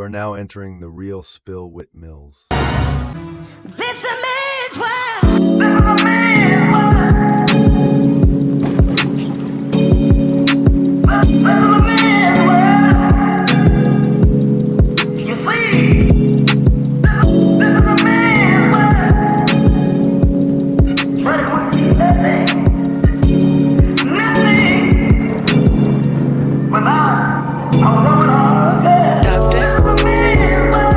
You are now entering the real Spill Wit Mills. This a man's world. This is a man's world. This is a man's world. You see, this is a man's world. But it would be nothing without a woman or a girl. This is a man's world.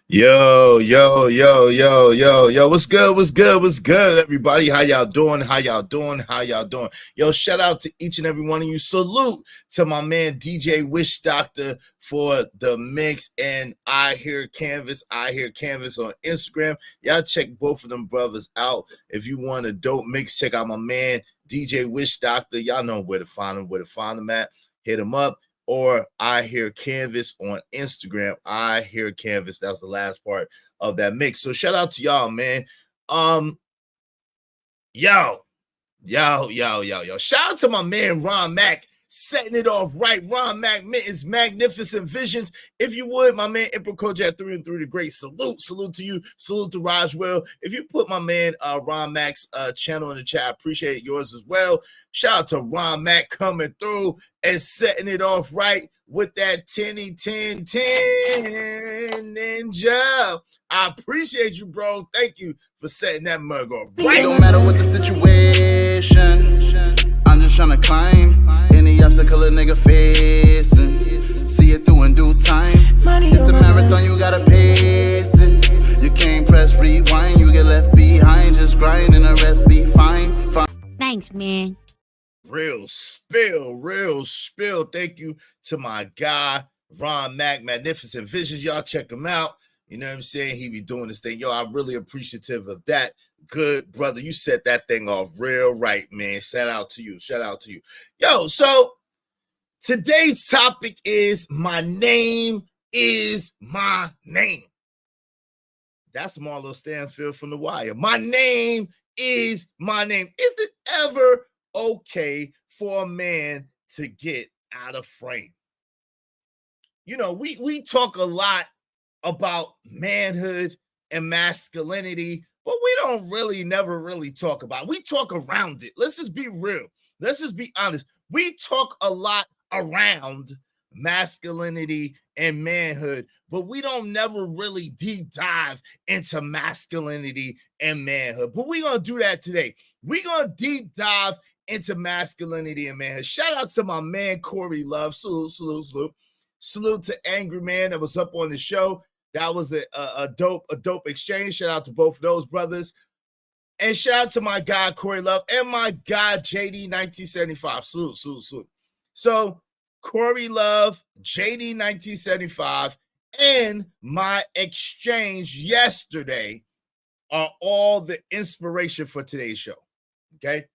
Yo, what's good, everybody? How y'all doing? Yo, shout out to each and every one of you. Salute to my man DJ Wish Doctor for the mix, and I Hear Canvas on Instagram. Y'all check both of them brothers out. If you want a dope mix, check out my man DJ Wish Doctor. Y'all know where to find him at. Hit him up. Or I Hear Canvas on Instagram. I Hear Canvas. That's the last part of that mix. So shout out to y'all, man. Yo. Shout out to my man Ron Mack, setting it off right. Ron Mack is Magnificent Visions. If you would, my man Emperor Kojak 3 and 3 the Great. Salute to you. Salute to Rajwell. If you put my man Ron Mack's channel in the chat, I appreciate yours as well. Shout out to Ron Mack coming through and setting it off right with that 10-10 ninja. I appreciate you, bro. Thank you for setting that mug off right. It don't matter what the situation, I'm just trying to climb any obstacle a nigga facing. See it through in due time. It's a marathon, you gotta pace it. You can't press rewind, you get left behind. Just grind and the rest be fine. Thanks, man. Real spill. Thank you to my guy, Ron Mack, Magnificent Visions. Y'all check him out. You know what I'm saying? He be doing this thing. Yo, I'm really appreciative of that. Good brother. You set that thing off real right, man. Shout out to you. Yo, so today's topic is My Name is My Name. That's Marlo Stanfield from The Wire. My name is my name. Is it ever okay for a man to get out of frame? You know, we talk a lot about manhood and masculinity, but we don't never really talk about it. We talk around it. Let's just be real. Let's just be honest. We talk a lot around masculinity and manhood, but we don't never really deep dive into masculinity and manhood. But we're going to do that today. We're going to deep dive into masculinity and manhood. Shout out to my man Corey Love. Salute to Angry Man that was up on the show. That was a dope exchange. Shout out to both of those brothers. And shout out to my guy Corey Love and my guy JD 1975. Salute. So Corey Love, JD 1975, and my exchange yesterday are all the inspiration for today's show. Okay.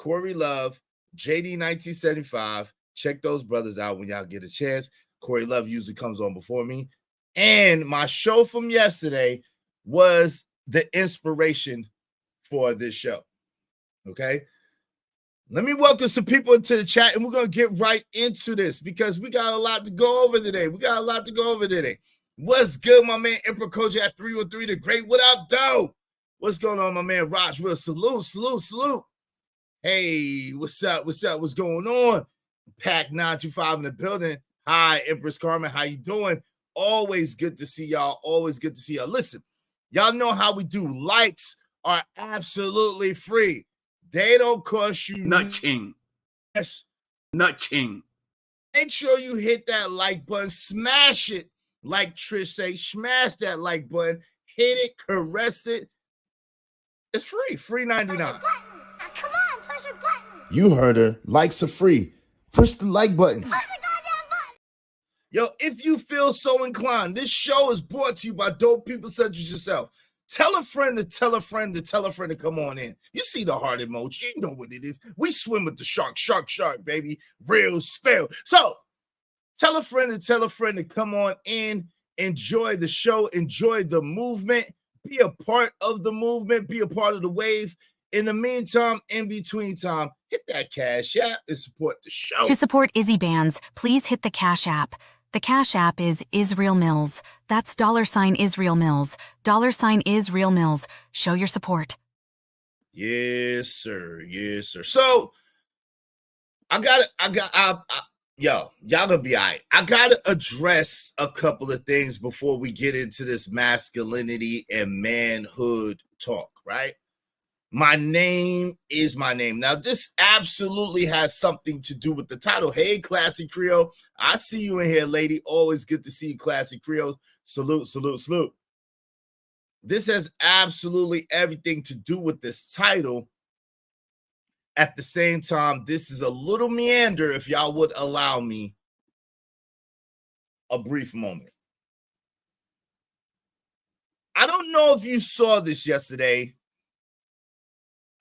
Corey Love, JD 1975. Check those brothers out when y'all get a chance. Corey Love usually comes on before me. And my show from yesterday was the inspiration for this show. Okay. Let me welcome some people into the chat, and we're going to get right into this because we got a lot to go over today. What's good, my man? Emperor Kojak 313, the great. What up, though? What's going on, my man? Raj Will, salute. Hey, what's up? What's going on? Pack 925 in the building. Hi, Empress Carmen. How you doing? Always good to see y'all. Listen, y'all know how we do. Likes are absolutely free. They don't cost you nothing. Yes. Nothing. Make sure you hit that like button. Smash it. Like Trish say, smash that like button. Hit it. Caress it. It's free. Free 99. Come on, push a button. You heard her. Likes are free. Push the like button. Push the goddamn button. Yo, if you feel so inclined, this show is brought to you by dope people such as yourself. Tell a friend to tell a friend to tell a friend to come on in. You see the heart emoji. You know what it is. We swim with the shark, baby. Real spill. So tell a friend to come on in. Enjoy the show. Enjoy the movement. Be a part of the movement. Be a part of the wave. In the meantime, in between time, hit that Cash App and support the show. To support Izzy Bands, please hit the Cash App. The Cash App is Israel Mills. That's $sign Israel Mills. $sign Israel Mills. Show your support. Yes, sir. So y'all gonna be all right. I gotta address a couple of things before we get into this masculinity and manhood talk, right? My name is my name. Now, this absolutely has something to do with the title. Hey, Classy Creole. I see you in here, lady. Always good to see you, Classy Creole. Salute. This has absolutely everything to do with this title. At the same time, this is a little meander, if y'all would allow me a brief moment. I don't know if you saw this yesterday.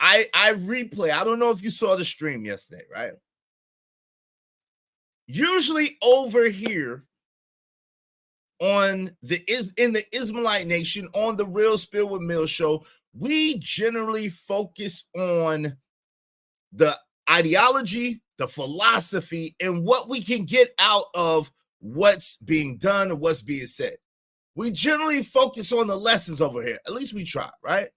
I replay. I don't know if you saw the stream yesterday, right? Usually over here in the Ismailite Nation, on the Real Spill with Mill show, we generally focus on the ideology, the philosophy, and what we can get out of what's being done and what's being said. We generally focus on the lessons over here. At least we try, right?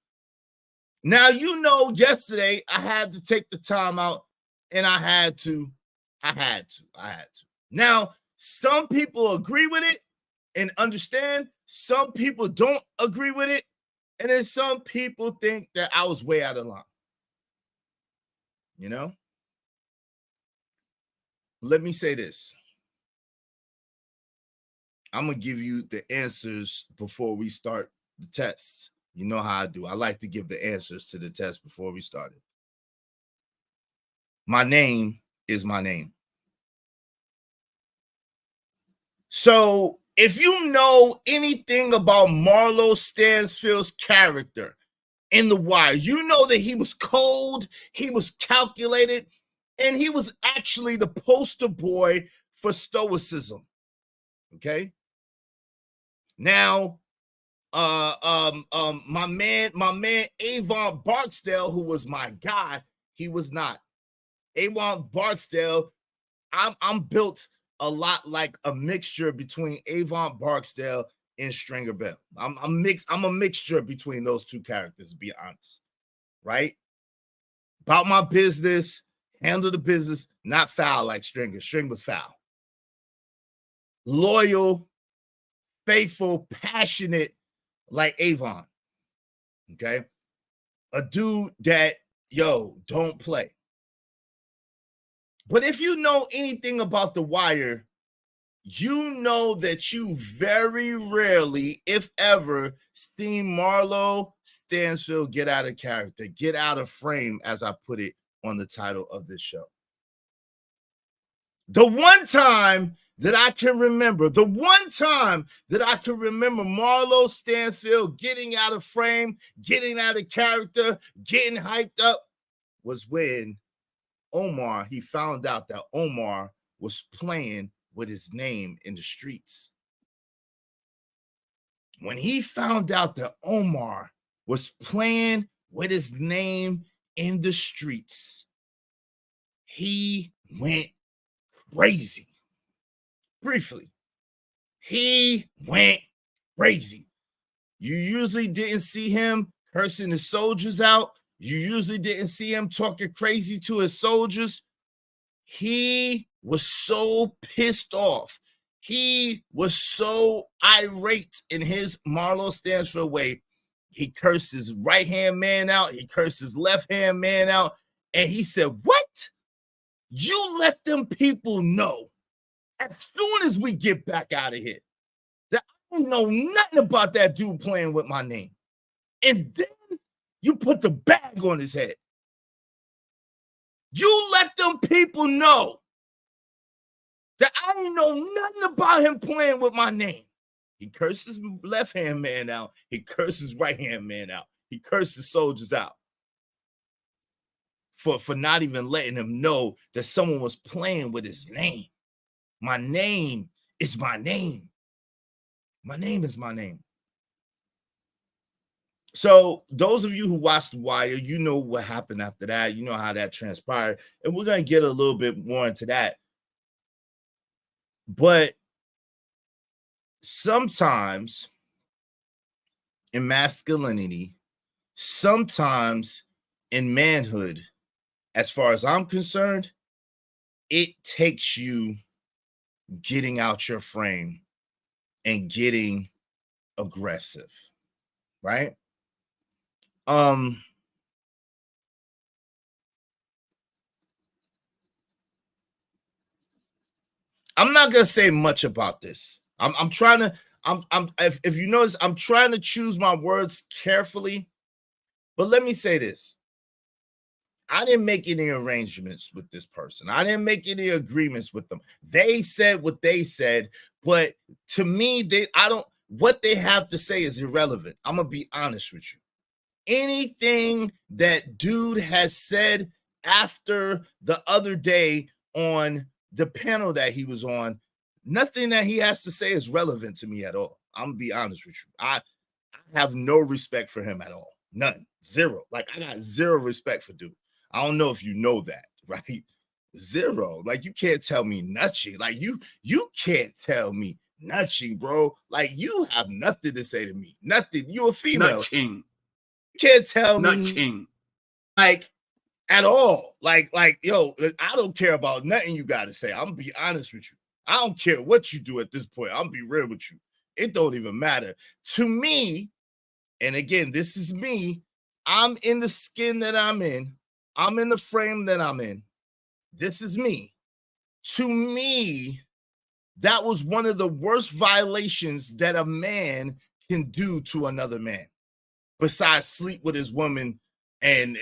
Now, yesterday I had to take the time out, and I had to. Now, some people agree with it and understand. Some people don't agree with it. And then some people think that I was way out of line. Let me say this. I'm going to give you the answers before we start the test. You know how I do. I like to give the answers to the test before we start it. My name is my name. So if you know anything about Marlo Stanfield's character in The Wire, you know that he was cold, he was calculated, and he was actually the poster boy for stoicism. Okay? Now, my man Avon Barksdale, who was my guy, he was not. Avon Barksdale, I'm built a lot like a mixture between Avon Barksdale and Stringer Bell. I'm a mixture between those two characters, to be honest. Right? About my business, handle the business, not foul like Stringer. String was foul. Loyal, faithful, passionate like Avon. Okay? A dude that, don't play. But if you know anything about The Wire, you know that you very rarely, if ever, see Marlo Stanfield get out of character, get out of frame, as I put it on the title of this show. The one time that I can remember Marlo Stanfield getting out of frame, getting out of character, getting hyped up was when Omar, he found out that Omar was playing with his name in the streets. When he found out that Omar was playing with his name in the streets, he went crazy. Briefly, he went crazy. You usually didn't see him cursing his soldiers out. You usually didn't see him talking crazy to his soldiers. He was so pissed off. He was so irate in his Marlo Stanfield way. He cursed his right-hand man out. He cursed his left-hand man out. And he said, what? You let them people know as soon as we get back out of here that I don't know nothing about that dude playing with my name. And then you put the bag on his head. You let them people know that I don't know nothing about him playing with my name. He curses left-hand man out. He curses right-hand man out. He curses soldiers out for not even letting him know that someone was playing with his name. My name is my name. My name is my name. So those of you who watched The Wire, you know what happened after that. You know how that transpired. And we're going to get a little bit more into that. But sometimes in masculinity, sometimes in manhood, as far as I'm concerned, it takes you getting out your frame and getting aggressive, right? I'm not gonna say much about this. I'm trying to. If you notice, I'm trying to choose my words carefully. But let me say this: I didn't make any arrangements with this person. I didn't make any agreements with them. They said what they said, but to me, what they have to say is irrelevant. I'm gonna be honest with you. Anything that dude has said after the other day on the panel that he was on, nothing that he has to say is relevant to me at all. I'm gonna be honest with you. I have no respect for him at all. None. Zero. Like, I got zero respect for dude. I don't know if you know that, right? Zero. Like, you can't tell me nothing. Like, you can't tell me nothing, bro. Like, you have nothing to say to me. Nothing. You a female. Nothing. You can't tell me Nothing. like at all. Like, yo, I don't care about nothing you got to say. I'm gonna be honest with you. I don't care what you do at this point. I'm gonna be real with you. It don't even matter. To me, and again, this is me. I'm in the skin that I'm in. I'm in the frame that I'm in. This is me. To me, that was one of the worst violations that a man can do to another man, besides sleep with his woman and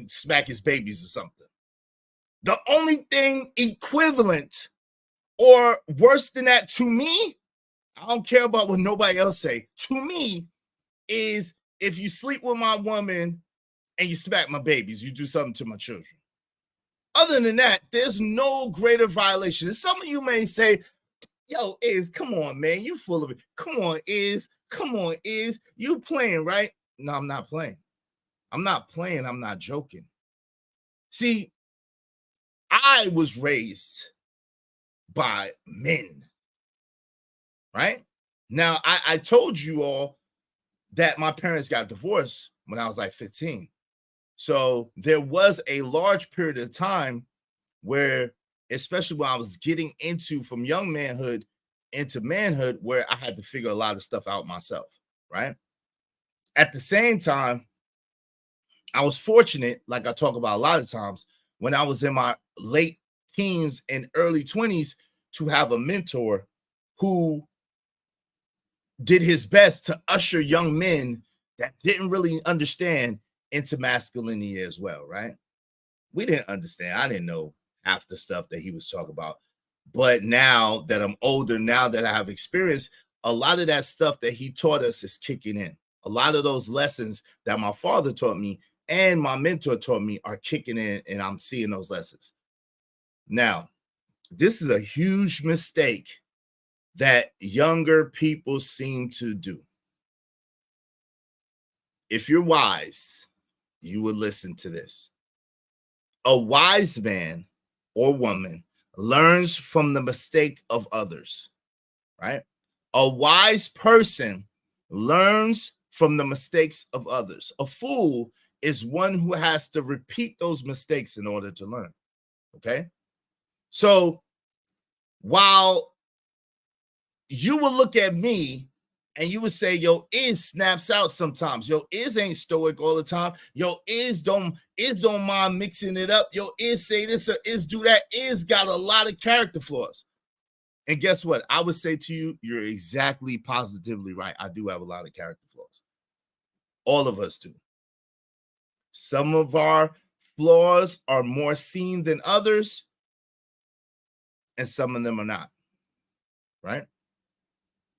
smack his babies or something. The only thing equivalent or worse than that to me, I don't care about what nobody else say, to me, is if you sleep with my woman and you smack my babies, you do something to my children. Other than that, there's no greater violation. And some of you may say, yo, come on, man, you full of it. Come on, you playing, right? No, I'm not playing. I'm not playing. I'm not joking. See, I was raised by men, right? Now, I told you all that my parents got divorced when I was like 15. So there was a large period of time where, especially when I was getting into from young manhood into manhood, where I had to figure a lot of stuff out myself, right? At the same time, I was fortunate, like I talk about a lot of times, when I was in my late teens and early 20s, to have a mentor who did his best to usher young men that didn't really understand into masculinity as well, right? We didn't understand. I didn't know half the stuff that he was talking about. But now that I'm older, now that I have experience, a lot of that stuff that he taught us is kicking in. A lot of those lessons that my father taught me and my mentor taught me are kicking in, and I'm seeing those lessons. Now, this is a huge mistake that younger people seem to do. If you're wise, you would listen to this. A wise man or woman learns from the mistake of others, right? A wise person learns from the mistakes of others. A fool is one who has to repeat those mistakes in order to learn, okay? So while you will look at me and you would say, yo, Iz snaps out sometimes. Yo, Iz ain't stoic all the time. Yo, Iz don't mind mixing it up. Yo, Iz say this or Iz do that. Iz got a lot of character flaws. And guess what? I would say to you, you're exactly positively right. I do have a lot of character flaws. All of us do. Some of our flaws are more seen than others, and some of them are not, right?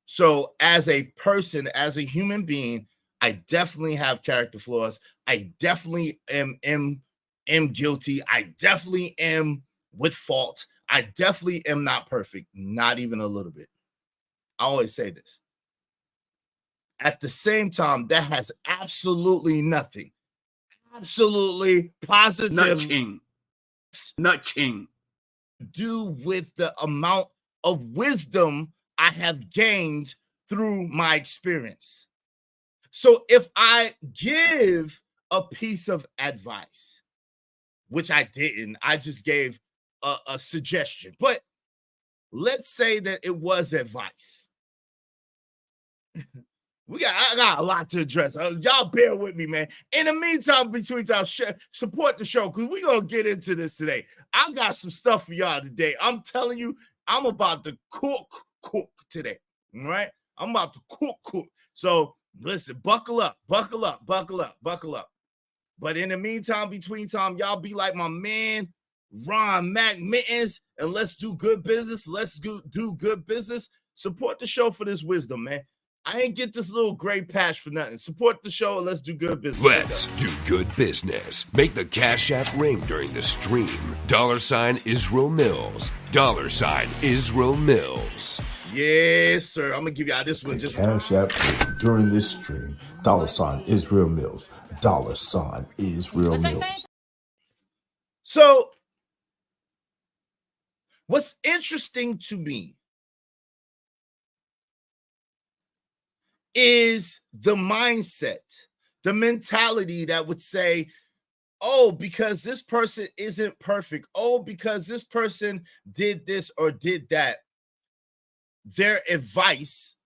So as a person, as a human being, I definitely have character flaws. I definitely am guilty. I definitely am with fault. I definitely am not perfect, not even a little bit. I always say this. At the same time, that has absolutely nothing, absolutely positive Nutching. do with the amount of wisdom I have gained through my experience. So if I give a piece of advice, which I didn't, I just gave a suggestion, but let's say that it was advice. I got a lot to address. Y'all bear with me, man. In the meantime, between time, support the show because we're going to get into this today. I got some stuff for y'all today. I'm telling you, I'm about to cook today. All right? I'm about to cook. So listen, buckle up. But in the meantime, between time, y'all be like my man, Ron Mac Mittens, and let's do good business. Do good business. Support the show for this wisdom, man. I ain't get this little gray patch for nothing. Support the show and let's do good business. Let's do good business. Make the Cash App ring during the stream. $sign Israel Mills. $sign Israel Mills. Yes, sir. I'm going to give y'all this one. Just Cash App during this stream. $sign Israel Mills. $sign Israel Mills. So, what's interesting to me is the mindset, the mentality that would say, oh, because this person isn't perfect. Oh, because this person did this or did that, their advice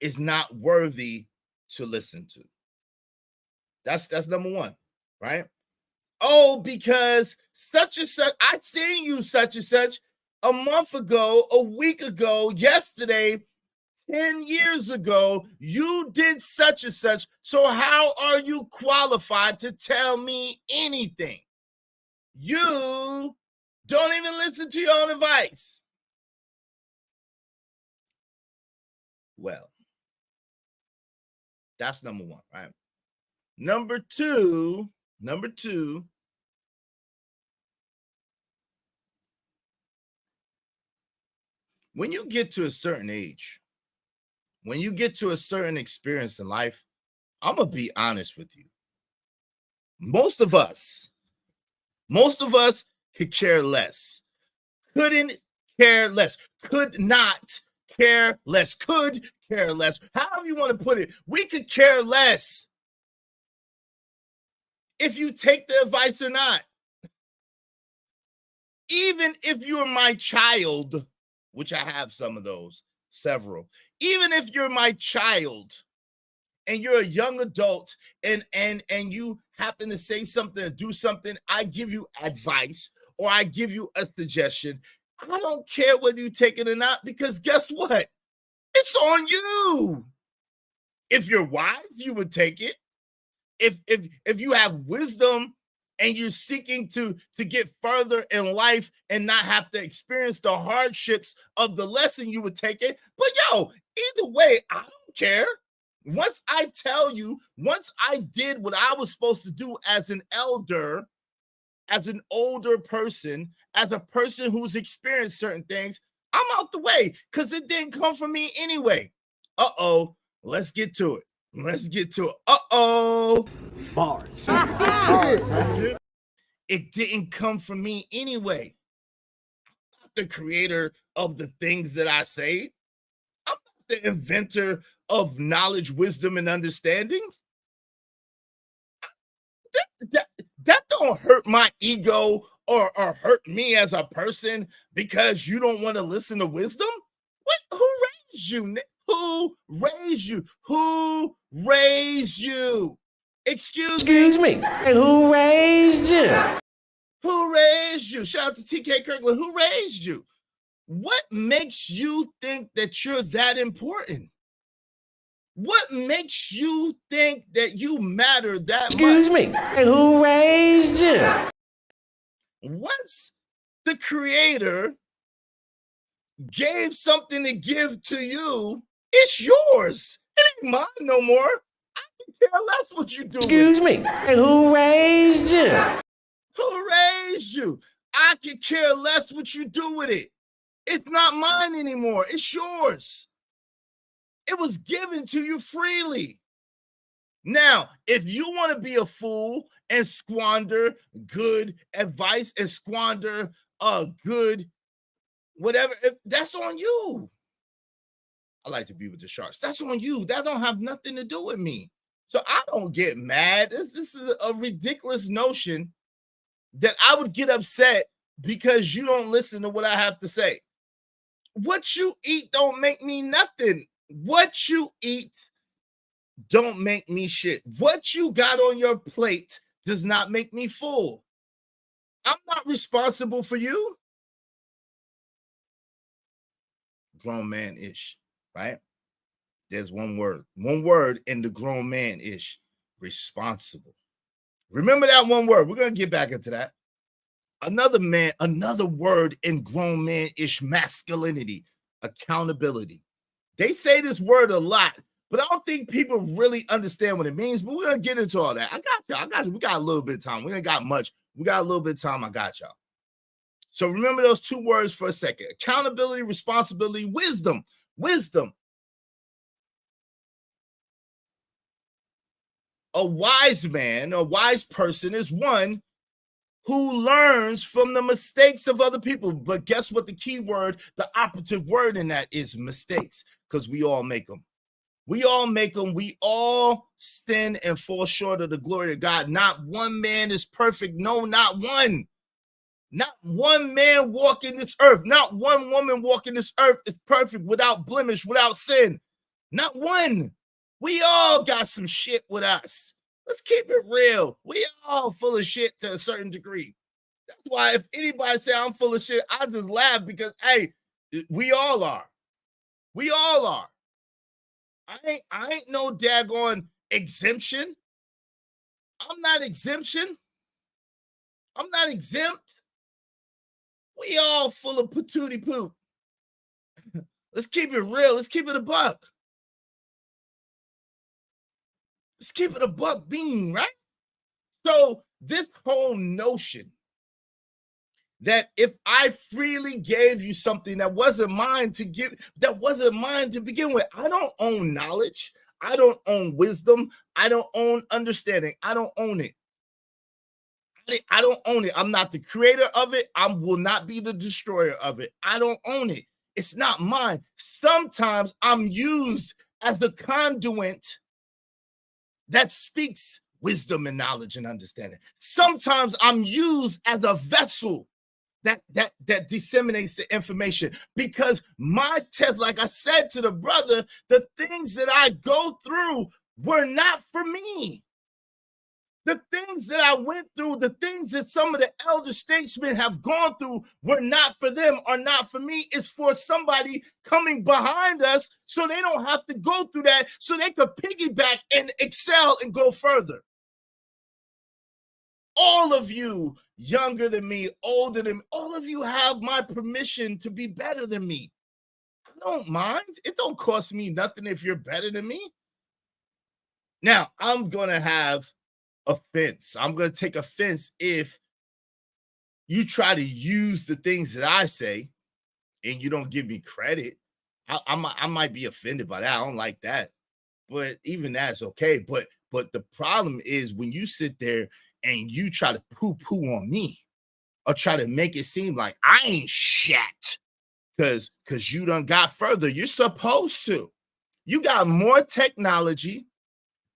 is not worthy to listen to. That's number one, right? Oh, because such and such, I seen you such and such a month ago, a week ago, yesterday, 10 years ago, you did such and such. So how are you qualified to tell me anything? You don't even listen to your own advice. Well, that's number one, right? Number two, when you get to a certain age, when you get to a certain experience in life, I'm going to be honest with you. Most of us could care less, couldn't care less, could not care less, could care less. However you want to put it, we could care less if you take the advice or not. Even if you're my child, which I have some of those, several. Even if you're my child and you're a young adult and you happen to say something or do something, I give you advice or I give you a suggestion. I don't care whether you take it or not, because guess what? It's on you. If you're wise, you would take it. If you have wisdom and you're seeking to get further in life and not have to experience the hardships of the lesson, you would take it. But yo, either way, I don't care, Once I tell you, once I did what I was supposed to do as an elder, as an older person, as a person who's experienced certain things, I'm out the way because it didn't come from me anyway. Uh-oh. Let's get to it. Let's get to it. Uh-oh. Bars. It didn't come from me anyway. I'm not the creator of the things that I say. I'm not the inventor of knowledge, wisdom, and understanding. That don't hurt my ego or hurt me as a person because you don't want to listen to wisdom. What? Who raised you? Who raised you? Who raised you? Excuse me. Who raised you? Who raised you? Shout out to TK Kirkland. Who raised you? What makes you think that you're that important? What makes you think that you matter that Excuse much? me. Who raised you? Once the creator gave something to give to you, it's yours. It ain't mine no more. I can care less what you do. Excuse me. Who raised you? Who raised you? I can care less what you do with it. It's not mine anymore. It's yours. It was given to you freely. Now, if you want to be a fool and squander good advice and squander good whatever, that's on you. I like to be with the sharks. That's on you. That don't have nothing to do with me. So I don't get mad. This is a ridiculous notion that I would get upset because you don't listen to what I have to say. What you eat don't make me nothing. What you eat don't make me shit. What you got on your plate does not make me full. I'm not responsible for you. Grown man-ish, right? There's one word in the grown man-ish, responsible. Remember that one word. We're going to get back into that. Another word in grown man-ish masculinity, accountability. They say this word a lot, but I don't think people really understand what it means. But we're going to get into all that. I got you. We got a little bit of time. We ain't got much. We got a little bit of time. I got y'all. So remember those two words for a second. Accountability, responsibility, wisdom. Wisdom. A wise man, a wise person is one who learns from the mistakes of other people. But guess what the key word, the operative word in that is mistakes, because we all make them. We all make them. We all sin and fall short of the glory of God. Not one man is perfect. No, not one. Not one man walking this earth. Not one woman walking this earth is perfect, without blemish, without sin. Not one. We all got some shit with us. Let's keep it real. We all full of shit to a certain degree. That's why if anybody say I'm full of shit, I just laugh because, hey, we all are. We all are. I ain't no daggone exemption. I'm not exemption. I'm not exempt. We all full of patootie poop. Let's keep it real. Let's keep it a buck. Let's keep it a buck bean, right? So this whole notion that if I freely gave you something that wasn't mine to give, that wasn't mine to begin with, I don't own knowledge. I don't own wisdom. I don't own understanding. I don't own it. I don't own it. I'm not the creator of it. I will not be the destroyer of it. I don't own it. It's not mine. Sometimes I'm used as the conduit that speaks wisdom and knowledge and understanding. Sometimes I'm used as a vessel that disseminates the information, because my test, like I said to the brother, the things that I go through were not for me. The things that I went through, the things that some of the elder statesmen have gone through were not for them, are not for me. It's for somebody coming behind us so they don't have to go through that, so they could piggyback and excel and go further. All of you, younger than me, older than me, all of you have my permission to be better than me. I don't mind. It don't cost me nothing if you're better than me. Now, I'm going to have offense. I'm going to take offense if you try to use the things that I say and you don't give me credit. I might be offended by that. I don't like that. But even that's okay. But the problem is when you sit there and you try to poo-poo on me or try to make it seem like I ain't shit because you done got further. You're supposed to. You got more technology.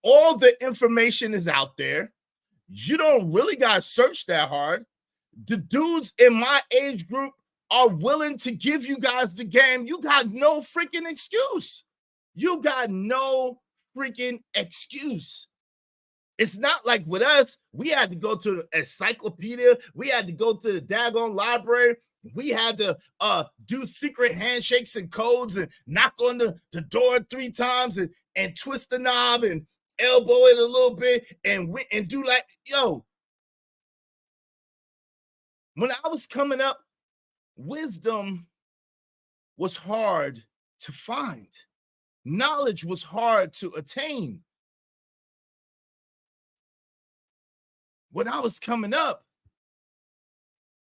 All the information is out there. You don't really got to search that hard. The dudes in my age group are willing to give you guys the game. You got no freaking excuse. You got no freaking excuse. It's not like with us, we had to go to the encyclopedia. We had to go to the daggone library. We had to do secret handshakes and codes and knock on the door 3 times and twist the knob and elbow it a little bit and do like, yo. When I was coming up, wisdom was hard to find. Knowledge was hard to attain. When I was coming up,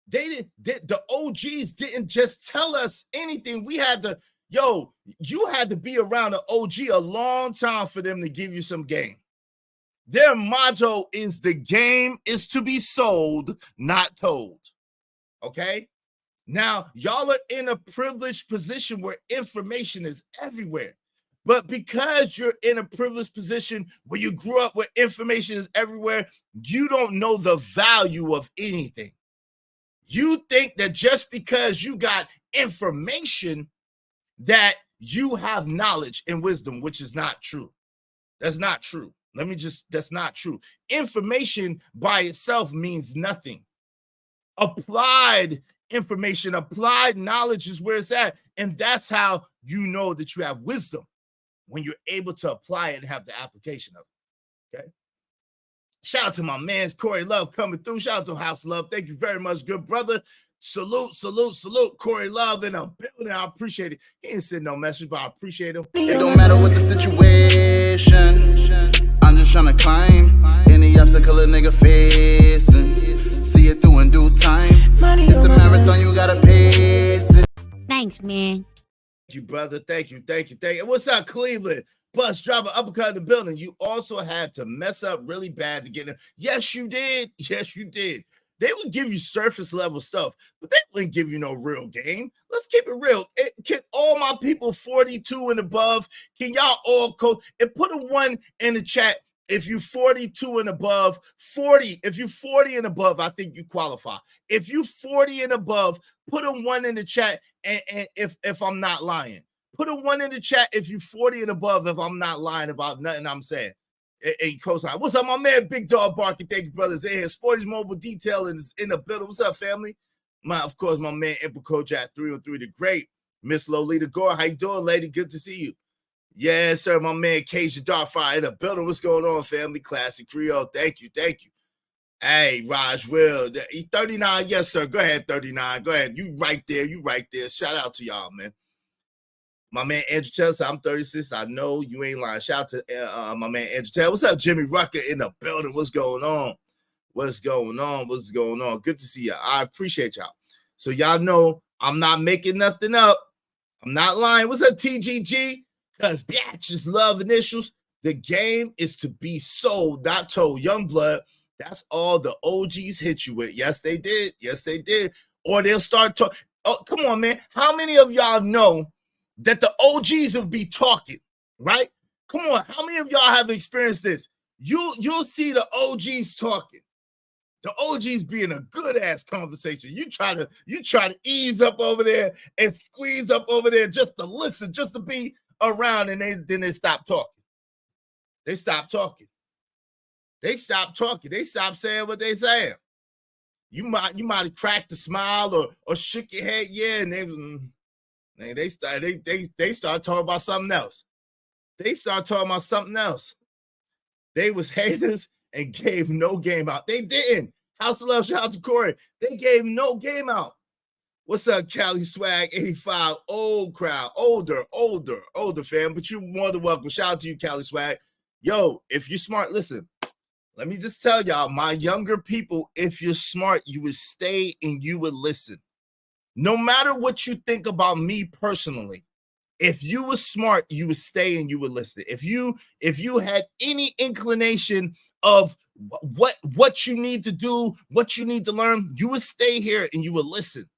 the OGs didn't just tell us anything. We had to, you had to be around an OG a long time for them to give you some game. Their motto is the game is to be sold, not told. Okay? Now, y'all are in a privileged position where information is everywhere. But because you're in a privileged position where you grew up where information is everywhere, you don't know the value of anything. You think that just because you got information that you have knowledge and wisdom, which is not true. That's not true. That's not true. Information by itself means nothing. Applied information, applied knowledge is where it's at. And that's how you know that you have wisdom, when you're able to apply it and have the application of it. Okay. Shout out to my man's Corey Love coming through. Shout out to House Love. Thank you very much, good brother. Salute. Corey Love in a building. I appreciate it. He didn't send no message, but I appreciate him. It don't matter what the situation. I'm just trying to climb any obstacle a nigga facing. See it through in due time. It's a marathon, you gotta pace it. Thanks, man. Thank you, brother. Thank you. What's up, Cleveland? Bus driver, uppercut in the building. You also had to mess up really bad to get in. Yes, you did. They would give you surface level stuff, but they wouldn't give you no real game. Let's keep it real. Can all my people 42 and above, can y'all all code and put a 1 in the chat if you 42 and above? 40. If you 40 and above, I think you qualify. If you 40 and above, put a 1 in the chat. And if I'm not lying, put a 1 in the chat if you 40 and above. If I'm not lying about nothing I'm saying. And cosign. What's up, my man? Big Dog Barking. Thank you, brothers. In here, Sporty's Mobile Detail is in the building. What's up, family? Of course, my man Emperor Coach at 303 the Great. Miss Lolita Gore, how you doing, lady? Good to see you. Yes, sir. My man Cajun Darfire in the building. What's going on, family? Classic Creole. Thank you. Hey, Raj Will. 39. Yes, sir. Go ahead, 39. Go ahead. You right there. Shout out to y'all, man. My man Andrew Taylor said, I'm 36. I know you ain't lying. Shout out to my man Andrew Taylor. What's up, Jimmy Rucker in the building? What's going on? Good to see y'all. I appreciate y'all. So y'all know I'm not making nothing up. I'm not lying. What's up, TGG? Because bitches love initials. The game is to be sold, not told. Youngblood, that's all the OGs hit you with. Yes, they did. Or they'll start talking. Oh, come on, man. How many of y'all know that the OGs will be talking, right? Come on, how many of y'all have experienced this? You'll see the OGs talking. The OGs be in a good ass conversation. You try to ease up over there and squeeze up over there just to listen, just to be around, and then they stop talking. They stop talking. They stop saying what they saying. You might have cracked a smile or shook your head, yeah, and they start talking about something else. They was haters and gave no game out. They didn't. House of Love, shout out to Corey. They gave no game out. What's up, Cali Swag 85? Old crowd, older fam, but you're more than welcome. Shout out to you, Cali Swag. Yo, if you're smart, listen, let me just tell y'all, my younger people, if you're smart, you would stay and you would listen. No matter what you think about me personally, if you were smart, you would stay and you would listen. If you had any inclination of what you need to do, what you need to learn, you would stay here and you would listen.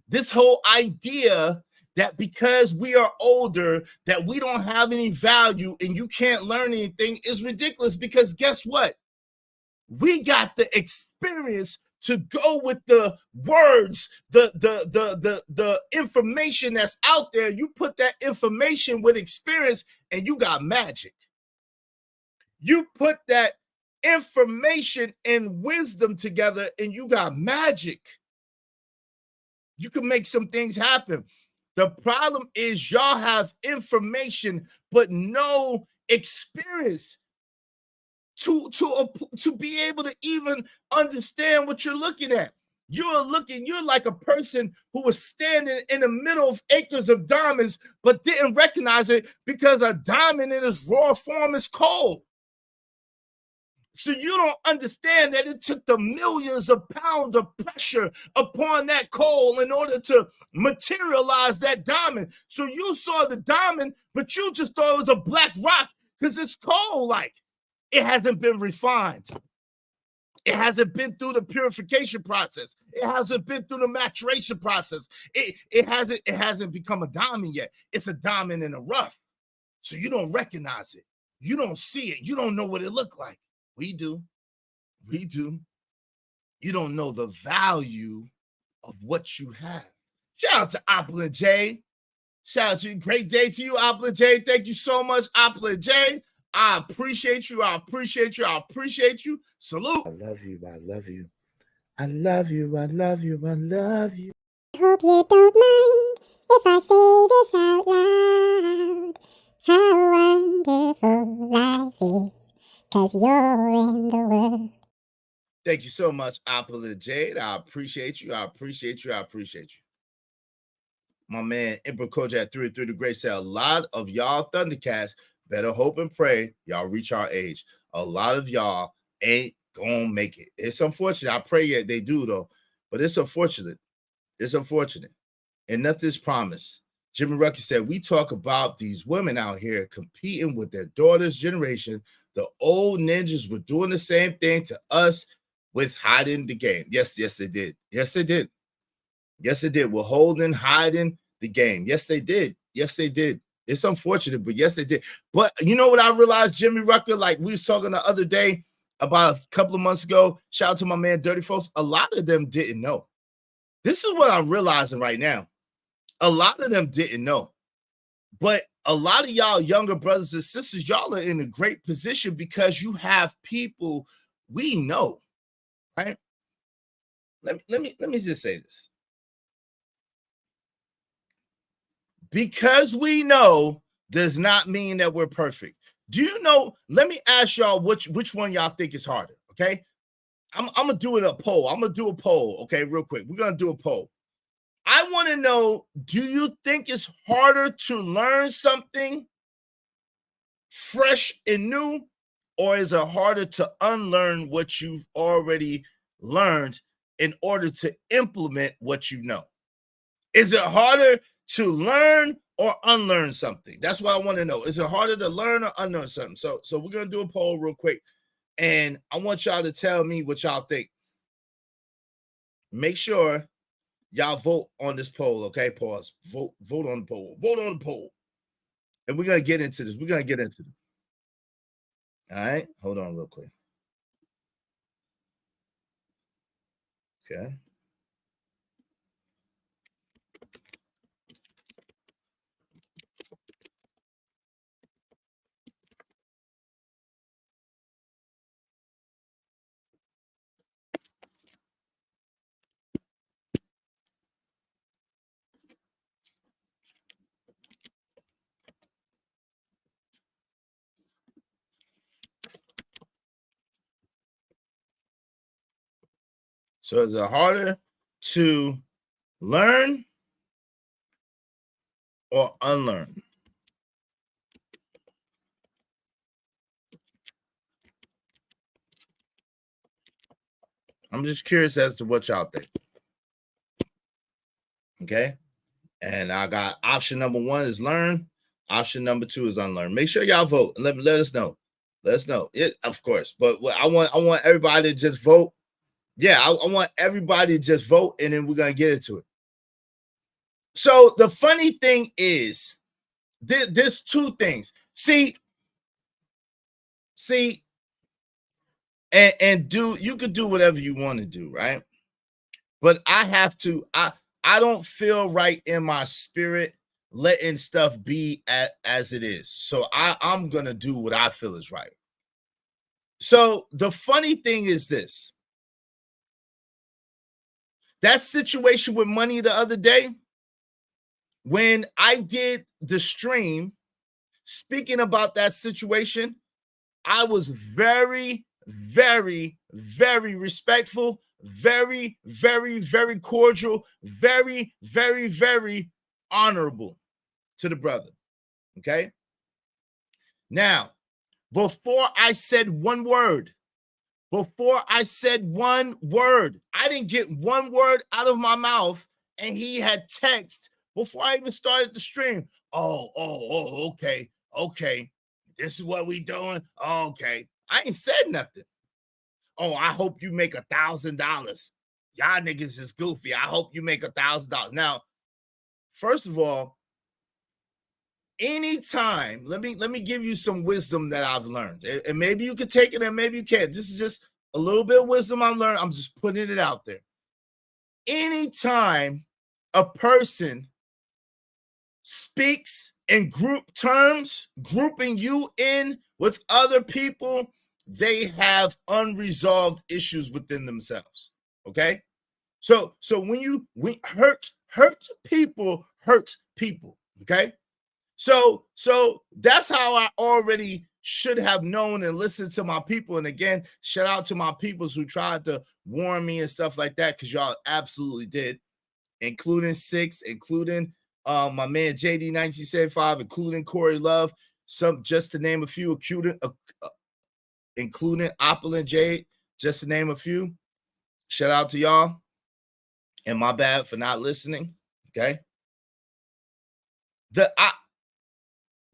This whole idea that because we are older, that we don't have any value and you can't learn anything is ridiculous, because guess what? We got the experience to go with the words, the information that's out there. You put that information with experience and you got magic. You put that information and wisdom together and you got magic. You can make some things happen. The problem is y'all have information but no experience to be able to even understand what you're looking at. You're like a person who was standing in the middle of acres of diamonds but didn't recognize it because a diamond in its raw form is cold. So you don't understand that it took the millions of pounds of pressure upon that coal in order to materialize that diamond. So you saw the diamond, but you just thought it was a black rock because it's coal-like. It hasn't been refined. It hasn't been through the purification process. It hasn't been through the maturation process. It hasn't become a diamond yet. It's a diamond in the rough. So you don't recognize it. You don't see it. You don't know what it looked like. We do. We do. You don't know the value of what you have. Shout out to Outta J. Shout out to you. Great day to you, Outta J. Thank you so much, Outta J. I appreciate you. I appreciate you. I appreciate you. Salute. I love you. I love you. I love you. I love you. I love you. I hope you don't mind if I say this out loud. How wonderful life is, 'cause you're in the world. Thank you so much, Outta J. I appreciate you. I appreciate you. I appreciate you. My man, Emperor Kojak 3 the Great said, a lot of y'all Thundercats better hope and pray y'all reach our age. A lot of y'all ain't gonna make it. It's unfortunate. I pray they do, though, but it's unfortunate. It's unfortunate. And nothing's promised. Jimmy Rucker said, we talk about these women out here competing with their daughter's generation. The old ninjas were doing the same thing to us with hiding the game. Yes, they did. Yes, they did. Yes, they did. We're holding, hiding the game. Yes, they did. Yes, they did. It's unfortunate, but yes, they did. But you know what I realized, Jimmy Rucker, like we was talking the other day about a couple of months ago, shout out to my man Dirty Folks, a lot of them didn't know. This is what I'm realizing right now. A lot of them didn't know. But a lot of y'all younger brothers and sisters, y'all are in a great position because you have people we know, right? Let me just say this. Because we know does not mean that we're perfect. Do you know? Let me ask y'all which one y'all think is harder, okay? I'm gonna do a poll. I'm gonna do a poll, okay, real quick. We're gonna do a poll. I want to know, do you think it's harder to learn something fresh and new, or is it harder to unlearn what you've already learned in order to implement what you know? Is it harder to learn or unlearn something? That's what I want to know. Is it harder to learn or unlearn something? So we're going to do a poll real quick, and I want y'all to tell me what y'all think. Make sure y'all vote on this poll, okay? Pause. Vote on the poll. Vote on the poll. And we're going to get into this. We're going to get into it. All right? Hold on real quick. Okay. So is it harder to learn or unlearn? I'm just curious as to what y'all think. Okay. And I got option number 1 is learn. Option number 2 is unlearn. Make sure y'all vote and let us know. Let us know. It, of course. But I want everybody to just vote. Yeah, I want everybody to just vote, and then we're gonna get into it. So the funny thing is, there's 2 things. See, and do you could do whatever you want to do, right? But I have to. I don't feel right in my spirit letting stuff be as it is. So I'm gonna do what I feel is right. So the funny thing is this. That situation with money the other day, when I did the stream speaking about that situation, I was very, very, very respectful, very, very, very cordial, very, very, very honorable to the brother. Okay. Now, before I said one word, I didn't get one word out of my mouth, and he had text before I even started the stream. Oh, okay. This is what we doing. Okay. I ain't said nothing. Oh, I hope you make $1,000. Y'all niggas is goofy. I hope you make $1,000. Now, first of all, anytime, let me give you some wisdom that I've learned. And maybe you could take it and maybe you can't. This is just a little bit of wisdom I've learned. I'm just putting it out there. Anytime a person speaks in group terms, grouping you in with other people, they have unresolved issues within themselves. Okay. So when hurt people. Okay. So that's how I already should have known and listened to my people. And again, shout out to my peoples who tried to warn me and stuff like that, because y'all absolutely did, including Six, including my man JD 1975, including Corey Love, some just to name a few, including Apple and Jade, just to name a few. Shout out to y'all, and my bad for not listening. Okay.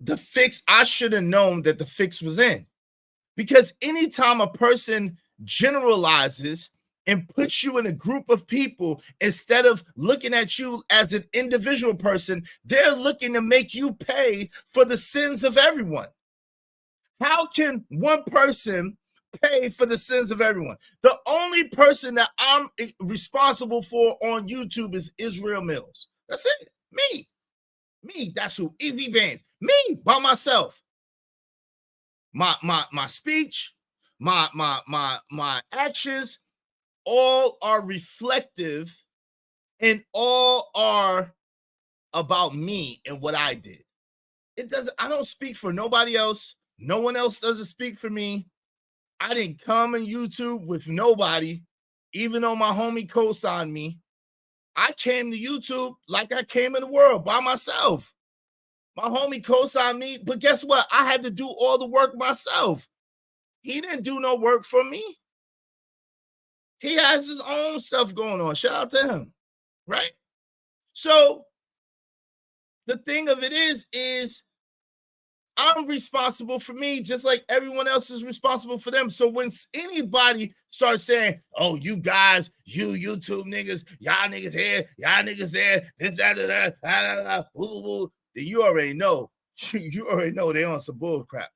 The fix, I should have known that the fix was in, because anytime a person generalizes and puts you in a group of people, instead of looking at you as an individual person, they're looking to make you pay for the sins of everyone. How can one person pay for the sins of everyone? The only person that I'm responsible for on YouTube is Israel Mills. That's it. Me, that's who. Easy Bands. Me, by myself. My speech, my actions, all are reflective and all are about me and what I did. I don't speak for nobody else. No one else doesn't speak for me. I didn't come in YouTube with nobody, even though my homie co-signed me. I came to YouTube like I came in the world by myself. My homie co-signed me, but guess what? I had to do all the work myself. He didn't do no work for me. He has his own stuff going on. Shout out to him, right? So the thing of it is I'm responsible for me just like everyone else is responsible for them. So when anybody starts saying, oh, you guys, you YouTube niggas, y'all niggas here, y'all niggas there, this, that, you already know. You already know they on some bull crap.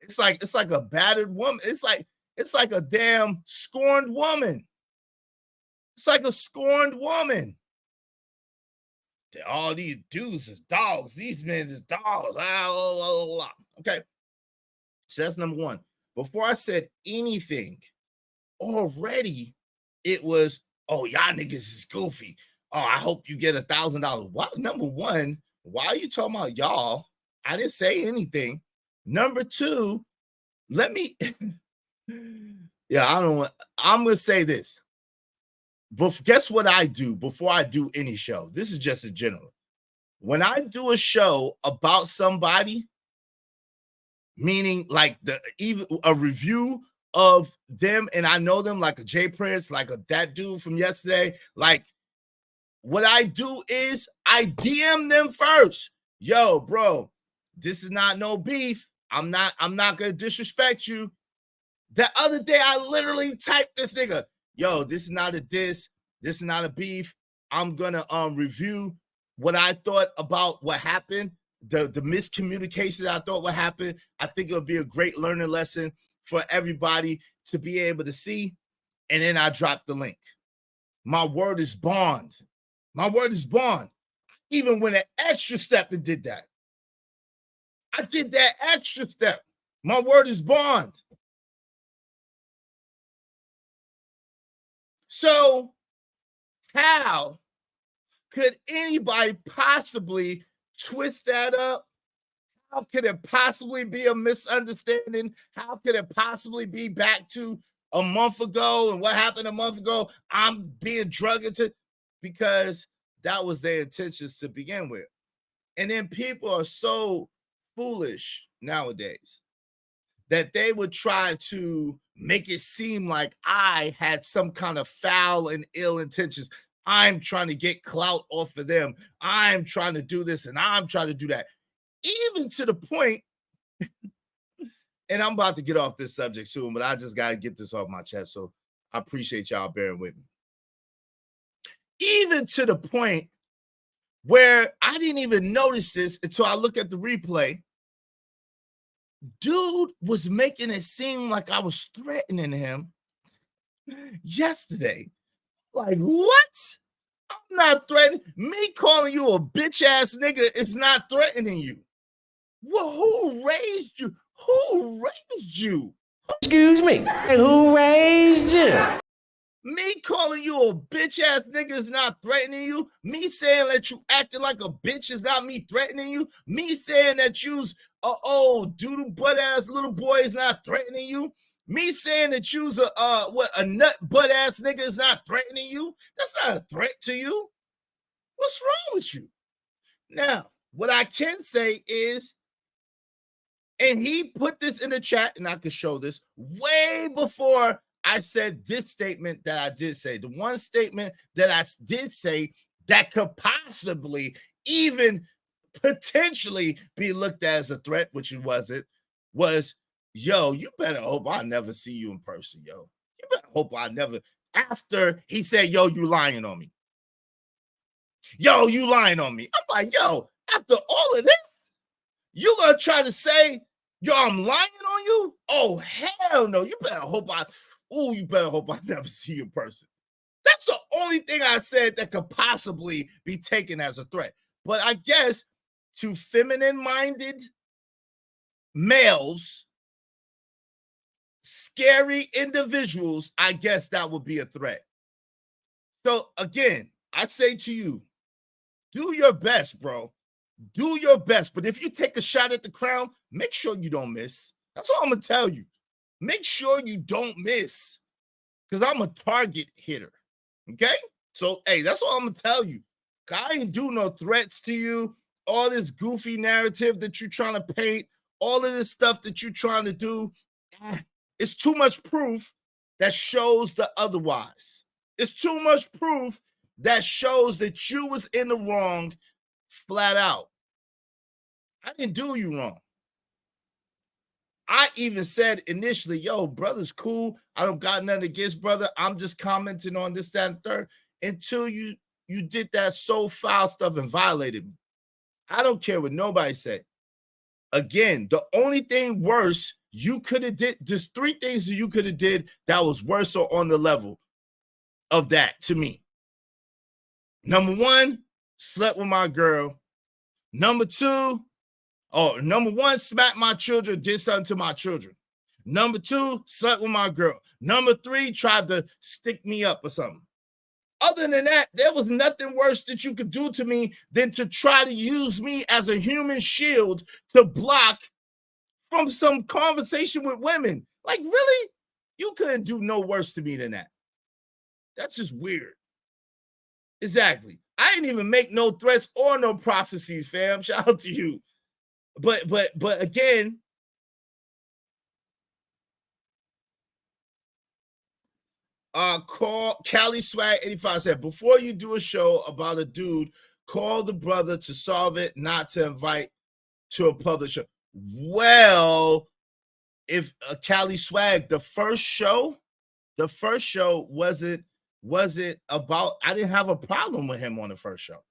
It's like a battered woman. It's like a damn scorned woman. It's like a scorned woman. All these dudes is dogs. These men is dogs. Okay. So that's number 1. Before I said anything, already it was, oh, y'all niggas is goofy. Oh, I hope you get $1,000. What? Number 1, why are you talking about y'all? I didn't say anything. Number 2, let me, I'm going to say this. But guess what I do before I do any show? This is just in general. When I do a show about somebody, meaning like even a review of them, and I know them like a J Prince, like that dude from yesterday. Like, what I do is I DM them first. Yo, bro, this is not no beef. I'm not gonna disrespect you. The other day, I literally typed this nigga. Yo, this is not a diss. This is not a beef. I'm gonna review what I thought about what happened, the miscommunication that I thought would happen. I think it'll be a great learning lesson for everybody to be able to see. And then I dropped the link. My word is bond. My word is bond. Even went an extra step and did that. I did that extra step. My word is bond. So how could anybody possibly twist that up? How could it possibly be a misunderstanding? How could it possibly be back to a month ago and what happened a month ago? I'm being drugged into, because that was their intentions to begin with. And then people are so foolish nowadays that they would try to make it seem like I had some kind of foul and ill intentions. I'm trying to get clout off of them. I'm trying to do this and I'm trying to do that. Even to the point, and I'm about to get off this subject soon, but I just got to get this off my chest. So I appreciate y'all bearing with me. Even to the point where I didn't even notice this until I look at the replay. Dude was making it seem like I was threatening him yesterday. Like, what? I'm not threatening. Me calling you a bitch ass nigga is not threatening you. Well, who raised you? Who raised you? Excuse me. Who raised you? Me calling you a bitch ass nigga is not threatening you. Me saying that you acting like a bitch is not me threatening you. Me saying that you's a old doodle butt ass little boy is not threatening you. Me saying that you's a nut butt ass nigga is not threatening you. That's not a threat to you. What's wrong with you? Now, what I can say is, and he put this in the chat, and I could show this way before I said this statement that I did say. The one statement that I did say that could possibly even potentially be looked at as a threat, which it wasn't, was, yo, you better hope I never see you in person, yo. You better hope I never, after he said, yo, you lying on me. Yo, you lying on me. I'm like, yo, after all of this, you gonna try to say, yo, I'm lying on you? Oh, hell no. You better hope you better hope I never see you in person. That's the only thing I said that could possibly be taken as a threat. But I guess to feminine-minded males, scary individuals, I guess that would be a threat. So again, I say to you, do your best, bro. Do your best. But if you take a shot at the crown, make sure you don't miss. That's all I'm going to tell you. Make sure you don't miss, because I'm a target hitter. Okay? So, hey, that's all I'm going to tell you. I ain't do no threats to you. All this goofy narrative that you're trying to paint, all of this stuff that you're trying to do, it's too much proof that shows the otherwise. It's too much proof that shows that you was in the wrong flat out. I didn't do you wrong. I even said initially, yo, brother's cool. I don't got nothing against brother. I'm just commenting on this, that, and third, until you did that so foul stuff and violated me. I don't care what nobody said. Again, the only thing worse you could have did, there's three things that you could have did that was worse or on the level of that to me. Number one, slept with my girl. Number one, smacked my children, did something to my children. Number two, slept with my girl. Number three, tried to stick me up or something. Other than that, there was nothing worse that you could do to me than to try to use me as a human shield to block from some conversation with women. Like, really? You couldn't do no worse to me than that. That's just weird. Exactly. I didn't even make no threats or no prophecies, fam. Shout out to you. But again, Call Cali Swag 85 said, before you do a show about a dude, call the brother to solve it, not to invite to a publisher. Well, if Cali Swag, the first show wasn't about, I didn't have a problem with him on the first show.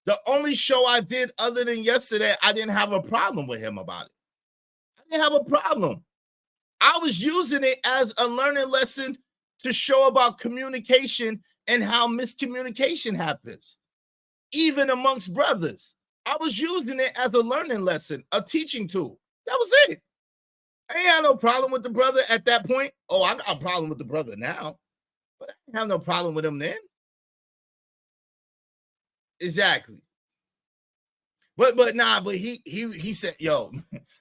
The only show I did other than yesterday, I didn't have a problem with him about it. I didn't have a problem. I was using it as a learning lesson to show about communication and how miscommunication happens, even amongst brothers. I was using it as a learning lesson, a teaching tool. That was it. I ain't had no problem with the brother at that point. Oh, I got a problem with the brother now, but I didn't have no problem with him then. Exactly. But he said, yo,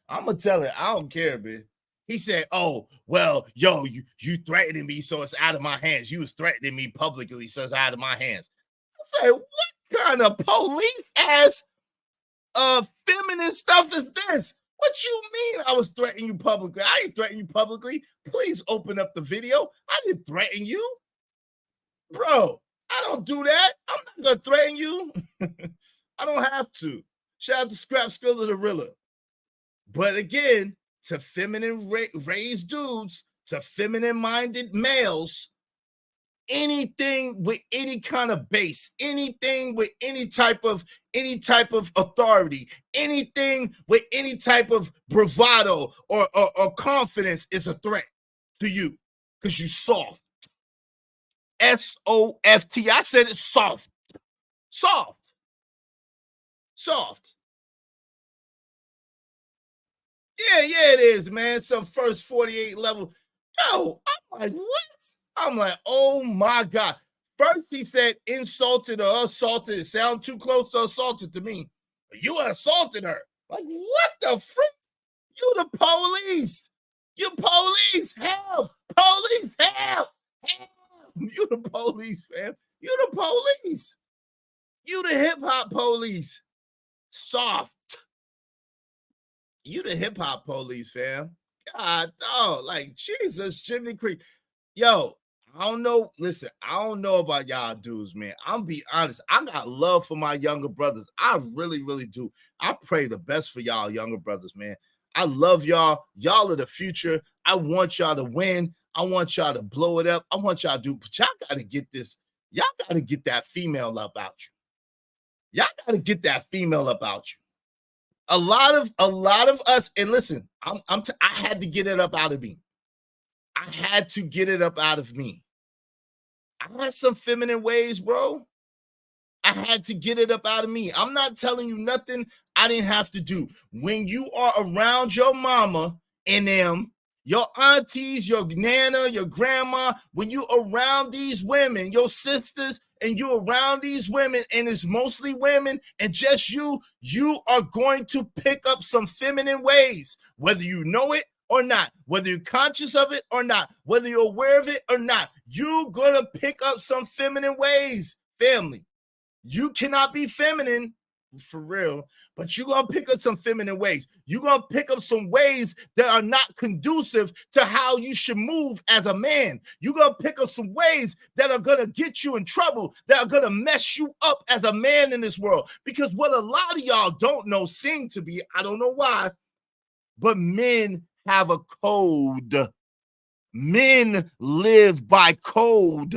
I'm gonna tell it. I don't care, man. He said, oh, well, yo, you threatening me, so it's out of my hands. You was threatening me publicly, so it's out of my hands. I said, what kind of police ass feminine stuff is this? What you mean I was threatening you publicly? I ain't threatening you publicly. Please open up the video. I didn't threaten you. Bro, I don't do that. I'm not gonna threaten you. I don't have to. Shout out to Scrap Skrilla the Rilla. But again, to feminine raised dudes, to feminine minded males, anything with any kind of base, anything with any type of authority, anything with any type of bravado or confidence is a threat to you because you soft. S-O-F-T. I said it's soft. Soft. Yeah, it is, man. Some first 48 level. Yo, I'm like, what? I'm like, oh my God. First he said insulted or assaulted. It sound too close to assaulted to me. You assaulted her. Like, what the frick? You the police. You police. Help. Police, help. Help. You the police, fam. You the police. You the hip-hop police. Soft. You the hip-hop police, fam. God, oh, like Jesus, Jimmy Creek. Yo, I don't know. Listen, I don't know about y'all dudes, man. I'm be honest. I got love for my younger brothers. I really, really do. I pray the best for y'all younger brothers, man. I love y'all. Y'all are the future. I want y'all to win. I want y'all to blow it up. I want y'all to do, but y'all got to get this. Y'all got to get that female up out you. Y'all got to get that female up out you. A lot of us, and listen, I had to get it up out of me. I had to get it up out of me. I had some feminine ways, bro. I had to get it up out of me. I'm not telling you nothing I didn't have to do. When you are around your mama and them, your aunties, your nana, your grandma, when you around these women, your sisters, and you around these women, and it's mostly women and just you are going to pick up some feminine ways, whether you know it or not, whether you're conscious of it or not, whether you're aware of it or not, you're gonna pick up some feminine ways, family. You cannot be feminine for real, but you're gonna pick up some feminine ways. You're gonna pick up some ways that are not conducive to how you should move as a man. You're gonna pick up some ways that are gonna get you in trouble, that are gonna mess you up as a man in this world. Because what a lot of y'all don't know seem to be, I don't know why, but men have a code. Men live by code.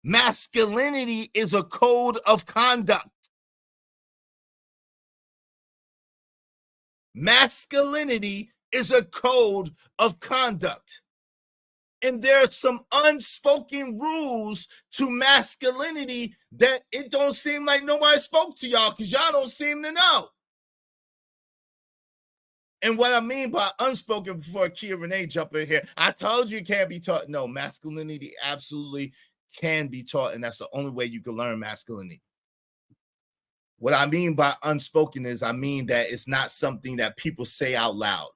Masculinity is a code of conduct. Masculinity is a code of conduct. And there are some unspoken rules to masculinity that it don't seem like nobody spoke to y'all because y'all don't seem to know. And what I mean by unspoken, before Kia Renee jump in here, I told you it can't be taught. No, masculinity absolutely can be taught, and that's the only way you can learn masculinity. What I mean by unspoken is I mean that it's not something that people say out loud.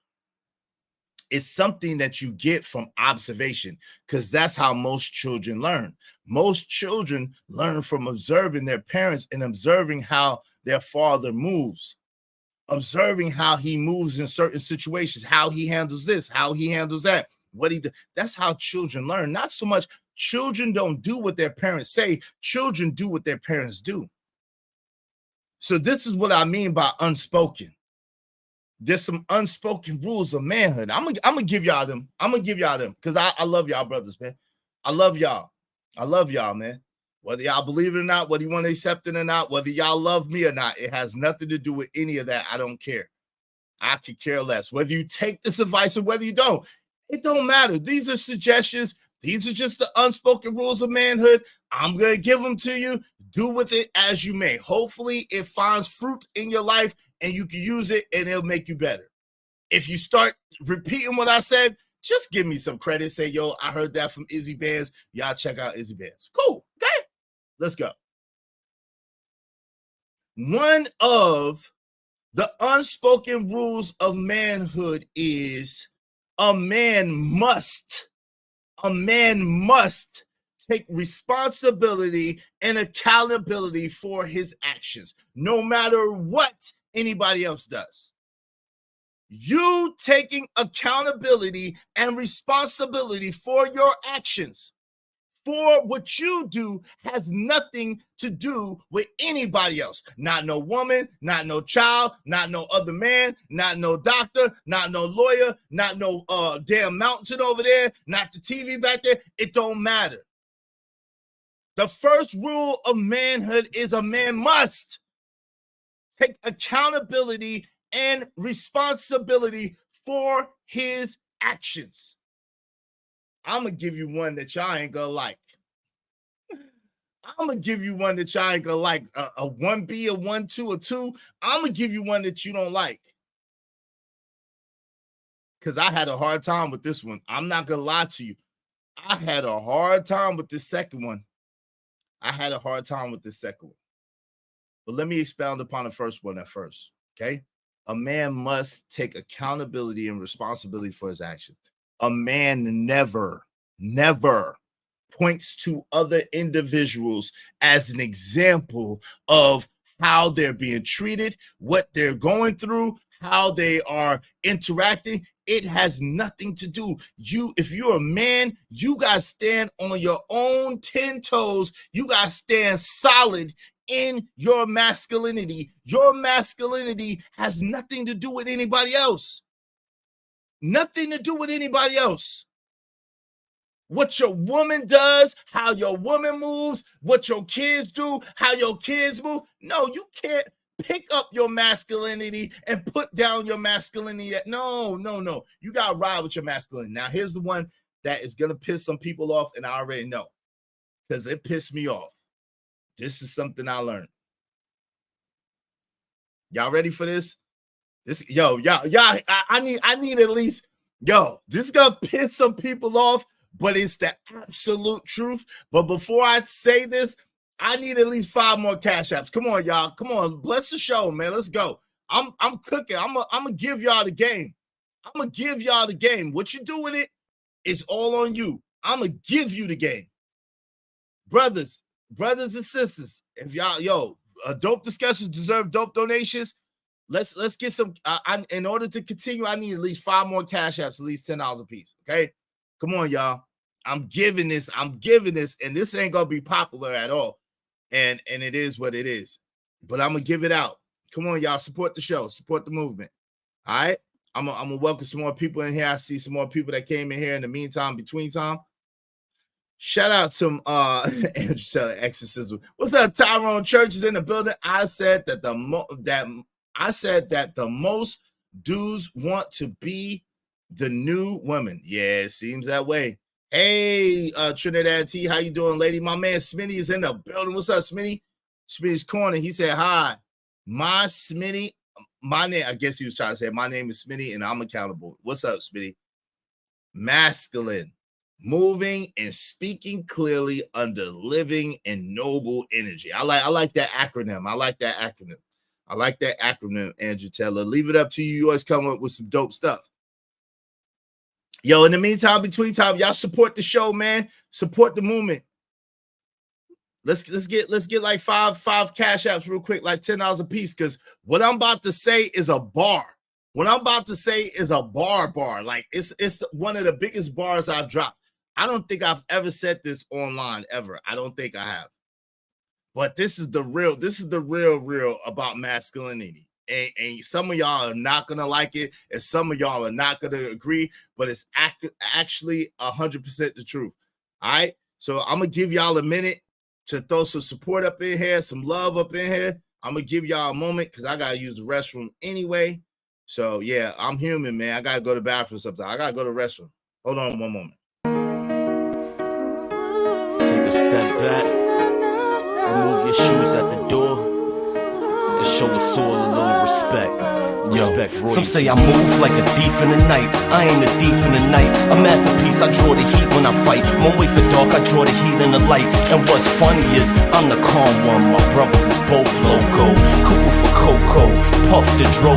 It's something that you get from observation, because that's how most children learn. Most children learn from observing their parents and observing how their father moves, observing how he moves in certain situations, how he handles this, how he handles that. what he did. That's how children learn. Not so much children don't do what their parents say. Children do what their parents do. So this is what I mean by unspoken. There's some unspoken rules of manhood. I'm gonna give y'all them. I'm gonna give y'all them because I love y'all brothers, man. I love y'all. I love y'all, man. Whether y'all believe it or not, whether you want to accept it or not, whether y'all love me or not, it has nothing to do with any of that. I don't care. I could care less. Whether you take this advice or whether you don't, it don't matter. These are suggestions. These are just the unspoken rules of manhood. I'm going to give them to you. Do with it as you may. Hopefully, it finds fruit in your life and you can use it and it'll make you better. If you start repeating what I said, just give me some credit. Say, yo, I heard that from Izzy Bands. Y'all check out Izzy Bands. Cool. Okay. Let's go. One of the unspoken rules of manhood is a man must take responsibility and accountability for his actions, no matter what anybody else does. You taking accountability and responsibility for your actions, for what you do, has nothing to do with anybody else. Not no woman, not no child, not no other man, not no doctor, not no lawyer, not no damn mountain over there, not the TV back there. It don't matter. The first rule of manhood is a man must take accountability and responsibility for his actions. I'm going to give you one that y'all ain't going to like. I'm going to give you one that y'all ain't going to like. A 1B, a 1, 2, a 2. I'm going to give you one that you don't like. Because I had a hard time with this one. I'm not going to lie to you. I had a hard time with this second one. But let me expound upon the first one at first, okay? A man must take accountability and responsibility for his actions. A man never points to other individuals as an example of how they're being treated, what they're going through, how they are interacting. It has nothing to do. If you're a man, you got to stand on your own 10 toes. You got to stand solid in your masculinity. Your masculinity has nothing to do with anybody else. Nothing to do with anybody else. What your woman does, how your woman moves, what your kids do, how your kids move. No, you can't pick up your masculinity and put down your masculinity. No. You got to ride with your masculinity. Now, here's the one that is going to piss some people off, and I already know because it pissed me off. This is something I learned. Y'all ready for this? I need at least, this is going to piss some people off, but it's the absolute truth. But before I say this, I need at least 5 more cash apps. Come on, y'all. Come on. Bless the show, man. Let's go. I'm cooking. I'm gonna give y'all the game. What you do with it is all on you. I'm gonna give you the game. Brothers and sisters, if y'all, dope discussions deserve dope donations. Let's get some. In order to continue, I need at least 5 more cash apps, at least $10 a piece. Okay, come on, y'all. I'm giving this, and this ain't gonna be popular at all. And it is what it is. But I'm gonna give it out. Come on, y'all. Support the show. Support the movement. All right. I'm gonna welcome some more people in here. I see some more people that came in here in the meantime, between time. Shout out to Andrew Taylor, Exorcism. What's up? Tyrone Church is in the building. I said that the most dudes want to be the new women. Yeah, it seems that way. Hey, Trinidad T, how you doing, lady? My man Smitty is in the building. What's up, Smitty? Smitty's corner. He said, hi. My Smitty, my name, I guess he was trying to say, my name is Smitty and I'm accountable. What's up, Smitty? Masculine, moving and speaking clearly under living and noble energy. I like that acronym. I like that acronym, Andrew Taylor. Leave it up to you. You always come up with some dope stuff. Yo, in the meantime, between time, y'all support the show, man. Support the movement. Let's get like five cash apps real quick, like $10 a piece, because what I'm about to say is a bar. What I'm about to say is a bar. Like it's one of the biggest bars I've dropped. I don't think I've ever said this online ever. I don't think I have. But this is the real about masculinity. And some of y'all are not gonna like it, and some of y'all are not gonna agree, but it's actually 100% the truth. All right. So I'm gonna give y'all a minute to throw some support up in here, some love up in here. I'm gonna give y'all a moment because I gotta use the restroom anyway. So yeah, I'm human, man. I gotta go to the bathroom sometimes. I gotta go to the restroom. Hold on one moment. Take a step back, remove your shoes at the door, and show us all a little respect. Some say I move like a thief in the night. I ain't a thief in the night. A masterpiece, I draw the heat when I fight. One way for dark, I draw the heat in the light. And what's funny is I'm the calm one. My brothers is both loco. Cuckoo for Coco, Puff the Dro,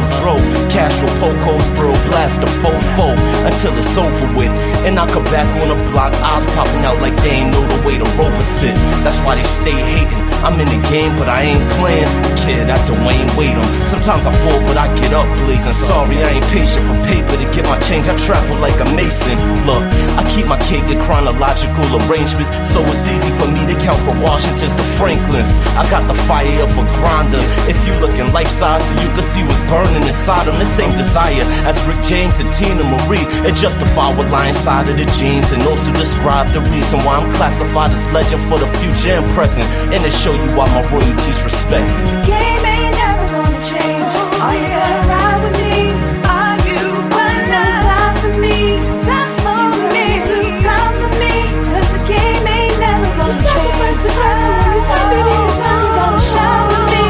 Castro Pocos, bro, blast the fofo until it's over with. And I come back on the block, eyes popping out like they ain't know the way the rover sit. That's why they stay hating. I'm in the game, but I ain't playing. Kid at Dwayne Wade 'em. Sometimes I fall, but I get up blazing. Sorry, I ain't patient for paper to get my change. I travel like a mason. Look, I keep my cake in chronological arrangements, so it's easy for me to count from Washingtons to Franklins. I got the fire of a grinder. If you look in life size, so you can see what's burning inside them. The same desire as Rick James and Tina Marie. It justify what lie inside of the jeans, and also describe the reason why I'm classified as legend for the future and present, and to show you why my royalties respect. The game ain't never gonna change. Are you gonna ride with me? Are you gonna die for me? Die for me, do time for me. Cause the game ain't never gonna change. Sacrifice the person when you tell me the time you gonna shine with me.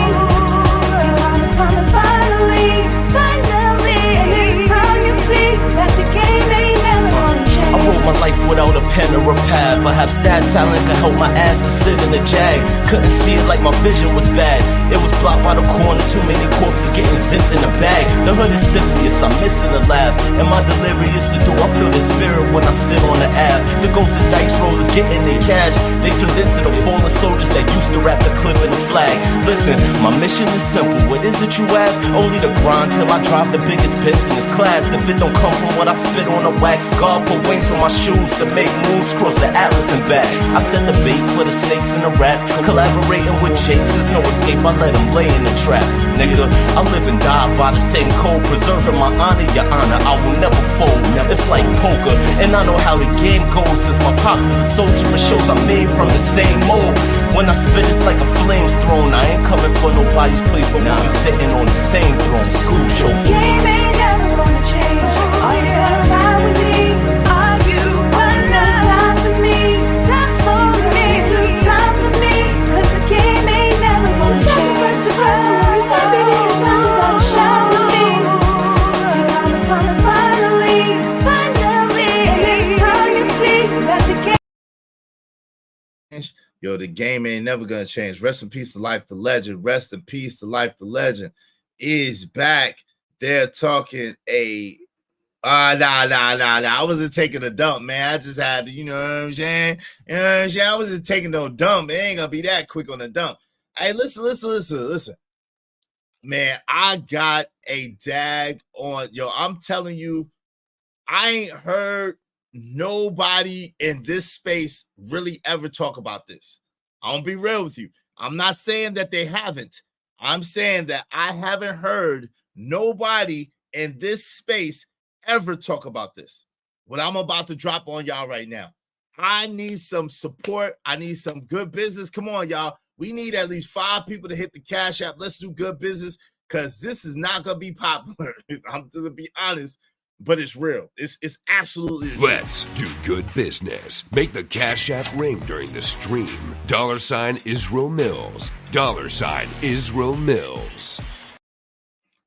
Your time is coming finally. And every time you see that the game ain't never gonna change. I wrote my life without a pen or a pad. Perhaps that talent could help my ass to sit in a jag. Couldn't see it like my vision was bad. It was blocked by the corner, too many corpses getting zipped in a bag. The hood is simplest, I'm missing the laughs. And my delirious to do, I feel the spirit when I sit on the app. The ghosts of dice rollers getting their cash. They turned into the fallen soldiers that used to wrap the clip in the flag. Listen, my mission is simple. What is it you ask? Only to grind till I drive the biggest Benz in this class. If it don't come from what I spit on the wax, God put wings on my shoes to make moves, cross the Atlas and back. I set the bait for the snakes and the rats. Collaborating with Jakes, there's no escape, I let them lay in the trap. Nigga, I live and die by the same code, preserving my honor, your honor, I will never fold. It's like poker, and I know how the game goes, since my pops is a soldier, it shows I'm made from the same mold. When I spit, it's like a flames thrown. I ain't coming for nobody's place, but we'll be sitting on the same throne. School show. The game ain't never gonna change. Are you gonna ride with me? Are you gonna die for me? Die for me, do time for me. Cause the game ain't never gonna change. Sacrifice the person when you tell me the time you gonna shine with me. Your time is coming finally. And every time you see that the game. Yo, the game ain't never gonna change. Rest in peace to Life the Legend. Rest in peace to Life the Legend is back. They're talking a nah. I wasn't taking a dump, man. I just had to, you know what I'm saying? You know what I'm saying? I wasn't taking no dump. It ain't gonna be that quick on the dump. Hey, listen. Man, I got a dag on. Yo, I'm telling you, I ain't heard nobody in this space really ever talk about this. I'm gonna be real with you. I'm not saying that they haven't. I'm saying that I haven't heard nobody in this space ever talk about this. What I'm about to drop on y'all right now. I need some support. I need some good business. Come on, y'all. We need at least 5 people to hit the Cash App. Let's do good business, because this is not gonna be popular. I'm just gonna be honest. But it's real. It's absolutely real. Let's do good business. Make the Cash App ring during the stream. $ Israel Mills. $ Israel Mills.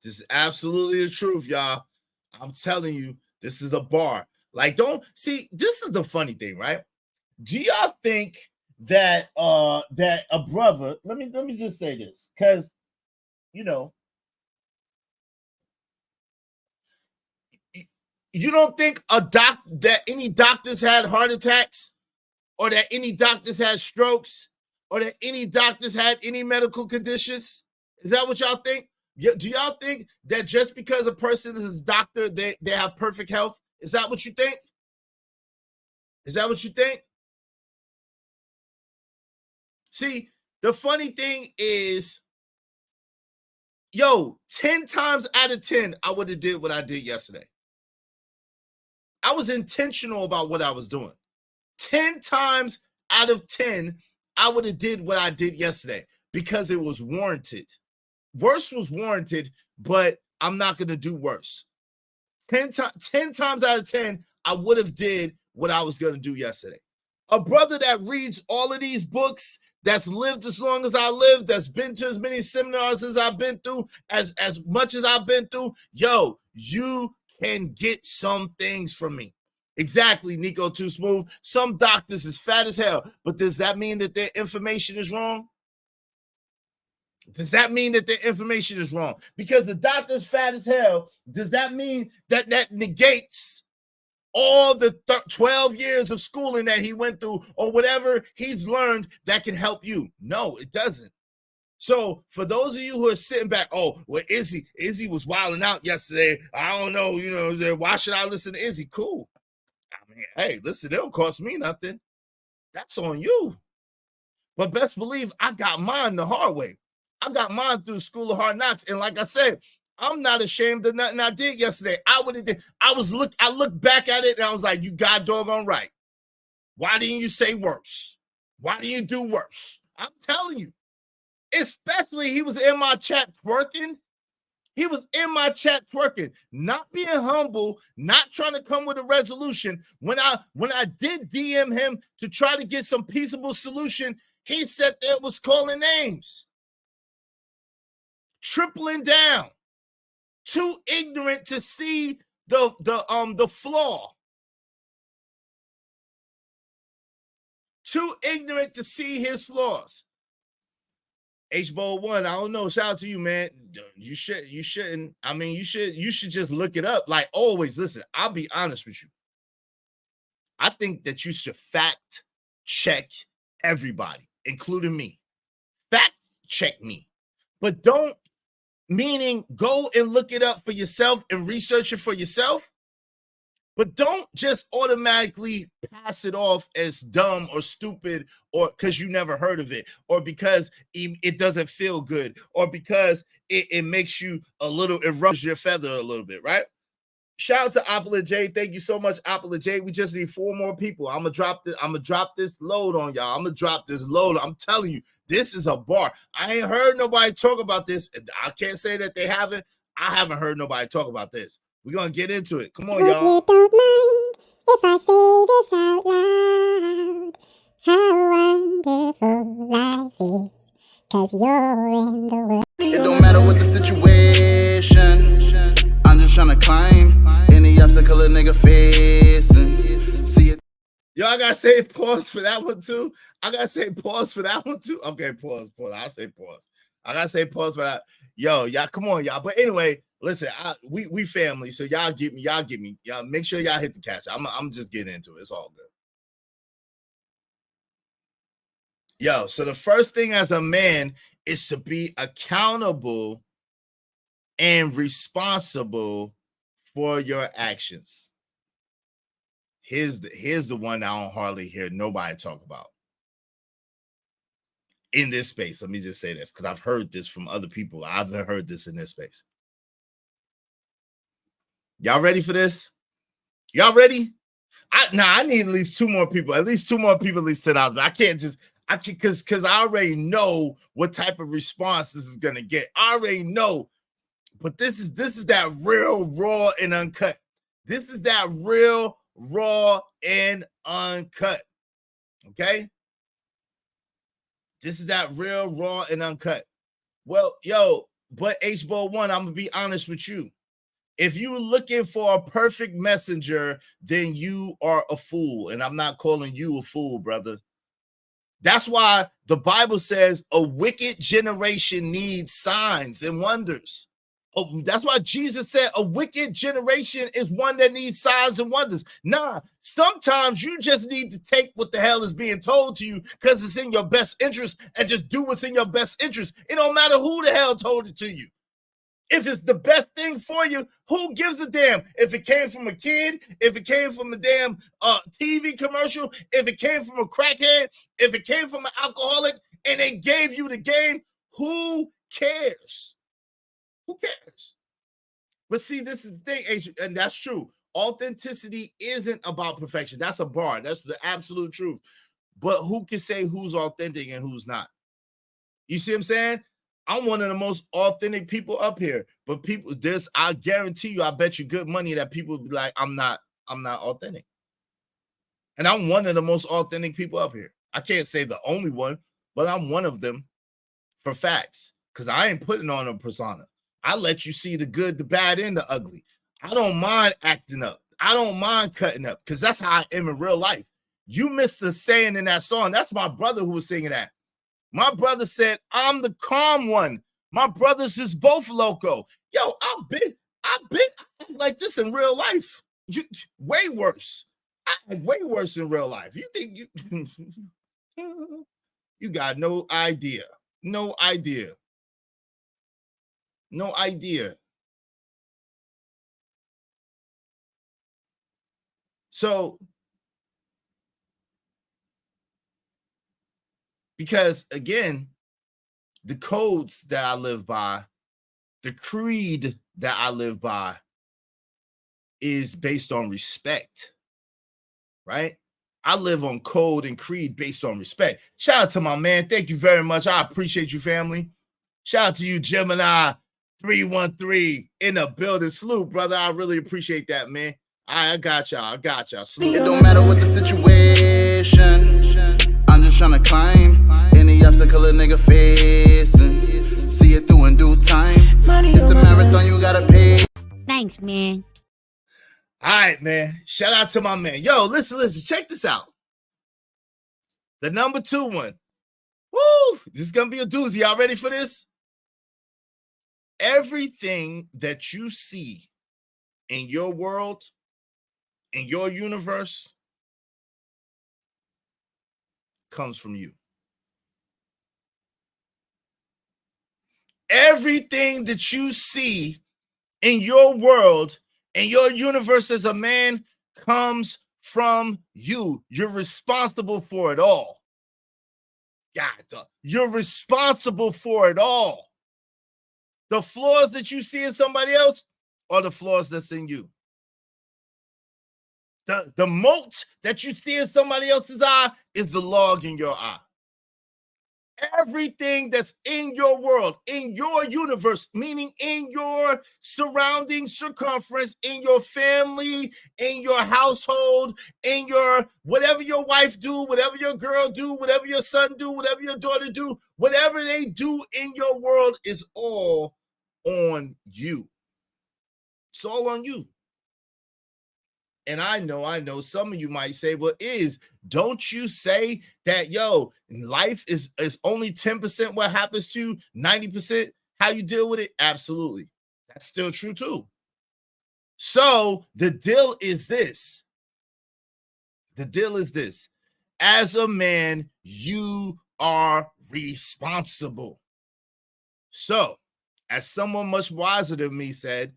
This is absolutely the truth, y'all. I'm telling you, this is a bar. Like, don't see, this is the funny thing, right? Do y'all think that that a brother, let me just say this, because you know, you don't think that any doctors had heart attacks, or that any doctors had strokes, or that any doctors had any medical conditions? Is that what y'all think? Do y'all think that just because a person is a doctor, they have perfect health? Is that what you think? Is that what you think? See, the funny thing is, 10 times out of 10, I would have did what I did yesterday. I was intentional about what I was doing. 10 times out of 10, I would have did what I did yesterday because it was warranted. Worse was warranted, but I'm not going to do worse. 10 times out of 10, I would have did what I was going to do yesterday. A brother that reads all of these books, that's lived as long as I lived, that's been to as many seminars as I've been through, as much as I've been through, you can get some things from me. Exactly, Nico Too Smooth. Some doctors is fat as hell, but does that mean that their information is wrong? Does that mean that their information is wrong? Because the doctor's fat as hell, does that mean that negates all the 12 years of schooling that he went through or whatever he's learned that can help you? No, it doesn't. So for those of you who are sitting back, Izzy was wilding out yesterday. I don't know, why should I listen to Izzy? Cool. I mean, hey, listen, it don't cost me nothing. That's on you. But best believe I got mine the hard way. I got mine through School of Hard Knocks. And like I said, I'm not ashamed of nothing I did yesterday. I looked back at it and I was like, you god doggone right. Why didn't you say worse? Why do you do worse? I'm telling you. Especially he was in my chat twerking. He was in my chat twerking, not being humble, not trying to come with a resolution. When I did DM him to try to get some peaceable solution, he said there was calling names. Tripling down. Too ignorant to see the flaw. Too ignorant to see his flaws. H-Bowl1, I don't know. Shout out to you, man. You shouldn't. I mean, you should just look it up. Like always, listen, I'll be honest with you. I think that you should fact check everybody, including me. Fact check me. But don't, meaning go and look it up for yourself and research it for yourself. But don't just automatically pass it off as dumb or stupid or because you never heard of it or because it doesn't feel good or because it makes you it rubs your feather a little bit, right? Shout out to Opala J. Thank you so much, Opala J. We just need 4 more people. I'm gonna drop this load on y'all. I'm gonna drop this load. I'm telling you, this is a bar. I ain't heard nobody talk about this. I can't say that they haven't. I haven't heard nobody talk about this. We're going to get into it. Come on, y'all. Hope you don't mind if I say this out loud. How wonderful life is, 'cause you're in the world. It don't matter what the situation, I'm just trying to climb any obstacle a nigga facing. See it. Yo, I got to say pause for that one, too. Okay, pause. I'll say pause. I got to say pause for that. Yo, y'all, come on, y'all. But anyway, listen, we family, so y'all get me. Y'all make sure y'all hit the catch. I'm just getting into it. It's all good. Yo, so the first thing as a man is to be accountable and responsible for your actions. Here's the one I don't hardly hear nobody talk about in this space. Let me just say this because I've heard this from other people. I haven't heard this in this space. Y'all ready for this? Y'all ready? I need at least 2 more people. At least 2 more people at least sit out. But I can't because I already know what type of response this is gonna get. I already know. But this is that real raw and uncut. This is that real raw and uncut. Okay? This is that real raw and uncut. Well, but H-Bowl1, I'm gonna be honest with you. If you're looking for a perfect messenger, then you are a fool. And I'm not calling you a fool, brother. That's why the Bible says a wicked generation needs signs and wonders. Oh, that's why Jesus said a wicked generation is one that needs signs and wonders. Nah, sometimes you just need to take what the hell is being told to you because it's in your best interest and just do what's in your best interest. It don't matter who the hell told it to you. If it's the best thing for you, who gives a damn? If it came from a kid, if it came from a damn TV commercial, if it came from a crackhead, if it came from an alcoholic, and they gave you the game, who cares? Who cares? But see, this is the thing, and that's true. Authenticity isn't about perfection. That's a bar. That's the absolute truth. But who can say who's authentic and who's not? You see what I'm saying? I'm one of the most authentic people up here. But people, I guarantee you, I bet you good money that people be like, I'm not authentic. And I'm one of the most authentic people up here. I can't say the only one, but I'm one of them for facts. Because I ain't putting on a persona. I let you see the good, the bad, and the ugly. I don't mind acting up. I don't mind cutting up because that's how I am in real life. You missed a saying in that song. That's my brother who was singing that. My brother said, I'm the calm one. My brothers is both loco. Yo, I've been like this in real life. Way worse. Way worse in real life. You think you got no idea. No idea. No idea. So, because again, the codes that I live by, the creed that I live by is based on respect, right? I live on code and creed based on respect. Shout out to my man. Thank you very much. I appreciate you, family. Shout out to you, Gemini 313 in the building. Salute, brother. I really appreciate that, man. I got y'all. Salute. It don't matter what the situation. I'm just trying to climb any obstacle a nigga facing. See it through in due time. It's a marathon, you gotta pay. Thanks, man. All right, man. Shout out to my man. Yo, listen. Check this out. The number 2 one. Woo! This is gonna be a doozy. Y'all ready for this? Everything that you see in your world, in your universe, comes from you. Everything that you see in your world, in your universe as a man, comes from you. You're responsible for it all. God, you're responsible for it all. The flaws that you see in somebody else are the flaws that's in you. The mote that you see in somebody else's eye is the log in your eye. Everything that's in your world, in your universe, meaning in your surrounding circumference, in your family, in your household, in your whatever your wife do, whatever your girl do, whatever your son do, whatever your daughter do, whatever they do in your world is all on you. It's all on you. And I know some of you might say, well, don't you say that, yo, life is only 10% what happens to 90% how you deal with it? Absolutely. That's still true too. So the deal is this. As a man, you are responsible. So, as someone much wiser than me said,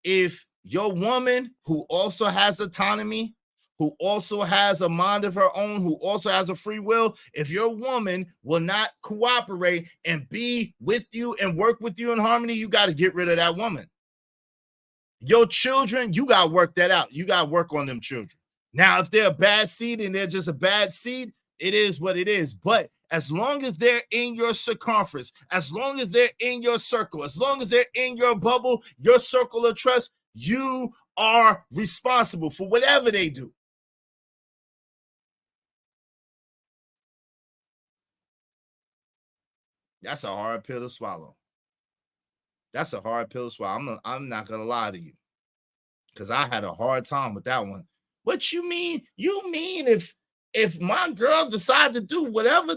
if your woman who also has autonomy, who also has a mind of her own, who also has a free will, if your woman will not cooperate and be with you and work with you in harmony, you got to get rid of that woman. Your children, you got to work that out. You got to work on them children. Now, if they're a bad seed and they're just a bad seed, it is what it is. But as long as they're in your circumference, as long as they're in your circle, as long as they're in your bubble, your circle of trust, you are responsible for whatever they do. That's a hard pill to swallow. That's a hard pill to swallow. I'm not going to lie to you, because I had a hard time with that one. What you mean? You mean if my girl decided to do whatever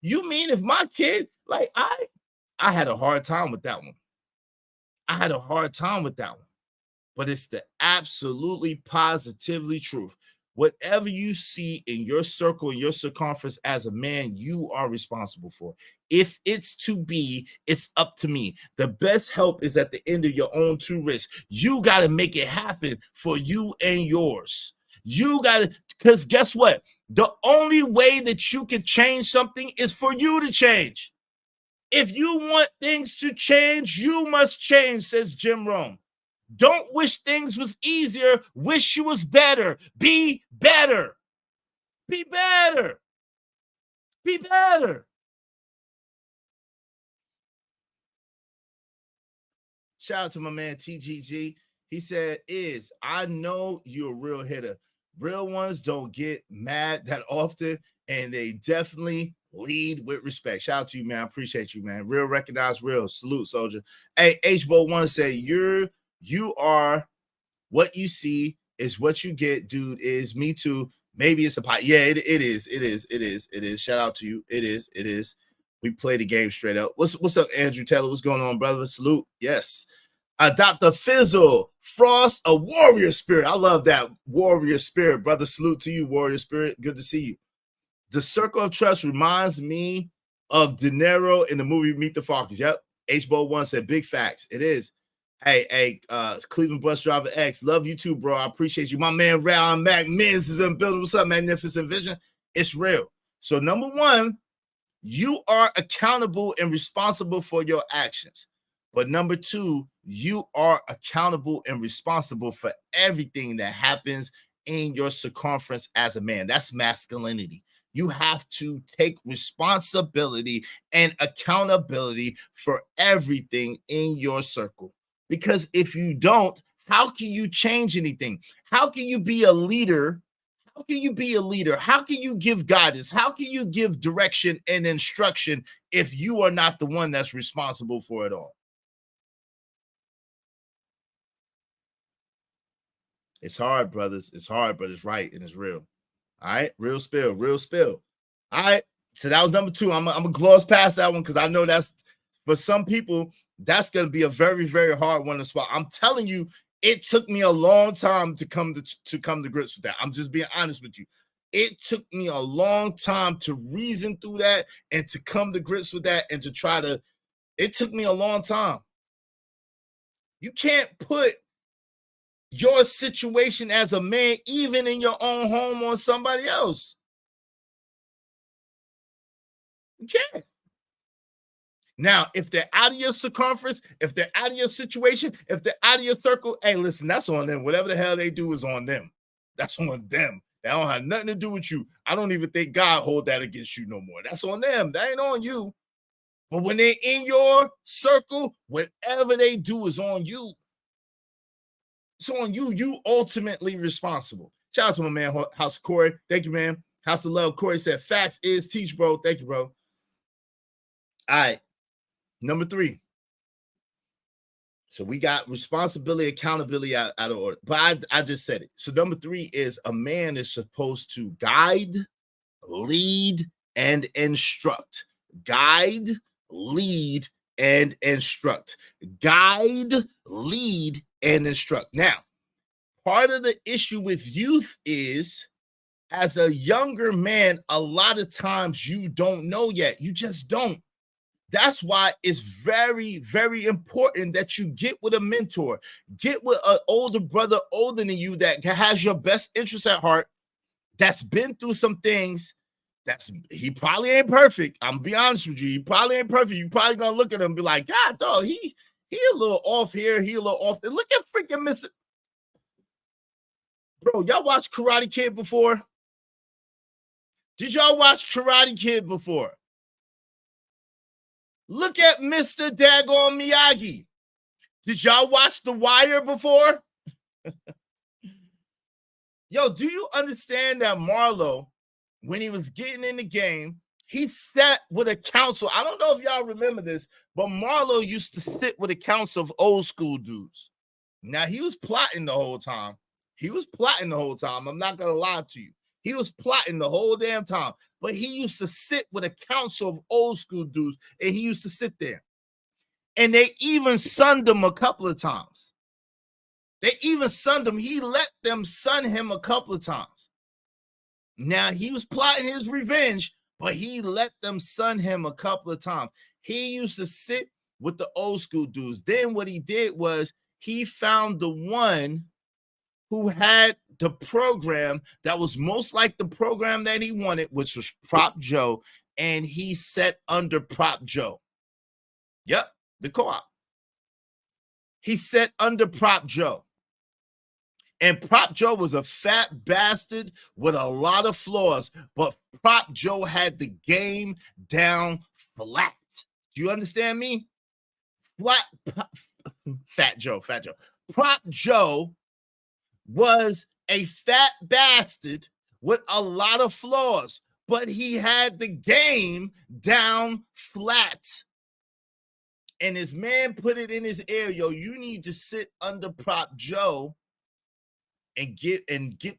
you mean if my kid, like I had a hard time with that one. But it's the absolutely positively truth. Whatever you see in your circle, in your circumference as a man, you are responsible for. If it's to be, it's up to me. The best help is at the end of your own two wrists. You got to make it happen for you and yours. You got to, because guess what? The only way that you can change something is for you to change. If you want things to change, you must change, says Jim Rome. Don't wish things was easier. Wish you was better. Be better. Be better. Be better. Shout out to my man TGG. He said, I know you're a real hitter. Real ones don't get mad that often, and they definitely lead with respect. Shout out to you, man. I appreciate you, man. Real recognize real. Salute, soldier. Hey, H-Bo1 said, you are what you see is what you get, dude. Is me too. Maybe it's a pot. Yeah, it is. Shout out to you. It is. We play the game straight up. What's up, Andrew Taylor? What's going on, brother? Salute. Yes. Dr. Fizzle, Frost, a warrior spirit. I love that warrior spirit, brother. Salute to you, warrior spirit. Good to see you. The circle of trust reminds me of De Niro in the movie Meet the Fockers. Yep. H-Bo1 said big facts. It is. Hey, Cleveland Bus Driver X, love you too, bro. I appreciate you. My man, Ron Mac Miz is in the building. What's up, Magnificent Vision? It's real. So, number one, you are accountable and responsible for your actions. But number two, you are accountable and responsible for everything that happens in your circumference as a man. That's masculinity. You have to take responsibility and accountability for everything in your circle. Because if you don't, how can you change anything? How can you be a leader? How can you be a leader? How can you give guidance? How can you give direction and instruction if you are not the one that's responsible for it all? It's hard, brothers. It's hard, but it's right and it's real. All right, real spill. All right, so that was number two. I'm gonna gloss past that one because I know that's for some people. That's going to be a very, very hard one to swallow. I'm telling you, it took me a long time to come to grips with that. I'm just being honest with you. It took me a long time to reason through that and to come to grips with that and to try to, it took me a long time. You can't put your situation as a man, even in your own home, on somebody else. You can't. Now, if they're out of your circumference, if they're out of your situation, if they're out of your circle, hey, listen, that's on them. Whatever the hell they do is on them. That's on them. That don't have nothing to do with you. I don't even think God hold that against you no more. That's on them. That ain't on you. But when they're in your circle, whatever they do is on you. It's on you. You ultimately responsible. Shout out to my man, House of Corey. Thank you, man. House of Love. Corey said, facts is teach, bro. Thank you, bro. All right. Number three. So we got responsibility, accountability out of order. But I just said it. So number three is a man is supposed to guide, lead, and instruct. Guide, lead, and instruct. Guide, lead, and instruct. Now, part of the issue with youth is, as a younger man, a lot of times you don't know yet. You just don't. That's why it's very, very important that you get with a mentor, get with an older brother older than you that has your best interest at heart, that's been through some things. He probably ain't perfect. I'm gonna be honest with you. He probably ain't perfect. You probably gonna look at him and be like, God, dog, he a little off here, he a little off there. Look at freaking Mr. Bro, y'all watch Karate Kid before? Did y'all watch Karate Kid before? Look at Mr. Daggone Miyagi. Did y'all watch The Wire before? Yo, do you understand that Marlo, when he was getting in the game, he sat with a council? I don't know if y'all remember this, but Marlo used to sit with a council of old school dudes. Now, he was plotting the whole time. I'm not going to lie to you. He was plotting the whole damn time. But he used to sit with a council of old school dudes, and he used to sit there. And they even sunned him a couple of times. He let them sun him a couple of times. Now, he was plotting his revenge, but he let them son him a couple of times. He used to sit with the old school dudes. Then what he did was he found the one who had the program that was most like the program that he wanted, which was Prop Joe, and he set under Prop Joe. Yep, the co-op. He set under Prop Joe. And Prop Joe was a fat bastard with a lot of flaws, but Prop Joe had the game down flat. Do you understand me? Fat Joe. Prop Joe was a fat bastard with a lot of flaws, but he had the game down flat. And his man put it in his ear, yo, you need to sit under Prop Joe and get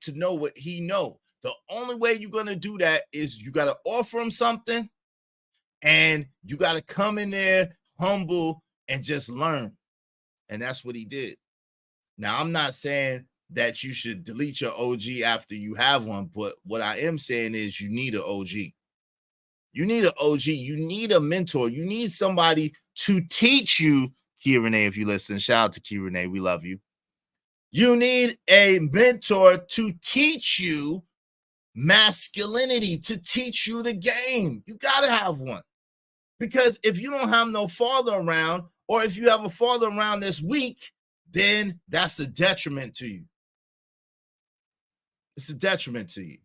to know what he know. The only way you're going to do that is you got to offer him something, and you got to come in there humble and just learn. And that's what he did. Now, I'm not saying that you should delete your OG after you have one, but what I am saying is you need an OG. You need an OG. You need a mentor. You need somebody to teach you. Key Renee, if you listen, shout out to Key Renee. We love you. You need a mentor to teach you masculinity, to teach you the game. You got to have one. Because if you don't have no father around, or if you have a father around that's weak, then that's a detriment to you. It's a detriment to you.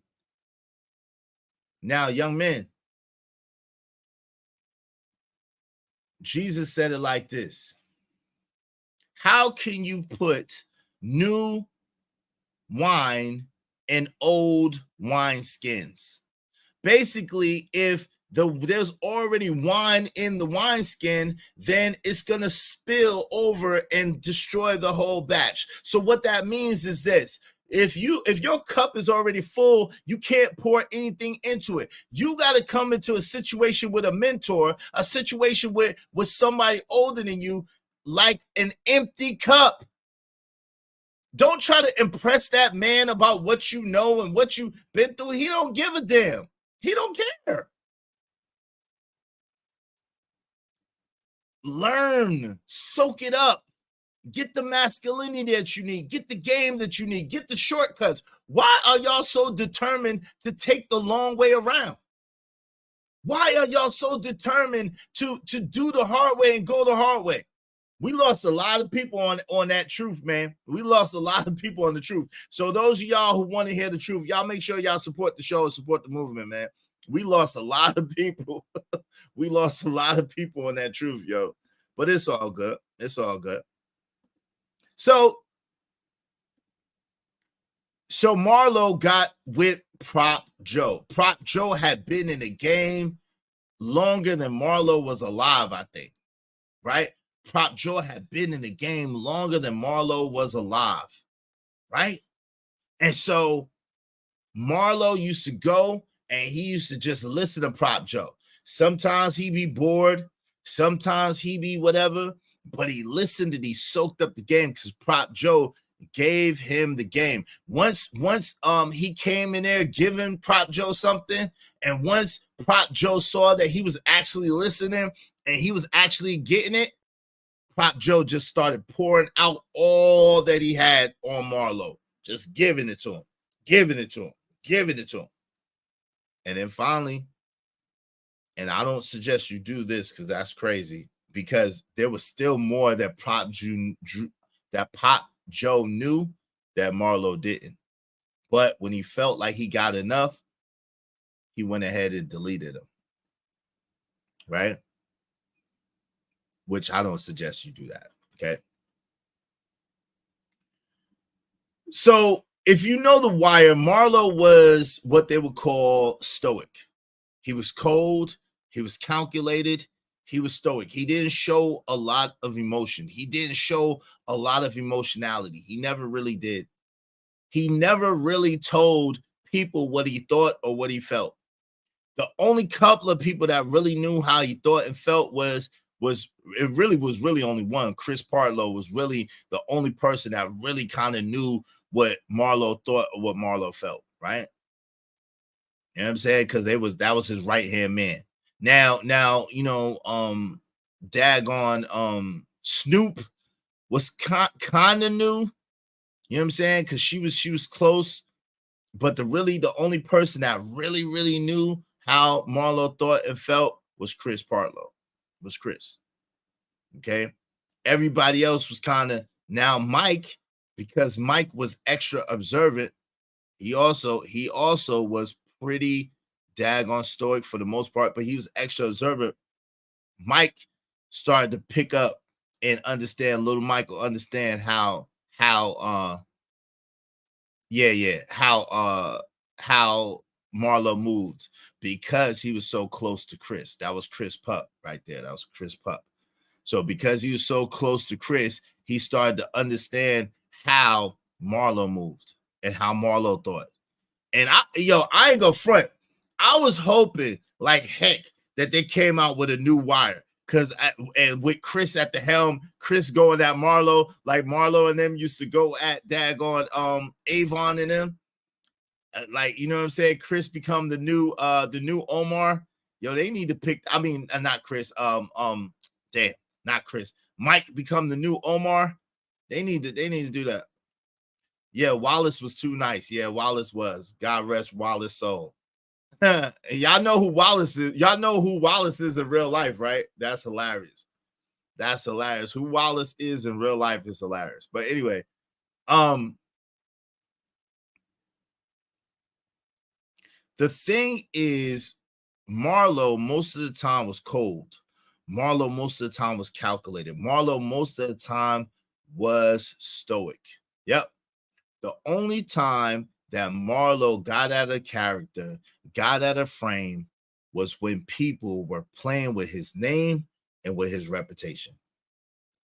Now, young men, Jesus said it like this. How can you put new wine in old wine skins? Basically, if there's already wine in the wineskin, then it's going to spill over and destroy the whole batch. So what that means is this. If your cup is already full, you can't pour anything into it. You got to come into a situation with a mentor, a situation with somebody older than you, like an empty cup. Don't try to impress that man about what you know and what you've been through. He don't give a damn. He don't care. Learn, soak it up. Get the masculinity that you need. Get the game that you need. Get the shortcuts. Why are y'all so determined to take the long way around? Why are y'all so determined to do the hard way and go the hard way? We lost a lot of people on that truth, man. We lost a lot of people on the truth. So those of y'all who want to hear the truth, y'all make sure y'all support the show, support the movement, man. We lost a lot of people. We lost a lot of people on that truth, yo. But it's all good. It's all good. So Marlo got with Prop Joe. Prop Joe had been in the game longer than Marlo was alive, I think, right? Prop Joe had been in the game longer than Marlo was alive, right? And so Marlo used to go and he used to just listen to Prop Joe. Sometimes he be bored, sometimes he be whatever, but he listened and he soaked up the game because Prop Joe gave him the game. Once he came in there giving Prop Joe something, and once Prop Joe saw that he was actually listening and he was actually getting it, Prop Joe just started pouring out all that he had on Marlo, just giving it to him, giving it to him, giving it to him. And then finally, and I don't suggest you do this because that's crazy, because there was still more that Prop Joe knew that Marlo didn't. But when he felt like he got enough, he went ahead and deleted him, right? Which I don't suggest you do that, okay? So if you know The Wire, Marlo was what they would call stoic. He was cold, he was calculated, he was stoic. He didn't show a lot of emotion. He didn't show a lot of emotionality. He never really did. He never really told people what he thought or what he felt. The only couple of people that really knew how he thought and felt was really only one. Chris Partlow was really the only person that really kind of knew what Marlo thought or what Marlo felt, right? You know what I'm saying? Because that was his right hand man. Now, you know, daggone Snoop was kind of new. You know what I'm saying? Because she was close, but the only person that really knew how Marlo thought and felt was Chris Partlow. Was Chris. Okay. Everybody else was kind of now Mike, because Mike was extra observant. He also was pretty daggone stoic for the most part, but he was extra observant. Mike started to pick up and understand, little Michael understand how Marlo moved, because he was so close to Chris. That was Chris Pup right there. That was Chris Pup. So because he was so close to Chris, he started to understand how Marlo moved and how Marlo thought. And I ain't gonna front. I was hoping like heck that they came out with a new Wire, and with Chris at the helm, Chris going at Marlo, like Marlo and them used to go at daggone Avon and them. Like, you know what I'm saying? Chris become the new Omar. Yo, they need to pick. I mean, not Chris. Damn, not Chris. Mike become the new Omar. They need to do that. Yeah, Wallace was too nice. Yeah, Wallace was. God rest Wallace's soul. Y'all know who Wallace is. Y'all know who Wallace is in real life, right? That's hilarious. That's hilarious. Who Wallace is in real life is hilarious. But anyway, the thing is, Marlo most of the time was cold. Marlo most of the time was calculated. Marlo most of the time was stoic. Yep. The only time that Marlo got out of character, got out of frame, was when people were playing with his name and with his reputation.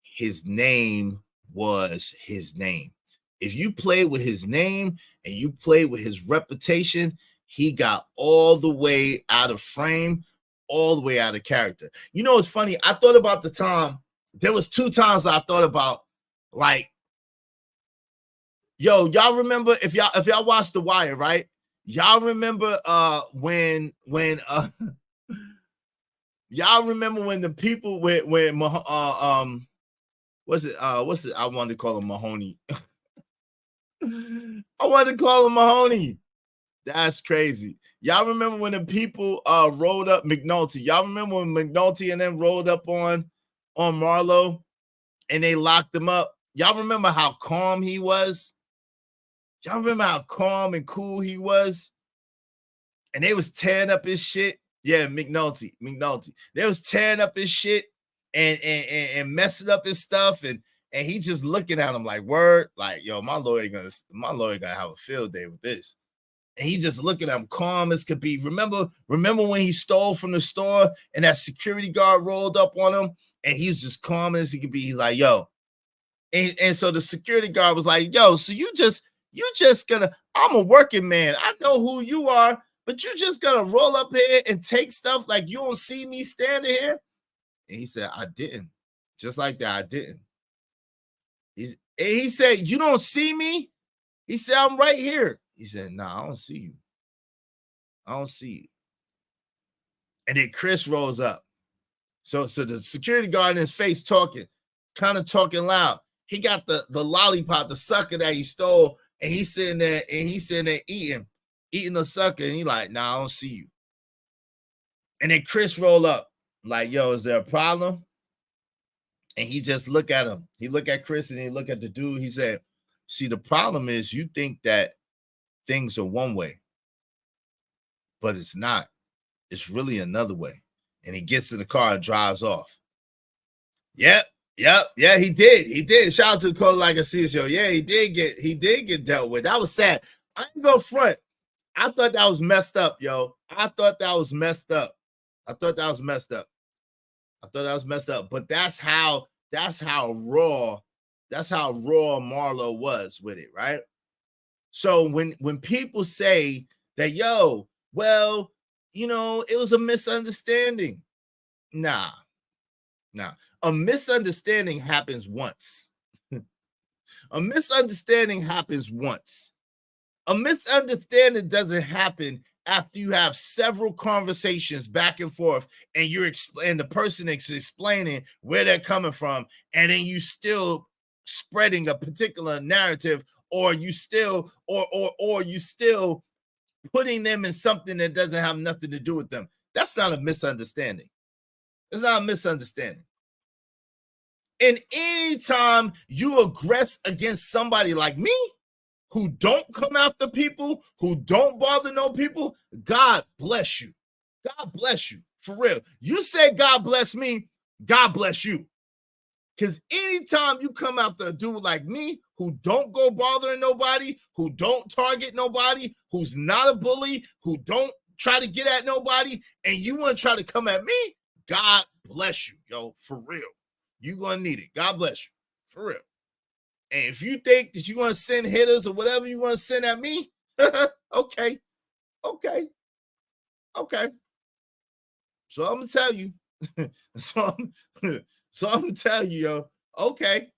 His name was his name. If you play with his name and you play with his reputation, he got all the way out of frame, all the way out of character. You know, it's funny. I thought about the time. There was 2 times I thought about, like, yo, y'all remember if y'all watched The Wire, right? Y'all remember when y'all remember when the people what's it? I wanted to call him Mahoney. I wanted to call him Mahoney. That's crazy. Y'all remember when the people rolled up McNulty? Y'all remember when McNulty and then rolled up on Marlo and they locked him up? Y'all remember how calm he was? Y'all remember how calm and cool he was? And they was tearing up his shit. Yeah, McNulty. They was tearing up his shit and messing up his stuff, and he just looking at him like, word, like, yo, my lawyer gonna have a field day with this. And he just looking at him calm as could be. Remember when he stole from the store and that security guard rolled up on him and he's just calm as he could be. He's like, yo. And so the security guard was like, yo, so you just gonna, I'm a working man. I know who you are, but you just gonna roll up here and take stuff like you don't see me standing here? And he said, I didn't. Just like that, I didn't. He said, you don't see me? He said, I'm right here. He said, nah, I don't see you. I don't see you. And then Chris rolls up. So the security guard in his face talking, kind of talking loud. He got the lollipop, the sucker that he stole, and he's sitting there eating the sucker, and he like, nah, I don't see you. And then Chris roll up, like, yo, is there a problem? And he just look at him. He look at Chris and he look at the dude. He said, see, the problem is you think that things are one way, but it's not. It's really another way. And he gets in the car and drives off. Yep, he did. Shout out to the Code Like a C show. Yeah, he did get dealt with. That was sad. I ain't go front. I thought that was messed up, yo. I thought that was messed up. But that's how raw Marlo was with it, right? So when people say that, yo, well, you know, it was a misunderstanding. Nah. A misunderstanding happens once. A misunderstanding happens once. A misunderstanding doesn't happen after you have several conversations back and forth, and the person is explaining where they're coming from, and then you still spreading a particular narrative, or you still putting them in something that doesn't have nothing to do with them. That's not a misunderstanding. It's not a misunderstanding. And anytime you aggress against somebody like me, who don't come after people, who don't bother no people, God bless you. God bless you. For real. You say God bless me, God bless you. Because anytime you come after a dude like me, who don't go bothering nobody, who don't target nobody, who's not a bully, who don't try to get at nobody, and you want to try to come at me, God bless you, yo, for real. You're going to need it. God bless you, for real. And if you think that you want to send hitters or whatever you want to send at me, okay. So I'm going to tell you. so I'm going to tell you, yo, okay.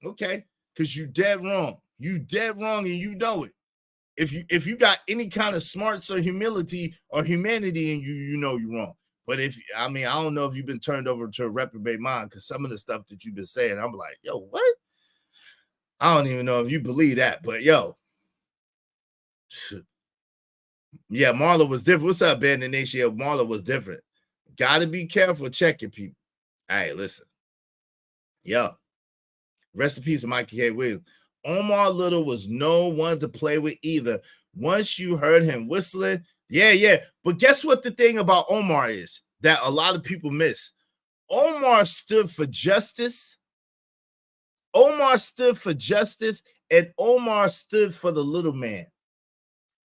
Because you dead wrong. You dead wrong and you know it. If you got any kind of smarts or humility or humanity in you, you know you're wrong. But I don't know if you've been turned over to a reprobate mind, because some of the stuff that you've been saying, I'm like, yo, what? I don't even know if you believe that, but yo. Yeah, Marlo was different. What's up, Ben? The nation? Marlo was different. Gotta be careful checking people. Hey, listen. Yo. Rest in peace, Mikey K. Williams. Omar Little was no one to play with either. Once you heard him whistling, yeah. But guess what the thing about Omar is that a lot of people miss? Omar stood for justice. Omar stood for justice, and Omar stood for the little man.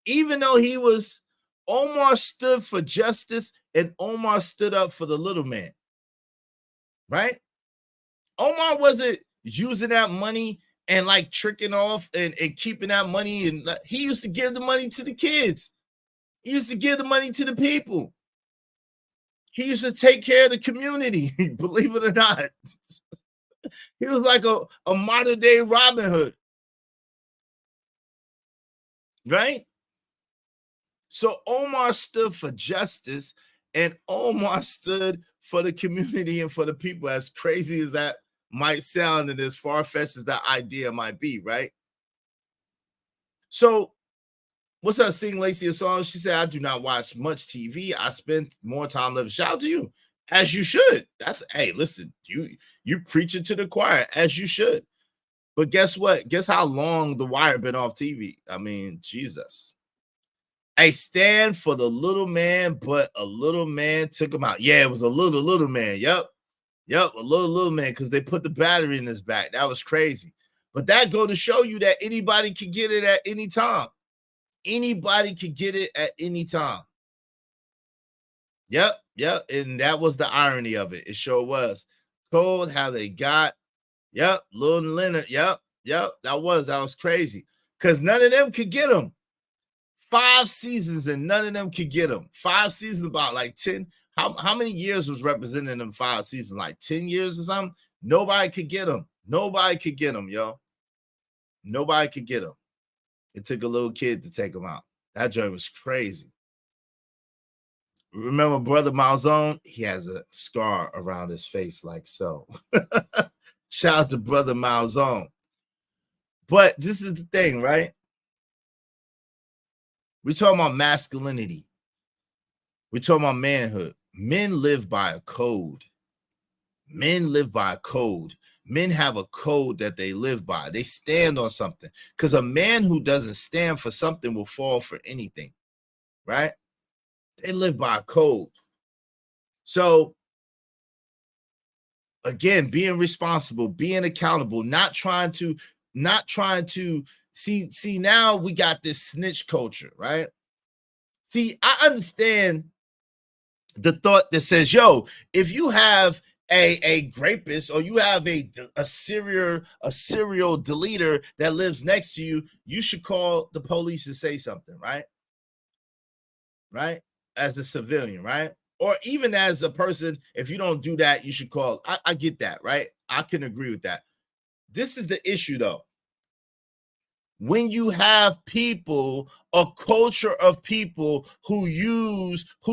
Even though Omar stood for justice, and Omar stood up for the little man. Right? Omar wasn't using that money and like tricking off and keeping that money. And he used to give the money to the kids. He used to give the money to the people. He used to take care of the community, believe it or not. He was like a modern day Robin Hood. Right? So Omar stood for justice, and Omar stood for the community and for the people, as crazy as that might sound and as far-fetched as that idea might be, right? So what's up, Sing Lacey a song? She said, I do not watch much TV. I spend more time living. Shout out to you, as you should. Hey, listen, you preaching to the choir, as you should. But guess what? Guess how long The Wire been off TV? I mean, Jesus. I stand for the little man, but a little man took him out. Yeah, it was a little man. Yep, a little man, because they put the battery in his back. That was crazy. But that go to show you that anybody can get it at any time. Anybody could get it at any time. Yep. And that was the irony of it. It sure was. Cold how they got. Yep. Lil Leonard. Yep. That was crazy. Because none of them could get him. 5 seasons and none of them could get him. 5 seasons, about like 10. How many years was representing them 5 seasons? Like 10 years or something? Nobody could get him. Nobody could get him, yo. Nobody could get him. It took a little kid to take him out. That joint was crazy. Remember Brother Malzone? He has a scar around his face like so. Shout out to Brother Malzone. But this is the thing, right? We're talking about masculinity. We're talking about manhood. Men live by a code. Men live by a code. Men have a code that they live by. They stand on something. Because a man who doesn't stand for something will fall for anything. Right? They live by a code. So, again, being responsible, being accountable, not trying to see now we got this snitch culture, right? See, I understand the thought that says, yo, if you have a rapist or you have a serial deleter that lives next to you, you should call the police and say something, right? Right? As a civilian, right? Or even as a person, if you don't do that, you should call. I get that, right? I can agree with that. This is the issue, though. when you have people, a culture of people who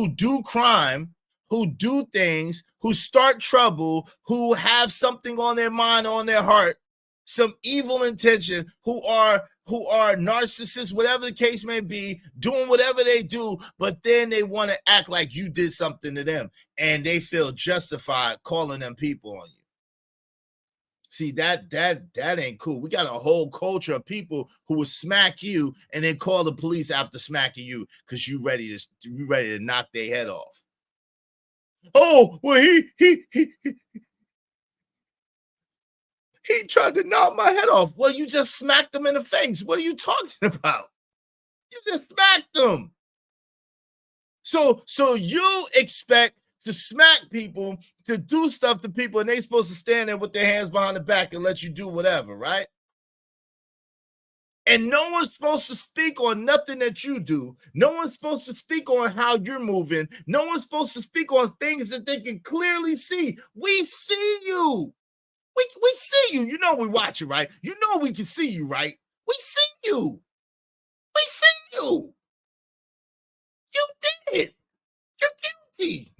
do crime, who do things, who start trouble, who have something on their mind, on their heart, some evil intention, who are narcissists, whatever the case may be, doing whatever they do, but then they want to act like you did something to them, and they feel justified calling them people on you. See, that ain't cool. We got a whole culture of people who will smack you and then call the police after smacking you because you ready to knock their head off. Oh, well, he tried to knock my head off. Well, you just smacked him in the face. What are you talking about? You just smacked him. So you expect to smack people, to do stuff to people, and they supposed to stand there with their hands behind the back and let you do whatever, right? And no one's supposed to speak on nothing that you do. No one's supposed to speak on how you're moving. No one's supposed to speak on things that they can clearly see. We see you. We see you. You know we watch it, right? You know we can see you, right? We see you. We see you. You did it. You're guilty.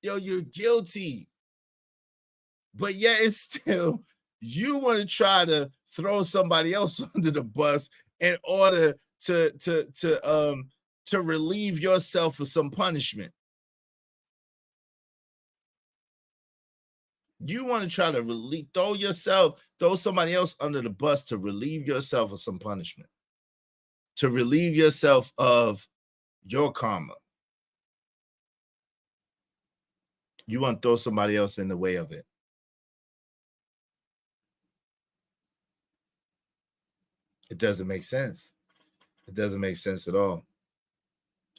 Yo, you're guilty. But yet it's still, you want to try to throw somebody else under the bus in order to relieve yourself of some punishment. You want to try to throw somebody else under the bus to relieve yourself of some punishment, to relieve yourself of your karma. You want to throw somebody else in the way of it. It doesn't make sense. It doesn't make sense at all.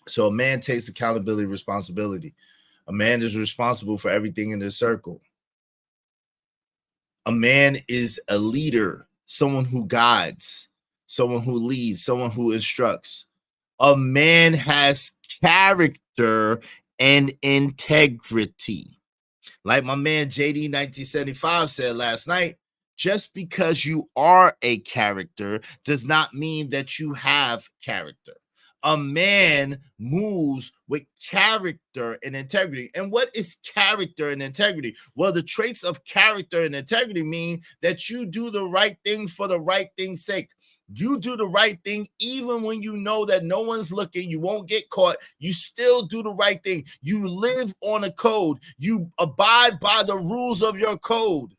So a man takes accountability, responsibility. A man is responsible for everything in the circle. A man is a leader, someone who guides, someone who leads, someone who instructs. A man has character and integrity. Like my man JD 1975 said last night, just because you are a character does not mean that you have character. A man moves with character and integrity. And what is character and integrity? Well, the traits of character and integrity mean that you do the right thing for the right thing's sake. You do the right thing even when you know that no one's looking, you won't get caught. You still do the right thing. You live on a code. You abide by the rules of your code.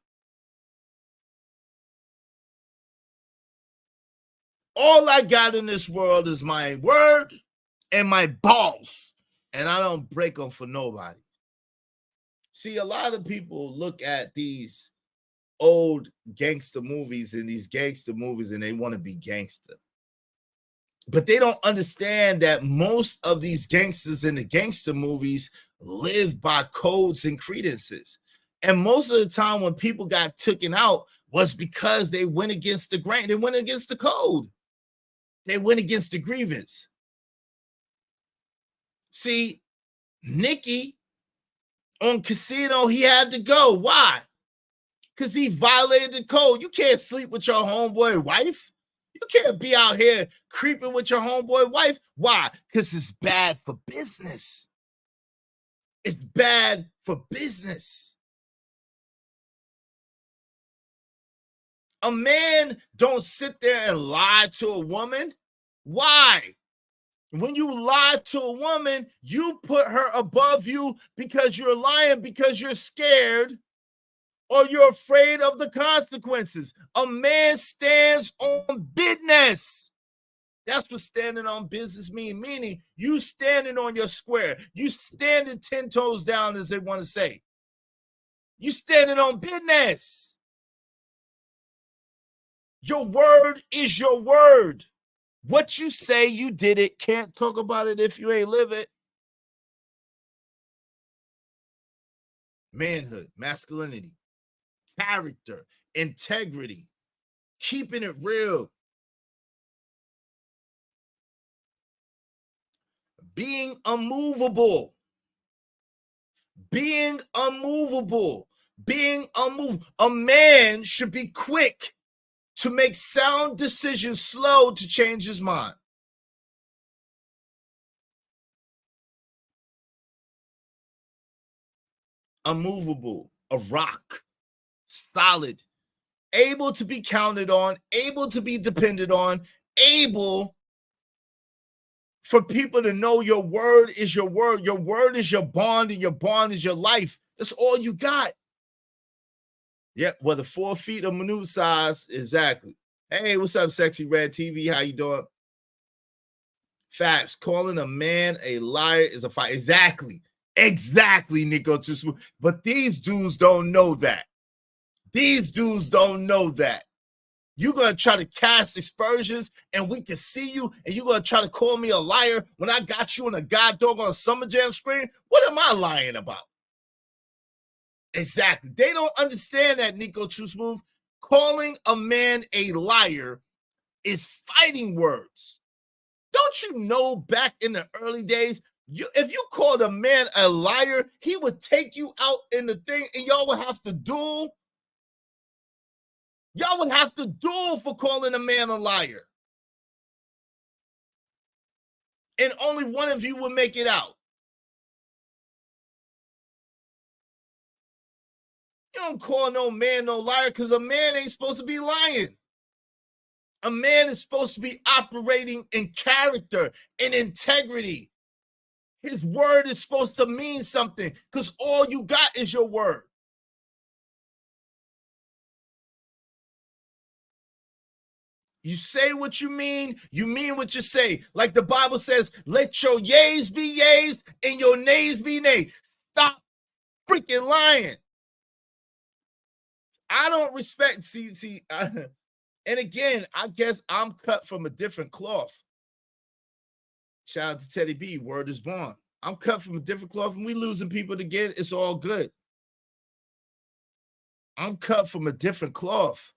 All I got in this world is my word and my balls, and I don't break them for nobody. See, a lot of people look at these old gangster movies and they want to be gangster. But they don't understand that most of these gangsters in the gangster movies live by codes and credences. And most of the time when people got taken out was because they went against the grain. They went against the code. They went against the grievance. See, Nicky on Casino, he had to go. Why? Because he violated the code. You can't sleep with your homeboy wife. You can't be out here creeping with your homeboy wife. Why? Because it's bad for business. It's bad for business. A man don't sit there and lie to a woman. Why? When you lie to a woman, you put her above you because you're lying, because you're scared or you're afraid of the consequences. A man stands on business. That's what standing on business means. Meaning you standing on your square. You standing 10 toes down, as they want to say. You standing on business. Your word is your word. What you say, you did it. Can't talk about it if you ain't live it. Manhood, masculinity, character, integrity, keeping it real, being unmovable, being unmovable, being unmovable. A man should be quick to make sound decisions, slow to change his mind. Unmovable, a rock, solid, able to be counted on, able to be depended on, able for people to know your word is your word. Your word is your bond, and your bond is your life. That's all you got. Yeah, whether 4 feet or minute size, exactly. Hey, what's up, Sexy Red TV? How you doing? Facts. Calling a man a liar is a fight. Exactly. Exactly, Nico Too Smooth. But these dudes don't know that. These dudes don't know that. You're going to try to cast aspersions and we can see you, and you're going to try to call me a liar when I got you on a goddamn on Summer Jam screen? What am I lying about? Exactly. They don't understand that, Nico Too Smooth. Calling a man a liar is fighting words. Don't you know back in the early days, if you called a man a liar, he would take you out in the thing and y'all would have to duel. Y'all would have to duel for calling a man a liar. And only one of you would make it out. You don't call no man no liar because a man ain't supposed to be lying. A man is supposed to be operating in character, in integrity. His word is supposed to mean something because all you got is your word. You say what you mean what you say. Like the Bible says, let your yays be yays and your nays be nays. Stop freaking lying. I don't respect, and again, I guess I'm cut from a different cloth. Shout out to Teddy B, word is born. I'm cut from a different cloth, and we losing people again. It's all good. I'm cut from a different cloth.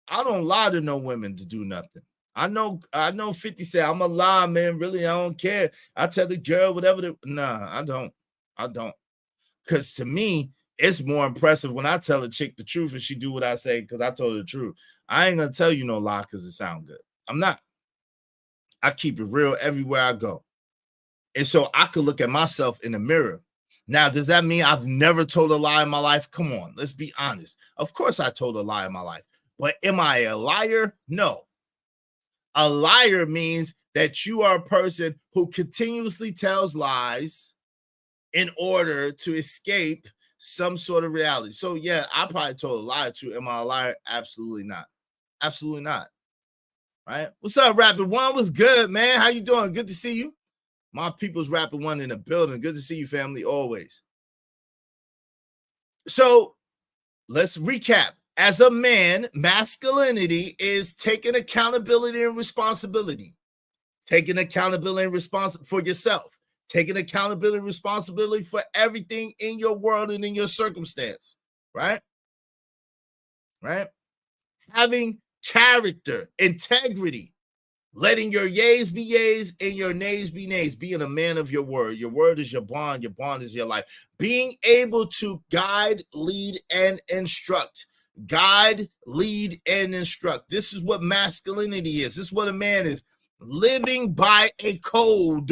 I don't lie to no women to do nothing. I know 50 said, I'm a lie, man. Really, I don't care. I tell the girl whatever. Nah, I don't. Because to me, it's more impressive when I tell a chick the truth and she do what I say because I told her the truth. I ain't going to tell you no lie because it sound good. I'm not. I keep it real everywhere I go. And so I could look at myself in the mirror. Now, does that mean I've never told a lie in my life? Come on, let's be honest. Of course I told a lie in my life. But am I a liar? No. A liar means that you are a person who continuously tells lies in order to escape some sort of reality. So, yeah, I probably told a lie too. Am I a liar? Absolutely not. Absolutely not. Right? What's up, Rapid One? What's good, man? How you doing? Good to see you. My people's Rapid One in the building. Good to see you, family, always. So, let's recap. As a man, masculinity is taking accountability and responsibility. Taking accountability and responsibility for yourself. Taking accountability and responsibility for everything in your world and in your circumstance. Right? Right? Having character, integrity. Letting your yays be yays and your nays be nays. Being a man of your word. Your word is your bond. Your bond is your life. Being able to guide, lead, and instruct. Guide, lead, and instruct. This is what masculinity is. This is what a man is. Living by a code.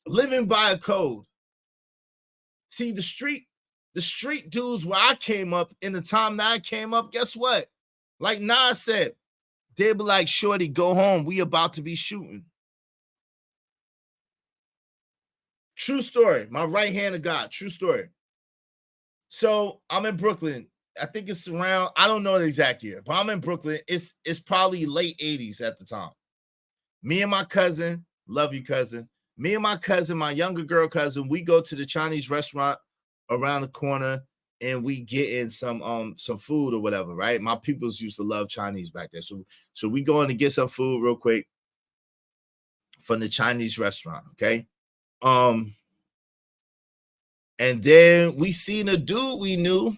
Living by a code. See, the street dudes where I came up, in the time that I came up, guess what? Like Nas said, they'd be like, shorty, go home. We about to be shooting. True story. My right hand of God. True story. So I'm in Brooklyn. I think it's around, I don't know the exact year, but I'm in Brooklyn. It's probably late 80s at the time. Me and my cousin, love you, cousin. Me and my cousin, my younger girl cousin, we go to the Chinese restaurant around the corner and we get in some food or whatever, right? My peoples used to love Chinese back there. So we go in to get some food real quick from the Chinese restaurant, okay? And then we seen a dude we knew,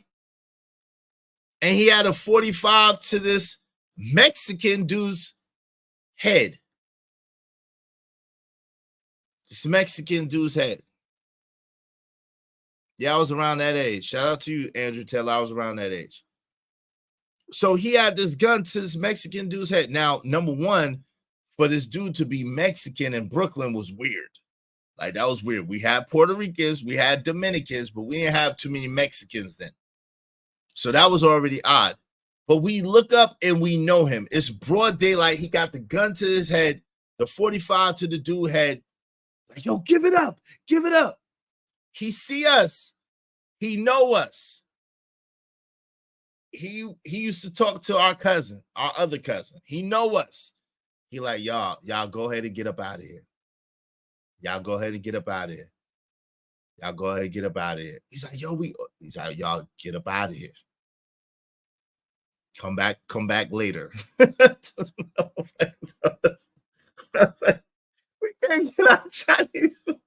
and he had a 45 to this Mexican dude's head. This Mexican dude's head. Yeah, I was around that age. Shout out to you, Andrew Taylor. I was around that age. So he had this gun to this Mexican dude's head. Now, number one, for this dude to be Mexican in Brooklyn was weird. Like, that was weird. We had Puerto Ricans, we had Dominicans, but we didn't have too many Mexicans then. So that was already odd. But we look up and we know him. It's broad daylight. He got the gun to his head, the 45 to the dude's head. Like, yo, give it up. Give it up. He see us. He know us. He used to talk to our cousin, our other cousin. He know us. He like, y'all go ahead and get up out of here. Y'all go ahead and get up out of here. Y'all go ahead and get up out of here. He's like, he's like, y'all get up out of here. Come back later. We can't get our Chinese food.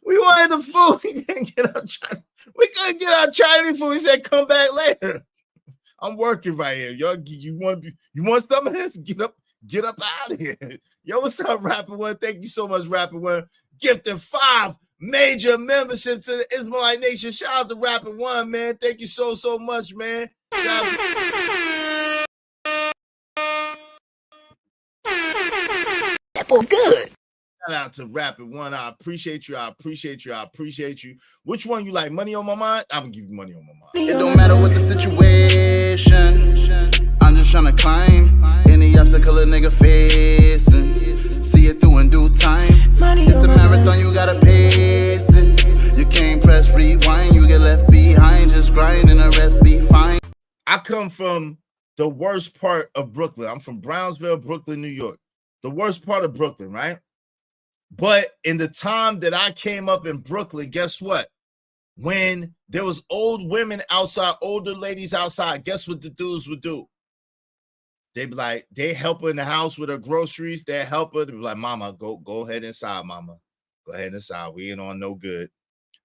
We wanted the food. We can't get our Chinese. We couldn't get our Chinese food. He said, come back later. I'm working right here. Y'all, you want some of this? Get up out of here. Yo, what's up, Rapper One? Thank you so much, Rapper One. Gifted 5 major memberships to the Israelite Nation. Shout out to Rapper One, man. Thank you so much, man. Shout out to that boy good. Shout out to Rapid One. I appreciate you. I appreciate you. I appreciate you. Which one you like? Money on my mind? I'm gonna give you money on my mind. It don't matter what the situation. I'm just trying to climb any obstacle a nigga facing. See it through in due time. It's a marathon, you gotta pace it. You can't press rewind, you get left behind. Just grind and the rest be fine. I come from the worst part of Brooklyn. I'm from Brownsville, Brooklyn, New York. The worst part of Brooklyn, right? But in the time that I came up in Brooklyn, guess what? When there was old women outside, older ladies outside, guess what the dudes would do? They'd be like, they help her in the house with her groceries. They help her. They'd be like, mama, go ahead inside, mama. Go ahead inside. We ain't on no good.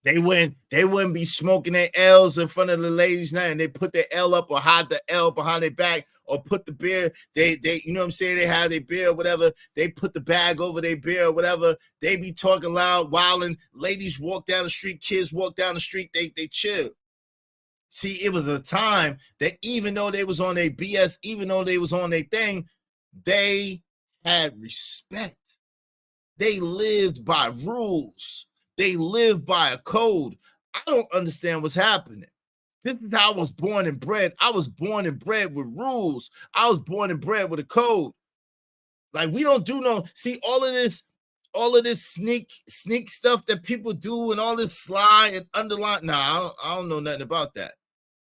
They wouldn't be smoking their L's in front of the ladies now, and they put their L up or hide the L behind their back or put the beer. They you know what I'm saying? They have their beer or whatever. They put the bag over their beer or whatever. They be talking loud, wilding. Ladies walk down the street, kids walk down the street. They chill. See, it was a time that even though they was on their BS, even though they was on their thing, they had respect. They lived by rules. They live by a code. I don't understand what's happening. This is how I was born and bred. I was born and bred with rules. I was born and bred with a code. Like, we don't do no, see, all of this sneak stuff that people do and all this slide and underline. Nah, I don't know nothing about that.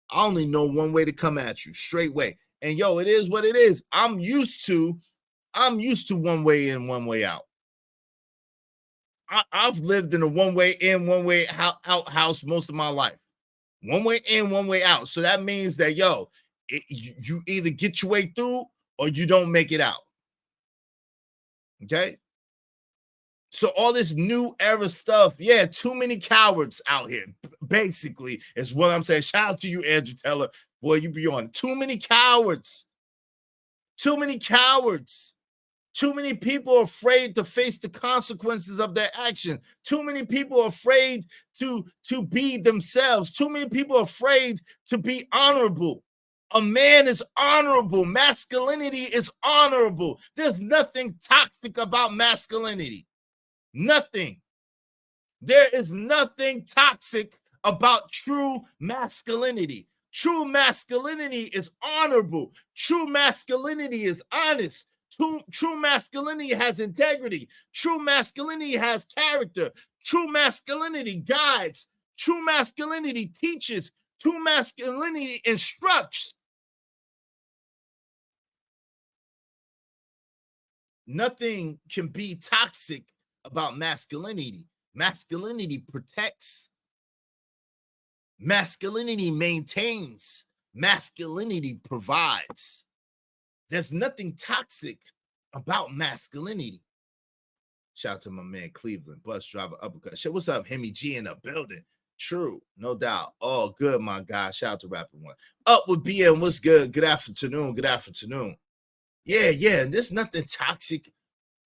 I only know one way to come at you, straight way. And yo, it is what it is. I'm used to one way in, one way out. I've lived in a one way in, one way out house most of my life. One way in, one way out. So that means that, yo, you either get your way through or you don't make it out. Okay? So all this new era stuff, yeah, too many cowards out here, basically, is what I'm saying. Shout out to you, Andrew Teller. Boy, you be on. Too many cowards. Too many cowards. Too many people are afraid to face the consequences of their action. Too many people are afraid to be themselves. Too many people are afraid to be honorable. A man is honorable. Masculinity is honorable. There's nothing toxic about masculinity. Nothing. There is nothing toxic about true masculinity. True masculinity is honorable. True masculinity is honest. True masculinity has integrity. True masculinity has character. True masculinity guides. True masculinity teaches. True masculinity instructs. Nothing can be toxic about masculinity. Masculinity protects. Masculinity maintains. Masculinity provides. There's nothing toxic about masculinity. Shout out to my man Cleveland, bus driver, uppercut. Shit, what's up, Hemi G in the building? True, no doubt. Oh, good, my guy. Shout out to Rapper One. Up with BM, what's good? Good afternoon, good afternoon. Yeah, and there's nothing toxic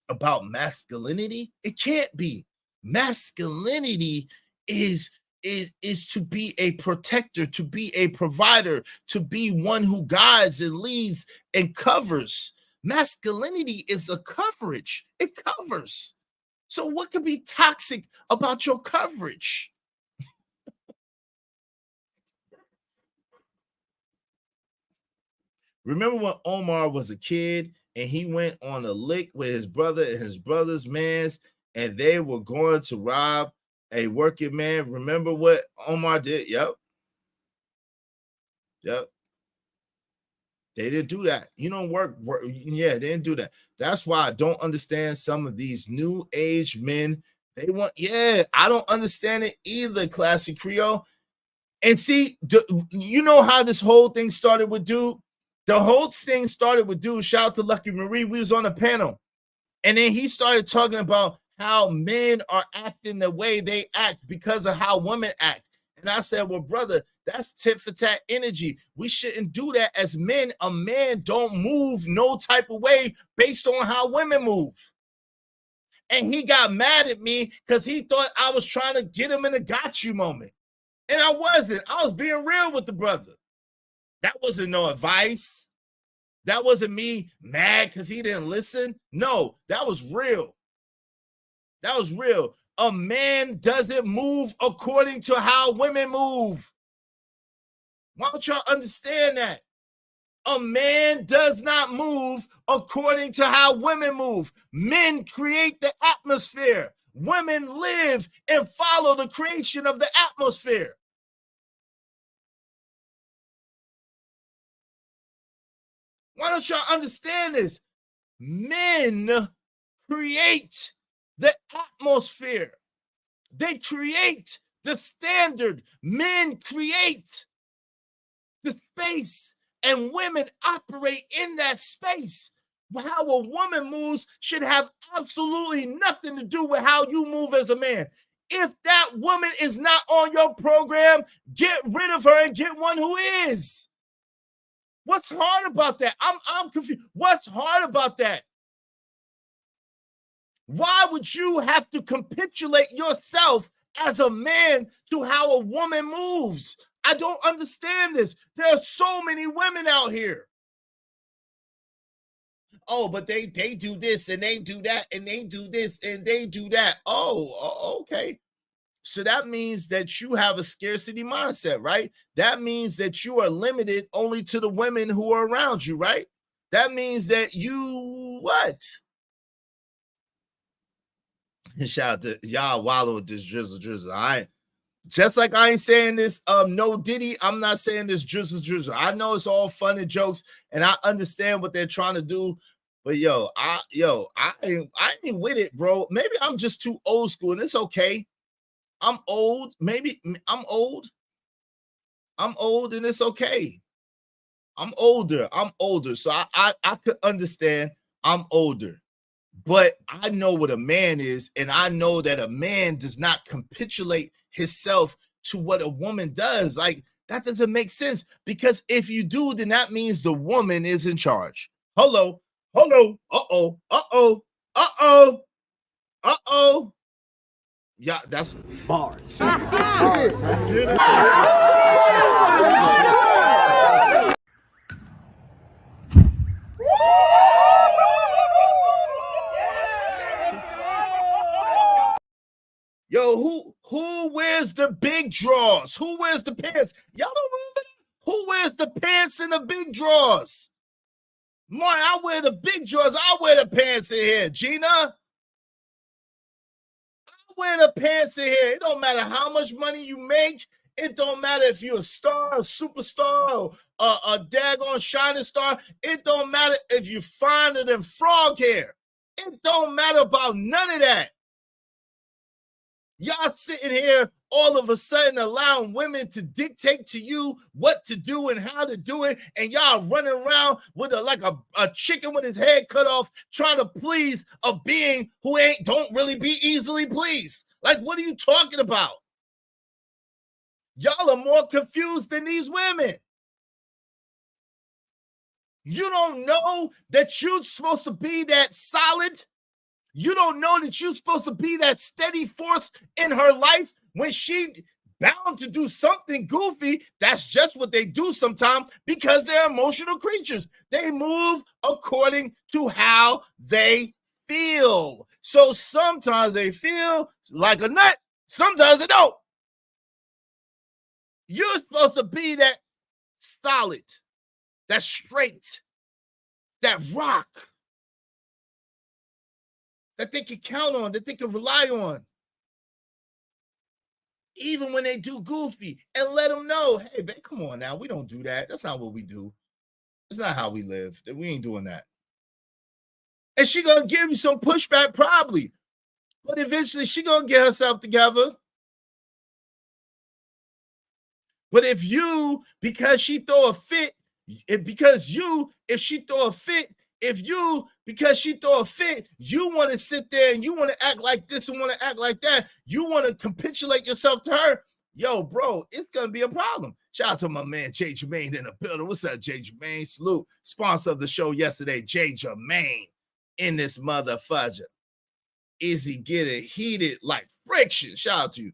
about masculinity. It can't be. Masculinity is is to be a protector, to be a provider, to be one who guides and leads and covers. Masculinity is a coverage. It covers. So what could be toxic about your coverage? Remember when Omar was a kid and he went on a lick with his brother and his brother's mans, and they were going to rob a working man? Remember what Omar did? Yep. They didn't do that. You don't work. Yeah, they didn't do that. That's why I don't understand some of these new age men. They want, I don't understand it either, Classic Creole. And see, you know how this whole thing started with Dude? The whole thing started with Dude. Shout out to Lucky Marie. We was on a panel. And then he started talking about how men are acting the way they act because of how women act. And I said, well, brother, that's tit for tat energy. We shouldn't do that as men. A man don't move no type of way based on how women move. And he got mad at me because he thought I was trying to get him in a got you moment. And I wasn't. I was being real with the brother. That wasn't no advice. That wasn't me mad because he didn't listen. No, that was real. That was real. A man doesn't move according to how women move. Why don't y'all understand that? A man does not move according to how women move. Men create the atmosphere. Women live and follow the creation of the atmosphere. Why don't y'all understand this? Men create the atmosphere. They create the standard. Men create the space, and women operate in that space. How a woman moves should have absolutely nothing to do with how you move as a man. If that woman is not on your program, get rid of her and get one who is. What's hard about that? I'm confused. What's hard about that? Why would you have to capitulate yourself as a man to how a woman moves? I don't understand this. There are so many women out here. Oh, but they do this and they do that and they do this and they do that. Oh, okay. So that means that you have a scarcity mindset, right? That means that you are limited only to the women who are around you, right? That means that you what? Shout out to y'all wallow with this drizzle. I just like I ain't saying this no Diddy, I'm not saying this drizzle. I know it's all fun and jokes, and I understand what they're trying to do. But I ain't with it, bro. Maybe I'm just too old school, and it's okay. I'm old. Maybe I'm old. I'm old, and it's okay. I'm older. So I could understand I'm older. But I know what a man is, and I know that a man does not capitulate himself to what a woman does. Like, that doesn't make sense, because if you do, then that means the woman is in charge. Hello. Yeah, that's bars. Yo, who wears the big drawers? Who wears the pants? Y'all don't remember that? Who wears the pants and the big drawers? More, I wear the big drawers. I wear the pants in here, Gina. I wear the pants in here. It don't matter how much money you make. It don't matter if you're a star, a superstar, or a daggone shining star. It don't matter if you're finer than frog hair. It don't matter about none of that. Y'all sitting here all of a sudden allowing women to dictate to you what to do and how to do it, and y'all running around with like a chicken with his head cut off, trying to please a being who don't really be easily pleased. Like, what are you talking about? Y'all are more confused than these women. You don't know that you're supposed to be that solid. You don't know that you're supposed to be that steady force in her life when she bound to do something goofy. That's just what they do sometimes because they're emotional creatures. They move according to how they feel. So sometimes they feel like a nut, sometimes they don't. You're supposed to be that solid, that straight, that rock that they can count on, that they can rely on. Even when they do goofy, and let them know, hey, babe, come on now. We don't do that. That's not what we do. It's not how we live. We ain't doing that. And she gonna give you some pushback probably. But eventually she gonna get herself together. But if you, because she throw a fit, because she throw a fit, you want to sit there and you want to act like this and want to act like that, you want to capitulate yourself to her, yo, bro, it's going to be a problem. Shout out to my man, Jay Jermaine in the building. What's up, Jay Jermaine? Salute. Sponsor of the show yesterday, Jay Jermaine in this motherfudger. Izzy getting heated like friction. Shout out to you.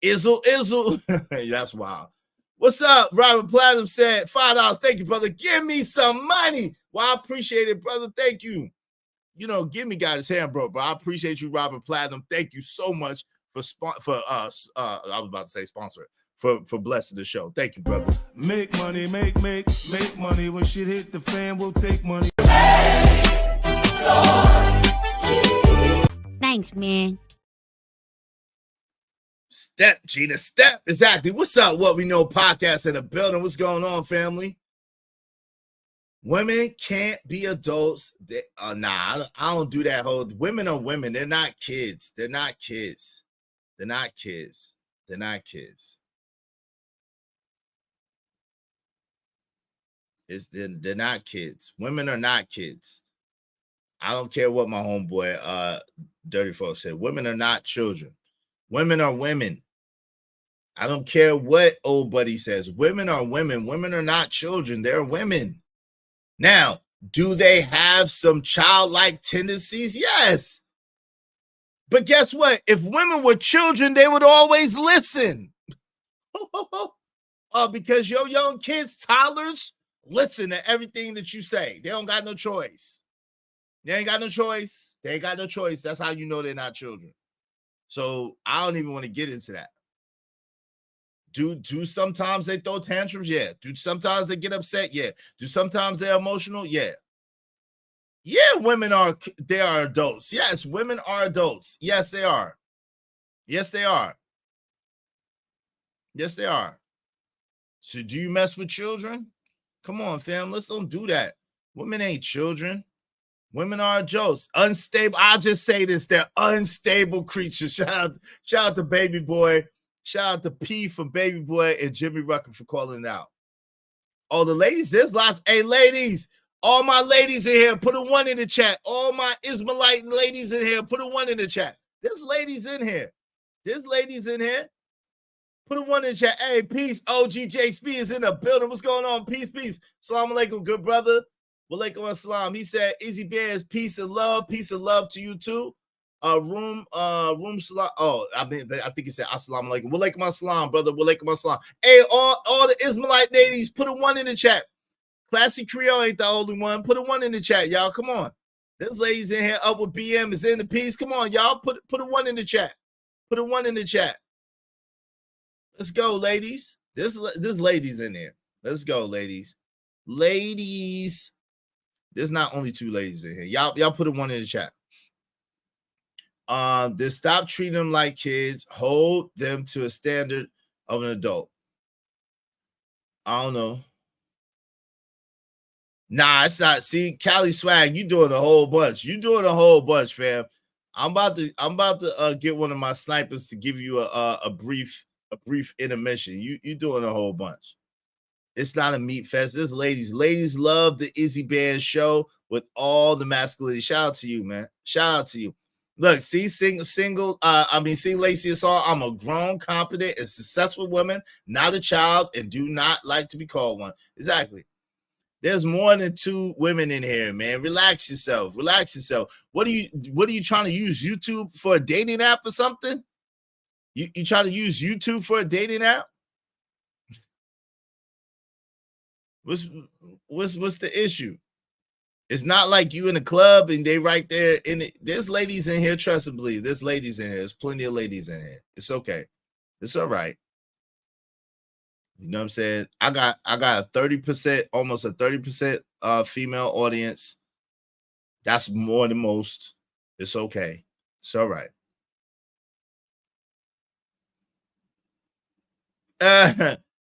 Izzle. That's wild. What's up? Robert Platinum said, $5. Thank you, brother. Give me some money. Well, I appreciate it, brother. Thank you. You know, Gimme got his hand broke, but I appreciate you, Robert Platinum. Thank you so much for I was about to say sponsor for blessing the show. Thank you, brother. Make money, make money. When shit hit the fan, we'll take money. Thanks, man. Step, Gina, step. Exactly. What's up, What We Know podcast in the building? What's going on, family? Women can't be adults. I don't do that whole. Women are women. They're not kids. They're not kids. They're not kids. They're not kids. They're not kids. Women are not kids. I don't care what my homeboy Dirty Folks said. Women are not children. Women are women. I don't care what old buddy says. Women are women. Women are not children. They're women. Now, do they have some childlike tendencies? Yes. But guess what? If women were children, they would always listen. Because your young kids, toddlers, listen to everything that you say. They don't got no choice. They ain't got no choice. They ain't got no choice. That's how you know they're not children. So I don't even want to get into that. Do sometimes they throw tantrums? Yeah. Do sometimes they get upset? Yeah. Do sometimes they're emotional? Yeah. Yeah, they are adults. Yes, women are adults. Yes, they are. Yes, they are. Yes, they are. So do you mess with children? Come on, fam. Let's don't do that. Women ain't children. Women are adults. Unstable. I'll just say this. They're unstable creatures. Shout out to Baby Boy. Shout out to P for Baby Boy and Jimmy Rucker for calling it out. Oh, the ladies, there's lots. Hey, ladies, all my ladies in here, put a 1 in the chat. All my Ismailite ladies in here, put a 1 in the chat. There's ladies in here. There's ladies in here. Put a 1 in the chat. Hey, peace. OGJSP is in the building. What's going on? Peace, peace. Assalamu alaikum, good brother. Walaikum assalam. He said, Easy Bears, peace and love to you too. Room salam. Oh, I think he said assalamu alaikum. Walaikum assalam, brother. Walaikum assalam. Hey, all the Ismailite ladies, put a 1 in the chat. Classy Creole ain't the only one. Put a 1 in the chat, y'all. Come on. There's ladies in here. Up with BM is in the piece. Come on, y'all. Put a 1 in the chat. Put a 1 in the chat. Let's go, ladies. There's ladies in there. Let's go, ladies. Ladies. There's not only 2 ladies in here. Y'all put a 1 in the chat. Then stop treating them like kids. Hold them to a standard of an adult. I don't know. Nah, it's not. See, Cali Swag, you doing a whole bunch. You doing a whole bunch, fam. I'm about to get one of my snipers to give you a brief intermission. You doing a whole bunch. It's not a meat fest. There's ladies. Ladies love the Izzy Band show with all the masculinity. Shout out to you, man. Shout out to you. Look, see, sing Lacey a song. I'm a grown, competent, and successful woman, not a child, and do not like to be called one. Exactly. There's more than 2 women in here, man. Relax yourself. Relax yourself. What are you trying to use YouTube for a dating app or something? You try to use YouTube for a dating app? What's the issue? It's not like you in a club and they right there in it. There's ladies in here, trust and believe. There's ladies in here. There's plenty of ladies in here. It's okay. It's all right. You know what I'm saying? I got a 30%, almost a 30% female audience. That's more than most. It's okay. It's all right.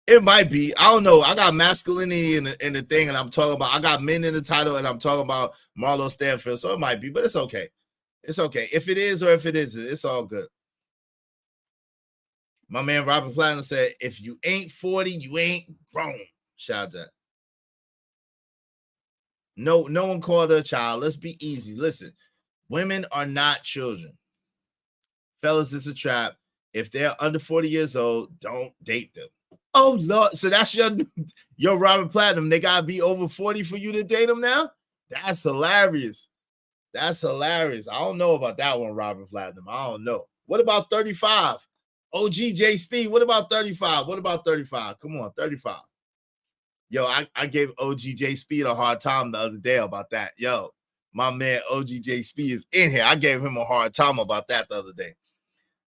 It might be. I don't know. I got masculinity in the thing, and I'm talking about. I got men in the title, and I'm talking about Marlo Stanfield. So it might be, but it's okay. It's okay. If it is or if it isn't, it's all good. My man Robert Platinum said, "If you ain't 40, you ain't grown." Shout out to that. No one called her a child. Let's be easy. Listen, women are not children. Fellas, it's a trap. If they're under 40 years old, don't date them. Oh, Lord. So that's your Robert Platinum. They got to be over 40 for you to date them now? That's hilarious. That's hilarious. I don't know about that one, Robert Platinum. I don't know. What about 35? OG J Speed, what about 35? What about 35? Come on, 35. Yo, I gave OG J Speed a hard time the other day about that. Yo, my man OG J Speed is in here. I gave him a hard time about that the other day.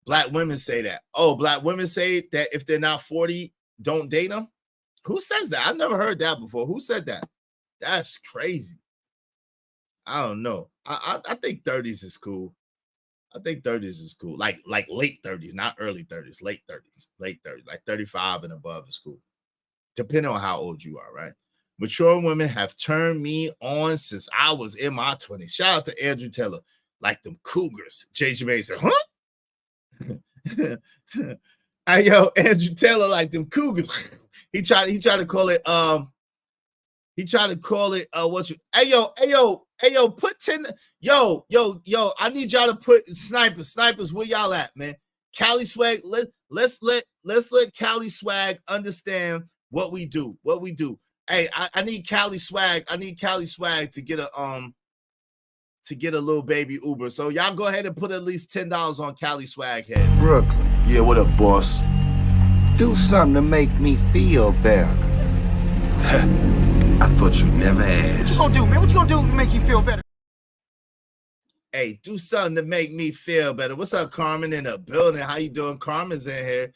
Black women say that. Oh, black women say that if they're not 40, don't date them? Who says that? I've never heard that before. Who said that? That's crazy. I don't know. I think 30s is cool. I think 30s is cool. Like late 30s, not early 30s, late 30s. Like 35 and above is cool. Depending on how old you are, right? Mature women have turned me on since I was in my 20s. Shout out to Andrew Taylor. Like them cougars. J. Jermaine said, huh? Hey, yo, Andrew Taylor, like them cougars. He tried to call it hey yo, put 10. Yo, I need y'all to put snipers, where y'all at, man? Cali Swag, let's let Cali Swag understand what we do. Hey, I need Cali Swag. I need Cali Swag to get a little baby Uber. So y'all go ahead and put at least $10 on Cali Swag head. Brooklyn. Yeah, what up, boss? Do something to make me feel better. I thought you'd never ask. What you gonna do, man? What you gonna do to make you feel better? Hey, do something to make me feel better. What's up, Carmen in the building? How you doing? Carmen's in here.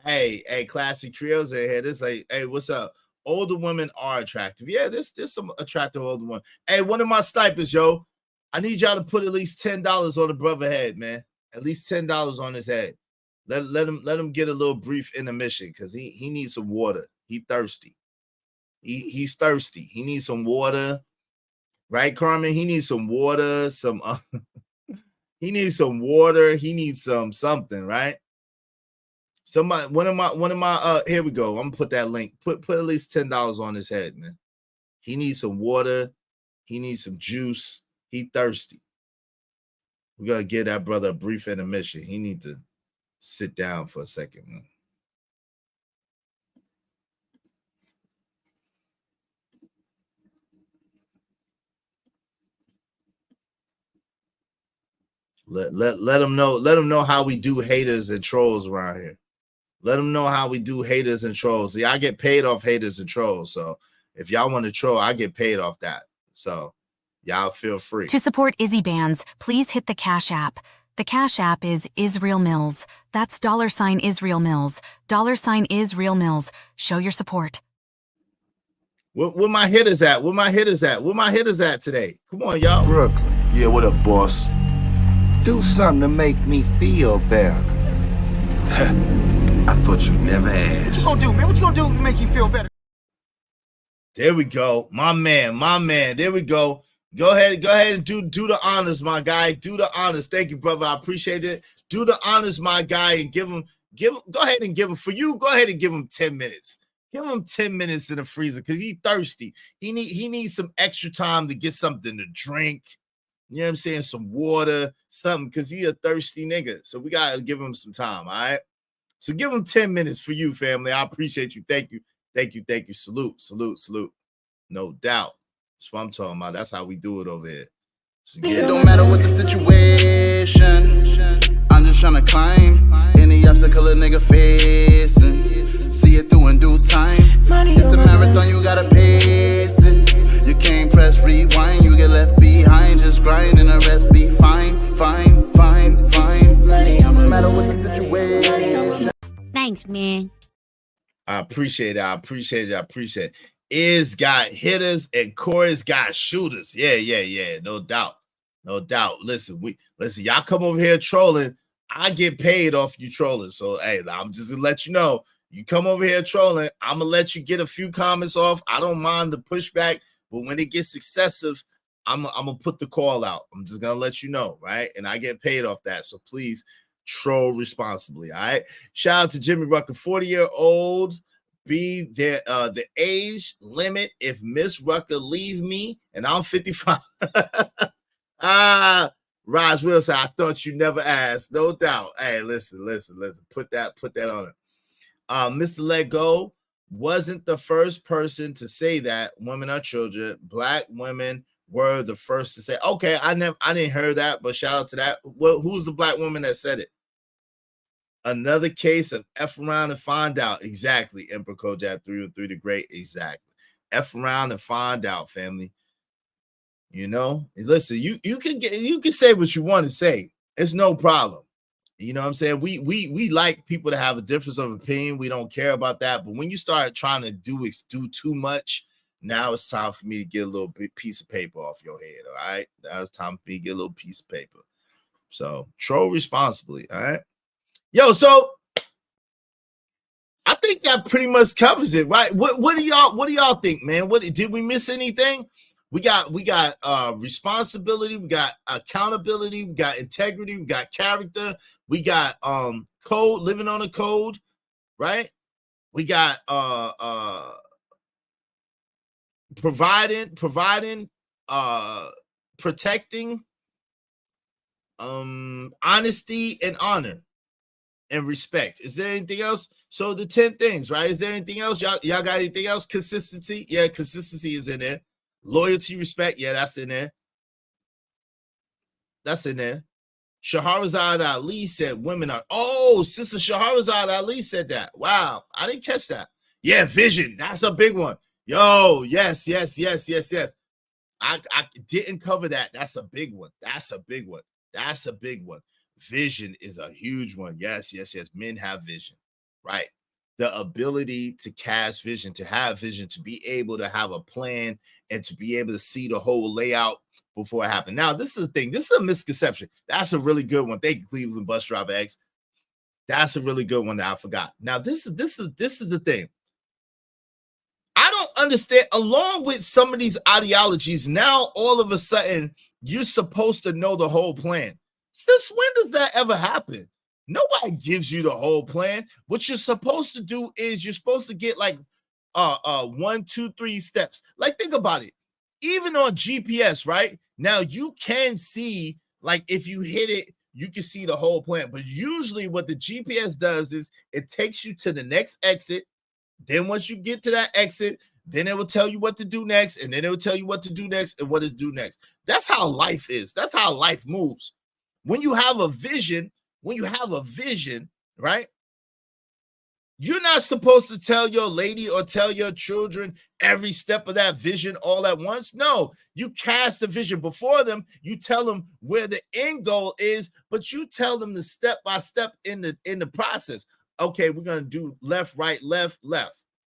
Hey, Classy Creole's in here. This like, hey, what's up? Older women are attractive. Yeah, there's some attractive older women. Hey, one of my snipers, yo. I need y'all to put at least $10 on the brother head, man. At least $10 on his head. Let him get a little brief intermission because he needs some water. He thirsty. He's thirsty. He needs some water. Right, Carmen? He needs some water, he needs some water, he needs something, right? Somebody, one of my here we go. I'm gonna put that link. Put at least $10 on his head, man. He needs some water, he needs some juice, he thirsty. We gotta give that brother a brief intermission. He need to sit down for a second, man. Let them know how we do haters and trolls around here. Let them know how we do haters and trolls. See, I get paid off haters and trolls. So if y'all want to troll, I get paid off that. So y'all feel free. To support Izzy Bands, please hit the Cash App. The Cash App is Israel Mills. That's $ Israel Mills. $ Israel Mills. Show your support. Where my hitters at? Where my hitters at today? Come on, y'all. Brooklyn. Yeah, what up, boss? Do something to make me feel better. I thought you'd never ask. What you gonna do, man? What you gonna do to make you feel better? There we go. My man. There we go. Go ahead and do the honors, my guy. Do the honors. Thank you, brother. I appreciate it. Do the honors, my guy, and give him, go ahead and give him, for you, go ahead and give him 10 minutes. Give him 10 minutes in the freezer because he's thirsty. He needs some extra time to get something to drink. You know what I'm saying? Some water, something, because he a thirsty nigga. So we got to give him some time, all right? So give him 10 minutes for you, family. I appreciate you. Thank you. Salute. No doubt. That's what I'm talking about. That's how we do it over here. So it don't matter what the situation. I'm just trying to climb. Any Any obstacle a nigga facing, see it through in due time. It's a marathon, you gotta pace it. You can't press rewind, you get left behind. Just grind and the rest be fine. No matter what the situation. Thanks, man. I appreciate it. Is got hitters and Corey's got shooters. Yeah. No doubt. Listen, y'all come over here trolling. I get paid off you trolling. So hey, I'm just gonna let you know. You come over here trolling, I'm gonna let you get a few comments off. I don't mind the pushback, but when it gets excessive, I'm gonna put the call out. I'm just gonna let you know, right? And I get paid off that. So please troll responsibly. All right. Shout out to Jimmy Rucker, 40-year-old. Be there the age limit if Miss Rucker leave me and I'm 55. Raj Wilson, I thought you never asked. No doubt. Hey, listen. Put that on it. Mr. Let Go wasn't the first person to say that women are children. Black women were the first to say. Okay, I didn't hear that, but shout out to that. Well, who's the black woman that said it? Another case of F around and find out. Exactly. Emperor Kojak 303 the Great. Exactly. F around and find out, family. You know, listen, you can say what you want to say. It's no problem. You know what I'm saying? We like people to have a difference of opinion. We don't care about that. But when you start trying to do too much, now it's time for me to get a little piece of paper off your head. All right. Now it's time for me to get a little piece of paper. So troll responsibly. All right. Yo, so I think that pretty much covers it, right? What do y'all think, man? Did we miss anything? We got responsibility, we got accountability, we got integrity, we got character, we got code, living on a code, right? We got providing, protecting, honesty and honor and respect. Is there anything else? So the 10 things, right? Is there anything else? Y'all got anything else? Consistency. Yeah, consistency is in there. Loyalty, respect. Yeah, that's in there. Shahrazad Ali said women are. Oh, Sister Shahrazad Ali said that. Wow, I didn't catch that. Yeah, vision. That's a big one. Yo, yes. I didn't cover that. That's a big one. Vision is a huge one. Yes. Men have vision, right? The ability to cast vision, to have vision, to be able to have a plan and to be able to see the whole layout before it happened. Now, this is the thing. This is a misconception. That's a really good one. Thank you, Cleveland Bus Driver X. That's a really good one that I forgot. Now, this is the thing. I don't understand. Along with some of these ideologies, now all of a sudden you're supposed to know the whole plan. Since when does that ever happen? Nobody gives you the whole plan. What you're supposed to do is you're supposed to get like 1, 2, 3 steps. Like, think about it. Even on GPS, right? Now you can see, like, if you hit it, you can see the whole plan. But usually what the GPS does is it takes you to the next exit. Then once you get to that exit, then it will tell you what to do next, and then it will tell you what to do next and what to do next. That's how life is. That's how life moves. When you have a vision, right? You're not supposed to tell your lady or tell your children every step of that vision all at once. No, you cast the vision before them. You tell them where the end goal is, but you tell them the step by step in the process. Okay, we're going to do left, right, left.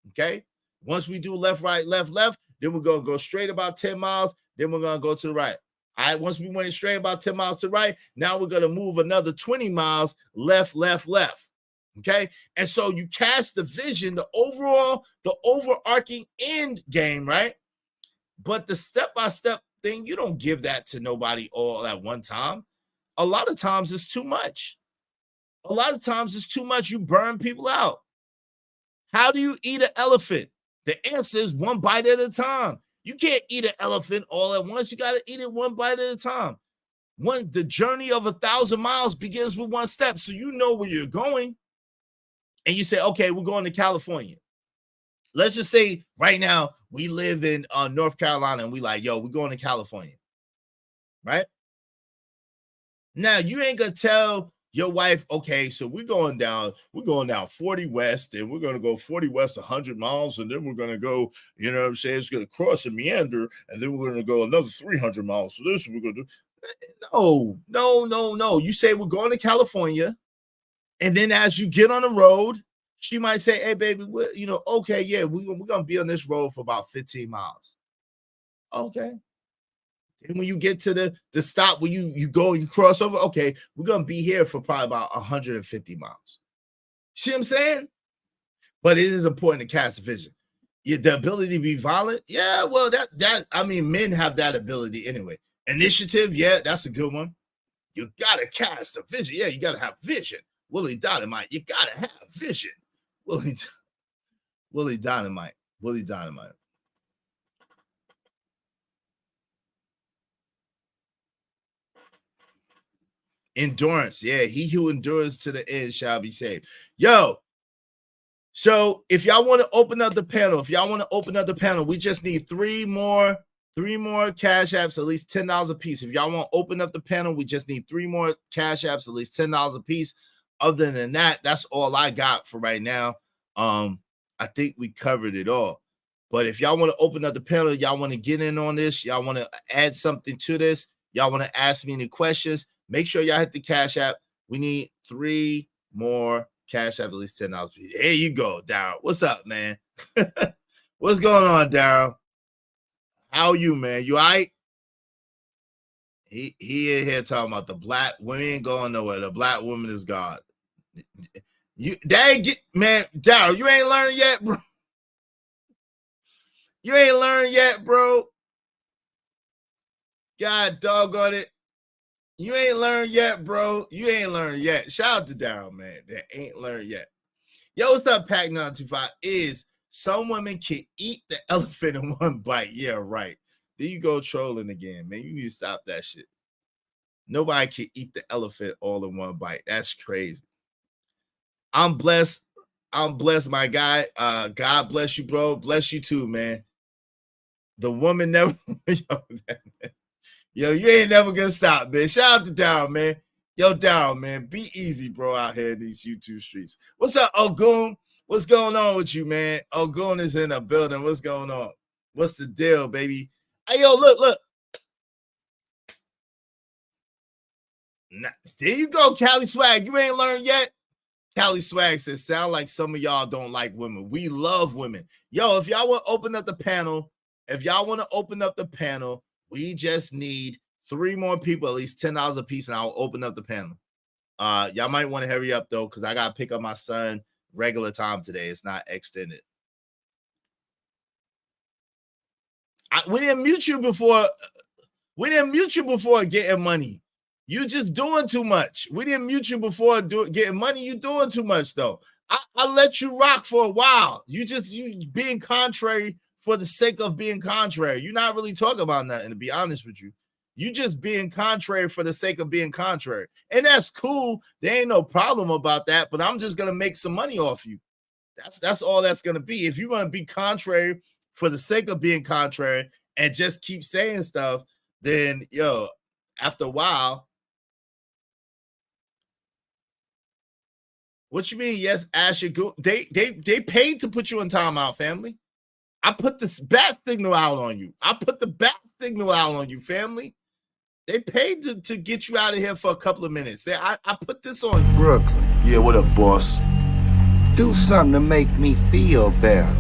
Okay. Once we do left, right, left, then we're going to go straight about 10 miles. Then we're going to go to the right. All right. Once we went straight about 10 miles to the right, now we're going to move another 20 miles left. Okay. And so you cast the vision, the overarching end game, right? But the step-by-step thing, you don't give that to nobody all at one time. A lot of times it's too much. You burn people out. How do you eat an elephant? The answer is one bite at a time. You can't eat an elephant all at once. You got to eat it one bite at a time. The journey of 1,000 miles begins with one step. So you know where you're going. And you say, okay, we're going to California. Let's just say right now we live in North Carolina and we like, yo, we're going to California. Right? Now, you ain't going to tell Your wife, okay, so we're going down 40 West, and we're going to go 40 West 100 miles, and then we're going to go, you know what I'm saying, it's going to cross a meander, and then we're going to go another 300 miles. So this we're going to do. No. You say we're going to California, and then as you get on the road, she might say, hey, baby, okay, yeah, we're going to be on this road for about 15 miles. Okay. And when you get to the stop where you go and you cross over, okay, we're going to be here for probably about 150 miles. See what I'm saying? But it is important to cast a vision. The ability to be violent, yeah, well, men have that ability anyway. Initiative, yeah, that's a good one. You got to cast a vision. Yeah, you got to have vision. Willie Dynamite, you got to have vision. Willie Dynamite. Endurance. Yeah, he who endures to the end shall be saved. Yo, so if y'all want to open up the panel, we just need three more cash apps, at least $10 a piece. If y'all want to open up the panel, we just need three more cash apps, at least $10 a piece. Other than that, that's all I got for right now. I think we covered it all. But if y'all want to open up the panel, y'all want to get in on this, y'all want to add something to this, y'all want to ask me any questions, make sure y'all hit the cash app. We need three more cash app, at least $10. Here you go, Daryl. What's up, man? What's going on, Daryl? How are you, man? You all right? He in here talking about the black women ain't going nowhere. The black woman is God. Man, Daryl, you ain't learned yet, bro. You ain't learned yet, bro. God doggone it. You ain't learned yet, bro. You ain't learned yet. Shout out to Daryl, man. That ain't learned yet. Yo, what's up, Pack 925? Is some women can eat the elephant in one bite. Yeah, right. There you go trolling again, man. You need to stop that shit. Nobody can eat the elephant all in one bite. That's crazy. I'm blessed, my guy. God bless you, bro. Bless you too, man. The woman never. Yo, you ain't never gonna stop, man. Shout out to Daryl, man. Yo, Daryl, man, be easy, bro, out here in these YouTube streets. What's up, Ogun? What's going on with you, man? Ogun is in the building. What's going on? What's the deal, baby? Hey, yo, look. Nah, there you go, Cali Swag. You ain't learned yet? Cali Swag says, sound like some of y'all don't like women. We love women. Yo, if y'all want to open up the panel, we just need three more people, at least $10 a piece, and I'll open up the panel. Y'all might want to hurry up, though, because I got to pick up my son regular time today. It's not extended. We didn't mute you before. We didn't mute you before getting money. You just doing too much. We didn't mute you before getting money. You doing too much, though. I let you rock for a while. You being contrary for the sake of being contrary. You're not really talking about nothing, to be honest with you. You just being contrary for the sake of being contrary. And that's cool. There ain't no problem about that, but I'm just going to make some money off you. That's all that's going to be. If you're going to be contrary for the sake of being contrary and just keep saying stuff, then, yo, after a while, what you mean? Yes, Asher, they paid to put you in timeout, family. I put the bat signal out on you. Family. They paid to get you out of here for a couple of minutes. I put this on you. Brooklyn. Yeah, what up, boss? Do something to make me feel better.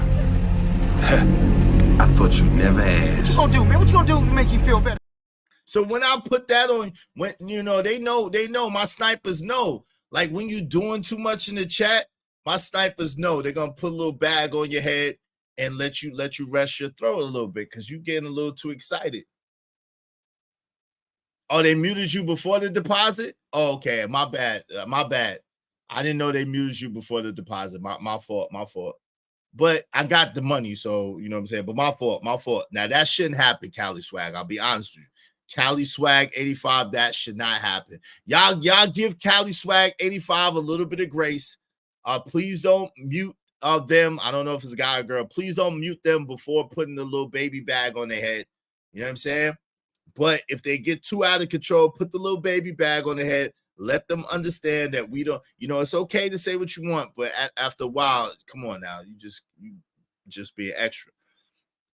I thought you never asked. What you gonna do, man? What you gonna do to make you feel better? So when I put that on, when they know my snipers know. Like when you doing too much in the chat, my snipers know. They're gonna put a little bag on your head and let you rest your throat a little bit because you're getting a little too excited. Oh, they muted you before the deposit? Oh, okay, my bad. I didn't know they muted you before the deposit. My fault. But I got the money, so you know what I'm saying. But my fault. Now that shouldn't happen, Cali Swag. I'll be honest with you. Cali Swag 85, that should not happen. Y'all give Cali Swag 85 a little bit of grace. Please don't mute them. I don't know if it's a guy or girl. Please don't mute them before putting the little baby bag on their head. You know what I'm saying? But if they get too out of control, put the little baby bag on their head. Let them understand that we don't, it's okay to say what you want, but after a while, come on now, you just be extra.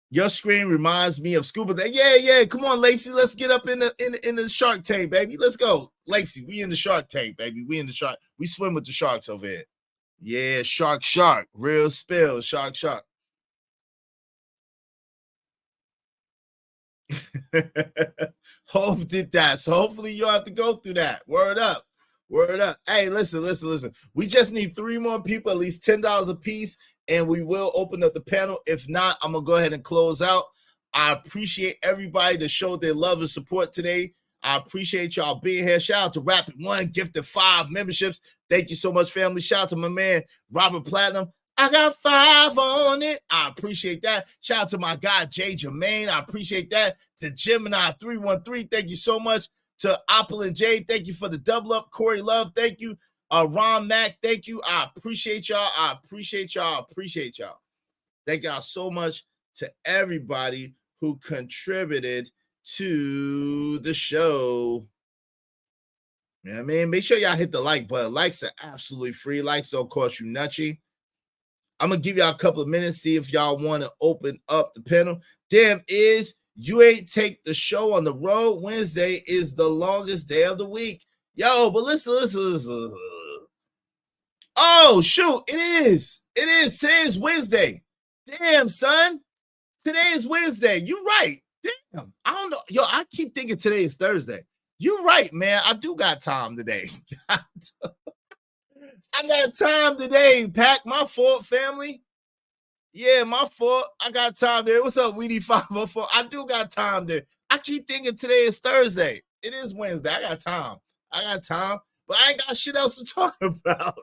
Your screen reminds me of scuba. Yeah. Come on, Lacey. Let's get up in the Shark Tank, baby. Let's go, Lacey. We in the Shark Tank, baby. We in the shark. We swim with the sharks over here. Yeah, shark. Real spill, shark. Hope did that. So hopefully you don't have to go through that. Word up. Hey, listen. We just need 3 more people, at least $10 a piece, and we will open up the panel. If not, I'm going to go ahead and close out. I appreciate everybody that showed their love and support today. I appreciate y'all being here. Shout out to Rapid One, gifted 5 memberships. Thank you so much, family. Shout out to my man, Robert Platinum. I got 5 on it. I appreciate that. Shout out to my guy, Jay Jermaine. I appreciate that. To Gemini 313, thank you so much. To Apple and Jay, thank you for the double up. Corey Love, thank you. Ron Mack, thank you. I appreciate y'all. Thank y'all so much to everybody who contributed to the show. You know what I mean? Make sure y'all hit the like button. Likes are absolutely free. Likes don't cost you nothing. I'm going to give y'all a couple of minutes, see if y'all want to open up the panel. Damn, you ain't take the show on the road. Wednesday is the longest day of the week. Yo, but listen. Oh, shoot, it is. Today is Wednesday. Damn, son. Today is Wednesday. You right. Damn. I don't know. Yo, I keep thinking today is Thursday. You right, man. I do got time today. I got time today, Pack. My fault, family. Yeah, my fault. I got time there. What's up, Weedy 504? I do got time there. I keep thinking today is Thursday. It is Wednesday. I got time, but I ain't got shit else to talk about.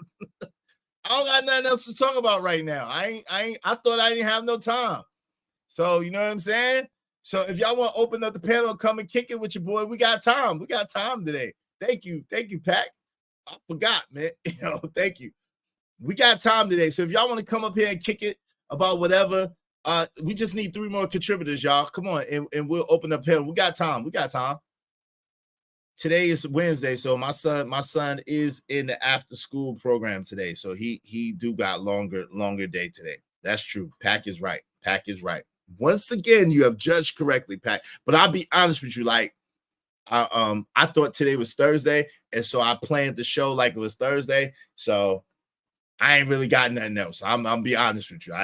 I don't got nothing else to talk about right now. I thought I didn't have no time. So, you know what I'm saying? So if y'all want to open up the panel and come and kick it with your boy, we got time. We got time today. Thank you, Pack. I forgot, man. Thank you. We got time today. So if y'all want to come up here and kick it about whatever, we just need 3 more contributors, y'all. Come on, and we'll open up panel. We got time. Today is Wednesday, so my son is in the after school program today. So he do got longer day today. That's true. Pack is right. Once again, you have judged correctly, Pack. But I'll be honest with you, like I thought today was Thursday, and so I planned the show like it was Thursday. So I ain't really got nothing else. I'm be honest with you.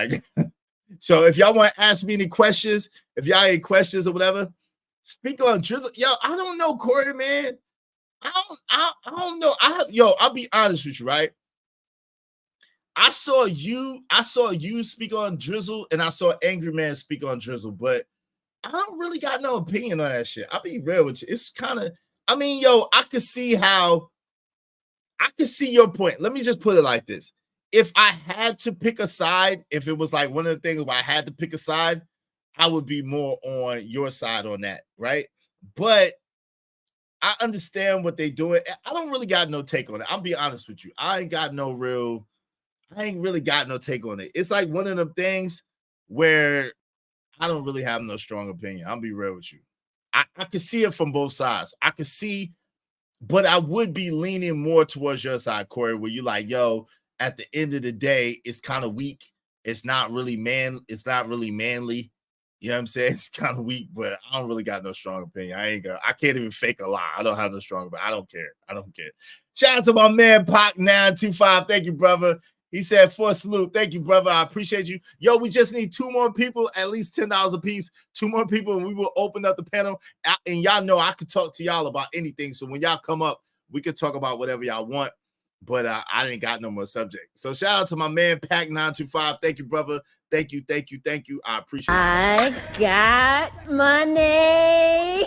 So if y'all want to ask me any questions, if y'all any questions or whatever, speak on Drizzle. Yo, I don't know, Corey, man. I don't know. I'll be honest with you, right? I saw you speak on Drizzle, and I saw Angry Man speak on Drizzle, but I don't really got no opinion on that shit. I'll be real with you. It's kind of, I could see your point. Let me just put it like this. If I had to pick a side, if it was like one of the things where I had to pick a side, I would be more on your side on that, right? But I understand what they're doing. I don't really got no take on it. I'll be honest with you. I ain't really got no take on it. It's like one of them things where I don't really have no strong opinion. I'll be real with you. I can see it from both sides. I can see, but I would be leaning more towards your side, Corey, where you're like, yo, at the end of the day, it's kind of weak. It's not really manly. You know what I'm saying? It's kind of weak, but I don't really got no strong opinion. I can't even fake a lie. I don't have no strong opinion. I don't care. Shout out to my man, Pac925. Thank you, brother. He said, for a salute. Thank you, brother. I appreciate you. Yo, we just need 2 more people, at least $10 a piece. 2 more people, and we will open up the panel. And y'all know I could talk to y'all about anything. So when y'all come up, we could talk about whatever y'all want. But I didn't got no more subject. So shout out to my man, Pac925. Thank you, brother. Thank you. I appreciate it. I got money.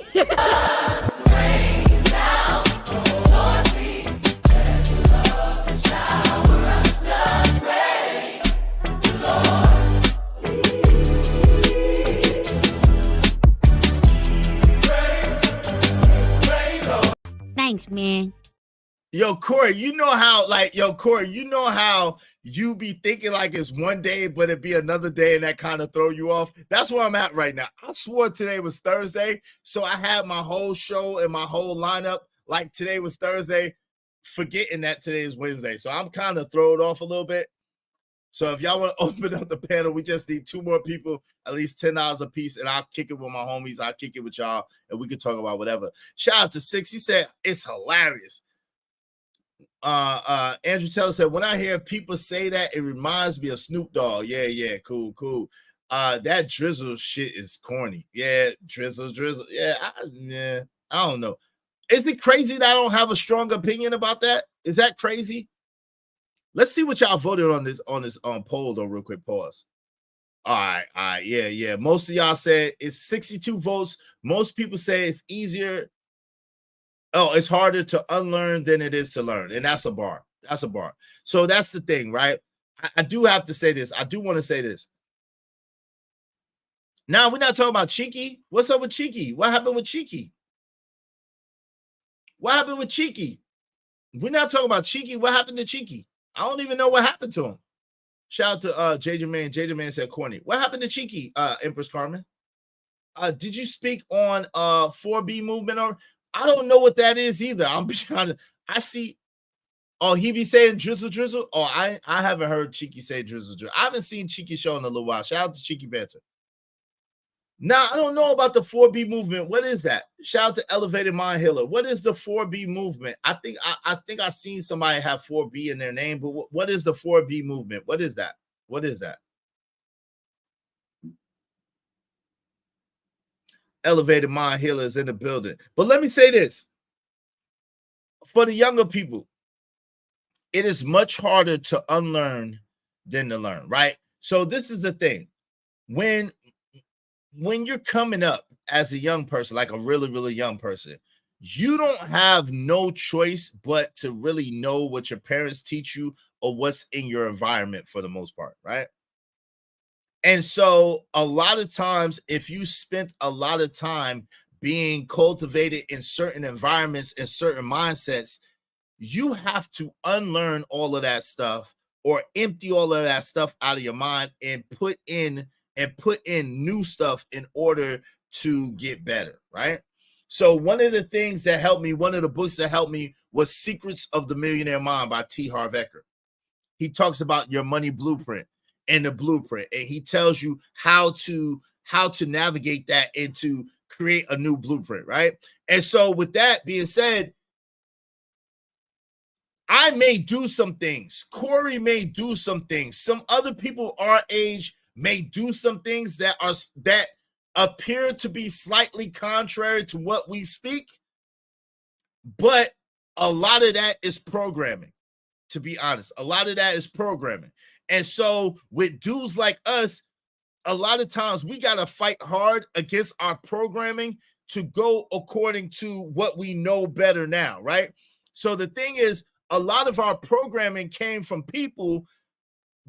Thanks, man. Yo, Corey, you know how you be thinking like it's one day, but it be another day, and that kind of throw you off. That's where I'm at right now. I swore today was Thursday, so I had my whole show and my whole lineup like today was Thursday. forgetting that today is Wednesday. So I'm kind of thrown off a little bit. So if y'all want to open up the panel, we just need 2 more people, at least $10 a piece, and I'll kick it with my homies. I'll kick it with y'all, and we can talk about whatever. Shout out to Six. He said it's hilarious. Andrew Taylor said, when I hear people say that, it reminds me of Snoop Dogg. Yeah, cool. That drizzle shit is corny. Yeah, drizzle. Yeah, I don't know. Is it crazy that I don't have a strong opinion about that? Is that crazy? Let's see what y'all voted on this poll though, real quick. Pause. All right, yeah. Most of y'all said it's 62 votes. Most people say it's easier. Oh, it's harder to unlearn than it is to learn, and that's a bar. So that's the thing, right? I do have to say this. I do want to say this. Now we're not talking about Cheeky. What's up with Cheeky? What happened with Cheeky? We're not talking about Cheeky. What happened to Cheeky? I don't even know what happened to him. Shout out to JJ Man. JJ Man said corny. What happened to Cheeky, Empress Carmen? Did you speak on 4B movement? Or I don't know what that is either. I'm being honest. I see. Oh, he be saying drizzle. Oh, I haven't heard Cheeky say drizzle. I haven't seen Cheeky show in a little while. Shout out to Cheeky Banter. Now, I don't know about the 4B movement. What is that? Shout out to Elevated Mind Healer. What is the 4B movement? I think I seen somebody have 4B in their name, but what is the 4B movement? What is that? Elevated Mind Healer is in the building. But let me say this. For the younger people, it is much harder to unlearn than to learn, right? So this is the thing. When you're coming up as a young person, like a really, really young person, you don't have no choice but to really know what your parents teach you or what's in your environment for the most part, right? And so a lot of times, if you spent a lot of time being cultivated in certain environments and certain mindsets, you have to unlearn all of that stuff or empty all of that stuff out of your mind and put in new stuff in order to get better, right? So one of the things that helped me, one of the books that helped me was Secrets of the Millionaire Mind by T. Harv Eker. He talks about your money blueprint and the blueprint, and he tells you how to navigate that and to create a new blueprint, right? And so with that being said, I may do some things. Corey may do some things. Some other people our age may do some things that appear to be slightly contrary to what we speak, but a lot of that is programming, to be honest. A lot of that is programming. And so with dudes like us, a lot of times we got to fight hard against our programming to go according to what we know better now, right? So the thing is, a lot of our programming came from people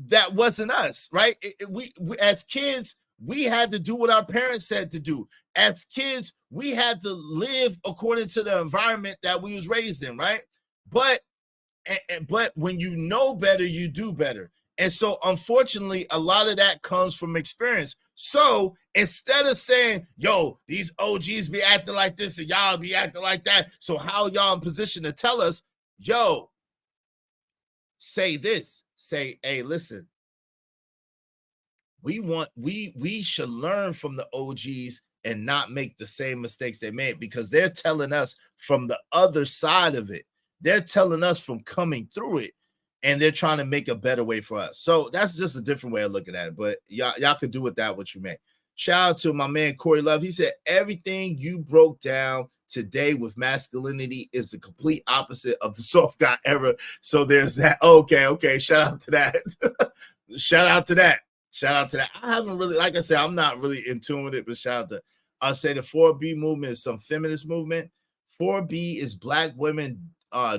that wasn't us, right? We as kids, we had to do what our parents said to do. As kids, we had to live according to the environment that we was raised in, right? But when you know better, you do better. And so unfortunately, a lot of that comes from experience. So instead of saying, yo, these OGs be acting like this and y'all be acting like that, so how y'all in position to tell us, yo, say this. Say, hey, listen, we should learn from the OGs and not make the same mistakes they made, because they're telling us from the other side of it. They're telling us from coming through it, and they're trying to make a better way for us. So that's just a different way of looking at it. But y'all could do with that what you may. Shout out to my man Corey Love. He said everything you broke down today with masculinity is the complete opposite of the soft guy era. So there's that. Okay. Shout out to that. Shout out to that. I haven't really, like I said, I'm not really in tune with it, but shout out to, I'll say the 4B movement is some feminist movement. 4B is Black women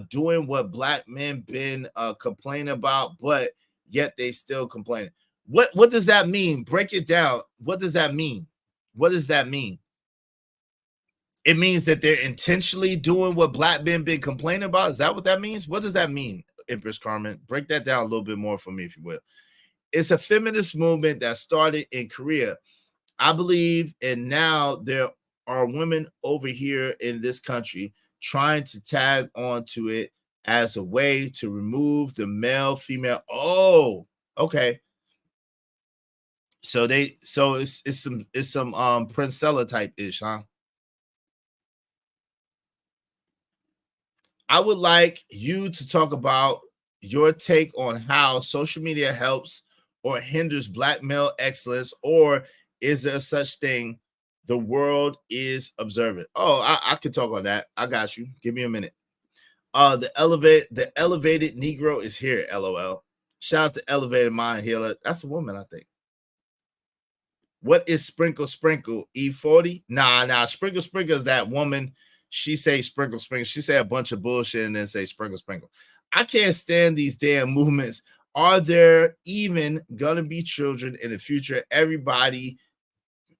doing what Black men been complaining about, but yet they still complain. What does that mean? Break it down. What does that mean? It means that they're intentionally doing what Black men been complaining about. Is that what that means? What does that mean, Empress Carmen? Break that down a little bit more for me, if you will. It's a feminist movement that started in Korea, I believe, and now there are women over here in this country trying to tag onto it as a way to remove the male female. Oh, okay. So it's some Princella type ish, huh? I would like you to talk about your take on how social media helps or hinders Black male excellence, or is there such thing the world is observant? Oh, I can talk on that. I got you. Give me a minute. The elevated Negro is here. LOL. Shout out to Elevated Mind Healer. That's a woman, I think. What is Sprinkle Sprinkle? E40? Nah. Sprinkle Sprinkle is that woman. She say Sprinkle Sprinkle. She say a bunch of bullshit and then say Sprinkle Sprinkle. I can't stand these damn movements. Are there even gonna be children in the future? Everybody,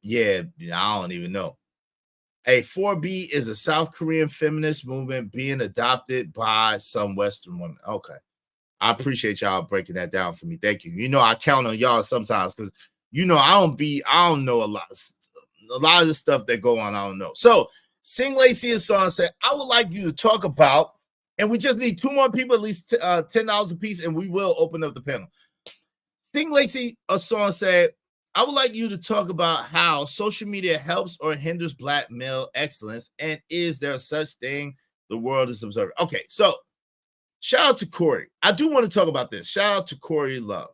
yeah, I don't even know. A 4B is a South Korean feminist movement being adopted by some Western women. Okay. I appreciate y'all breaking that down for me. Thank you. You know, I count on y'all sometimes because, you know, I don't know a lot of the stuff that go on. I don't know. So Sing Lacey and Son said, I would like you to talk about, and we just need 2 more people, at least $10 a piece, and we will open up the panel. Sing Lacey Son said, I would like you to talk about how social media helps or hinders Black male excellence, and is there such thing the world is observing? Okay, so shout out to Corey. I do want to talk about this. Shout out to Corey Love.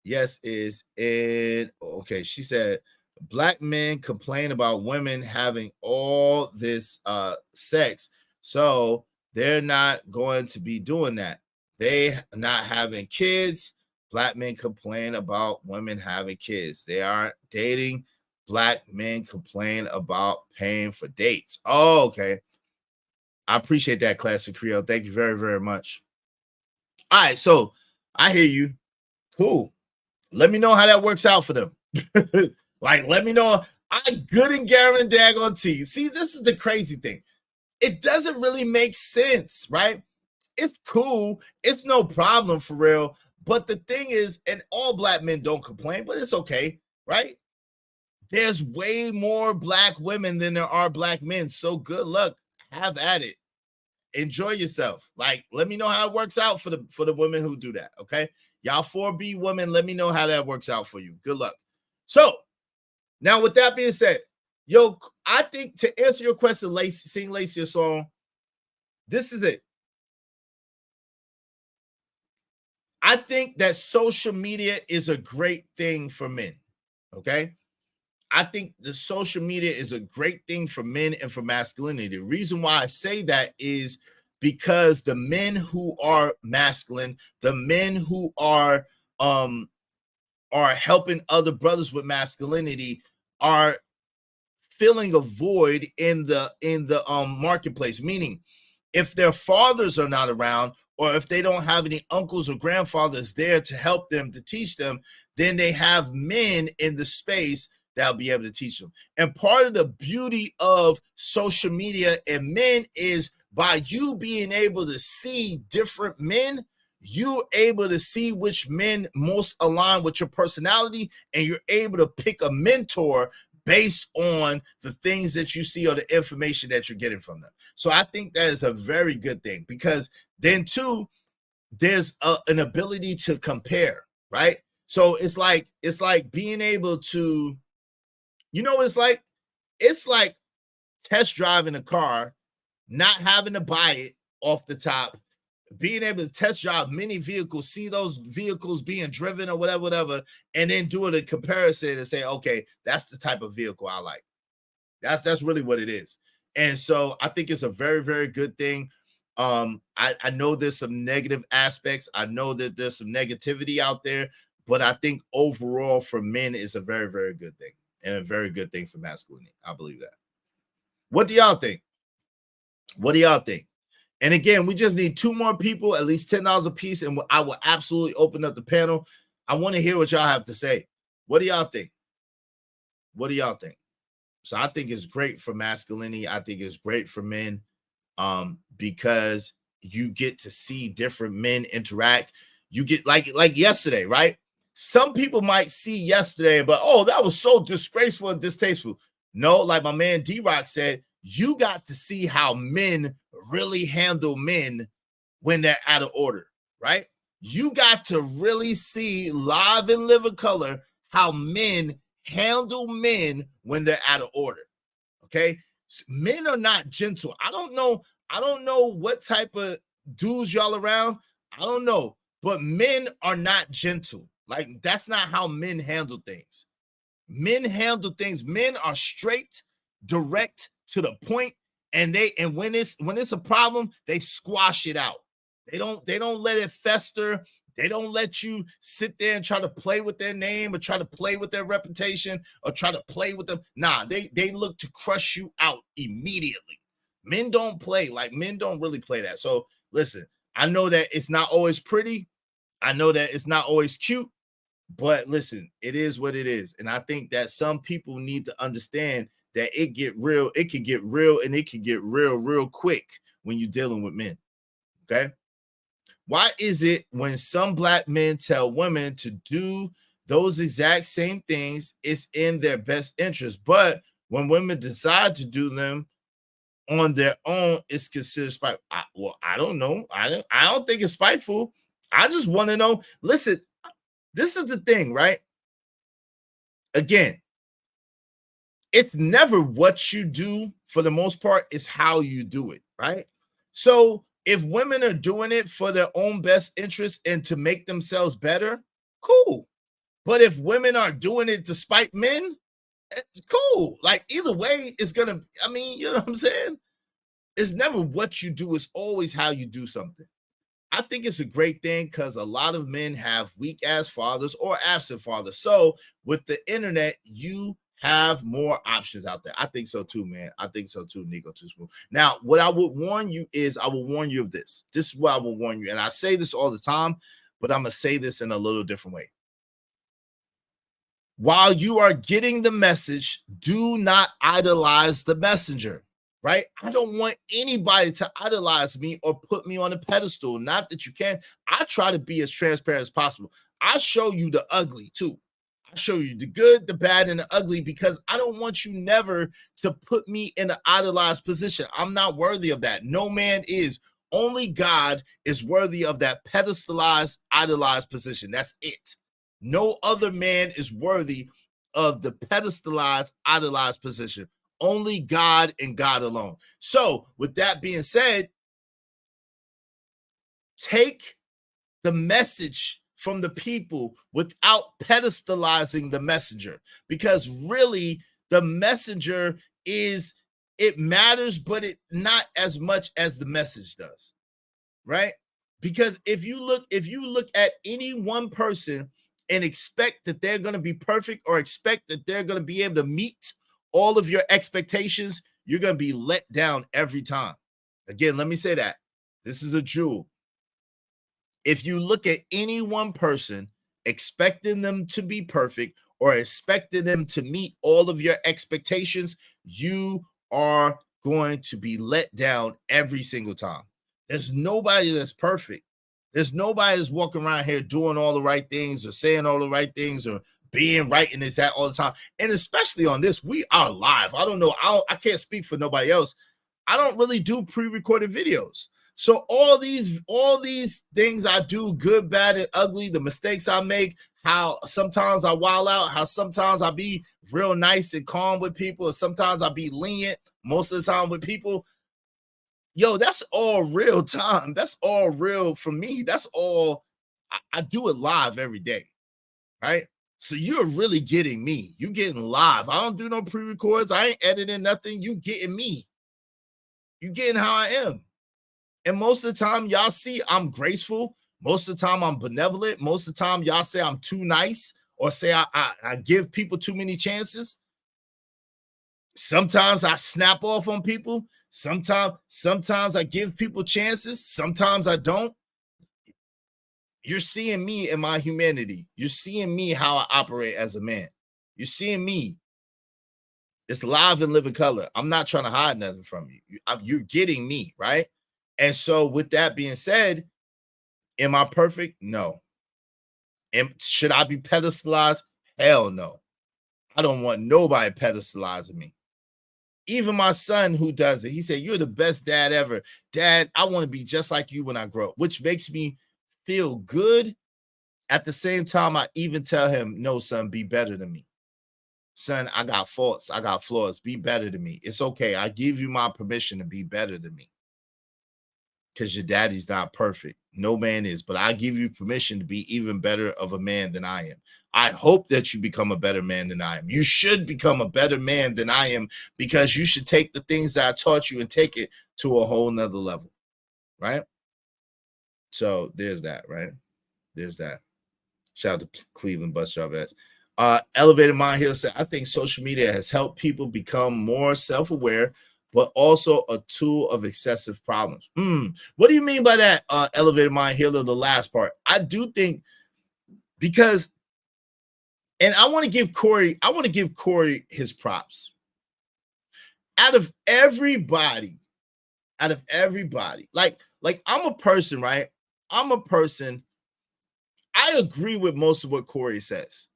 Yes, is it okay? She said, Black men complain about women having all this sex, so they're not going to be doing that. They not having kids. Black men complain about women having kids. They aren't dating. Black men complain about paying for dates. Oh, okay. I appreciate that, Classic Creole. Thank you very, very much. All right, so I hear you. Cool. Let me know how that works out for them. Like, let me know. I good and Garen daggone T. See, this is the crazy thing. It doesn't really make sense, right? It's cool. It's no problem for real. But the thing is, and all Black men don't complain, but it's okay, right? There's way more Black women than there are Black men. So good luck. Have at it. Enjoy yourself. Like, let me know how it works out for the women who do that. Okay. Y'all 4B women, let me know how that works out for you. Good luck. So now with that being said, yo, I think to answer your question, Lacey, Sing Lacey a song, this is it. I think that social media is a great thing for men. Okay. I think the social media is a great thing for men and for masculinity. The reason why I say that is because the men who are masculine, the men who are helping other brothers with masculinity are filling a void in the marketplace. Meaning, if their fathers are not around, or if they don't have any uncles or grandfathers there to help them, to teach them, then they have men in the space that'll be able to teach them. And part of the beauty of social media and men is by you being able to see different men, you're able to see which men most align with your personality, and you're able to pick a mentor based on the things that you see or the information that you're getting from them. So I think that is a very good thing, because then too, there's an ability to compare, right? So it's like being able to, you know, it's like test driving a car, not having to buy it off the top, being able to test drive many vehicles, see those vehicles being driven or whatever, and then doing a comparison and say, okay, that's the type of vehicle I like. That's really what it is. And so I think it's a very, very good thing. I know there's some negative aspects. I know that there's some negativity out there, but I think overall for men is a very, very good thing, and a very good thing for masculinity. I believe that. What do y'all think? What do y'all think? And again, we just need 2 more people, at least $10 a piece, and I will absolutely open up the panel. I want to hear what y'all have to say. What do y'all think? What do y'all think? So I think it's great for masculinity. I think it's great for men, because you get to see different men interact. You get like yesterday, right? Some people might see yesterday, but oh, that was so disgraceful and distasteful. No, like my man D-Rock said, you got to see how men really handle men when they're out of order, right? You got to really see live and live in color how men handle men when they're out of order. Okay, men are not gentle. I don't know what type of dudes y'all around. I don't know, but men are not gentle. Like, that's not how men handle things. Men handle things. Men are straight, direct, to the point, and when it's a problem, they squash it out. They don't let it fester. They don't let you sit there and try to play with their name or try to play with their reputation or try to play with them. Nah, they look to crush you out immediately. Men don't play. Like, men don't really play that. So listen, I know that it's not always pretty. I know that it's not always cute, but listen, it is what it is. And I think that some people need to understand that it can get real, and it can get real quick when you're dealing with men. Okay. Why is it when some black men tell women to do those exact same things, it's in their best interest, but when women decide to do them on their own, it's considered spiteful? I don't know. I don't think it's spiteful. I just want to know. Listen, this is the thing, right? Again, it's never what you do for the most part, it's how you do it, right? So if women are doing it for their own best interest and to make themselves better, cool. But if women are doing it to spite men, cool. Like, either way, it's gonna, I mean, you know what I'm saying? It's never what you do, it's always how you do something. I think it's a great thing because a lot of men have weak ass fathers or absent fathers. So with the internet, you have more options out there. I think so too, man. I think so too, Nico Too Smooth. Now, what I would warn you is, I will warn you of this. This is what I will warn you. And I say this all the time, but I'm going to say this in a little different way. While you are getting the message, do not idolize the messenger, right? I don't want anybody to idolize me or put me on a pedestal. Not that you can. I try to be as transparent as possible. I show you the ugly too. I show you the good, the bad, and the ugly, because I don't want you never to put me in an idolized position. I'm not worthy of that. No man is. Only God is worthy of that pedestalized, idolized position. That's it. No other man is worthy of the pedestalized, idolized position. Only God and God alone. So with that being said, take the message from the people without pedestalizing the messenger, because really the messenger is, it matters, but it not as much as the message does, right? Because if you look at any one person and expect that they're going to be perfect or expect that they're going to be able to meet all of your expectations, you're going to be let down every time. Again, let me say that. This is a jewel. If you look at any one person expecting them to be perfect or expecting them to meet all of your expectations, you are going to be let down every single time. There's nobody that's perfect. There's nobody that's walking around here doing all the right things or saying all the right things or being right in this, that all the time. And especially on this, we are live. I don't know. I can't speak for nobody else. I don't really do pre-recorded videos. So all these things I do, good, bad, and ugly, the mistakes I make, how sometimes I wild out, how sometimes I be real nice and calm with people, or sometimes I be lenient most of the time with people. Yo, that's all real time. That's all real for me. That's all. I do it live every day, right? So you're really getting me. You getting live. I don't do no pre-records. I ain't editing nothing. You getting me. You getting how I am. And most of the time, y'all see I'm graceful. Most of the time, I'm benevolent. Most of the time, y'all say I'm too nice or say I give people too many chances. Sometimes I snap off on people. Sometimes I give people chances. Sometimes I don't. You're seeing me in my humanity. You're seeing me how I operate as a man. You're seeing me. It's live and living color. I'm not trying to hide nothing from you. You're getting me, right? And so with that being said, am I perfect? No. Should I be pedestalized? Hell no. I don't want nobody pedestalizing me. Even my son who does it, he said, "You're the best dad ever. Dad, I want to be just like you when I grow up," which makes me feel good. At the same time, I even tell him, "No, son, be better than me. Son, I got faults. I got flaws. Be better than me. It's okay. I give you my permission to be better than me. Because your daddy's not perfect. No man is, but I give you permission to be even better of a man than I am. I hope that you become a better man than I am. You should become a better man than I am, because you should take the things that I taught you and take it to a whole nother level, right?" So there's that, right? There's that. Shout out to Cleveland Bus Driver. Elevated Mind Hill said, "I think social media has helped people become more self-aware, but also a tool of excessive problems." What do you mean by that, Elevated Mind Hill, the last part? I do think, because, and I want to give Corey his props. Out of everybody, like I'm a person, right? I'm a person. I agree with most of what Corey says.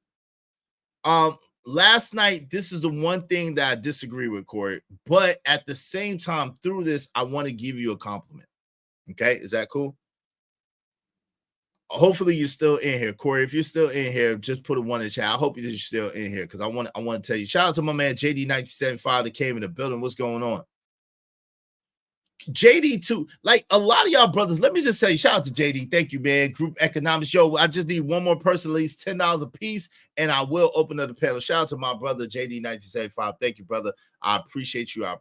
Last night, this is the one thing that I disagree with, Corey, but at the same time, through this, I want to give you a compliment. Okay, is that cool? Hopefully you're still in here, Corey. If you're still in here, just put a 1 in the chat. I hope you're still in here, because I want to tell you. Shout out to my man JD1975 that came in the building. What's going on? JD too, like a lot of y'all brothers. Let me just say, shout out to JD. Thank you, man. Group economics. Yo, I just need one more person, at least $10 a piece, and I will open up the panel. Shout out to my brother JD1975. Thank you, brother. I appreciate you. I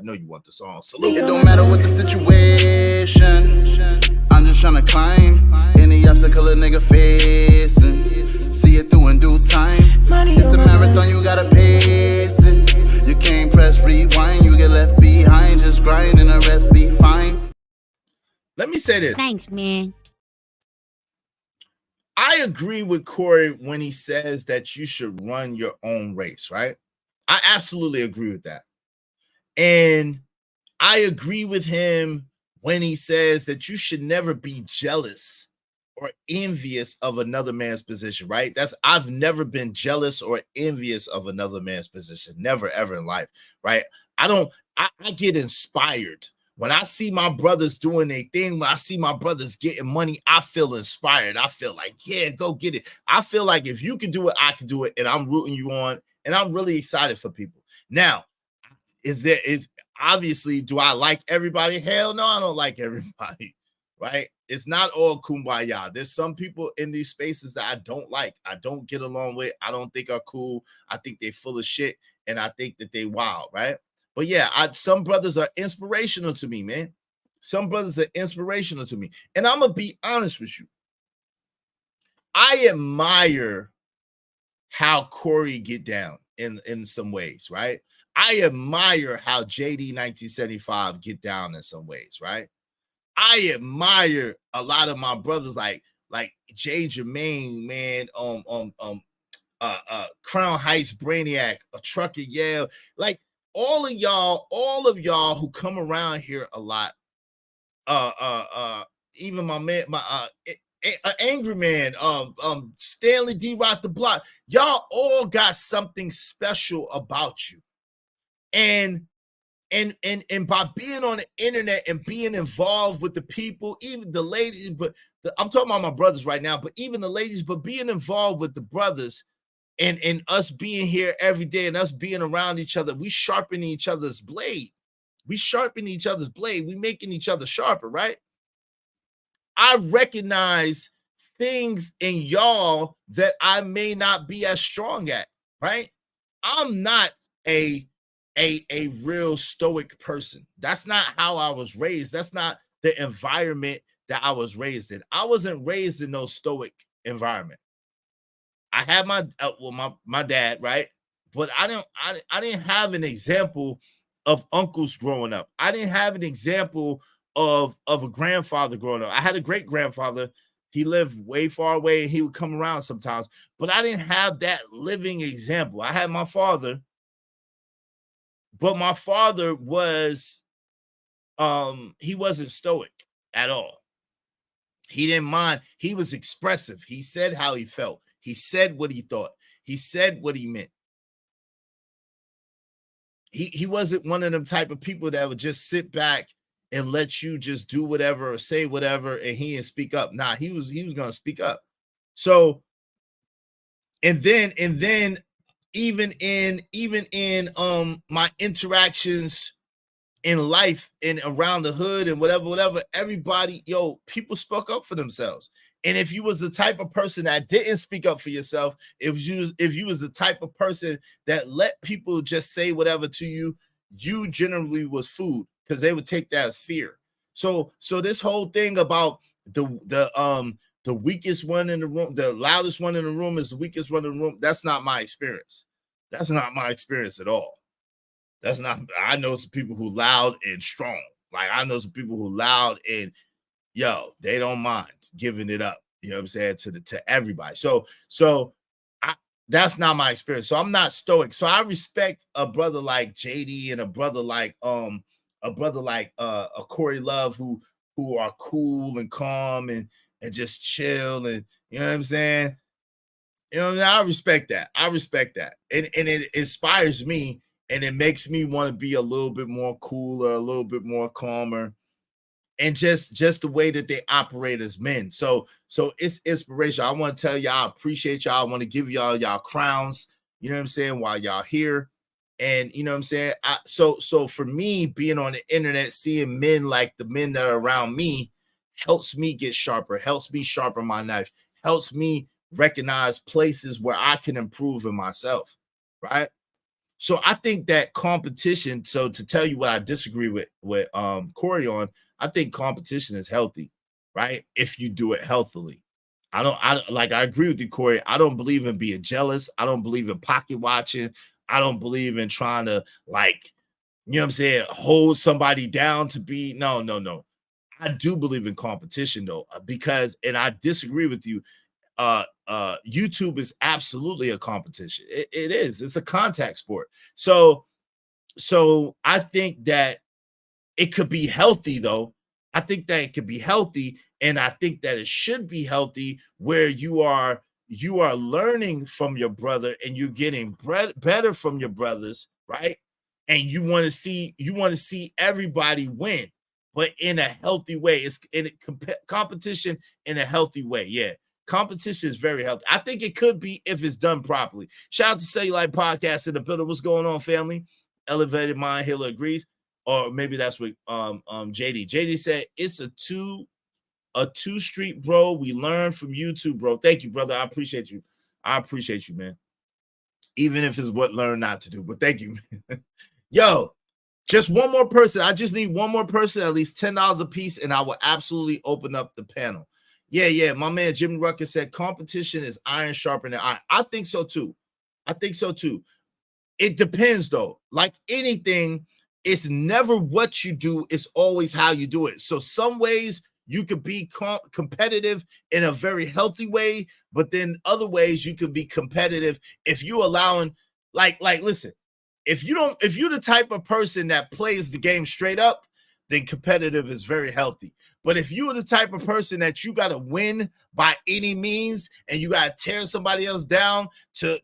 know you want the song. Salute. It don't matter what the situation. I'm just trying to climb any obstacle a nigga facing. See it through in due time. It's a marathon, you gotta pace it. You can't press rewind, you get left behind. Just grind and the rest be fine. Let me say this. Thanks, man. I agree with Corey when he says that you should run your own race, right? I absolutely agree with that. And I agree with him when he says that you should never be jealous or envious of another man's position, right? I've never been jealous or envious of another man's position. Never, ever in life, right? I get inspired. When I see my brothers doing their thing, when I see my brothers getting money, I feel inspired. I feel like, yeah, go get it. I feel like if you can do it, I can do it. And I'm rooting you on. And I'm really excited for people. Now, is obviously, do I like everybody? Hell no, I don't like everybody, right? It's not all kumbaya. There's some people in these spaces that I don't like. I don't get along with. I don't think are cool. I think they're full of shit. And I think that they wild, right? But yeah, some brothers are inspirational to me, man. Some brothers are inspirational to me. And I'm going to be honest with you. I admire how Corey get down in some ways, right? I admire how JD1975 get down in some ways, right? I admire a lot of my brothers like Jay Jermaine, man, Crown Heights Brainiac, a Trucker Yale, like all of y'all who come around here a lot. Even my man, Angry Man, Stanley D. Rock the Block, y'all all got something special about you. And by being on the internet and being involved with the people, even the ladies, I'm talking about my brothers right now, but even the ladies, but being involved with the brothers and us being here every day and us being around each other, we sharpen each other's blade. We sharpen each other's blade. We making each other sharper, right? I recognize things in y'all that I may not be as strong at, right? I'm not a real stoic person. That's not how I was raised. That's not the environment that I was raised in. I wasn't raised in no stoic environment. I had my dad, right? But I didn't have an example of uncles growing up. I didn't have an example of a grandfather growing up. I had a great grandfather. He lived way far away and he would come around sometimes, but I didn't have that living example. I had my father, but my father was, he wasn't stoic at all. He didn't mind. He was expressive. He said how he felt. He said what he thought. He said what he meant. he wasn't one of them type of people that would just sit back and let you just do whatever or say whatever and he didn't speak up. Nah, he was gonna speak up. So and then even in my interactions in life and around the hood and whatever, everybody, people spoke up for themselves. And if you was the type of person that didn't speak up for yourself, if you was the type of person that let people just say whatever to you, you generally was food because they would take that as fear. So this whole thing about the weakest one in the room, the loudest one in the room is the weakest one in the room. That's not my experience. That's not my experience at all. That's not, I know some people who loud and strong. Like I know some people who loud and they don't mind giving it up. You know what I'm saying? To everybody. So that's not my experience. So I'm not stoic. So I respect a brother like JD and a brother like a Corey Love who are cool and calm and just chill and you know what I'm saying? You know, I respect that. I respect that. And it inspires me and it makes me want to be a little bit more cooler, a little bit more calmer, and just the way that they operate as men. So it's inspirational. I want to tell y'all, I appreciate y'all. I want to give y'all crowns, you know what I'm saying, while y'all here. And you know what I'm saying? So for me, being on the internet, seeing men like the men that are around me helps me get sharper, helps me sharpen my knife, helps me recognize places where I can improve in myself, right? So I think that competition, so to tell you what I disagree with Corey on, I think competition is healthy, right? If you do it healthily. I agree with you, Corey. I don't believe in being jealous. I don't believe in pocket watching. I don't believe in trying to you know what I'm saying, hold somebody down to be, no. I do believe in competition though, because, and I disagree with you, YouTube is absolutely a competition. It is. It's a contact sport. So I think that it could be healthy though. I think that it could be healthy, and I think that it should be healthy where you are learning from your brother and you're getting better from your brothers, right? And you want to see everybody win, but in a healthy way. It's in competition in a healthy way. Yeah. Competition is very healthy. I think it could be if it's done properly. Shout out to Cellulite Podcast in the building. What's going on, family? Elevated Mind Healer agrees. Or maybe that's what JD. JD said it's a two street, bro. We learn from YouTube, bro. Thank you, brother. I appreciate you. I appreciate you, man. Even if it's what learn not to do. But thank you. Yo, just one more person. I just need one more person, at least $10 a piece, and I will absolutely open up the panel. Yeah. My man Jimmy Rucker said competition is iron sharpening iron. I think so too. It depends though. Like anything, it's never what you do, it's always how you do it. So some ways you could be competitive in a very healthy way, but then other ways you could be competitive if you allowing listen, if you're the type of person that plays the game straight up, then competitive is very healthy. But if you are the type of person that you got to win by any means and you got to tear somebody else down to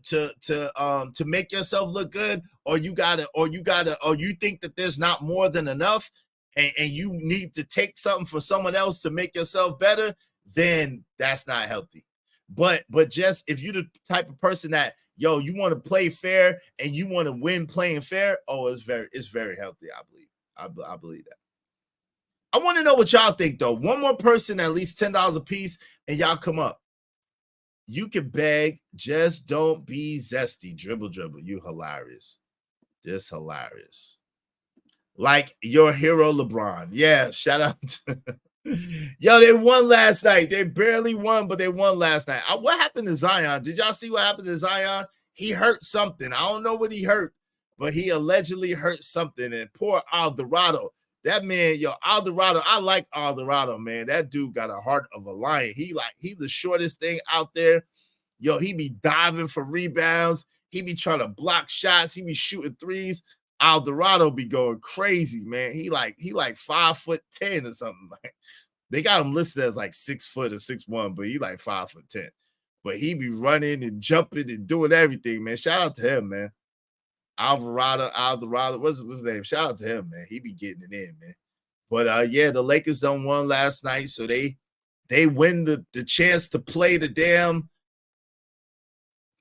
make yourself look good, or you think that there's not more than enough and you need to take something for someone else to make yourself better, then that's not healthy. But just if you're the type of person that you want to play fair and you want to win playing fair, it's very healthy. I believe that. I want to know what y'all think, though. One more person, at least $10 a piece, and y'all come up. You can beg, just don't be zesty. Dribble. You hilarious. Just hilarious. Like your hero, LeBron. Yeah, shout out. They won last night. They barely won, but they won last night. What happened to Zion? Did y'all see what happened to Zion? He hurt something. I don't know what he hurt, but he allegedly hurt something. And poor Alvarado. That man, Alvarado, I like Alvarado, man. That dude got a heart of a lion. He the shortest thing out there. He be diving for rebounds. He be trying to block shots. He be shooting threes. Alvarado be going crazy, man. He like 5'10" or something. Like they got him listed as like 6 foot or 6'1", but he like 5'10". But he be running and jumping and doing everything, man. Shout out to him, man. Alvarado, what's his name? Shout out to him, man. He be getting it in, man. But yeah, the Lakers done won last night, so they win the chance to play the damn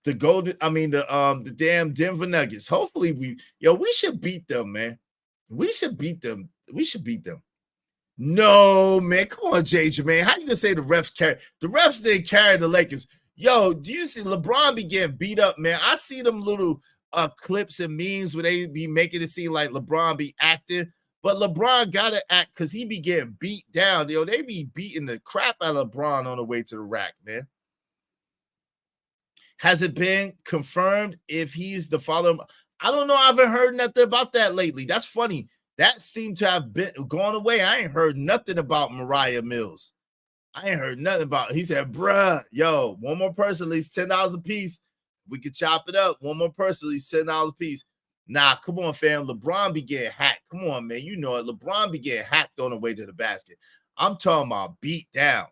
damn Denver Nuggets. Hopefully we should beat them, man. We should beat them. No, man. Come on, JJ, man. How you gonna say the refs didn't carry the Lakers? Yo, do you see LeBron be getting beat up, man? I see them little clips and memes where they be making it seem like LeBron be acting, but LeBron gotta act because he be getting beat down. Yo, they be beating the crap out of LeBron on the way to the rack, man. Has it been confirmed if he's the father? I don't know. I haven't heard nothing about that lately. That's funny. That seemed to have been gone away. I ain't heard nothing about Mariah Mills. I ain't heard nothing about it. He said, bruh, yo, one more person, at least $10 a piece. We could chop it up. One more person, at least $10 a piece. Nah, come on, fam. LeBron be getting hacked. Come on, man. You know it. LeBron be getting hacked on the way to the basket. I'm talking about beat down.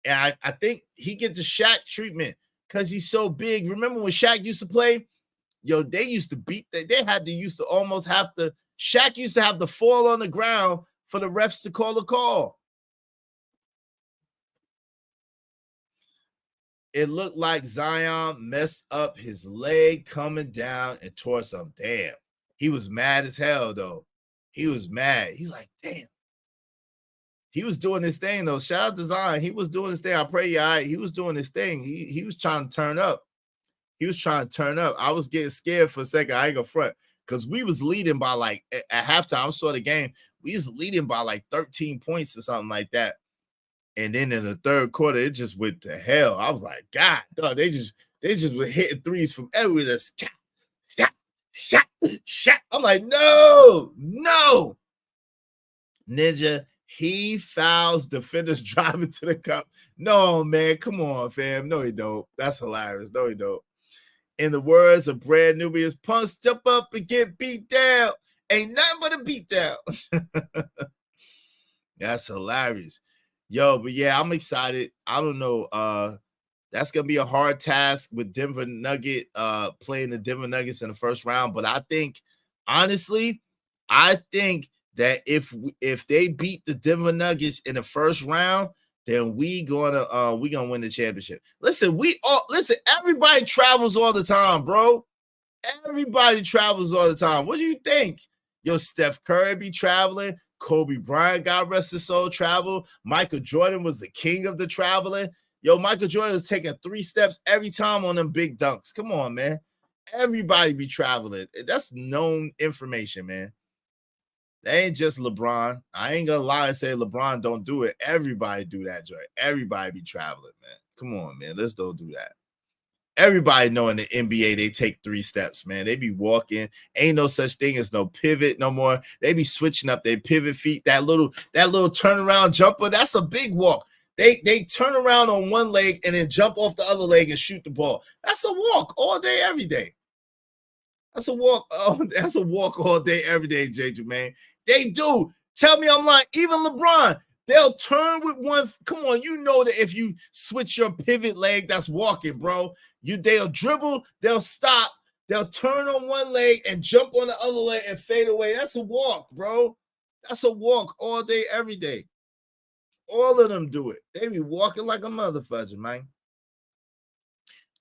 And I think he get the Shaq treatment because he's so big. Remember when Shaq used to play? Yo, they used to beat that. Shaq used to have to fall on the ground for the refs to call a call. It looked like Zion messed up his leg coming down and tore something. Damn. He was mad as hell, though. He was mad. He's like, damn. He was doing his thing, though. Shout out to Zion. He was doing his thing. I pray you all right. He was doing his thing. He was trying to turn up. I was getting scared for a second. I ain't gonna front. Because we was leading by like, at halftime, I saw the game. We was leading by like 13 points or something like that. And then in the third quarter, it just went to hell. I was like, God, dog, they just were hitting threes from everywhere. Just shot. I'm like, no. Ninja, he fouls defenders driving to the cup. No, man, come on, fam. No, he don't. That's hilarious. No, he don't. In the words of Brad Nubius, punks step up and get beat down. Ain't nothing but a beat down. That's hilarious. Yo, but yeah, I'm excited. I don't know. That's gonna be a hard task with Denver Nugget playing the Denver Nuggets in the first round. But I think, honestly, that if they beat the Denver Nuggets in the first round, then we gonna win the championship. Listen, everybody travels all the time, bro. Everybody travels all the time. What do you think? Yo, Steph Curry be traveling. Kobe Bryant, God rest his soul, travel. Michael Jordan was the king of the traveling. Yo, Michael Jordan was taking 3 steps every time on them big dunks. Come on, man. Everybody be traveling. That's known information, man. They ain't just LeBron. I ain't gonna lie and say LeBron don't do it. Everybody do that, Joy. Everybody be traveling, man. Come on, man. Let's don't do that. Everybody know in the NBA, they take 3 steps, man. They be walking. Ain't no such thing as no pivot no more. They be switching up their pivot feet. That little turnaround jumper, that's a big walk. They turn around on one leg and then jump off the other leg and shoot the ball. That's a walk all day, every day. That's a walk. Oh, that's a walk all day, every day, JJ, man. They do. Tell me I'm lying. Even LeBron, they'll turn with one. Come on, you know that if you switch your pivot leg, that's walking, bro. They'll dribble, they'll stop, they'll turn on one leg and jump on the other leg and fade away. That's a walk, bro. That's a walk all day, every day. All of them do it. They be walking like a motherfucker, man.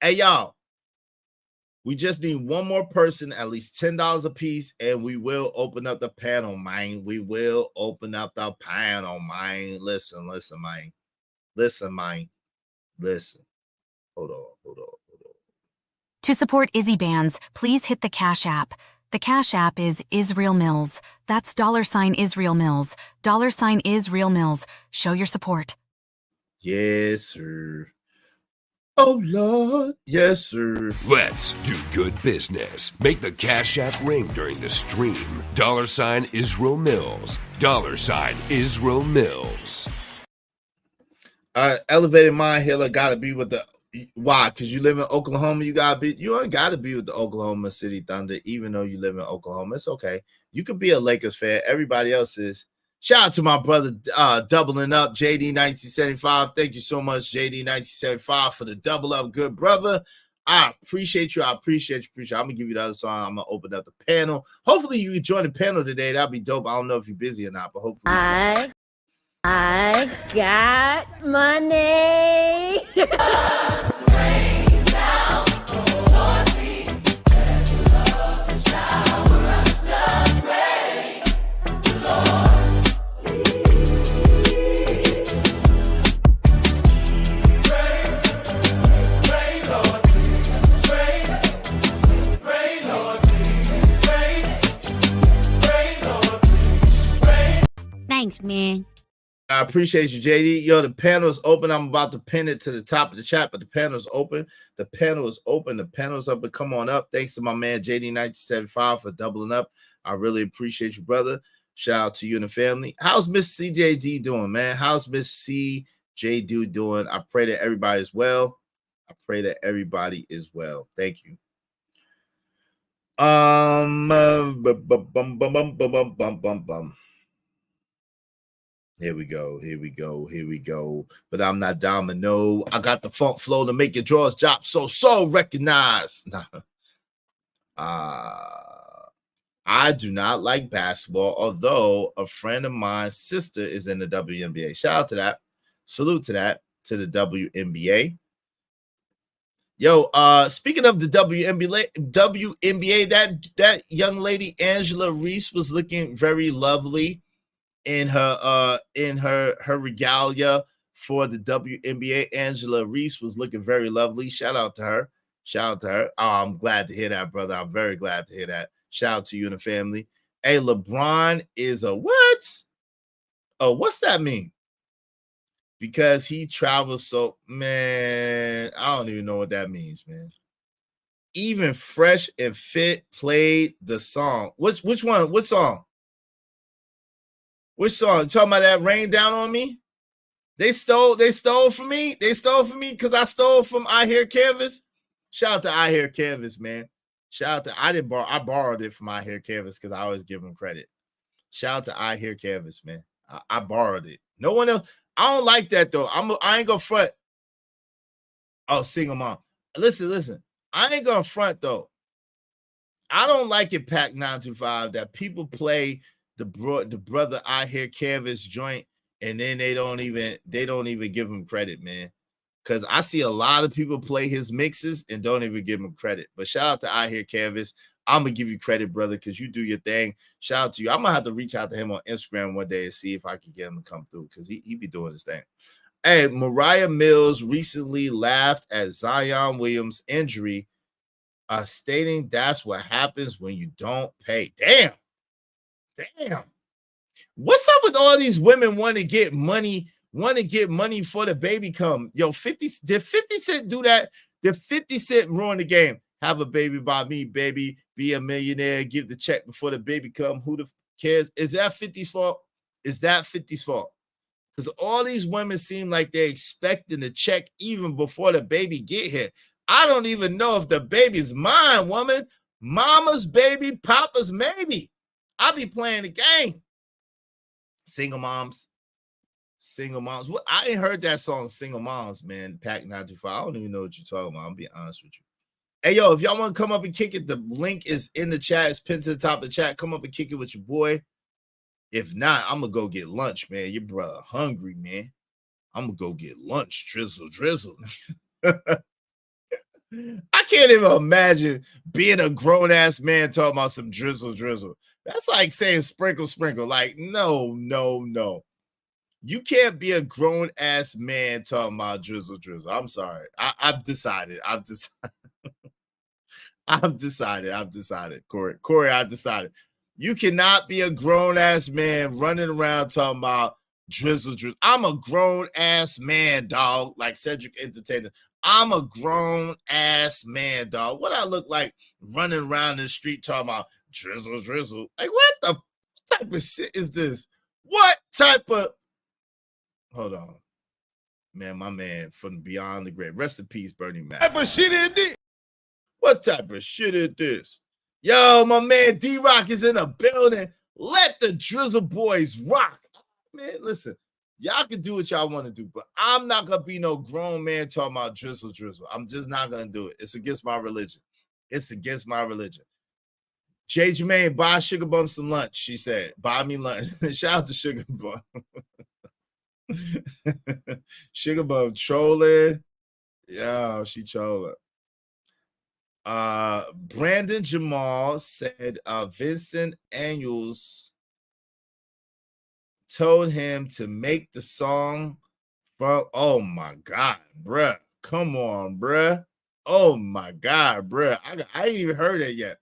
Hey, y'all. We just need one more person, at least $10 a piece, and we will open up the panel, man. We will open up the panel, man. Listen, man. Listen, man. Listen. Hold on. To support Izzy Bands, please hit the Cash App. The Cash App is Israel Mills. That's $Israel Mills. $Israel Mills. Show your support. Yes, sir. Oh, Lord. Yes, sir. Let's do good business. Make the Cash App ring during the stream. $Israel Mills. $Israel Mills. Elevated Mind Healer gotta be with the. Why? Because you live in Oklahoma, you ain't gotta be with the Oklahoma City Thunder, even though you live in Oklahoma. It's okay. You could be a Lakers fan. Everybody else is. Shout out to my brother doubling up, JD 1975. Thank you so much, JD 1975, for the double up, good brother. I appreciate you. I appreciate you. I'm gonna give you the other song. I'm gonna open up the panel. Hopefully you can join the panel today. That'd be dope. I don't know if you're busy or not, but hopefully. I got money. Thanks, man. I appreciate you, JD. Yo, the panel is open. I'm about to pin it to the top of the chat, but the panel is open. The panel is open. The panel is up. And come on up. Thanks to my man JD1975 for doubling up. I really appreciate you, brother. Shout out to you and the family. How's Miss CJD doing, man? How's Miss CJD doing? I pray that everybody is well. I pray that everybody is well. Thank you. Here we go. But I'm not Domino. I got the funk flow to make your drawers drop. So recognize. I do not like basketball, although a friend of mine's sister is in the WNBA. Shout out to that. Salute to that, to the WNBA. Yo, speaking of the WNBA, that young lady Angela Reese was looking very lovely in her regalia for the WNBA. Angela Reese was looking very lovely. Shout out to her. Oh, I'm glad to hear that, brother. I'm very glad to hear that. Shout out to you and the family. Hey, LeBron is a what? Oh, what's that mean? Because he travels so, man, I don't even know what that means, man. Even Fresh and Fit played the song. Which one? What song? Which song? You talking about that Rain Down on Me? They stole from me. They stole from me because I stole from I Hear Canvas. Shout out to I Hear Canvas, man. Shout out to I borrowed it from I Hear Canvas because I always give them credit. Shout out to I Hear Canvas, man. I borrowed it. No one else. I don't like that though. I ain't gonna front. Oh, single mom. Listen. I ain't gonna front though. I don't like it, Pack 925, that people play the brother I Hear Canvas joint and then they don't even give him credit, man. Because I see a lot of people play his mixes and don't even give him credit. But shout out to I Hear Canvas. I'm going to give you credit, brother, because you do your thing. Shout out to you. I'm going to have to reach out to him on Instagram one day and see if I can get him to come through because he be doing his thing. Hey, Mariah Mills recently laughed at Zion Williams' injury, stating that's what happens when you don't pay. Damn. What's up with all these women want to get money for the baby come? Yo, did 50 Cent do that? Did 50 Cent ruin the game? Have a baby by me, baby. Be a millionaire. Give the check before the baby come. Who the cares? Is that 50's fault? Is that 50's fault? Because all these women seem like they're expecting the check even before the baby get here. I don't even know if the baby's mine, woman. Mama's baby, papa's maybe. I be playing the game. Single moms. What? I ain't heard that song, Single Moms, man. Pack 925. I don't even know what you're talking about. I'll be honest with you. Hey, yo, if y'all want to come up and kick it, the link is in the chat. It's pinned to the top of the chat. Come up and kick it with your boy. If not, I'm going to go get lunch, man. Your brother hungry, man. I'm going to go get lunch. Drizzle. I can't even imagine being a grown-ass man talking about some drizzle. That's like saying sprinkle. Like, no. You can't be a grown-ass man talking about drizzle. I'm sorry. I've decided. I've decided. Corey, I've decided. You cannot be a grown-ass man running around talking about drizzle. I'm a grown-ass man, dog, like Cedric Entertainer. I'm a grown-ass man, dog. What I look like running around the street talking about drizzle. Like, what the type of shit is this? What type of... Hold on. Man, my man from beyond the grave. Rest in peace, Bernie Mac. What type of shit is this? What type of shit is this? Yo, my man D-Rock is in the building. Let the Drizzle Boys rock. Man, listen. Y'all can do what y'all want to do, but I'm not gonna be no grown man talking about drizzle. I'm just not gonna do it. It's against my religion. It's against my religion. Jay Jermaine, buy Sugar Bum some lunch. She said, buy me lunch. Shout out to Sugar Bum. Sugar Bum trolling. Yeah, she trolling. Brandon Jamal said Vincent Annuals told him to make the song from, oh my God, bruh. Come on, bruh. Oh my God, bruh. I ain't even heard it yet.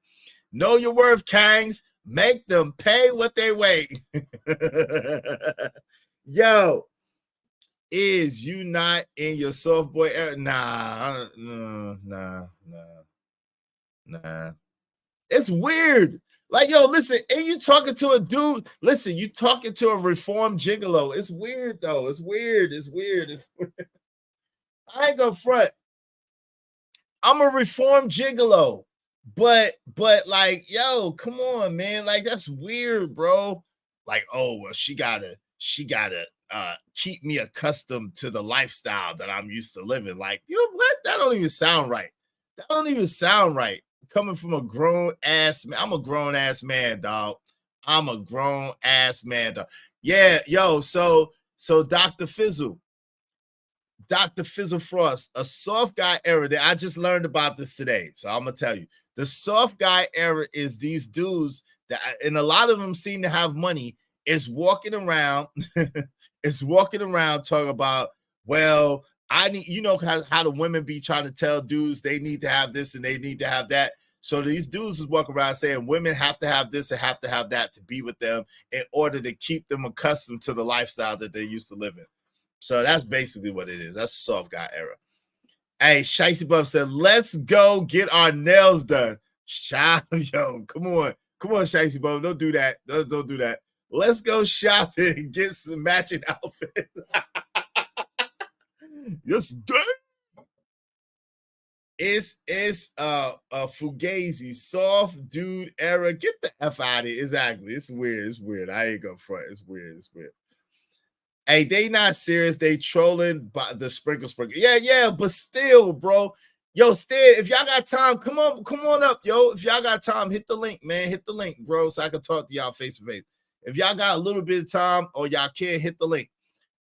Know your worth, Kangs. Make them pay what they weigh. Yo, is you not in your soft boy era? Nah. It's weird. Like, yo, listen, and you talking to a dude. Listen, you talking to a reformed gigolo. It's weird, though. It's weird. I ain't gonna front. I'm a reformed gigolo. But like, yo, come on, man. Like, that's weird, bro. Like, oh, well, she gotta keep me accustomed to the lifestyle that I'm used to living. Like, you know what? That don't even sound right. Coming from a grown ass man. I'm a grown ass man, dog. Yeah, yo, so Dr. Fizzle Frost, a soft guy era. That I just learned about this today. So I'm gonna tell you. The soft guy era is these dudes that, and a lot of them seem to have money, is walking around talking about, well, I need, you know how the women be trying to tell dudes they need to have this and they need to have that. So these dudes is walking around saying women have to have this and have to have that to be with them in order to keep them accustomed to the lifestyle that they used to live in. So that's basically what it is. That's the soft guy era. Hey, Shicey Bum said, let's go get our nails done. Yo, come on, Shicey Bum. Don't do that. Don't do that. Let's go shopping and get some matching outfits. Yes, it's Fugazi, soft dude era. Get the F out of here. Exactly. It's weird. I ain't gonna front. It's weird. Hey, they not serious. They trolling by the sprinkle. Yeah, but still, bro. Yo, still, if y'all got time, come on up, yo. If y'all got time, hit the link, man. Hit the link, bro, so I can talk to y'all face to face. If y'all got a little bit of time or y'all can't, hit the link.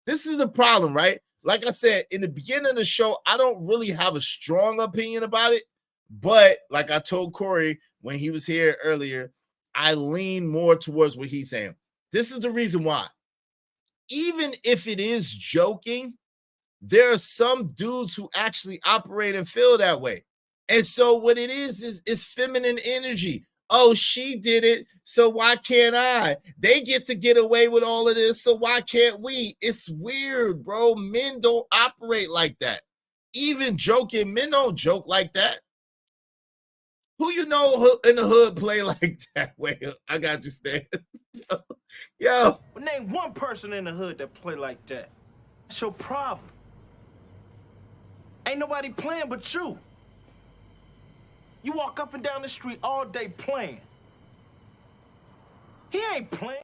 This is the problem, right? Like I said, in the beginning of the show, I don't really have a strong opinion about it. But like I told Corey when he was here earlier, I lean more towards what he's saying. This is the reason why. Even if it is joking, there are some dudes who actually operate and feel that way. And so what it is feminine energy. Oh, she did it, so why can't I? They get to get away with all of this, so why can't we? It's weird, bro. Men don't operate like that. Even joking, men don't joke like that. Who you know in the hood play like that? Wait, I got you, Stan. Yo. But name one person in the hood that play like that. That's your problem. Ain't nobody playing but you. You walk up and down the street all day playing. He ain't playing.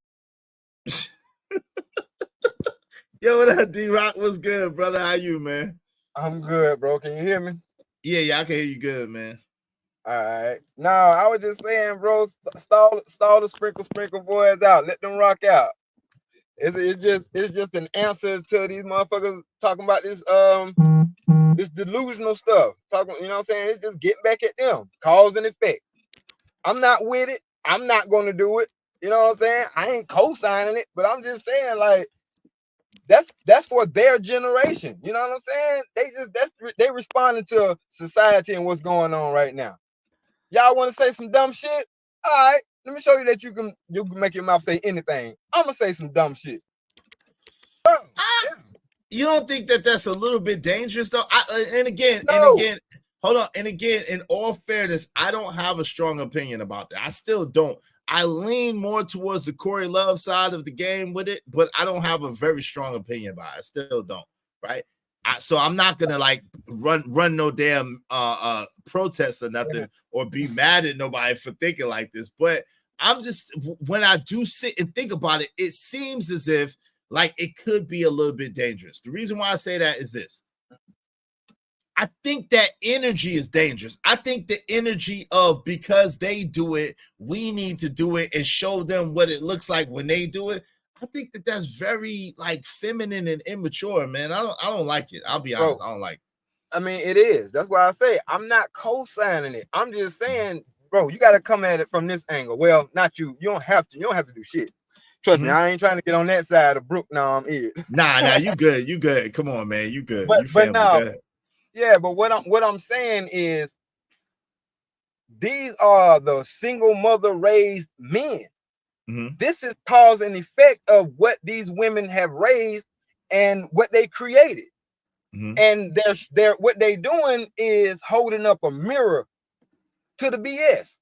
Yo, what up, D-Rock? What's good, brother? How you, man? I'm good, bro. Can you hear me? Yeah, I can hear you good, man. All right. No, I was just saying, bro, stall the sprinkle boys out. Let them rock out. It's just an answer to these motherfuckers talking about this this delusional stuff. Talking, you know what I'm saying? It's just getting back at them, cause and effect. I'm not with it. I'm not gonna do it. You know what I'm saying? I ain't co-signing it, but I'm just saying, like, that's for their generation. You know what I'm saying? They responding to society and what's going on right now. Y'all want to say some dumb shit? All right, let me show you that you can make your mouth say anything. I'm gonna say some dumb shit. You don't think that that's a little bit dangerous though? And again, hold on. And again, in all fairness, I don't have a strong opinion about that. I still don't. I lean more towards the Corey Love side of the game with it, but I don't have a very strong opinion about it. I still don't, right? So I'm not gonna like run no damn protest or nothing or be mad at nobody for thinking like this. But I'm just, when I do sit and think about it, it seems as if like it could be a little bit dangerous. The reason why I say that is this. I think that energy is dangerous. I think the energy of because they do it, we need to do it and show them what it looks like when they do it. I think that that's very like feminine and immature, man. I don't like it. I'll be honest. I don't like it. I mean, it is. That's why I say I'm not co-signing it. I'm just saying, bro, you got to come at it from this angle. Well, not you. You don't have to. You don't have to do shit. Trust me, I ain't trying to get on that side of Brooke. Is. Nah, you good. You good. Come on, man. You good. But, you family. Now, good. Yeah, but what I'm saying is these are the single mother raised men. This is cause and effect of what these women have raised and what they created. And they're what they doing is holding up a mirror to the BS.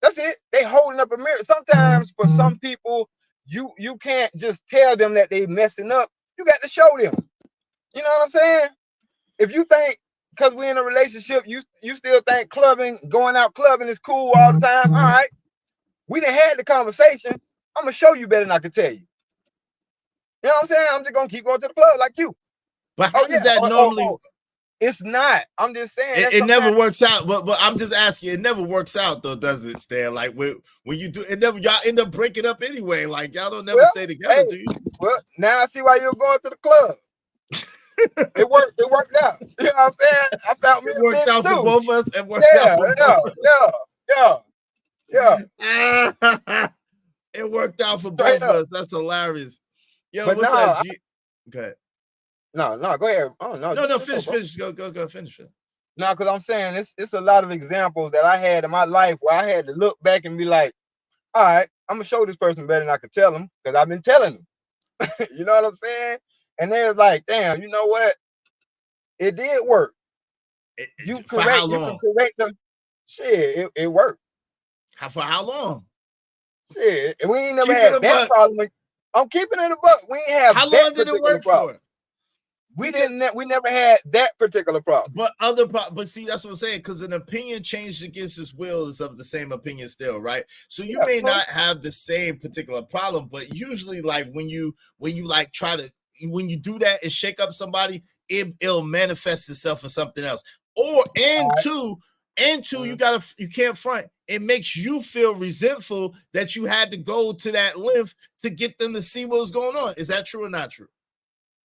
That's it. They holding up a mirror. Sometimes for some people, you can't just tell them that they messing up. You got to show them. You know what I'm saying? If you think because we're in a relationship, you still think going out clubbing is cool all the time. All right. We done had the conversation. I'm gonna show you better than I can tell you. You know what I'm saying? I'm just gonna keep going to the club like you. But how does that normally? It's not. I'm just saying it never works out. But I'm just asking. It never works out though, does it, Stan? Like when you do, it never. Y'all end up breaking up anyway. Like y'all don't never stay together, do you? Well, now I see why you're going to the club. It worked out. You know what I'm saying? I found me it worked out for both of us. It worked out for yeah. It worked out for both of us. That's hilarious. Yo, but what's that? Okay. No, go ahead. Oh no, finish. Go, finish it. No, because I'm saying it's a lot of examples that I had in my life where I had to look back and be like, all right, I'm gonna show this person better than I could tell them because I've been telling them. You know what I'm saying? And they was like, damn, you know what? It did work. You can correct them. Shit, it worked. For how long? Shit, and we ain't never had that problem. I'm keeping it a buck. We ain't have how long did it work for? We never had that particular problem. But see, that's what I'm saying. Because an opinion changed against his will is of the same opinion still, right? So you may not have the same particular problem, but usually, like when you like when you do that and shake up somebody, it'll manifest itself in something else. Or two, you can't front. It makes you feel resentful that you had to go to that length to get them to see what was going on. Is that true or not true?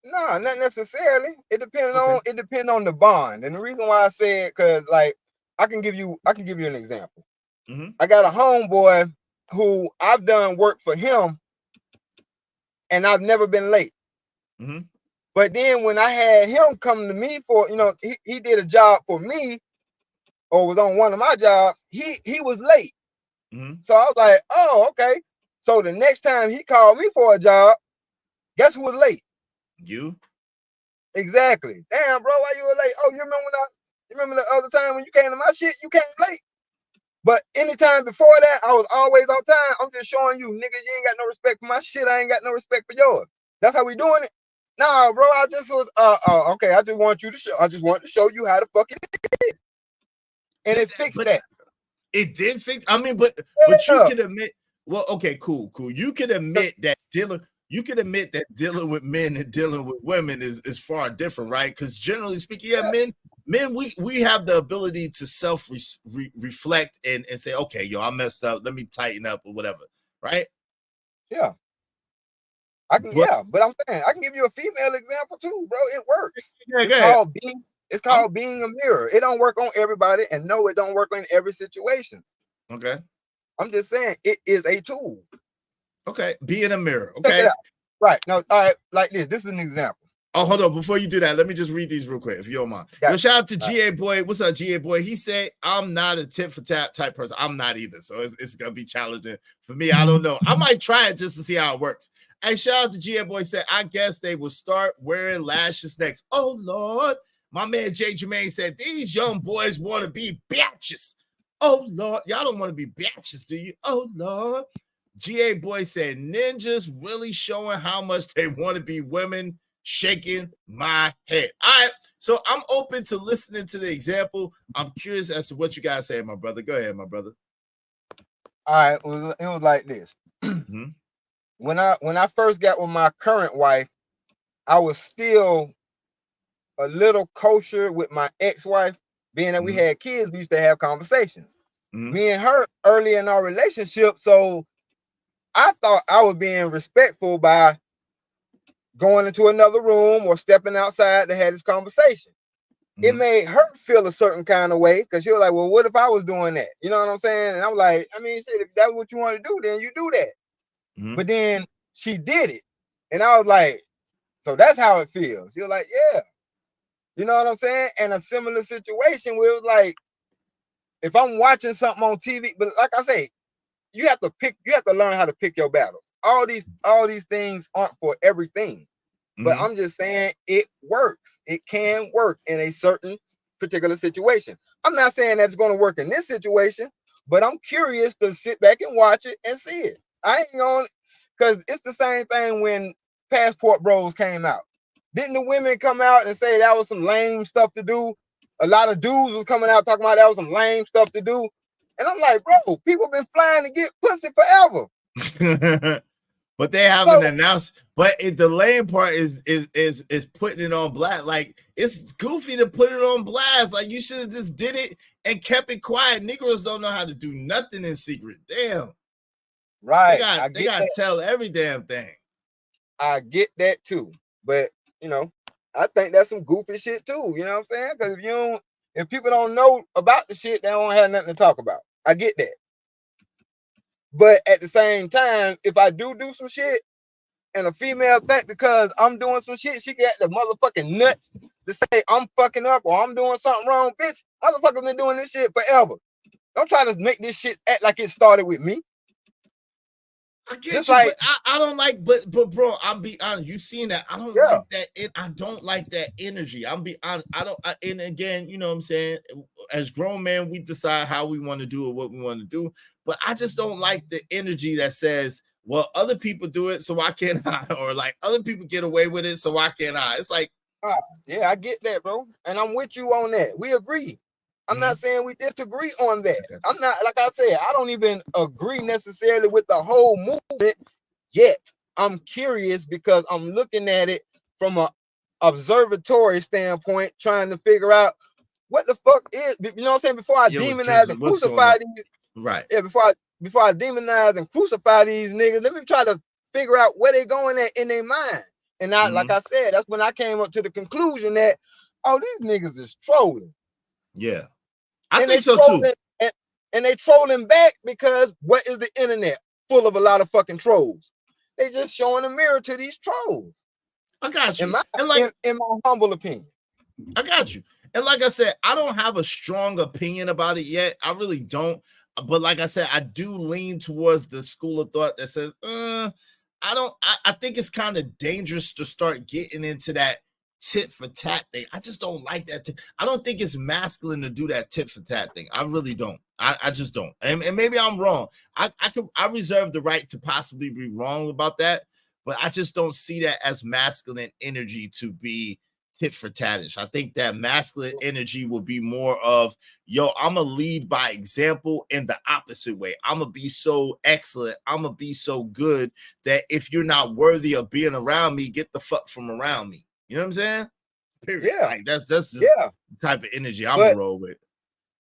No, not necessarily. It depends on the bond. And the reason why I said, because like I can give you an example. I got a homeboy who I've done work for him and I've never been late. But then when I had him come to me for, he did a job for me or was on one of my jobs, he was late. So I was like, oh, okay. So the next time he called me for a job, guess who was late? You? Exactly. Damn, bro, why you were late? Oh, you remember the other time when you came to my shit, you came late. But anytime before that, I was always on time. I'm just showing you, nigga, you ain't got no respect for my shit. I ain't got no respect for yours. That's how we doing it. Nah, bro, I just was okay. I just want to show you how the fuck it is. And it fixed that. It did fix. I mean, but you can admit. Well, okay, cool. You can admit that dealing with men and dealing with women is far different, right? Because generally speaking, men, we have the ability to self-reflect and say, okay, yo, I messed up. Let me tighten up or whatever, right? Yeah. But I'm saying I can give you a female example too, bro. It works. It's called being a mirror. It don't work on everybody, and no, it don't work on every situation. Okay. I'm just saying it is a tool. Okay, be in a mirror. Okay. Right. No, all right, like this. This is an example. Oh, hold on. Before you do that, let me just read these real quick, if you don't mind. Yo, shout out to GA Boy. What's up, GA Boy? He said, I'm not a tit for tat type person. I'm not either. So it's gonna be challenging for me. I don't know. I might try it just to see how it works. Hey, shout out to GA Boy. Said, I guess they will start wearing lashes next. Oh Lord. My man Jay Jermaine said, these young boys want to be bitches. Oh Lord. Y'all don't want to be bitches, do you? Oh Lord. GA Boy said, ninjas really showing how much they want to be women. Shaking my head. All right, so I'm open to listening to the example. I'm curious as to what you guys say, my brother. Go ahead, my brother. All right, it was like this. when I first got with my current wife, I was still a little kosher with my ex-wife, being that we had kids, we used to have conversations. Me and her early in our relationship, so I thought I was being respectful by going into another room or stepping outside to have this conversation. It made her feel a certain kind of way because she was like, well, what if I was doing that? You know what I'm saying? And I'm like, I mean, shit, if that's what you want to do, then you do that. But then she did it. And I was like, so that's how it feels. You're like, yeah. You know what I'm saying? And a similar situation where it was like, if I'm watching something on TV, but like I say, you have to learn how to pick your battles. All these things aren't for everything. But I'm just saying it works. It can work in a certain particular situation. I'm not saying that's going to work in this situation, but I'm curious to sit back and watch it and see it. I ain't going to, because it's the same thing when Passport Bros came out. Didn't the women come out and say that was some lame stuff to do? A lot of dudes was coming out talking about that was some lame stuff to do. And I'm like, bro, people been flying to get pussy forever. But they haven't announced. But the lame part is putting it on blast. Like, it's goofy to put it on blast. Like, you should have just did it and kept it quiet. Negroes don't know how to do nothing in secret. Damn. Right. They got to tell every damn thing. I get that too. But, you know, I think that's some goofy shit too. You know what I'm saying? Because if people don't know about the shit, they don't have nothing to talk about. I get that. But at the same time, if I do some shit and a female think because I'm doing some shit, she got the motherfucking nuts to say I'm fucking up or I'm doing something wrong, bitch. Motherfuckers been doing this shit forever. Don't try to make this shit act like it started with me. I get just you, like, but I don't like, but bro, I'll be honest. You seen that? I don't like that. I don't like that energy. I'm be honest. And again, you know what I'm saying? As grown men, we decide how we want to do or what we want to do. But I just don't like the energy that says, well, other people do it, so why can't I? Or like other people get away with it, so why can't I? It's like, yeah, I get that, bro. And I'm with you on that. We agree. I'm not saying we disagree on that. I'm not, like I said, I don't even agree necessarily with the whole movement yet. I'm curious because I'm looking at it from an observatory standpoint, trying to figure out what the fuck is, you know what I'm saying? Before I demonize and crucify these, right? Yeah, before I demonize and crucify these niggas, let me try to figure out where they going at in their mind. And I, like I said, that's when I came up to the conclusion that, oh, these niggas is trolling. Yeah. I think so too. And they trolling back because what is the internet full of a lot of fucking trolls? They just showing a mirror to these trolls. I got you. In my humble opinion. I got you. And like I said, I don't have a strong opinion about it yet. I really don't. But like I said, I do lean towards the school of thought that says, I think it's kind of dangerous to start getting into that tit for tat thing. I just don't like that. I don't think it's masculine to do that tit for tat thing. I really don't. I just don't. And maybe I'm wrong. I reserve the right to possibly be wrong about that, but I just don't see that as masculine energy to be tit for tatish. I think that masculine energy will be more of, yo, I'm gonna lead by example in the opposite way. I'm gonna be so excellent. I'm gonna be so good that if you're not worthy of being around me, get the fuck from around me. You know what I'm saying? Period. Yeah. Like that's just the type of energy I'm gonna roll with.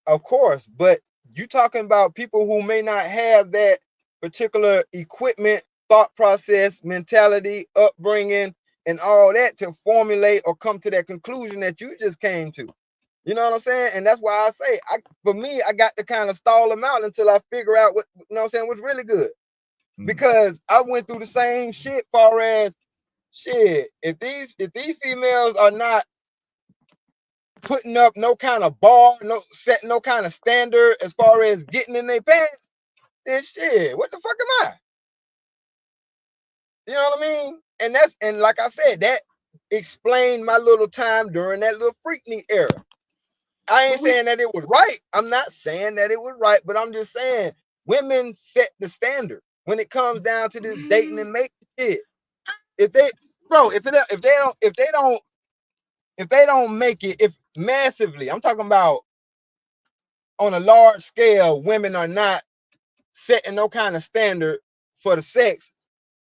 Of course, but you talking about people who may not have that particular equipment, thought process, mentality, upbringing, and all that to formulate or come to that conclusion that you just came to. You know what I'm saying? And that's why I say, for me, I got to kind of stall them out until I figure out what, you know what I'm saying, what's really good. Because I went through the same shit far as, shit, if these females are not putting up no kind of bar, setting no kind of standard as far as getting in their pants, then shit, what the fuck am I? You know what I mean? And like I said, that explained my little time during that little Freaknik era. I ain't saying that it was right. I'm not saying that it was right, but I'm just saying women set the standard when it comes down to this dating and making shit. If they don't make it, if massively, I'm talking about on a large scale, women are not setting no kind of standard for the sex,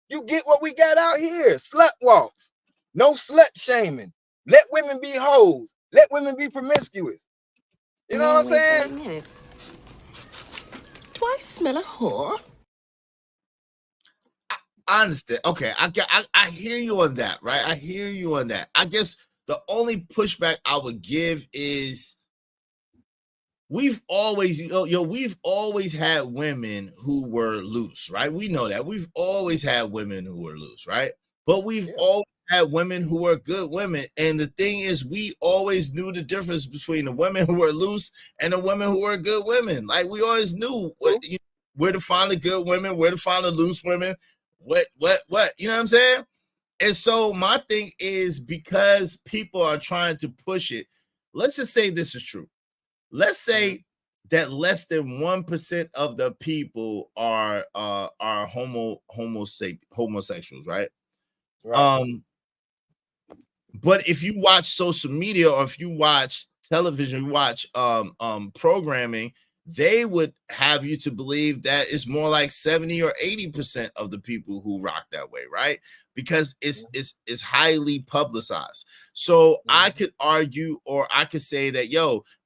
You get what we got out here. Slut walks. No slut shaming. Let women be hoes. Let women be promiscuous. You know what I'm saying? Do I smell a whore? I understand. Okay, I hear you on that, right? I hear you on that. I guess the only pushback I would give is we've always, we've always had women who were loose, right? We know that. We've always had women who were loose, right? But we've always had women who were good women. And the thing is, we always knew the difference between the women who were loose and the women who were good women. Like, we always knew where to find the good women, where to find the loose women, what, you know what I'm saying? And so my thing is, because people are trying to push it, let's just say this is true. Let's say that less than 1% of the people are homosexuals, right? But if you watch social media, or if you watch television, you watch programming, they would have you to believe that it's more like 70 or 80% of the people who rock that way, right? Because it's highly publicized. So I could argue, or I could say that,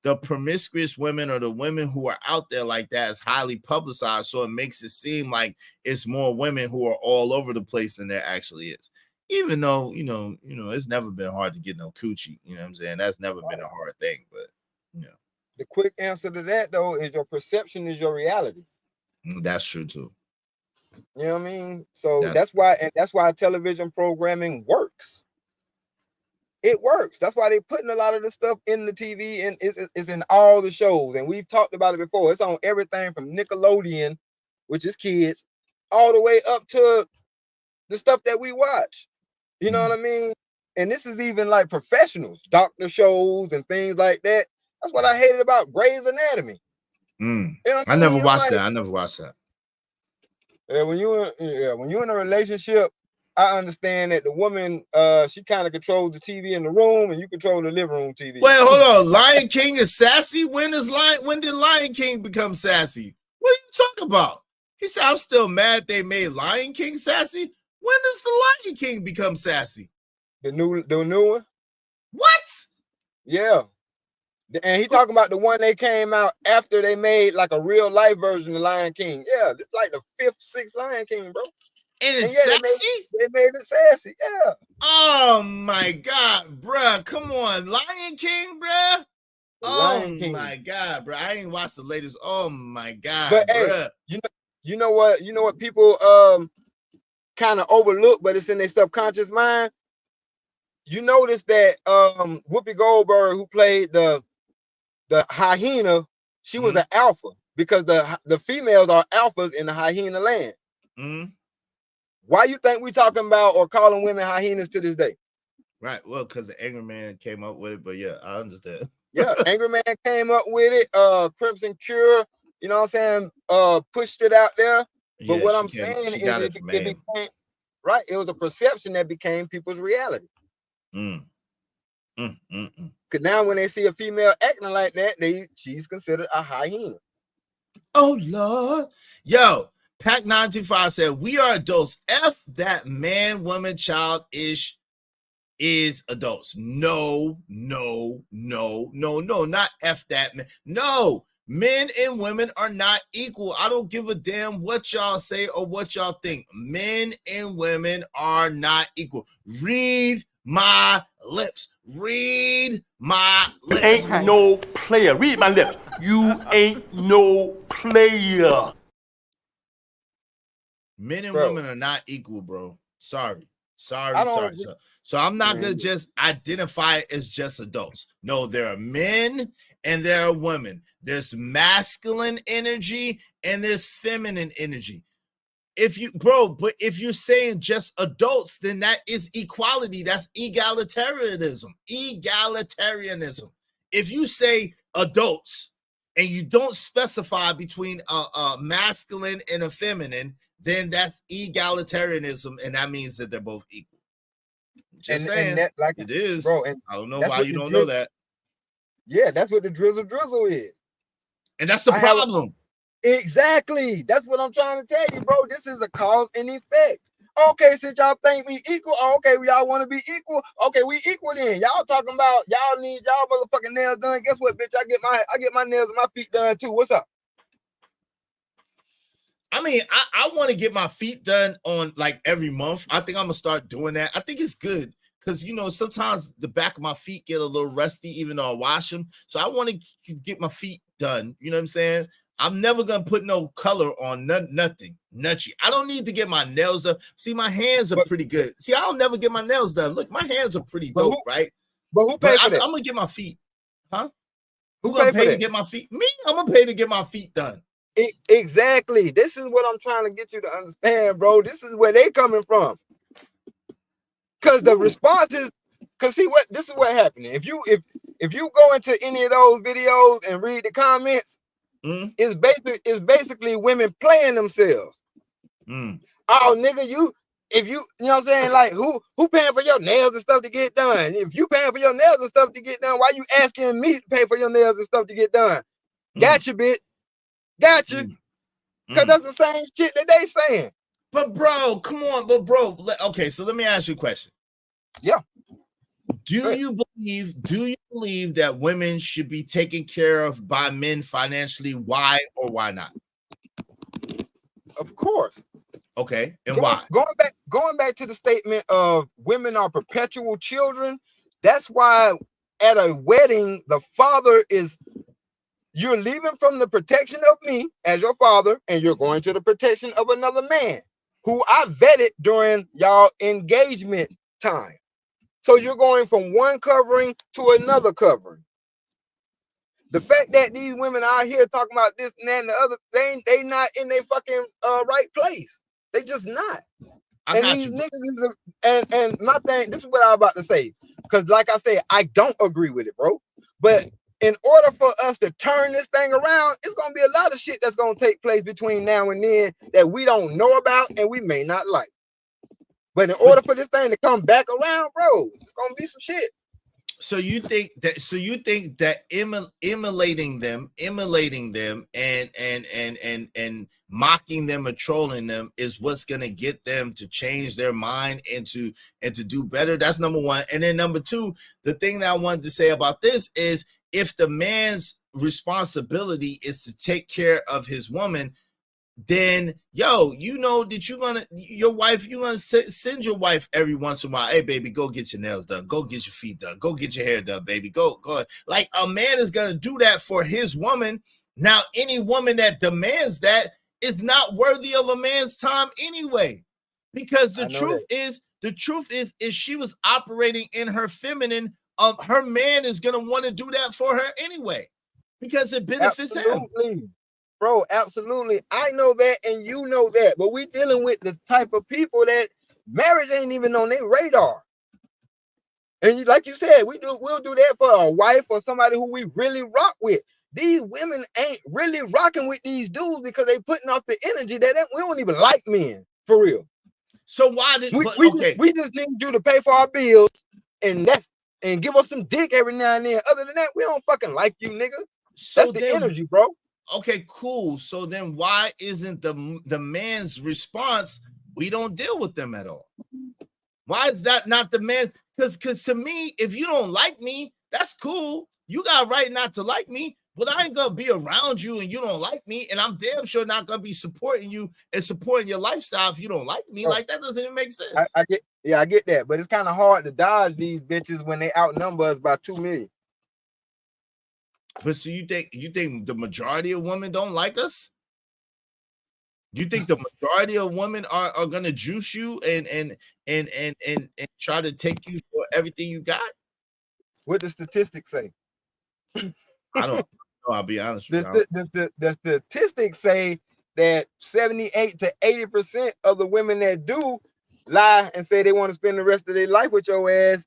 the promiscuous women, or the women who are out there like that, is highly publicized. So it makes it seem like it's more women who are all over the place than there actually is. Even though, it's never been hard to get no coochie. You know what I'm saying? That's never been a hard thing, but the quick answer to that, though, is your perception is your reality. That's true too. You know what I mean? So that's why television programming works. It works. That's why they're putting a lot of the stuff in the TV, and it's in all the shows. And we've talked about it before. It's on everything from Nickelodeon, which is kids, all the way up to the stuff that we watch. You know what I mean? And this is even like professionals, doctor shows and things like that. That's what I hated about Grey's Anatomy. You know I never watched that. I never watched that. Yeah, when you're in a relationship, I understand that the woman, she kind of controls the TV in the room, and you control the living room TV. Wait, hold on. Lion King is sassy? When did Lion King become sassy? What are you talking about? He said, I'm still mad they made Lion King sassy. When does the Lion King become sassy? The new one? What? Yeah. And he talking about the one they came out after they made like a real life version of Lion King. Yeah, it's like the 5th, 6th Lion King, bro. And it's sassy? They made it sassy, yeah. Oh my God, bruh. Come on, Lion King, bruh. My God, bruh. I ain't watched the latest. Oh my God, but bruh. Hey, you know what people kind of overlook, but it's in their subconscious mind. You notice that Whoopi Goldberg, who played the hyena, she was an alpha, because the females are alphas in the hyena land. Why you think we talking about or calling women hyenas to this day? Right. Well, because the Angry Man came up with it, but yeah, I understand. Yeah, Angry Man came up with it. Crimson Cure, you know what I'm saying? Pushed it out there. But what I'm saying is it became right. It was a perception that became people's reality. Because now when they see a female acting like that, she's considered a hyena. Oh Lord. Yo, Pac 925 said, we are adults. F that man, woman, child ish is adults. No, not F that man. No, men and women are not equal. I don't give a damn what y'all say or what y'all think. Men and women are not equal. Read my lips. Read my lips. Ain't no player. Read my lips. You ain't no player. Men and women are not equal, bro. Sorry. So I'm not gonna just identify it as just adults. No, there are men and there are women. There's masculine energy and there's feminine energy. If you're saying just adults, then that is equality. That's egalitarianism. If you say adults and you don't specify between a masculine and a feminine, then that's egalitarianism, and that means that they're both equal. Just saying, that, like, it is, bro. And I don't know why you don't know that. Yeah, that's what the drizzle is, and that's the problem. Exactly. That's what I'm trying to tell you, bro. This is a cause and effect. Okay, since y'all think we equal, okay, y'all want to be equal. Okay, we equal then. Y'all talking about y'all need y'all motherfucking nails done. Guess what, bitch? I get my nails and my feet done too. What's up? I mean, I want to get my feet done on like every month. I think I'm gonna start doing that. I think it's good because you know sometimes the back of my feet get a little rusty even though I wash them. So I want to get my feet done. You know what I'm saying? I'm never gonna put no color on nothing. Nutty. I don't need to get my nails done. See, my hands are pretty good. See, I don't never get my nails done. Look, my hands are pretty dope, right? But who paid for that? I'm gonna get my feet. Huh? Who gonna pay for to get my feet? Me? I'm gonna pay to get my feet done. Exactly. This is what I'm trying to get you to understand, bro. This is where they coming from. Cause the response is, cause see what this is what happening. If you go into any of those videos and read the comments, it's basically women playing themselves. Oh nigga, you know what I'm saying? Like who paying for your nails and stuff to get done? If you paying for your nails and stuff to get done, why you asking me to pay for your nails and stuff to get done? Gotcha, bitch. Gotcha. Cause that's the same shit that they saying. But bro, come on, okay, so let me ask you a question. Yeah. Do you believe that women should be taken care of by men financially? Why or why not? Of course. Okay, and why? Going back to the statement of women are perpetual children. That's why at a wedding, the father is, you're leaving from the protection of me as your father, and you're going to the protection of another man who I vetted during y'all engagement time. So you're going from one covering to another covering. The fact that these women out here talking about this and that and the other, they not in their fucking right place. They just not. And these niggas and my thing, this is what I was about to say. Because like I said, I don't agree with it, bro. But in order for us to turn this thing around, it's gonna be a lot of shit that's gonna take place between now and then that we don't know about and we may not like. But in order for this thing to come back around, bro, it's gonna be some shit. So you think that immolating them and mocking them or trolling them is what's gonna get them to change their mind and to do better? That's number one. And then number two, the thing that I wanted to say about this is if the man's responsibility is to take care of his woman, then you know that you're gonna send your wife every once in a while. Hey baby, go get your nails done, go get your feet done, go get your hair done, baby, go. Like a man is gonna do that for his woman. Now any woman that demands that is not worthy of a man's time anyway, because the truth is if she was operating in her feminine, her man is gonna want to do that for her anyway because it benefits him. Bro, absolutely. I know that and you know that, but we dealing with the type of people that marriage ain't even on their radar. And like you said, we'll do that for a wife or somebody who we really rock with. These women ain't really rocking with these dudes because they putting off the energy that we don't even like men, for real. So why did we just need you to pay for our bills and give us some dick every now and then. Other than that, we don't fucking like you, nigga. So that's the energy, bro. Okay, cool. So then why isn't the man's response, we don't deal with them at all? Why is that not the man? Because to me, if you don't like me, that's cool. You got a right not to like me, but I ain't gonna be around you and you don't like me, and I'm damn sure not gonna be supporting you and supporting your lifestyle if you don't like me. Like that doesn't even make sense. I get that, but it's kind of hard to dodge these bitches when they outnumber us by 2 million. But so you think the majority of women don't like us? You think the majority of women are gonna juice you and try to take you for everything you got? What the statistics say? I don't know. I'll be honest with you. The statistics say that 78 to 80% of the women that do lie and say they want to spend the rest of their life with your ass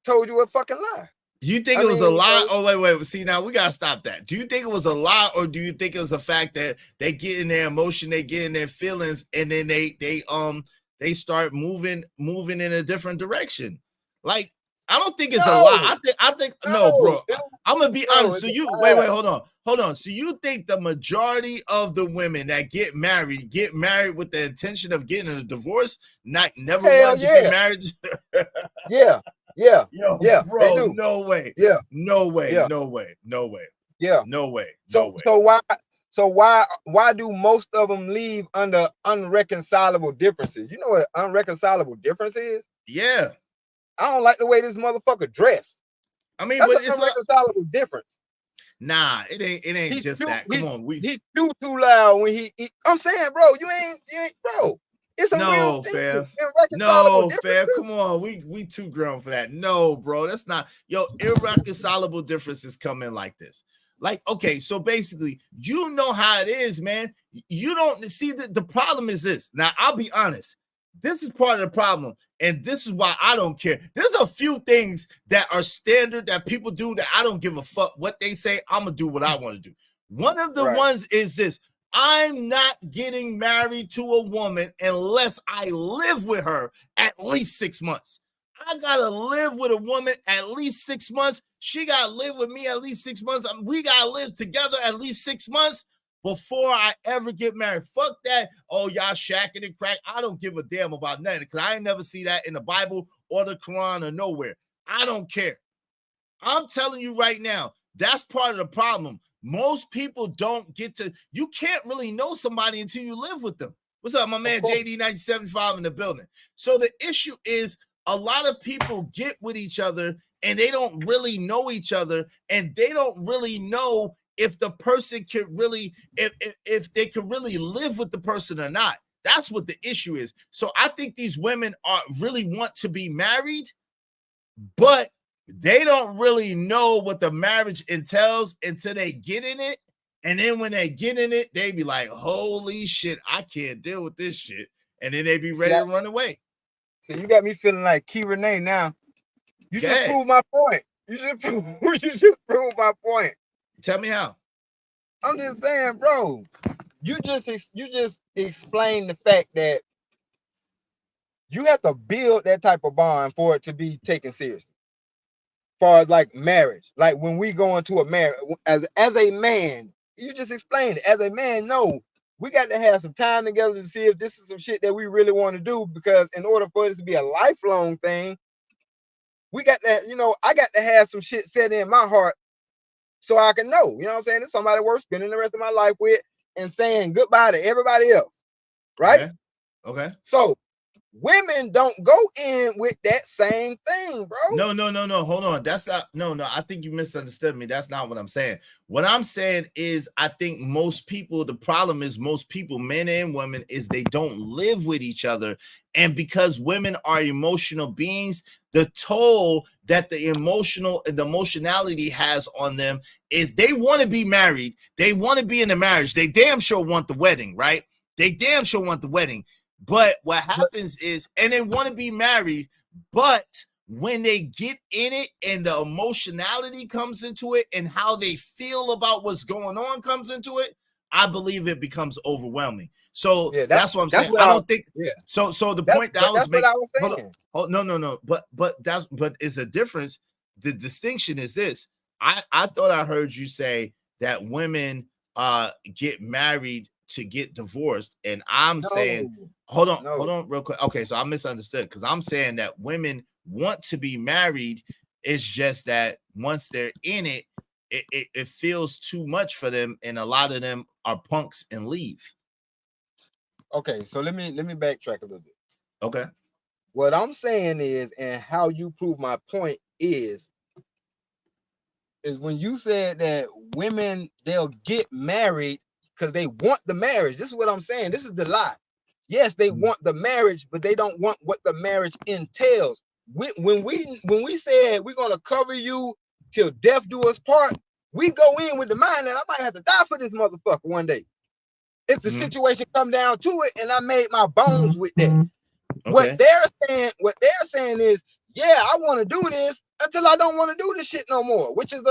told you a fucking lie. Do you think it was a lie? Oh, wait. See, now we gotta stop that. Do you think it was a lie, or do you think it was a fact that they get in their emotion, they get in their feelings, and then they start moving in a different direction? Like, I don't think it's a lie. I think no, bro. I'm gonna be honest. So you wait, hold on. So you think the majority of the women that get married with the intention of getting a divorce, never wanted to get married? Yeah. Yo, yeah, bro, they do. no way. Yeah. No way. Yeah. No way. No way. Yeah. No way. So why do most of them leave under unreconcilable differences? You know what an unreconcilable difference is? Yeah. I don't like the way this motherfucker dressed. I mean, that's but an unreconcilable difference. Nah, it ain't just that. Come on, he's too loud when he I'm saying, bro, you ain't bro. It's a real thing. Fam. Irreconcilable fam. Come on, we too grown for that. No, bro, that's not. Yo, irreconcilable differences come in like this. Like, okay, so basically, you know how it is, man. You don't see the problem is this. Now, I'll be honest. This is part of the problem, and this is why I don't care. There's a few things that are standard that people do that I don't give a fuck what they say. I'm gonna do what I want to do. One of the ones is this: I'm not getting married to a woman unless I live with her at least 6 months. I gotta live with a woman at least 6 months. She gotta live with me at least 6 months. We gotta live together at least 6 months before I ever get married. Fuck that. Oh, y'all shacking and crack. I don't give a damn about nothing because I ain't never see that in the Bible or the Quran or nowhere. I don't care. I'm telling you right now, that's part of the problem. Most people don't get to, you can't really know somebody until you live with them. What's up, my man JD 1975 in the building. So the issue is a lot of people get with each other and they don't really know each other, and they don't really know if the person can really, if they can really live with the person or not. That's what the issue is. So I think these women really want to be married, but they don't really know what the marriage entails until they get in it. And then when they get in it, they be like, holy shit, I can't deal with this shit. And then they be ready to run away. So you got me feeling like Key Renee now. You just proved my point. You just proved my point. Tell me how. I'm just saying, bro. You just explained the fact that you have to build that type of bond for it to be taken seriously. As far as like marriage, like when we go into a marriage, as a man, you just explained it. As a man, no, we got to have some time together to see if this is some shit that we really want to do. Because in order for this to be a lifelong thing, we got to, I got to have some shit set in my heart so I can know, you know what I'm saying? It's somebody worth spending the rest of my life with and saying goodbye to everybody else, right? Okay. So women don't go in with that same thing, bro. No. Hold on. That's not, no. I think you misunderstood me. That's not what I'm saying. What I'm saying is I think most people, the problem is most people, men and women, is they don't live with each other. And because women are emotional beings, the toll that the emotionality has on them is they want to be married. They want to be in a marriage. They damn sure want the wedding, right? They damn sure want the wedding. But what happens is, and they want to be married, but when they get in it and the emotionality comes into it and how they feel about what's going on comes into it, I believe it becomes overwhelming. So that's what I'm saying. I don't think. Yeah. So the point that I was making. No. But it's a difference. The distinction is this. I thought I heard you say that women get married to get divorced, and I'm saying, hold on real quick. Okay, so I misunderstood because I'm saying that women want to be married. It's just that once they're in it, it feels too much for them, and a lot of them are punks and leave. Okay, so let me backtrack a little bit. Okay. What I'm saying is, and how you prove my point is when you said that women, they'll get married because they want the marriage. This is what I'm saying. This is the lie. Yes, they want the marriage, but they don't want what the marriage entails. When we said we're gonna cover you till death do us part, we go in with the mind that I might have to die for this motherfucker one day. If the situation come down to it, and I made my bones with that. Okay. What they're saying is, yeah, I want to do this until I don't want to do this shit no more. Which is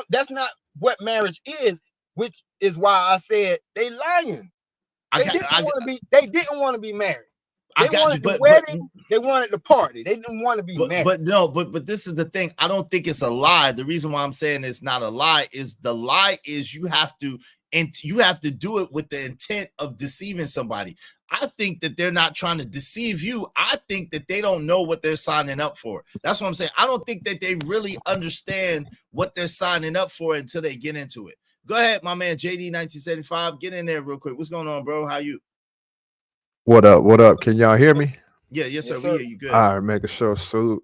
that's not what marriage is. Which is why I said they lying. They didn't want to be married. I They got wanted you, the but wedding. They wanted the party. They didn't want to be married. But this is the thing. I don't think it's a lie. The reason why I'm saying it's not a lie is the lie is you have to do it with the intent of deceiving somebody. I think that they're not trying to deceive you. I think that they don't know what they're signing up for. That's what I'm saying. I don't think that they really understand what they're signing up for until they get into it. Go ahead, my man JD 1975. Get in there real quick. What's going on, bro? How you? What up? What up? Can y'all hear me? Yeah, yes, sir. Yes, We sir. hear you good. All right, making sure. Salute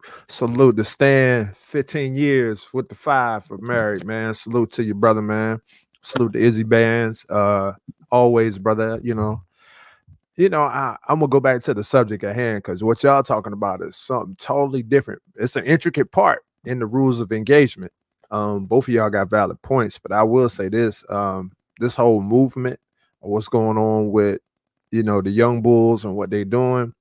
to Stan. 15 years with the 5 for married, man. Salute to your brother, man. Salute to Izzy Bands. Always, brother. I'm gonna go back to the subject at hand because what y'all talking about is something totally different. It's an intricate part in the rules of engagement. Both of y'all got valid points, but I will say this: this whole movement, what's going on with the young bulls and what they're doing.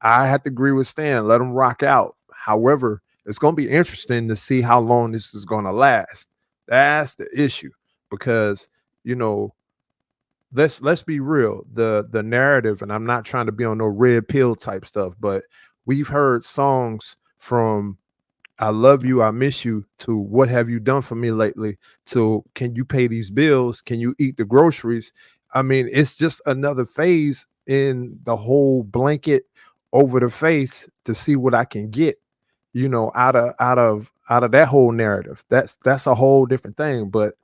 I have to agree with Stan. Let them rock out. However, it's going to be interesting to see how long this is going to last. That's the issue because let's be real. The narrative, and I'm not trying to be on no red pill type stuff, but we've heard songs from "I love you, I miss you" to "What have you done for me lately" to "Can you pay these bills? Can you eat the groceries?" I mean, it's just another phase in the whole blanket over the face to see what I can get, out of that whole narrative. That's a whole different thing. But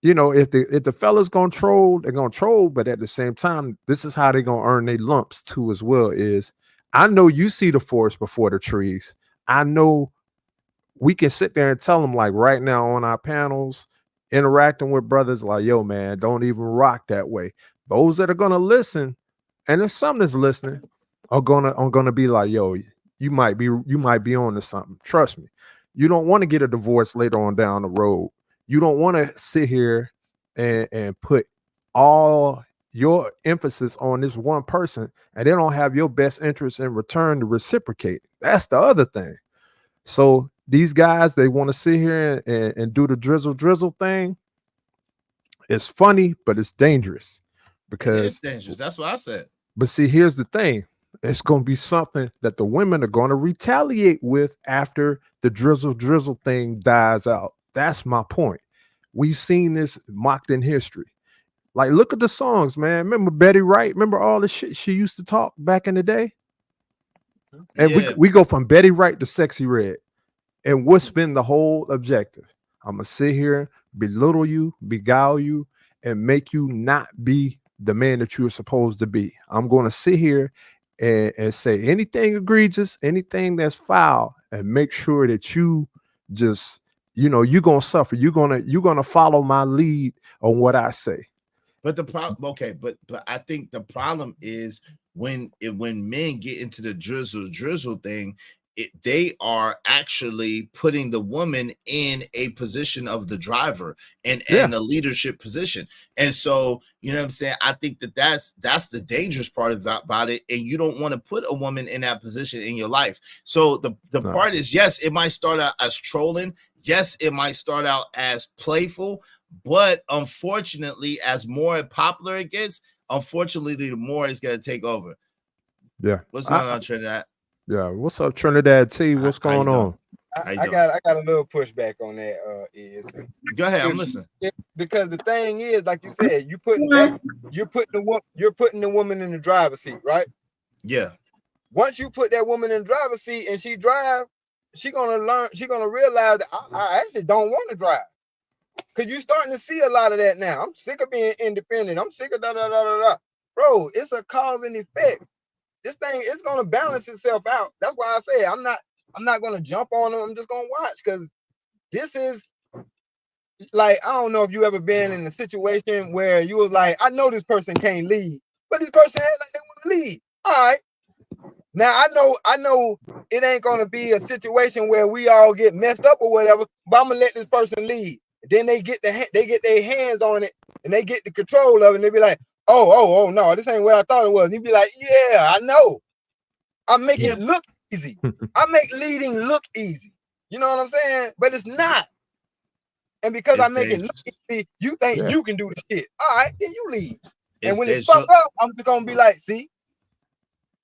if the fellas gonna troll, they're gonna troll. But at the same time, this is how they're gonna earn their lumps too, as well. Is I know you see the forest before the trees. I know we can sit there and tell them, like, right now on our panels, interacting with brothers, like, yo, man, don't even rock that way. Those that are gonna listen, and there's some that's listening, are gonna be like, yo, you might be on to something. Trust me. You don't want to get a divorce later on down the road. You don't want to sit here and put all your emphasis on this one person and they don't have your best interest in return to reciprocate. That's the other thing. So these guys, they want to sit here and do the drizzle thing. It's funny, but it's dangerous because It's dangerous. That's what I said. But see, here's the thing. It's going to be something that the women are going to retaliate with after the drizzle thing dies out. That's my point. We've seen this mocked in history. Like, look at the songs, man. Remember Betty Wright? Remember all the shit she used to talk back in the day? And we go from Betty Wright to Sexy Red. And what's been the whole objective? I'm going to sit here, belittle you, beguile you, and make you not be the man that you're supposed to be. I'm going to sit here and say anything egregious, anything that's foul, and make sure that you just, you're going to suffer. You're going to follow my lead on what I say. But the problem, okay, but I think the problem is when men get into the drizzle thing, they are actually putting the woman in a position of the driver and a leadership position. And so, you know what I'm saying? I think that's the dangerous part about it. And you don't want to put a woman in that position in your life. So the part is, yes, it might start out as trolling. Yes, it might start out as playful. But unfortunately, as more popular it gets, unfortunately, the more it's going to take over. Yeah. What's going on, Trinidad? Yeah. What's up, Trinidad T? What's going on? I got a little pushback on that. Go ahead, I'm listening. Because the thing is, like you said, you're putting the woman in the driver's seat, right? Yeah. Once you put that woman in the driver's seat and she drive, she's gonna realize that I actually don't want to drive. Because you're starting to see a lot of that now. I'm sick of being independent. I'm sick of da-da-da-da-da. Bro, it's a cause and effect. This thing is going to balance itself out. That's why I say I'm not going to jump on them. I'm just going to watch because this is like, I don't know if you ever been in a situation where you was like, I know this person can't lead, but this person acts like they want to lead. All right. Now I know it ain't going to be a situation where we all get messed up or whatever, but I'm going to let this person lead. Then they get their hands on it and they get the control of it and they be like, oh no, this ain't what I thought it was. And he be like, yeah, I know. I make it look easy. I make leading look easy. You know what I'm saying? But it's not. And because I make it look easy, you think you can do the shit. All right, then you lead. And when it fuck up, I'm just gonna be like, see.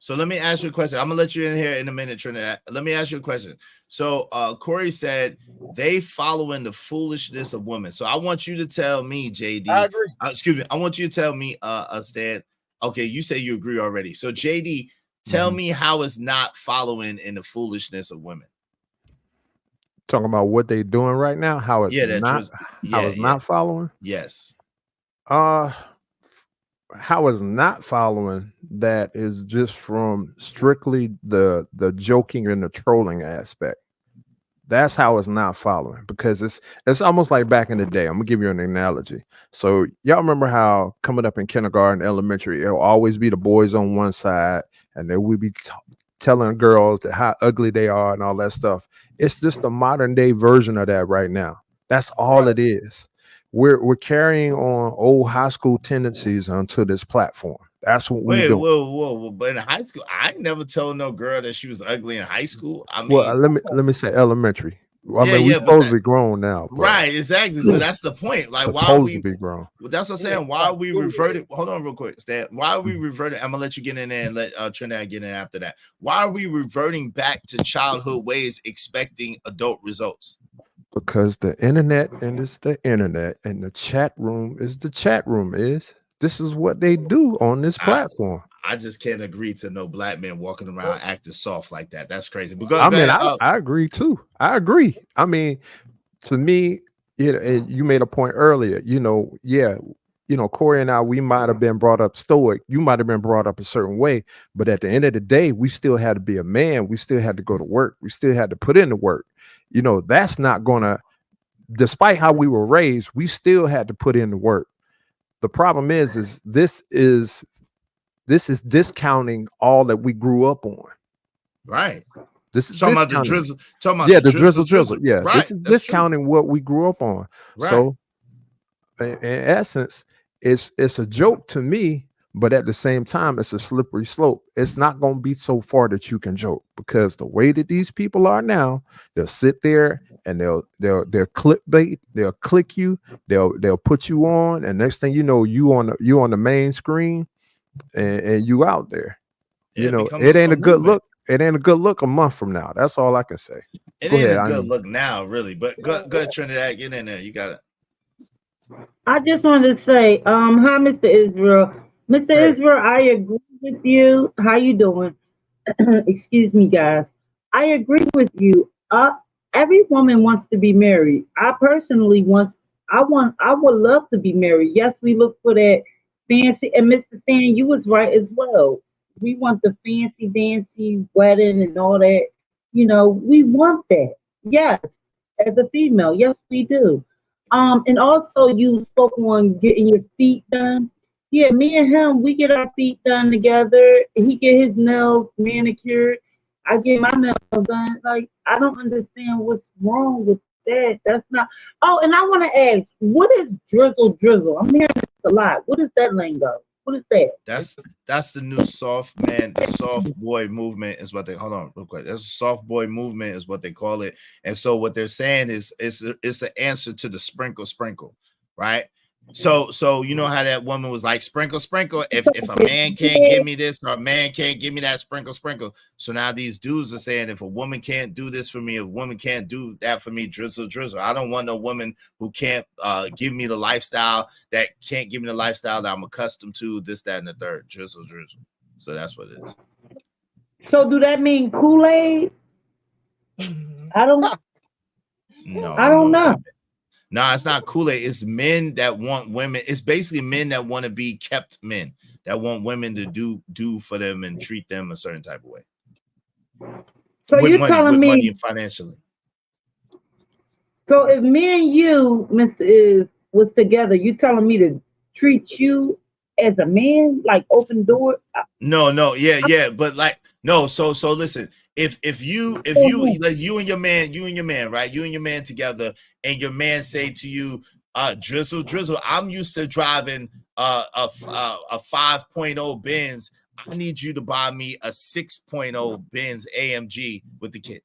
So let me ask you a question. I'm gonna let you in here in a minute, Trinidad. Let me ask you a question. So Corey said they following the foolishness of women. So I want you to tell me, JD. I agree. Excuse me. I want you to tell me, Stan. Okay, you say you agree already. So JD, tell me how it's not following in the foolishness of women. Talking about what they doing right now, how it's not following. Yes. How it's not following that is just from strictly the joking and the trolling aspect. That's how it's not following, because it's almost like back in the day. I'm gonna give you an analogy. So y'all remember how coming up in kindergarten, elementary, it'll always be the boys on one side, and then we'd be telling girls that how ugly they are and all that stuff. It's just a modern day version of that right now. That's all it is. We're carrying on old high school tendencies onto this platform. That's what we do. Whoa. But in high school, I never told no girl that she was ugly in high school. I mean, well, let me say elementary. I mean, we're supposed to be grown now. Right, exactly. So that's the point. Like, why are we be grown? Well, that's what I'm saying. Why are we reverting? Hold on, real quick, Stan. Why are we reverting? I'm gonna let you get in there and let Trinidad get in after that. Why are we reverting back to childhood ways, expecting adult results? Because the internet and it's the internet, and the chat room is the chat room. This is what they do on this platform. I just can't agree to no black men walking around acting soft like that. That's crazy. I agree too. I agree. I mean, to me, you made a point earlier. Corey and I, we might have been brought up stoic. You might have been brought up a certain way, but at the end of the day, we still had to be a man. We still had to go to work. We still had to put in the work. That's not gonna, despite how we were raised, we still had to put in the work. The problem is this is discounting all that we grew up on. Right. This is talking about the drizzle. The drizzle. Yeah, right. This is discounting what we grew up on. Right. So, in essence, it's a joke to me, but at the same time, it's a slippery slope. It's not going to be so far that you can joke, because the way that these people are now, they'll sit there and they'll clickbait, they'll click you, they'll put you on, and next thing you know, you on the main screen, and you out there. It ain't a good look. It ain't a good look a month from now. That's all I can say. It ain't a good look now, really. But go ahead, Trinidad, get in there. You got it. I just wanted to say, hi, Mr. Israel. Mr. Israel, I agree with you. How you doing? Excuse me, guys. I agree with you. Every woman wants to be married. I personally I would love to be married. Yes, we look for that fancy, and Mr. Stan, you was right as well. We want the fancy dancy wedding and all that. We want that. Yes, as a female, yes, we do. And also you spoke on getting your feet done. Yeah, me and him, we get our feet done together. He get his nails manicured. I get my nails done. Like, I don't understand what's wrong with that. That's not. Oh, and I want to ask, what is drizzle? I'm hearing this a lot. What is that lingo? What is that? That's the new soft boy movement is what they. Hold on, real quick. That's a soft boy movement is what they call it. And so what they're saying is it's the answer to the sprinkle, right? So you know how that woman was like, sprinkle. If a man can't give me this, or a man can't give me that, sprinkle. So now these dudes are saying, if a woman can't do this for me, if a woman can't do that for me, drizzle. I don't want no woman who can't give me the lifestyle, that can't give me the lifestyle that I'm accustomed to, this, that, and the third. Drizzle. So that's what it is. So do that mean Kool-Aid? I don't know. No, it's not Kool-Aid. It's men that want women. It's basically men that want to be kept men, that want women to do for them and treat them a certain type of way. So you're telling me money and financially. So if me and you, Mr. Is, was together, you telling me to treat you as a man, like open door? No, yeah, but like no. So listen, if you like you and your man, right? You and your man together, and your man say to you, drizzle, I'm used to driving a 5.0 Benz. I need you to buy me a 6.0 Benz AMG with the kit.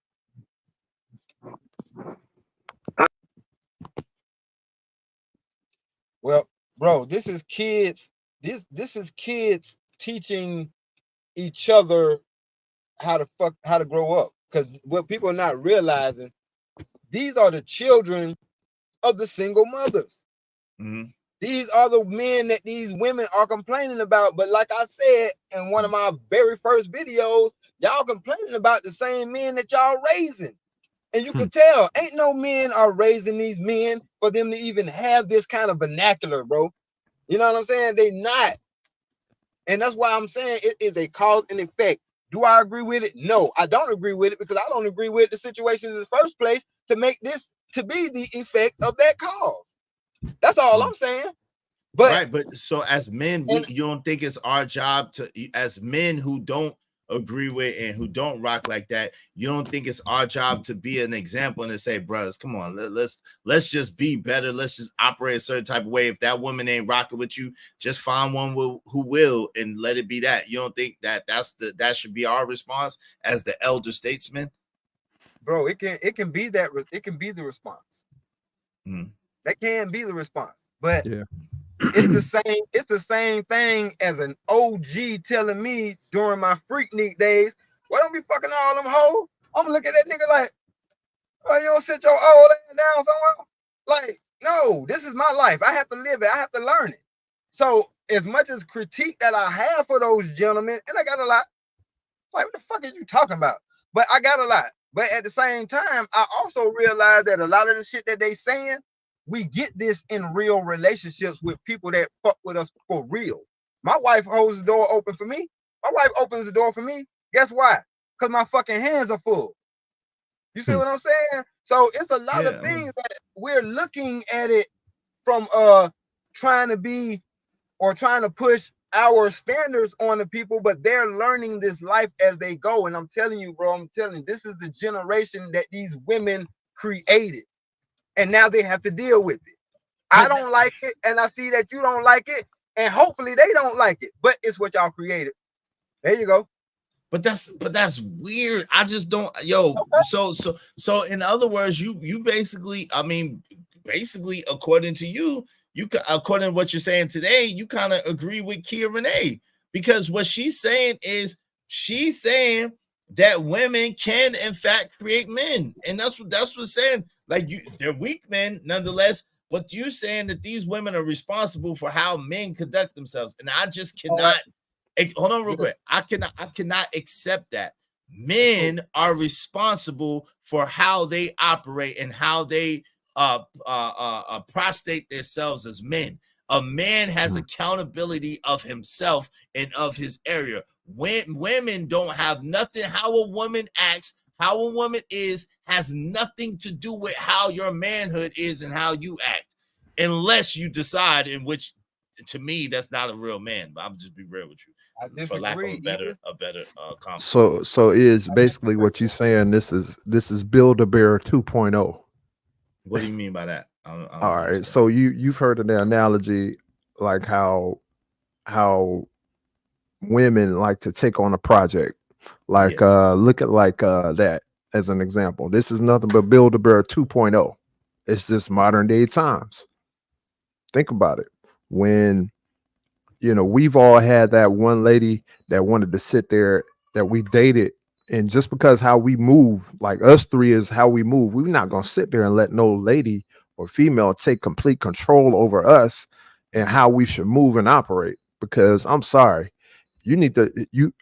Well, bro, this is kids. This is kids teaching each other how to grow up. Because what people are not realizing, these are the children of the single mothers. Mm-hmm. These are the men that these women are complaining about. But like I said in one of my very first videos, y'all complaining about the same men that y'all raising. And you can tell, ain't no men are raising these men for them to even have this kind of vernacular, bro. You know what I'm saying? They not. And that's why I'm saying it is a cause and effect. Do I agree with it? No, I don't agree with it because I don't agree with the situation in the first place to make this to be the effect of that cause. That's all I'm saying. But right, but so as men, you don't think it's our job to, as men who don't agree with and who don't rock like that, you don't think it's our job to be an example and to say, brothers, come on, let's just be better, let's just operate a certain type of way. If that woman ain't rocking with you, just find one who will, and let it be that. You don't think that should be our response as the elder statesman? Bro, it can be that, it can be the response. That can be the response, but yeah, it's the same thing as an OG telling me during my Freaknik days, why don't be fucking all them hoes? I'm gonna look at that nigga like, oh, you don't sit your old ass down somewhere? Like, no, this is my life. I have to live it. I have to learn it. So as much as critique that I have for those gentlemen, and I got a lot, like, what the fuck are you talking about? But I got a lot. But at the same time, I also realize that a lot of the shit that they saying, we get this in real relationships with people that fuck with us for real. My wife holds the door open for me. My wife opens the door for me. Guess why? Because my fucking hands are full. You see what I'm saying? So it's a lot of things that we're looking at it from trying to be or trying to push our standards on the people, but they're learning this life as they go. And I'm telling you, bro, I'm telling you, this is the generation that these women created. And now they have to deal with it. I don't like it, and I see that you don't like it, and hopefully they don't like it, but it's what y'all created. There you go. But that's weird. I just don't, so in other words, you basically, I mean, basically according to you according to what you're saying today, you kind of agree with Kia Renee, because what she's saying is she's saying that women can in fact create men, and that's what's saying, like, they're weak men nonetheless, but you're saying that these women are responsible for how men conduct themselves, and I just cannot hold on real quick. I cannot accept that men are responsible for how they operate and how they prostate themselves as men. A man has accountability of himself and of his area. When women don't have nothing, how a woman acts, how a woman is, has nothing to do with how your manhood is and how you act, unless you decide, in which, to me, that's not a real man. But I'm just be real with you, for lack of a better comment. So is basically what you're saying. This is Build-A-Bear 2.0. What do you mean by that? I don't All right, understand. So you've heard of the analogy, like how women like to take on a project, like look at like that as an example. This is nothing but Build-A-Bear 2.0. It's just modern day times. Think about it. When we've all had that one lady that wanted to sit there that we dated, and just because how we move, like us three is how we move, we're not gonna sit there and let no lady or female take complete control over us and how we should move and operate. Because I'm sorry,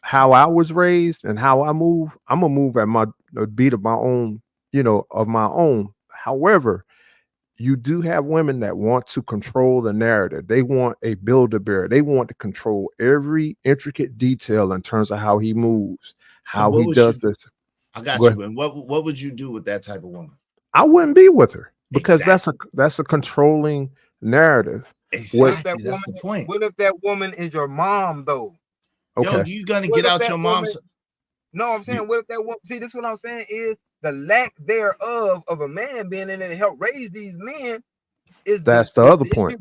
how I was raised and how I move, I'm gonna move at the beat of my own, of my own. However, you do have women that want to control the narrative. They want a Build-A-Bear. They want to control every intricate detail in terms of how he moves, how he does this. I got you. And what would you do with that type of woman? I wouldn't be with her, because that's a controlling narrative. Exactly. That's the point. What if that woman is your mom, though? Okay. Yo, you gonna get out your mom's? No, I'm saying, what if that woman? See, this is what I'm saying is the lack thereof of a man being in there to help raise these men is the other point.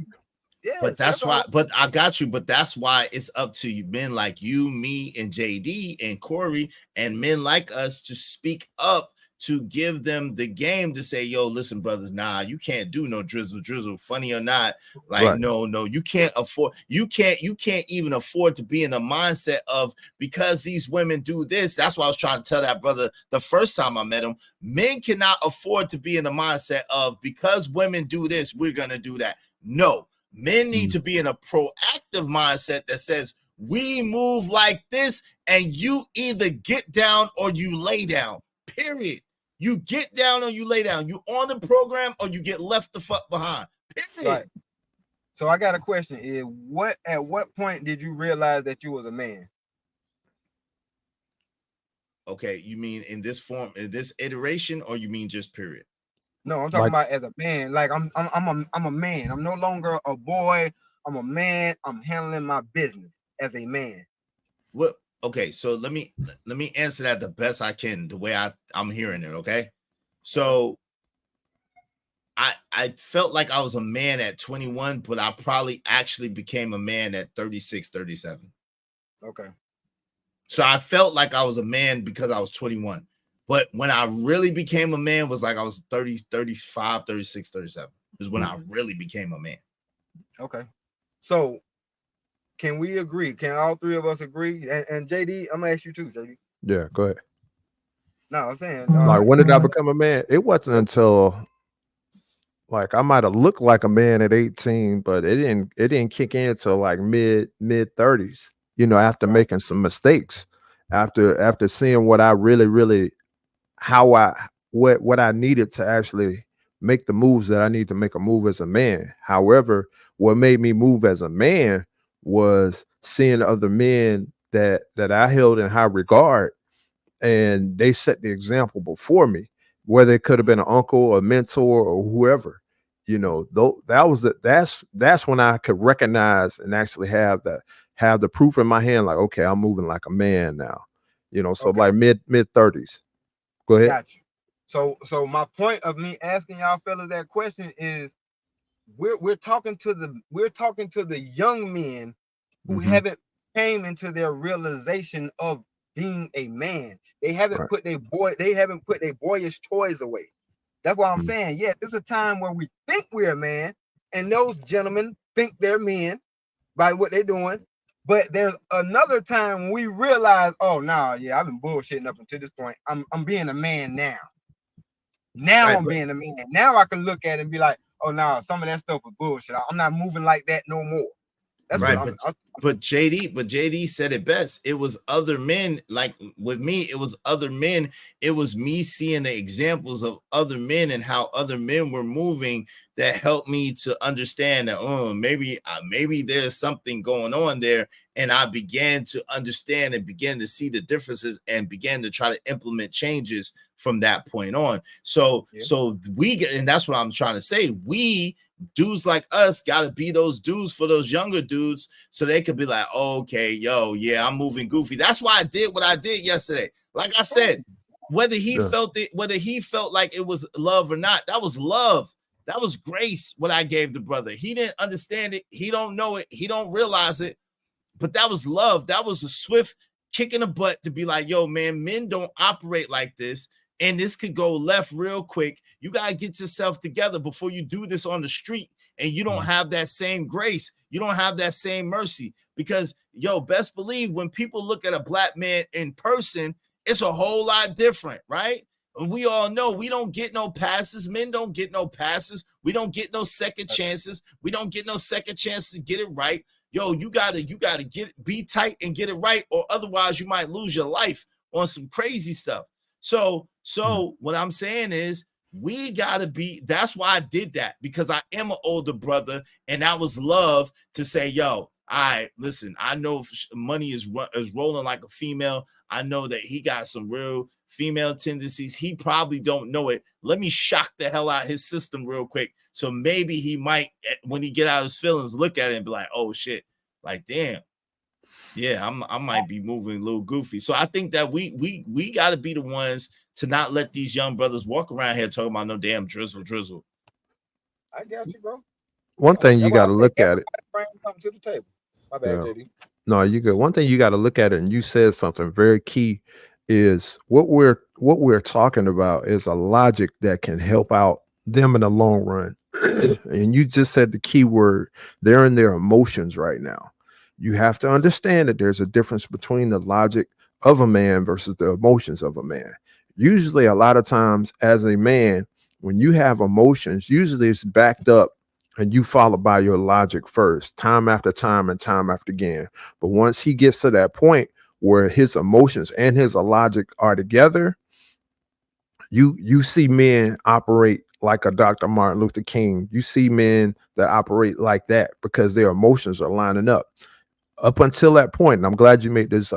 Yeah, but that's why. But I got you. But that's why it's up to you, men like you, me, and JD and Corey, and men like us to speak up to give them the game to say, yo, listen, brothers, nah, you can't do no drizzle, funny or not. Like, Right. no, you can't afford, you can't even afford to be in the mindset of, because these women do this. That's why I was trying to tell that brother the first time I met him. Men cannot afford to be in the mindset of, because women do this, we're gonna do that. No, men need to be in a proactive mindset that says, we move like this, and you either get down or you lay down. Period. You get down or you lay down. You on the program or you get left the fuck behind. Period. Right. So I got a question. At what point did you realize that you was a man? Okay, you mean in this form, in this iteration, or you mean just period? No, I'm talking about as a man. Like I'm a man. I'm no longer a boy. I'm a man. I'm handling my business as a man. Well, okay, so let me answer that the best I can, the way I'm hearing it. Okay, so I felt like I was a man at 21, but I probably actually became a man at 36, 37. Okay. So I felt like I was a man because I was 21. But when I really became a man was like I was 30, 35, 36, 37 is when I really became a man. Okay. So can we agree? Can all three of us agree? And JD, I'm gonna ask you too, JD. Yeah, go ahead. No, I'm saying like, when did I become a man? It wasn't until like I might have looked like a man at 18, but it didn't kick in until like mid 30s, you know, after making some mistakes, after seeing what I really what I needed to actually make the moves that I need to make a move as a man. However, what made me move as a man was seeing other men that I held in high regard, and they set the example before me, whether it could have been an uncle, a mentor, or whoever. You know, that's when I could recognize and actually have the proof in my hand, like, okay, I'm moving like a man now. You know, so like mid 30s. Go ahead. Got you. So my point of me asking y'all fellas that question is we're talking to the young men who haven't came into their realization of being a man. They haven't put their boyish toys away. That's why I'm saying, yeah, this is a time where we think we're a man, and those gentlemen think they're men by what they're doing. But there's another time when we realize, oh no, yeah, I've been bullshitting up until this point. I'm being a man now. Now I'm being a man. Now I can look at it and be like, oh no, some of that stuff was bullshit. I'm not moving like that no more. That's right. What but JD said it best. It was other men. Like with me, it was other men. It was me seeing the examples of other men and how other men were moving that helped me to understand that, oh, maybe there's something going on there. And I began to understand and began to see the differences and began to try to implement changes from that point on. So we get, and that's what I'm trying to say. We dudes like us got to be those dudes for those younger dudes so they could be like, oh, okay, yo, yeah, I'm moving goofy. That's why I did what I did yesterday. Like I said, whether he felt like it was love or not, that was love. That was grace, what I gave the brother. He didn't understand it. He don't know it. He don't realize it. But that was love. That was a swift kick in the butt to be like, yo, man, men don't operate like this. And this could go left real quick. You got to get yourself together before you do this on the street. And you don't have that same grace. You don't have that same mercy. Because, yo, best believe when people look at a black man in person, it's a whole lot different, right? And we all know we don't get no passes. Men don't get no passes. We don't get no second chances. We don't get no second chance to get it right. Yo, you gotta be tight and get it right, or otherwise you might lose your life on some crazy stuff. So what I'm saying is we gotta be. That's why I did that, because I am an older brother, and that was love to say, yo, listen, I know money is rolling like a female. I know that he got some real female tendencies. He probably don't know it. Let me shock the hell out of his system real quick. So maybe he might, when he get out of his feelings, look at it and be like, oh shit, like damn. Yeah, I might be moving a little goofy. So I think that we got to be the ones to not let these young brothers walk around here talking about no damn drizzle. I got you, bro. One thing you got to look at it. Bring something to the table. My bad, JD. No, you good. One thing you got to look at it, and you said something very key is what we're talking about is a logic that can help out them in the long run. And you just said the key word, they're in their emotions right now. You have to understand that there's a difference between the logic of a man versus the emotions of a man. Usually, a lot of times, as a man, when you have emotions, usually it's backed up and you follow by your logic first, time after time and time after again. But once he gets to that point where his emotions and his logic are together, you see men operate like a Dr. Martin Luther King. You see men that operate like that because their emotions are lining up. Up until that point, and I'm glad you made this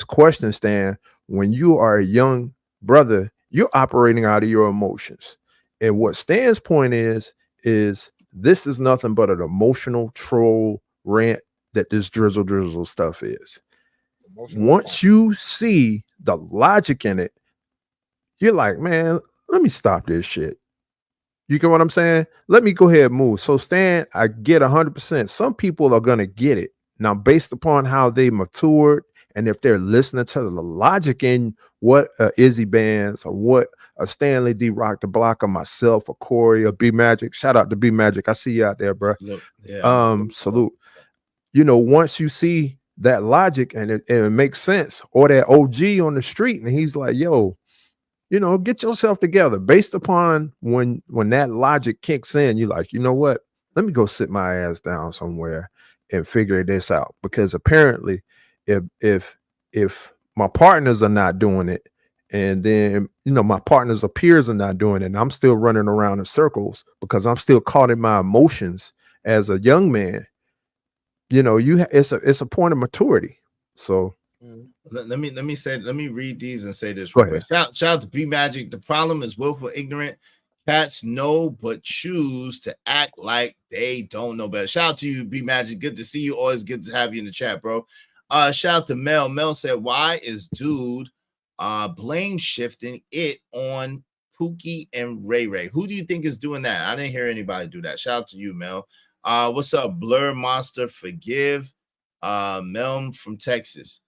question, Stan. When you are a young brother, you're operating out of your emotions. And what Stan's point is this is nothing but an emotional troll rant that this drizzle stuff is. Once you see the logic in it, you're like, man, let me stop this shit. You get what I'm saying? Let me go ahead and move. So Stan, I get 100%. Some people are going to get it. Now, based upon how they matured and if they're listening to the logic in what Izzy Bands or what a Stanley D. Rock the Block or myself or Corey or B Magic, shout out to B Magic. I see you out there, bro. Salute. You know, once you see that logic and it makes sense, or that OG on the street and he's like, yo, you know, get yourself together. Based upon when that logic kicks in, you're like, you know what? Let me go sit my ass down somewhere and figure this out. Because apparently, if my partners are not doing it, and then my partners or peers are not doing it, and I'm still running around in circles because I'm still caught in my emotions as a young man. It's a point of maturity. So let me read these and say this real quick. Shout out to B Magic. The problem is willful ignorant. Cats know but choose to act like they don't know better. Shout out to you, B Magic. Good to see you. Always good to have you in the chat, bro. Shout out to Mel. Mel said, why is dude blame shifting it on Pookie and Ray Ray? Who do you think is doing that? I didn't hear anybody do that. Shout out to you, Mel. What's up, Blur Monster? Forgive Mel from Texas.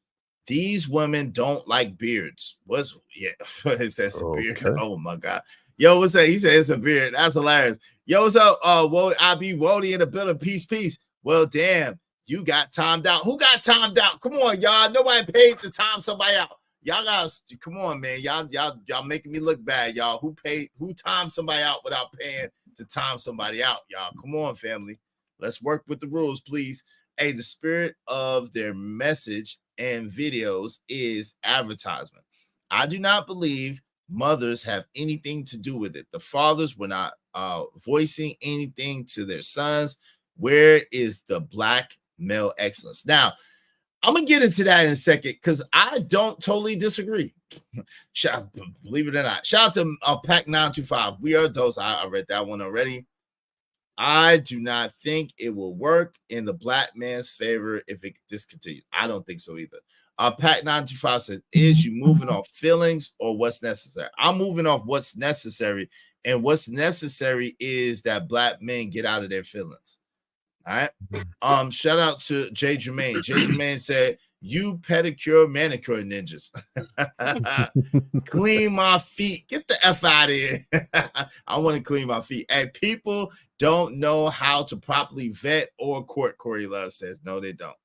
These women don't like beards. It says a beard. Oh my god. Yo, what's that? He said it's a beard. That's hilarious. Yo, what's up? I be Wody in the building. Peace. Well, damn, you got timed out. Who got timed out? Come on, y'all. Nobody paid to time somebody out. Y'all guys, come on, man. Y'all making me look bad, y'all. Who timed somebody out without paying to time somebody out, y'all? Come on, family. Let's work with the rules, please. Hey, the spirit of their message and videos is advertisement. I do not believe mothers have anything to do with it. The fathers were not voicing anything to their sons. Where is the black male excellence? Now, I'm gonna get into that in a second because I don't totally disagree. Believe it or not. Shout out to Pack 925. We are adults. I read that one already. I do not think it will work in the black man's favor if it discontinues. I don't think so either. Pat 925 says, is you moving off feelings or what's necessary? I'm moving off what's necessary. And what's necessary is that black men get out of their feelings. All right. Shout out to Jay Jermaine. Jay Jermaine said, you pedicure manicure ninjas. Clean my feet. Get the F out of here. I want to clean my feet. And people don't know how to properly vet or court. Corey Love says, no, they don't.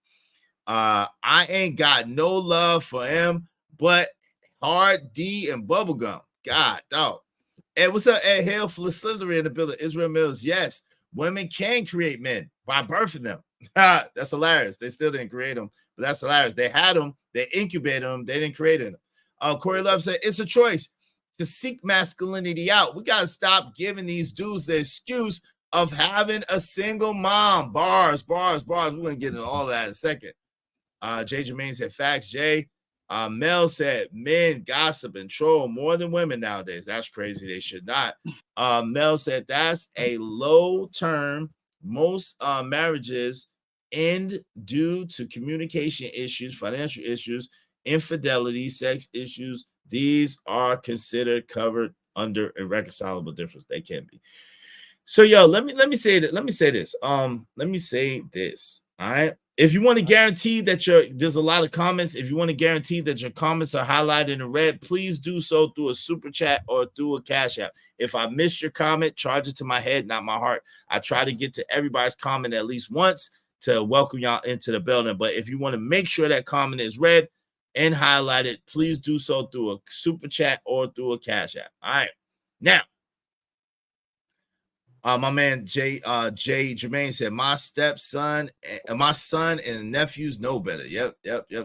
I ain't got no love for him, but Hard D and Bubblegum. God, dog. And what's up, Ed Hale for the Slithery in the building? Israel Mills, yes. Women can create men by birthing them. That's hilarious. They still didn't create them, but that's hilarious. They had them, they incubated them, they didn't create them. Corey Love said, it's a choice to seek masculinity out. We got to stop giving these dudes the excuse of having a single mom. Bars. We're going to get into all that in a second. Jay Jermaine said, facts, Jay. Mel said, men gossip and troll more than women nowadays. That's crazy. They should not. Mel said, that's a low term. Most marriages end due to communication issues, financial issues, infidelity, sex issues. These are considered covered under irreconcilable difference. They can be. So, yo, let me say that. Let me say this. All right. If you want to guarantee that there's a lot of comments. If you want to guarantee that your comments are highlighted in red, please do so through a super chat or through a Cash App. If I missed your comment, charge it to my head, not my heart. I try to get to everybody's comment at least once to welcome y'all into the building. But if you want to make sure that comment is read and highlighted, please do so through a super chat or through a Cash App. All right. Now, my man Jay Jermaine said, my son and nephews know better. Yep.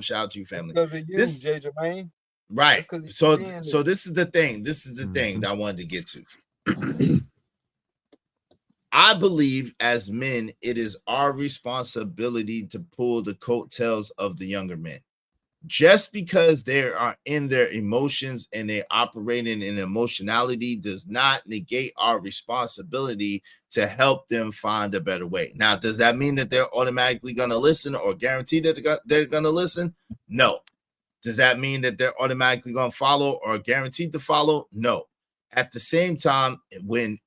Shout out to you, family. Because of you, Jay Jermaine. Right. So this is the thing. This is the thing that I wanted to get to. I believe as men, it is our responsibility to pull the coattails of the younger men. Just because they are in their emotions and they're operating in emotionality does not negate our responsibility to help them find a better way. Now, does that mean that they're automatically going to listen or guarantee that they're going to listen? No. Does that mean that they're automatically going to follow or guaranteed to follow? No. At the same time, when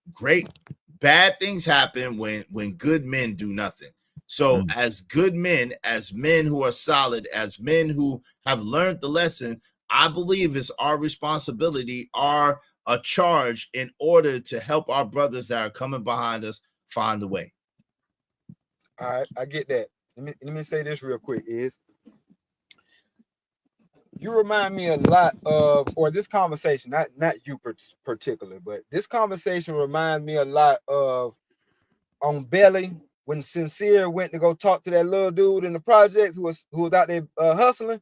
bad things happen, when good men do nothing. So as good men, as men who are solid, as men who have learned the lesson, I believe it's our responsibility, a charge in order to help our brothers that are coming behind us find a way. All right, I get that. Let me say this real quick, is you remind me a lot of, or this conversation, not you particular, but this conversation reminds me a lot of on Belly, when Sincere went to go talk to that little dude in the projects who was out there hustling.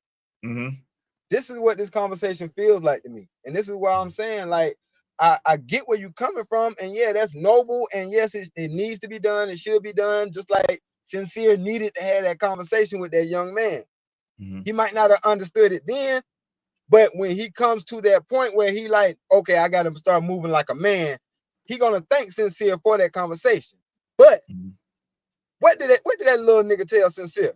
This is what this conversation feels like to me. And this is why I'm saying, like, I get where you're coming from. And yeah, that's noble. And yes, it needs to be done. It should be done. Just like Sincere needed to have that conversation with that young man. He might not have understood it then, but when he comes to that point where he like, okay, I got to start moving like a man, he gonna thank Sincere for that conversation. But what did that little nigga tell Sincere?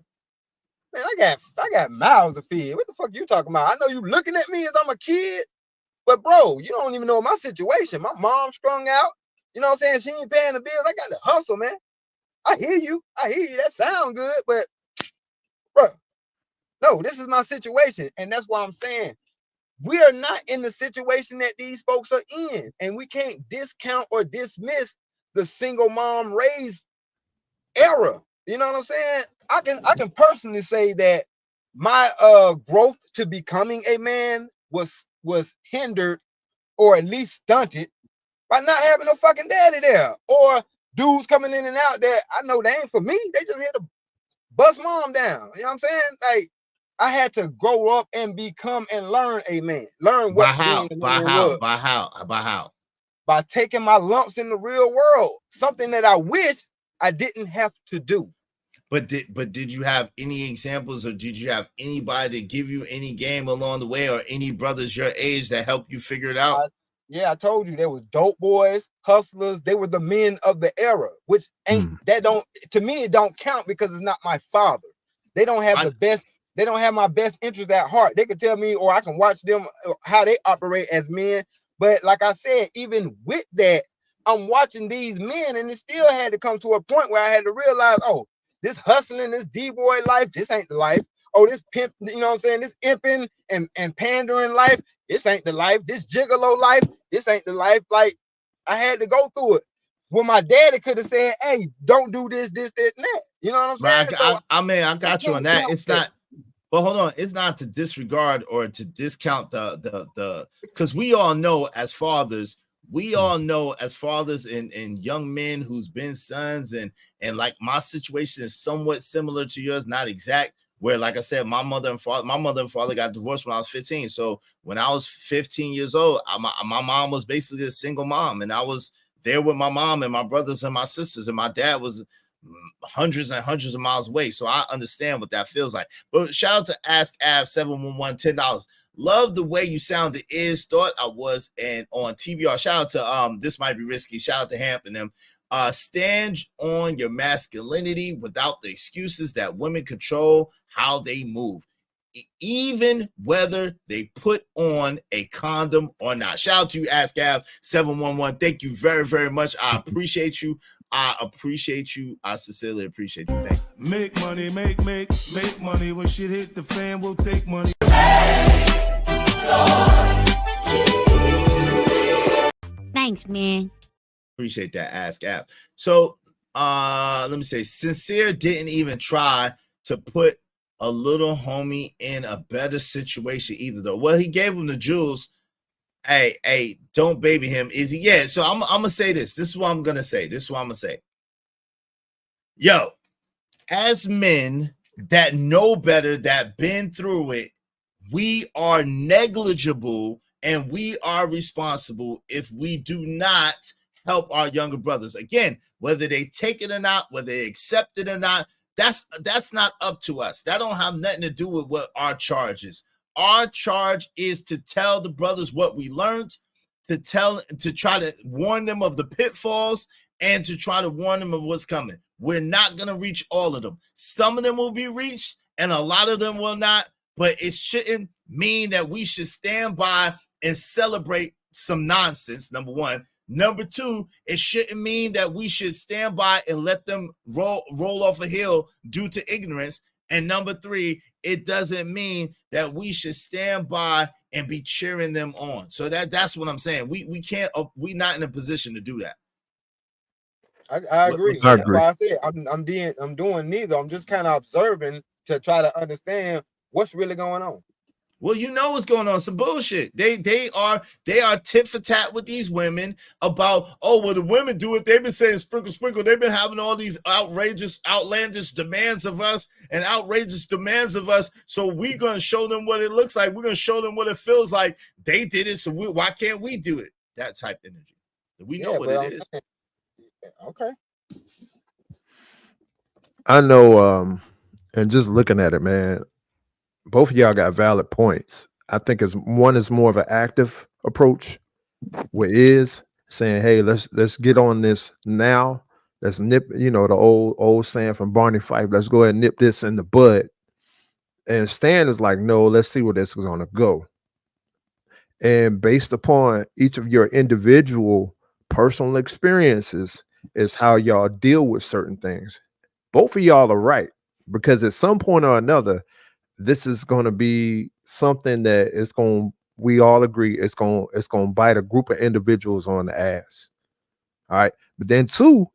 Man, I got mouths to feed. What the fuck you talking about? I know you looking at me as I'm a kid, but bro, you don't even know my situation. My mom's strung out. You know what I'm saying? She ain't paying the bills. I got to hustle, man. I hear you. That sound good, but bro, no, this is my situation. And that's why I'm saying we are not in the situation that these folks are in. And we can't discount or dismiss the single mom raised era. You know what I'm saying? I can personally say that my growth to becoming a man was hindered or at least stunted by not having no fucking daddy there, or dudes coming in and out that I know they ain't for me. They just here to bust mom down. You know what I'm saying? Like, I had to grow up and become and learn a man. Learn what being a man was. By how? By taking my lumps in the real world. Something that I wish I didn't have to do. But did you have any examples, or did you have anybody to give you any game along the way, or any brothers your age that helped you figure it out? I told you there was dope boys, hustlers. They were the men of the era, which to me, it don't count because it's not my father. They don't have the best. They don't have my best interest at heart. They can tell me, or I can watch them how they operate as men. But like I said, even with that, I'm watching these men, and it still had to come to a point where I had to realize, oh, this hustling, this D-boy life, this ain't the life. Oh, this pimp, you know what I'm saying? This imping and pandering life, this ain't the life. This gigolo life, this ain't the life. Like, I had to go through it. Well, my daddy could have said, hey, don't do this, and that. You know what I'm saying? I got you on that. It's not, but hold on, it's not to disregard or to discount the because we all know as fathers, and young men who's been sons, and like my situation is somewhat similar to yours, not exact, where, like I said, my mother and father got divorced when I was 15. So when I was 15 years old, my mom was basically a single mom, and I was there with my mom and my brothers and my sisters, and my dad was hundreds and hundreds of miles away. So I understand what that feels like. But shout out to Ask Av 711, $10. Love the way you sounded. Thought I was, and on TBR. Shout out to This Might Be Risky. Shout out to Hamp and them. Stand on your masculinity without the excuses that women control how they move, even whether they put on a condom or not. Shout out to you, Ask Av 711. Thank you very, very much. I appreciate you. I appreciate you. I sincerely appreciate you. Thank you. Make money, make money. When shit hit the fan, we'll take money. Thanks, man. Appreciate that. Ask App. So let me say, Sincere didn't even try to put a little homie in a better situation either, though. Well, he gave him the jewels. Hey, don't baby him, Izzy. Yeah, so I'm gonna say this. This is what I'm gonna say. Yo, as men that know better, that been through it, we are negligible and we are responsible if we do not help our younger brothers. Again, whether they take it or not, whether they accept it or not, that's not up to us. That don't have nothing to do with what our charge is. Our charge is to tell the brothers what we learned, to try to warn them of the pitfalls, and to try to warn them of what's coming. We're not going to reach all of them. Some of them will be reached and a lot of them will not, but it shouldn't mean that we should stand by and celebrate some nonsense, number one. Number two, it shouldn't mean that we should stand by and let them roll off a hill due to ignorance. And number three, it doesn't mean that we should stand by and be cheering them on. So that's what I'm saying. We can't. We're not in a position to do that. I agree. That's why I said I'm doing neither. I'm just kind of observing to try to understand what's really going on. Well, you know what's going on. Some bullshit. They are tit for tat with these women about, oh, well, the women do it. They've been saying sprinkle, sprinkle. They've been having all these outrageous, outlandish demands of us. So we're going to show them what it looks like. We're going to show them what it feels like. They did it, so why can't we do it? That type of energy. We know what it is. Okay. I know, and just looking at it, man, both of y'all got valid points. I think one is more of an active approach, where is saying, hey, let's get on this now. Let's nip, the old saying from Barney Fife, let's go ahead and nip this in the bud. And Stan is like, no, let's see where this is gonna go. And based upon each of your individual personal experiences is how y'all deal with certain things. Both of y'all are right, because at some point or another, this is going to be something that is going, we all agree it's going to bite a group of individuals on the ass. All right. But then two,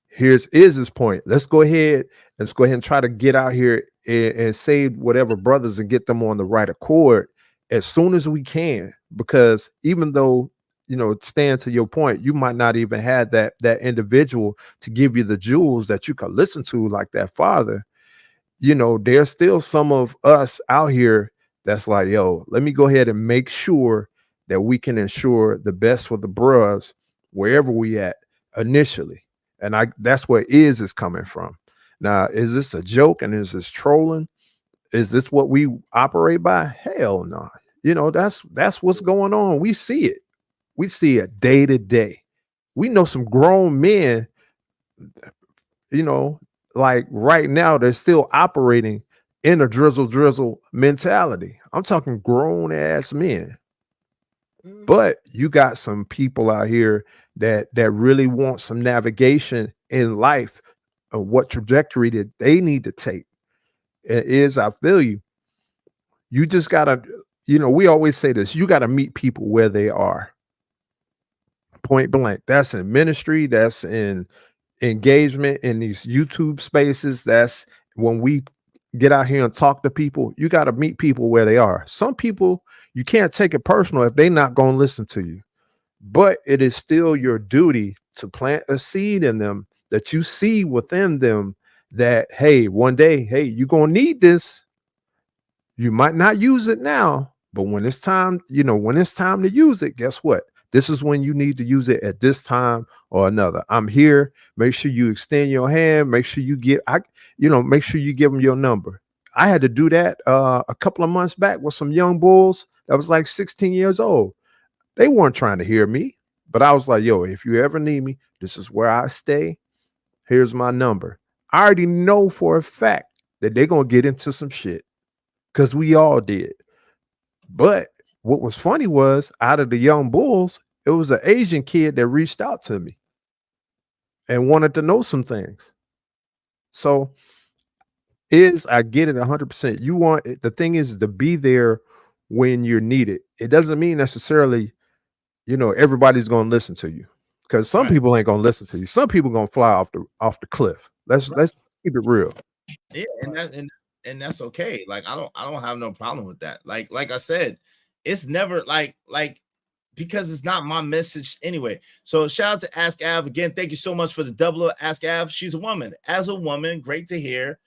here's Iz's point. Let's go ahead and try to get out here and save whatever brothers and get them on the right accord as soon as we can. Because even though, Stan, to your point, you might not even have that individual to give you the jewels that you can listen to like that father. There's still some of us out here that's like, yo, let me go ahead and make sure that we can ensure the best for the bros wherever we at initially. And that's where is coming from. Now, is this a joke and is this trolling? Is this what we operate by? Hell no. That's what's going on. We see it. We see it day to day. We know some grown men, like right now, they're still operating in a drizzle mentality. I'm talking grown ass men. But you got some people out here that really want some navigation in life of what trajectory that they need to take. I feel you. You just gotta, we always say this, you gotta meet people where they are. Point blank. That's in ministry, that's in engagement in these YouTube spaces. That's when we get out here and talk to people. You got to meet people where they are. Some people, you can't take it personal if they're not going to listen to you, but it is still your duty to plant a seed in them that you see within them that, hey, one day, hey, you're going to need this. You might not use it now, but when it's time, when it's time to use it, guess what? This is when you need to use it at this time or another. I'm here. Make sure you extend your hand. Make sure you make sure you give them your number. I had to do that a couple of months back with some young bulls that was like 16 years old. They weren't trying to hear me, but I was like, yo, if you ever need me, this is where I stay. Here's my number. I already know for a fact that they're going to get into some shit because we all did. But what was funny was out of the young bulls, it was an Asian kid that reached out to me. and wanted to know some things. So I get it 100%. You want the thing is to be there when you're needed. It doesn't mean necessarily, everybody's going to listen to you, because some people ain't going to listen to you. Some people going to fly off the cliff. Let's keep it real. Yeah, and that's okay. Like I don't have no problem with that. Like I said, it's never like because it's not my message anyway. So shout out to Ask Av again. Thank you so much for the double of Ask Av. She's a woman. As a woman, great to hear.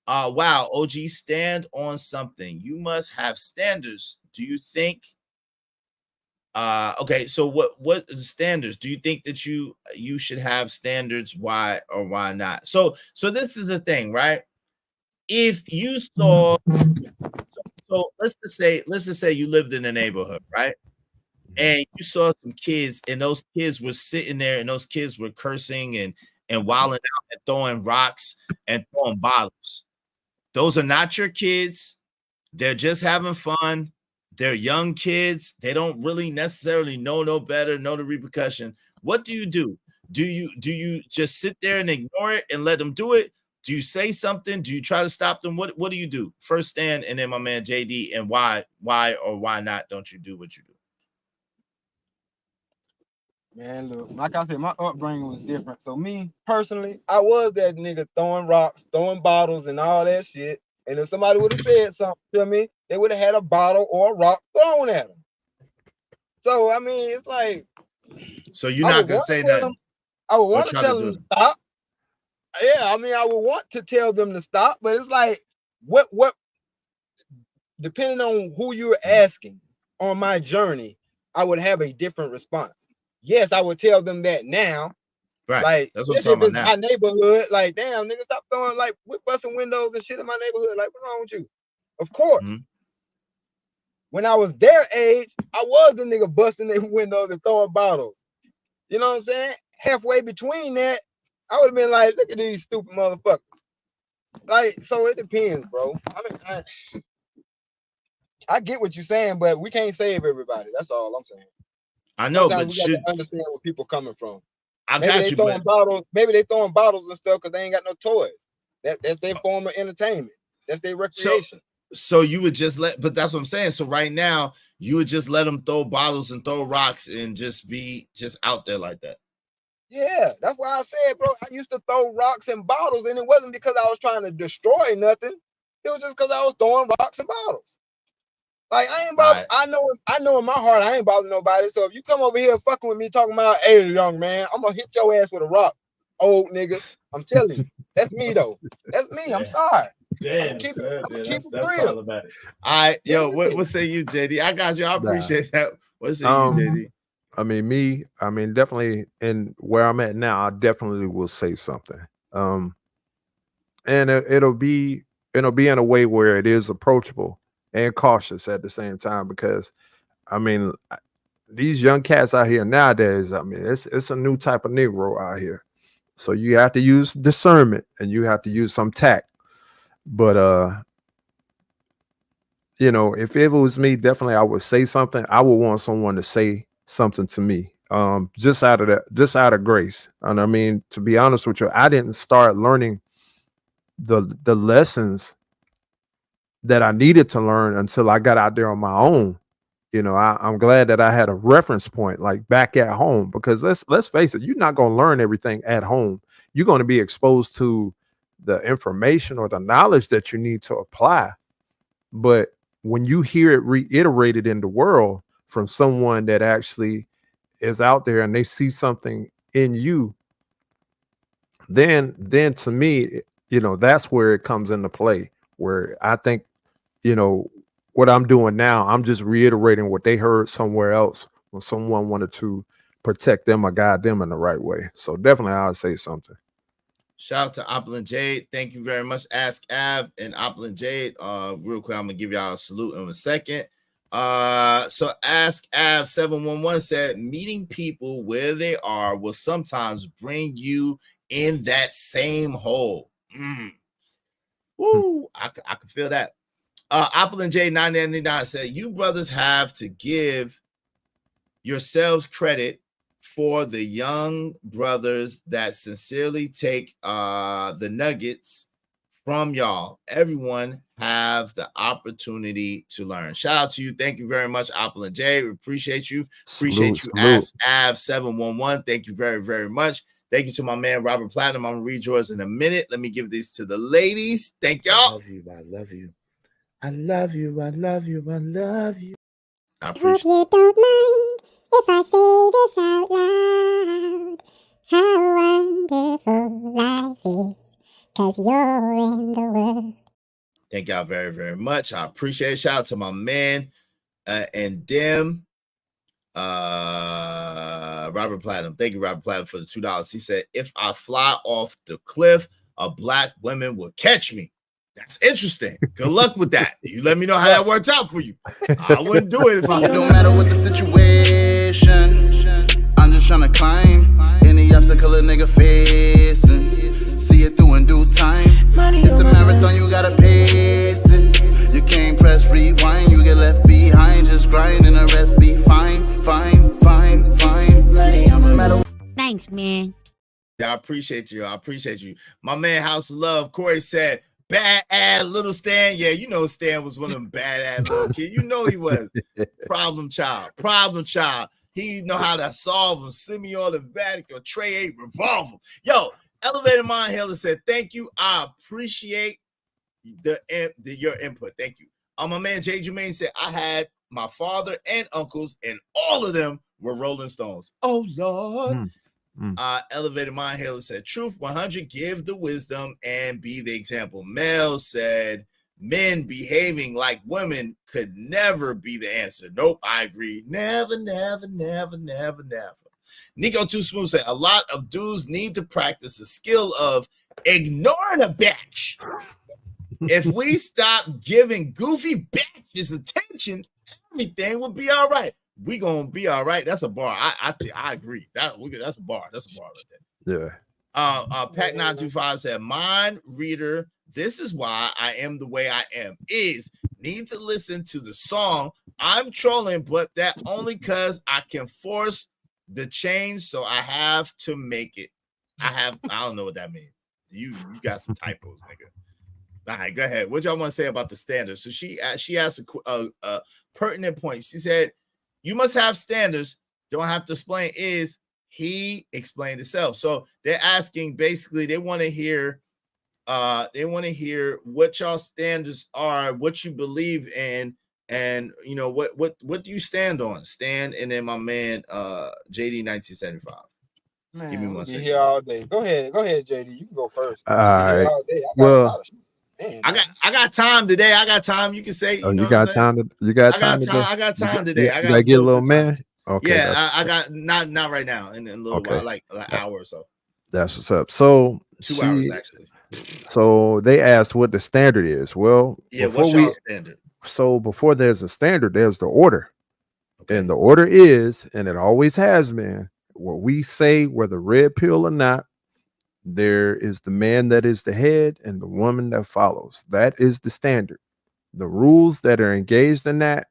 Wow, OG, stand on something. You must have standards. Do you think? Okay, so what standards? Do you think that you should have standards? Why or why not? So this is the thing, right? If you saw, so let's just say you lived in a neighborhood, right? And you saw some kids, and those kids were sitting there, and those kids were cursing and wilding out and throwing rocks and throwing bottles. Those are not your kids. They're just having fun. They're young kids. They don't really necessarily know no better, know the repercussion. What do you do? Do you just sit there and ignore it and let them do it? Do you say something? Do you try to stop them? What do you do? First Stan, and then my man JD, and why or why not don't you do what you do? Man, look, like I said, my upbringing was different. So me personally, I was that nigga throwing rocks, throwing bottles, and all that shit. And if somebody would have said something to me, they would have had a bottle or a rock thrown at them. So I mean, it's like, so you're not gonna say nothing. I would want to tell them to stop. Yeah, I mean, I would want to tell them to stop, but it's like, what? Depending on who you're asking on my journey, I would have a different response. Yes, I would tell them that now. Right. Like, that's what especially if it's my neighborhood, like, damn, nigga, stop throwing, like, we're busting windows and shit in my neighborhood. Like, what's wrong with you? Of course. When I was their age, I was the nigga busting their windows and throwing bottles. You know what I'm saying? Halfway between that, I would have been like, look at these stupid motherfuckers. Like, so it depends, bro. I mean, I get what you're saying, but we can't save everybody. That's all I'm saying. I know, sometimes but we got to understand where people coming from. I maybe got they you, throwing bottles. Maybe they throwing bottles and stuff because they ain't got no toys. That's their form of entertainment. That's their recreation. So you would just but that's what I'm saying. So right now, you would just let them throw bottles and throw rocks and just be out there like that. Yeah, that's why I said, bro, I used to throw rocks and bottles, and it wasn't because I was trying to destroy nothing. It was just because I was throwing rocks and bottles. Like, I ain't bothered. I know in my heart I ain't bothering nobody. So if you come over here fucking with me talking about, hey, young man, I'm gonna hit your ass with a rock, old nigga. I'm telling you, that's me though. That's me. I'm sorry. Damn, keep that's real. problematic. All right, yo, what say you, JD? I got you. I appreciate that. What say you, JD? I mean, definitely in where I'm at now, I definitely will say something. And it'll be in a way where it is approachable and cautious at the same time, because I mean, these young cats out here nowadays, I mean, it's a new type of Negro out here. So you have to use discernment and you have to use some tact. But if it was me, definitely I would say something. I would want someone to say something to me. Just out of grace. And I mean, to be honest with you, I didn't start learning the lessons that I needed to learn until I got out there on my own. I'm glad that I had a reference point like back at home, because let's face it, you're not going to learn everything at home. You're going to be exposed to the information or the knowledge that you need to apply. But when you hear it reiterated in the world from someone that actually is out there and they see something in you, then to me, that's where it comes into play, where I think, what I'm doing now, I'm just reiterating what they heard somewhere else when someone wanted to protect them or guide them in the right way. So definitely I'll say something. Shout out to Opulent Jade. Thank you very much. Ask Av and Opulent Jade. Real quick, I'm gonna give y'all a salute in a second. So Ask Av 711 said, meeting people where they are will sometimes bring you in that same hole. Woo, I can feel that. Opulent J 999 said, you brothers have to give yourselves credit for the young brothers that sincerely take the nuggets from y'all. Everyone have the opportunity to learn. Shout out to you. Thank you very much, Apple and Jay. We appreciate you. Appreciate you, Ask Av 711. Thank you very, very much. Thank you to my man Robert Platinum. I'm gonna read yours in a minute. Let me give these to the ladies. Thank y'all. I love you. I love you. I love you. I love you. I love you. I appreciate you don't mind if I say this out loud. How wonderful life is, 'cause you're in the world. Thank y'all very, very much. I appreciate it. Shout out to my man and Dim. Robert Platinum. Thank you, Robert Platinum, for the $2. He said, if I fly off the cliff, a black woman will catch me. That's interesting. Good luck with that. You let me know how that works out for you. I wouldn't do it if I. It don't matter what the situation. I'm just trying to climb any obstacle a nigga facing. See it through in due time. It's a marathon, you gotta pace it. You can't press rewind, you get left behind. Just grind and the rest be fine. Thanks, man. Yeah, I appreciate you. I appreciate you. My man, House of Love, Corey said, bad ass little Stan. Yeah, you know Stan was one of them bad ass little kids. You know he was. Problem child. He know how to solve them. Semi-automatic or Trey 8 revolver. Yo, Elevated Mind Healer said, thank you. I appreciate your input. Thank you. My man Jay Jermaine said, I had my father and uncles, and all of them were Rolling Stones. Oh, Lord. Elevated Mind Healer said, truth 100, give the wisdom and be the example. Mel said, men behaving like women could never be the answer. Nope, I agree. Never. Nico Too Smooth said, a lot of dudes need to practice the skill of ignoring a bitch. If we stop giving goofy bitches attention, everything will be all right. We gonna be all right. That's a bar. I agree. That's a bar. That's a bar right there. Yeah. Pat 925 said, mind reader, this is why I am the way I am. Is need to listen to the song. I'm trolling, but that only because I can force the change, so I have to make it. I don't know what that means. You got some typos, nigga. All right, go ahead. What y'all want to say about the standards? So she asked a pertinent point. She said, you must have standards. Don't have to explain. Is he explained himself? So they're asking, basically, they want to hear what y'all standards are, what you believe in, and you know what do you stand on? Stand, and then my man JD 1975. Man, give me we'll 1 be second. here all day. Go ahead, JD. You can go first. All right. All day. Well, I got time today. I got time. You can say, you got time to I got time today. I got to get a little man. Okay. Yeah, I got not right now. In a little while, like an hour or so. That's what's up. So 2 hours actually. So they asked what the standard is. Well, what's y'all standard? So before there's a standard, there's the order. Okay. And the order is, and it always has been, what we say, whether red pill or not, there is the man that is the head and the woman that follows. That is the standard. The rules that are engaged in that,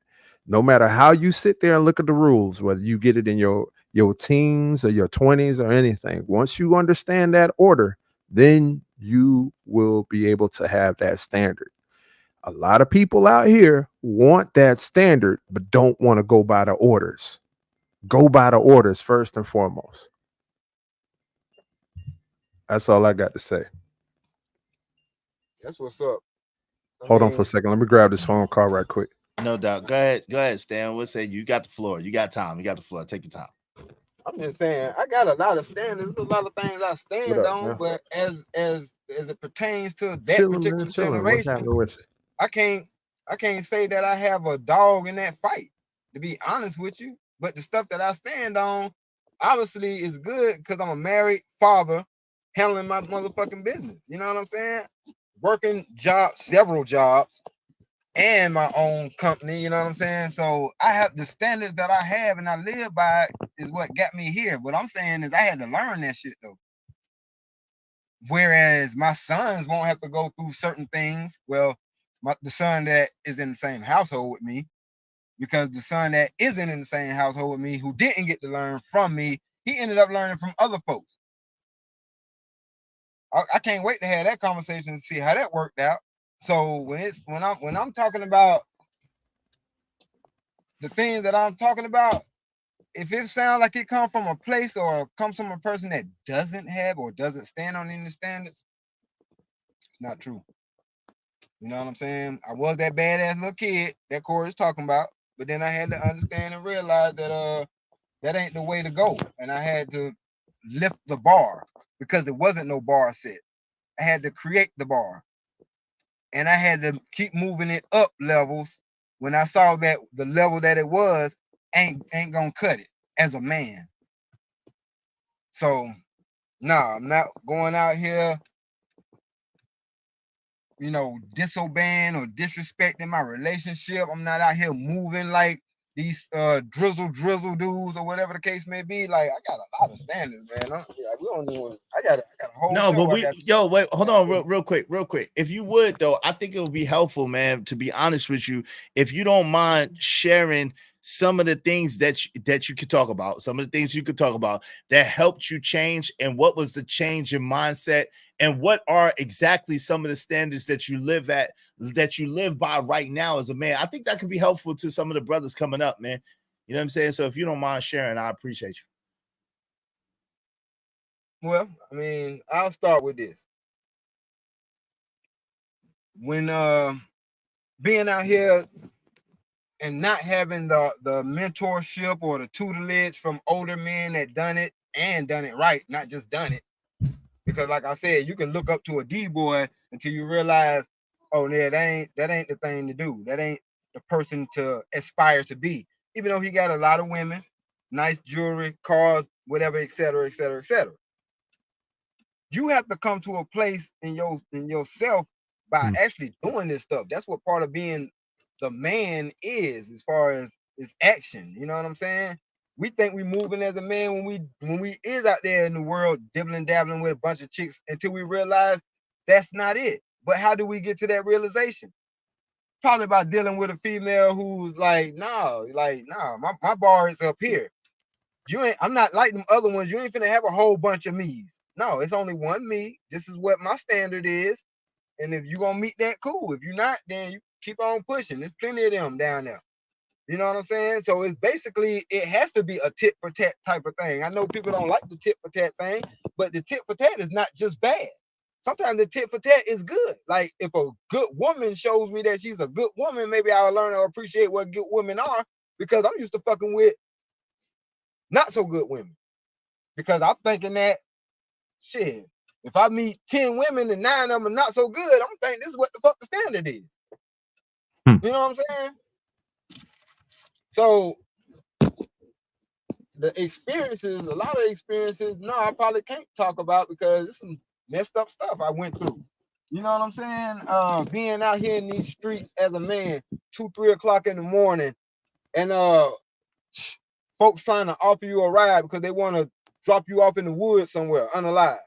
no matter how you sit there and look at the rules, whether you get it in your teens or your 20s or anything, once you understand that order, then you will be able to have that standard. A lot of people out here want that standard, but don't want to go by the orders. Go by the orders first and foremost. That's all I got to say. That's what's up. Hold on for a second. Let me grab this phone call right quick. No doubt. Go ahead, Stan. We'll say you got the floor. You got time. You got the floor. Take your time. I'm just saying, I got a lot of standards, a lot of things I stand on, man? But as it pertains to that particular generation, I can't say that I have a dog in that fight, to be honest with you. But the stuff that I stand on, obviously, is good because I'm a married father handling my motherfucking business. You know what I'm saying? Working several jobs, and my own company, you know what I'm saying? So I have the standards that I have and I live by is what got me here. What I'm saying is I had to learn that shit though. Whereas my sons won't have to go through certain things. Well, the son that is in the same household with me, because the son that isn't in the same household with me, who didn't get to learn from me, He ended up learning from other folks. I can't wait to have that conversation and see how that worked out. So when I'm talking about the things that I'm talking about, if it sounds like it comes from a place or comes from a person that doesn't have or doesn't stand on any standards, it's not true. You know what I'm saying? I was that badass little kid that Corey's talking about, but then I had to understand and realize that that ain't the way to go, and I had to lift the bar because there wasn't no bar set. I had to create the bar, and I had to keep moving it up levels when I saw that the level that it was ain't gonna cut it as a man. So nah, I'm not going out here, you know, disobeying or disrespecting my relationship. I'm not out here moving like these drizzle dudes or whatever the case may be. Like, I got a lot of standards, man. We don't even. I got a whole No, show. but wait, hold on, real quick. If you would though, I think it would be helpful, man. To be honest with you, if you don't mind sharing some of the things that you could talk about, some of the things you could talk about that helped you change, and what was the change in mindset, and what are exactly some of the standards that you live by right now as a man. I think that could be helpful to some of the brothers coming up, man. You know what I'm saying? So if you don't mind sharing, I appreciate you. Well, I mean, I'll start with this. When being out here and not having the mentorship or the tutelage from older men that done it right, not just done it. Because like I said, you can look up to a D-boy until you realize, oh yeah, that ain't the thing to do. That ain't the person to aspire to be. Even though he got a lot of women, nice jewelry, cars, whatever, etc., etc., etc. You have to come to a place in yourself by actually doing this stuff. That's what part of being the man is, as far as action. You know what I'm saying? We think we moving as a man when we is out there in the world dibbling dabbling with a bunch of chicks until we realize that's not it. But how do we get to that realization? Probably by dealing with a female who's like, nah, my bar is up here. I'm not like them other ones. You ain't finna have a whole bunch of me's. No, it's only one me. This is what my standard is. And if you gonna meet that, cool. If you're not, then you keep on pushing. There's plenty of them down there. You know what I'm saying? So it's basically, it has to be a tit for tat type of thing. I know people don't like the tit for tat thing, but the tit for tat is not just bad. Sometimes the tit for tat is good. Like, if a good woman shows me that she's a good woman, maybe I'll learn to appreciate what good women are, because I'm used to fucking with not so good women. Because I'm thinking that, shit, if I meet 10 women and 9 of them are not so good, I'm thinking this is what the fuck the standard is. You know what I'm saying? So the experiences, a lot of experiences, no, I probably can't talk about because it's some messed up stuff I went through. You know what I'm saying? Being out here in these streets as a man, 2, 3 o'clock in the morning, and folks trying to offer you a ride because they want to drop you off in the woods somewhere unalive.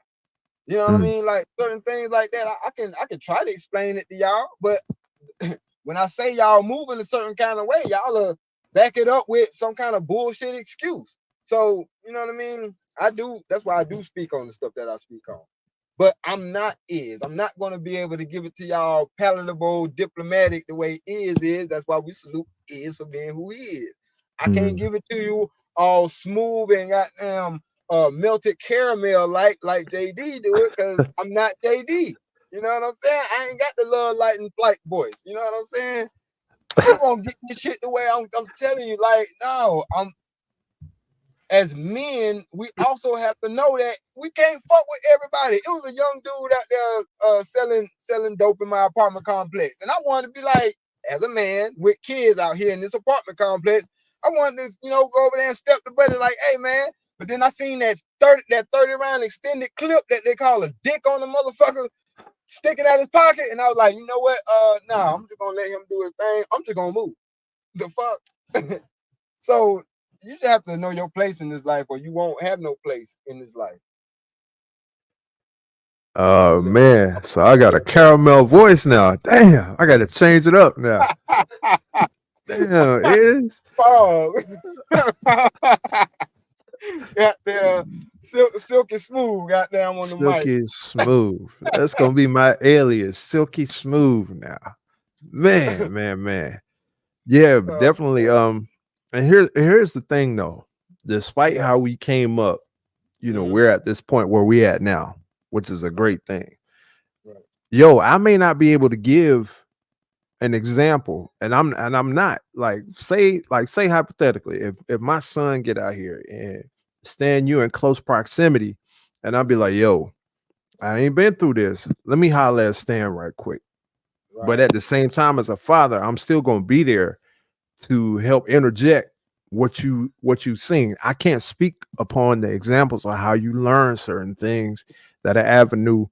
You know what I mean? Like certain things like that, I can try to explain it to y'all, but when I say y'all moving a certain kind of way, y'all back it up with some kind of bullshit excuse. So, you know what I mean? That's why I do speak on the stuff that I speak on. But I'm not going to be able to give it to y'all palatable, diplomatic the way is. That's why we salute Is for being who he is. I can't give it to you all smooth and goddamn melted caramel like JD do it, because I'm not JD. You know what I'm saying? I ain't got the love, light, and flight voice. You know what I'm saying? You gonna get this shit the way I'm telling you. Like, no, as men, we also have to know that we can't fuck with everybody. It was a young dude out there selling dope in my apartment complex, and I wanted to be like, as a man with kids out here in this apartment complex, I wanted to, go over there and step the buddy like, hey man. But then I seen that 30 round extended clip that they call a dick on the motherfucker sticking out his pocket, and I was like, you know what? Nah, I'm just gonna let him do his thing. I'm just gonna move. The fuck. So you just have to know your place in this life, or you won't have no place in this life. Oh man, so I got a caramel voice now. Damn, I got to change it up now. Damn, Is. Goddamn, silky smooth. Goddamn on the mic. Silky Smooth. That's gonna be my alias, Silky Smooth. Now, man. Yeah, definitely. And here's the thing though. Despite how we came up, we're at this point where we at now, which is a great thing. Yo, I may not be able to give an example, and I'm not say hypothetically, if my son get out here and stand you in close proximity, and I'll be like, yo, I ain't been through this. Let me holler at Stan right quick. But at the same time, as a father, I'm still gonna be there to help interject what you seen. I can't speak upon the examples of how you learn certain things that an avenue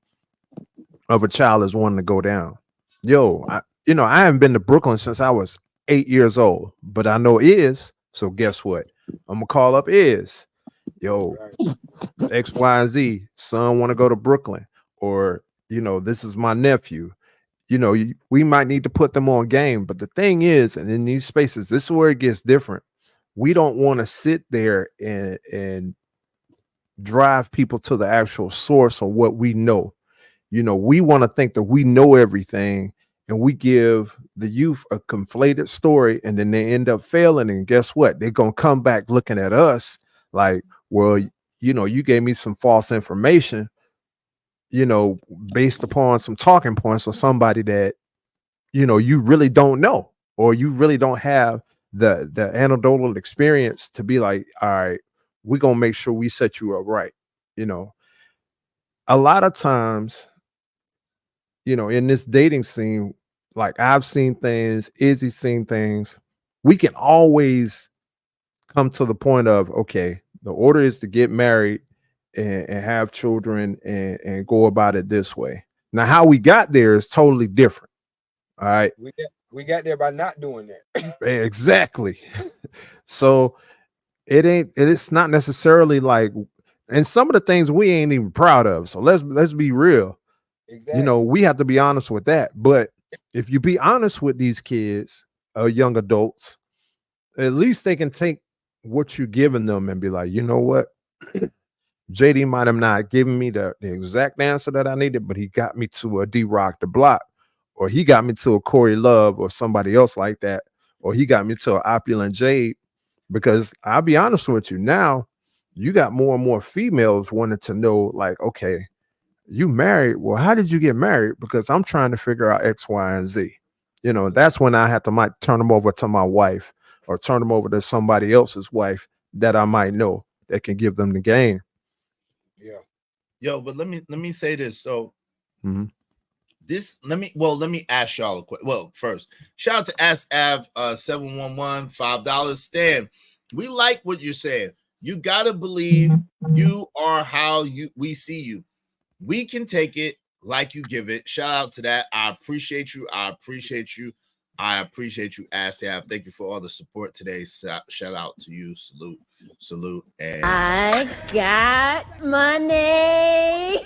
of a child is wanting to go down. Yo, I haven't been to Brooklyn since I was 8 years old, but I know Is. So guess what? I'm gonna call up Is. Yo, X, Y, and Z, son want to go to Brooklyn, or this is my nephew. We might need to put them on game. But the thing is, and in these spaces, this is where it gets different. We don't want to sit there and drive people to the actual source of what we know. We want to think that we know everything, and we give the youth a conflated story, and then they end up failing. And guess what? They're going to come back looking at us like, well, you gave me some false information, based upon some talking points of somebody that, you really don't know, or you really don't have the anecdotal experience to be like, all right, we're going to make sure we set you up right. A lot of times, in this dating scene, like I've seen things, Izzy's seen things, we can always come to the point of, okay, the order is to get married and have children and go about it this way. Now, how we got there is totally different. All right. We got there by not doing that. Exactly. So it's not necessarily like, and some of the things we ain't even proud of. So let's be real. Exactly. We have to be honest with that. But if you be honest with these kids, young adults, at least they can take what you're giving them and be like, you know what? JD might have not given me the exact answer that I needed, but he got me to a D-Rock the Block, or he got me to a Corey Love or somebody else like that, or he got me to an Opulent Jade. Because I'll be honest with you, now you got more and more females wanting to know, like, okay, you married? Well, how did you get married? Because I'm trying to figure out X, Y, and Z. That's when I might turn them over to my wife, or turn them over to somebody else's wife that I might know that can give them the game. Yeah. Yo, but let me say this. So Mhm. let me ask y'all a quick. Well, first, shout out to Ask Av 711 $5. Stan, we like what you're saying. You gotta believe you are how we see you. We can take it like you give it. Shout out to that. I appreciate you. I appreciate you, Ask Av. Thank you for all the support today. Shout out to you. Salute. And I got money.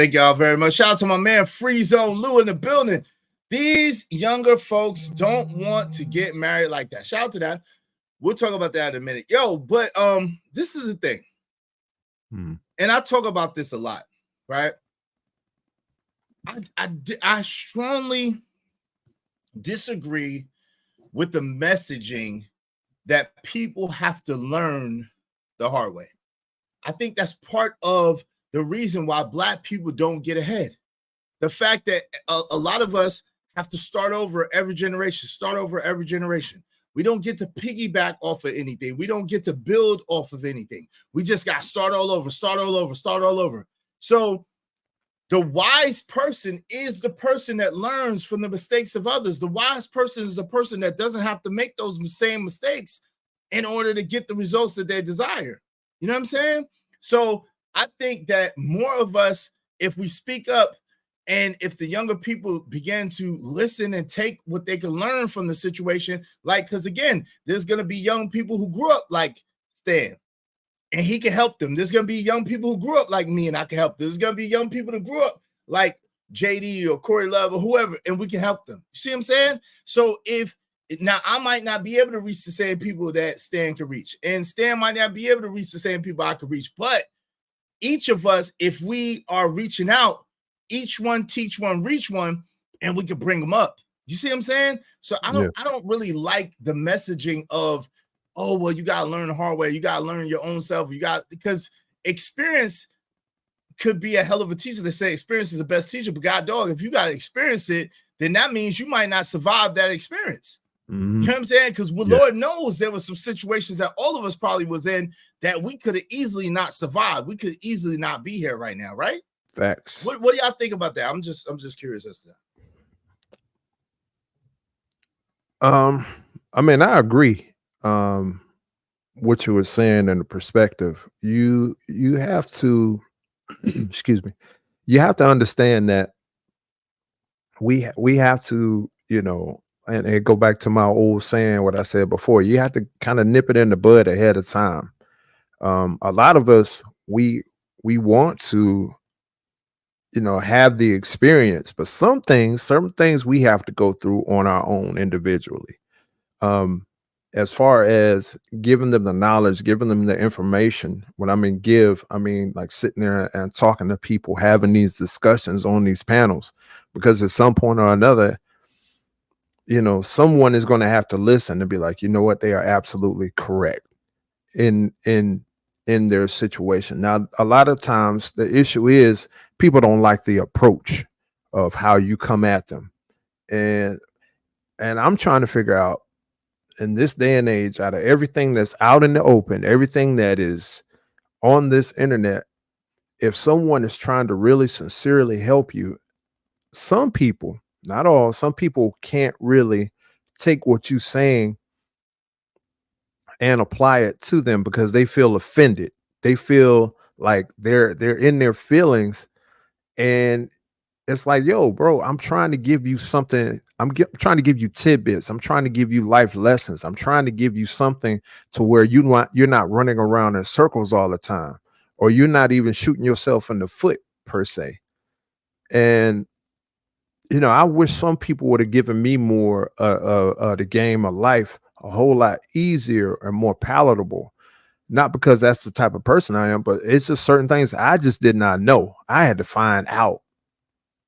thank y'all very much. Shout out to my man Free Zone Lou in the building. These younger folks don't want to get married like that. Shout out to that. We'll talk about that in a minute. Yo, but this is the thing. And I talk about this a lot, right? I strongly disagree with the messaging that people have to learn the hard way. I think that's part of the reason why Black people don't get ahead. The fact that a lot of us have to start over every generation, We don't get to piggyback off of anything. We don't get to build off of anything. We just got to start all over. So the wise person is the person that learns from the mistakes of others. The wise person is the person that doesn't have to make those same mistakes in order to get the results that they desire. You know what I'm saying? So I think that more of us, if we speak up and if the younger people begin to listen and take what they can learn from the situation, like, because again, there's going to be young people who grew up like Stan, and he can help them. There's going to be young people who grew up like me, and I can help them. There's going to be young people who grew up like JD or Corey Love or whoever, and we can help them. You see what I'm saying? So now I might not be able to reach the same people that Stan can reach, and Stan might not be able to reach the same people I can reach, but each of us, if we are reaching out, each one teach one, reach one, and we can bring them up. You see what I'm saying? So I don't really like the messaging of, oh, well, you got to learn the hard way. You got to learn your own self. Because experience could be a hell of a teacher. They say experience is the best teacher, but God dog, if you got to experience it, then that means you might not survive that experience. Mm-hmm. You know what I'm saying? Because Lord knows there were some situations that all of us probably was in that we could have easily not survived. We could easily not be here right now, right? Facts. What do y'all think about that? I'm just curious as to that. I mean, I agree. What you were saying in the perspective, you have to, excuse me, you have to understand that we have to, you know, and go back to my old saying, what I said before, you have to kind of nip it in the bud ahead of time. A lot of us, we want to, you know, have the experience, but certain things we have to go through on our own individually. As far as giving them the knowledge, giving them the information, when I mean give, I mean like sitting there and talking to people, having these discussions on these panels, because at some point or another, you know, someone is going to have to listen and be like, you know what, they are absolutely correct in their situation. Now, a lot of times the issue is people don't like the approach of how you come at them. And I'm trying to figure out, in this day and age, out of everything that's out in the open, everything that is on this internet, if someone is trying to really sincerely help you, some people, not all, some people can't really take what you're saying and apply it to them because they feel offended. They feel like they're in their feelings, and it's like, yo, bro, I'm trying to give you something. I'm trying to give you tidbits. I'm trying to give you life lessons. I'm trying to give you something to where you're not running around in circles all the time, or you're not even shooting yourself in the foot per se. And you know, I wish some people would have given me more the game of life a whole lot easier and more palatable. Not because that's the type of person I am, but it's just certain things I just did not know. I had to find out,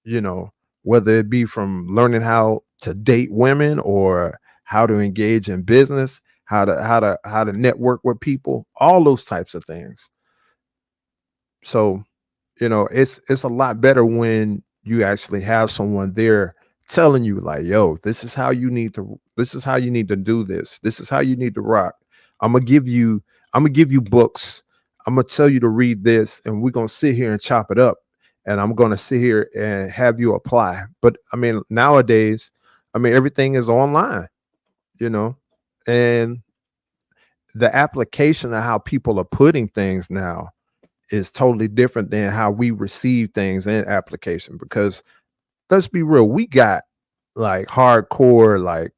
you know, whether it be from learning how to date women or how to engage in business, how to network with people, all those types of things. So, you know, it's a lot better when you actually have someone there telling you like, yo, this is how you need to do this. This is how you need to rock. I'm gonna give you books. I'm gonna tell you to read this, and we're gonna sit here and chop it up. And I'm gonna sit here and have you apply. But I mean, nowadays, I mean, everything is online, you know, and the application of how people are putting things now is totally different than how we receive things in application. Because let's be real, we got like hardcore, like,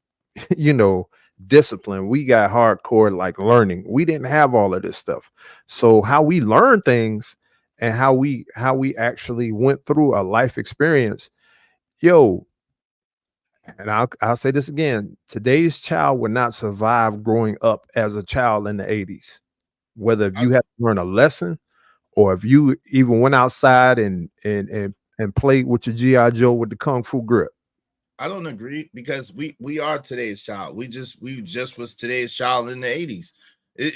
you know, discipline. We got hardcore, like, learning. We didn't have all of this stuff. So how we learn things and how we actually went through a life experience, yo, and I'll say this again, today's child would not survive growing up as a child in the 80s. Whether if you had to learn a lesson, or if you even went outside and played with your G.I. Joe with the Kung Fu grip. I don't agree, because we are today's child. We just was today's child in the 80s.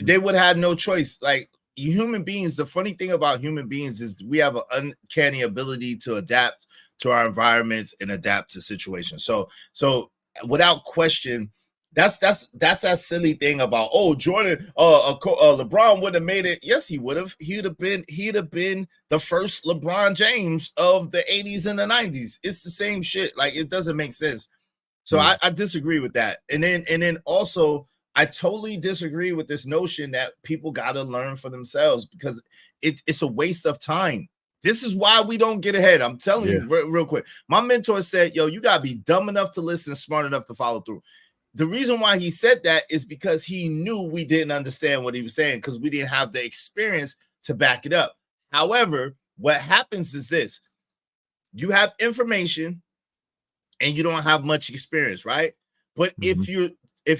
They would have no choice. Like, human beings, the funny thing about human beings is we have an uncanny ability to adapt to our environments and adapt to situations. So without question, that's that silly thing about, oh, Jordan, LeBron would have made it. Yes, he would have. He'd have been the first LeBron James of the 80s and the 90s. It's the same shit. Like, it doesn't make sense. So I disagree with that. And then also, I totally disagree with this notion that people got to learn for themselves, because it's a waste of time. This is why we don't get ahead. I'm telling you real quick. My mentor said, yo, you got to be dumb enough to listen, smart enough to follow through. The reason why he said that is because he knew we didn't understand what he was saying, because we didn't have the experience to back it up. However, what happens is this: you have information and you don't have much experience, right? But if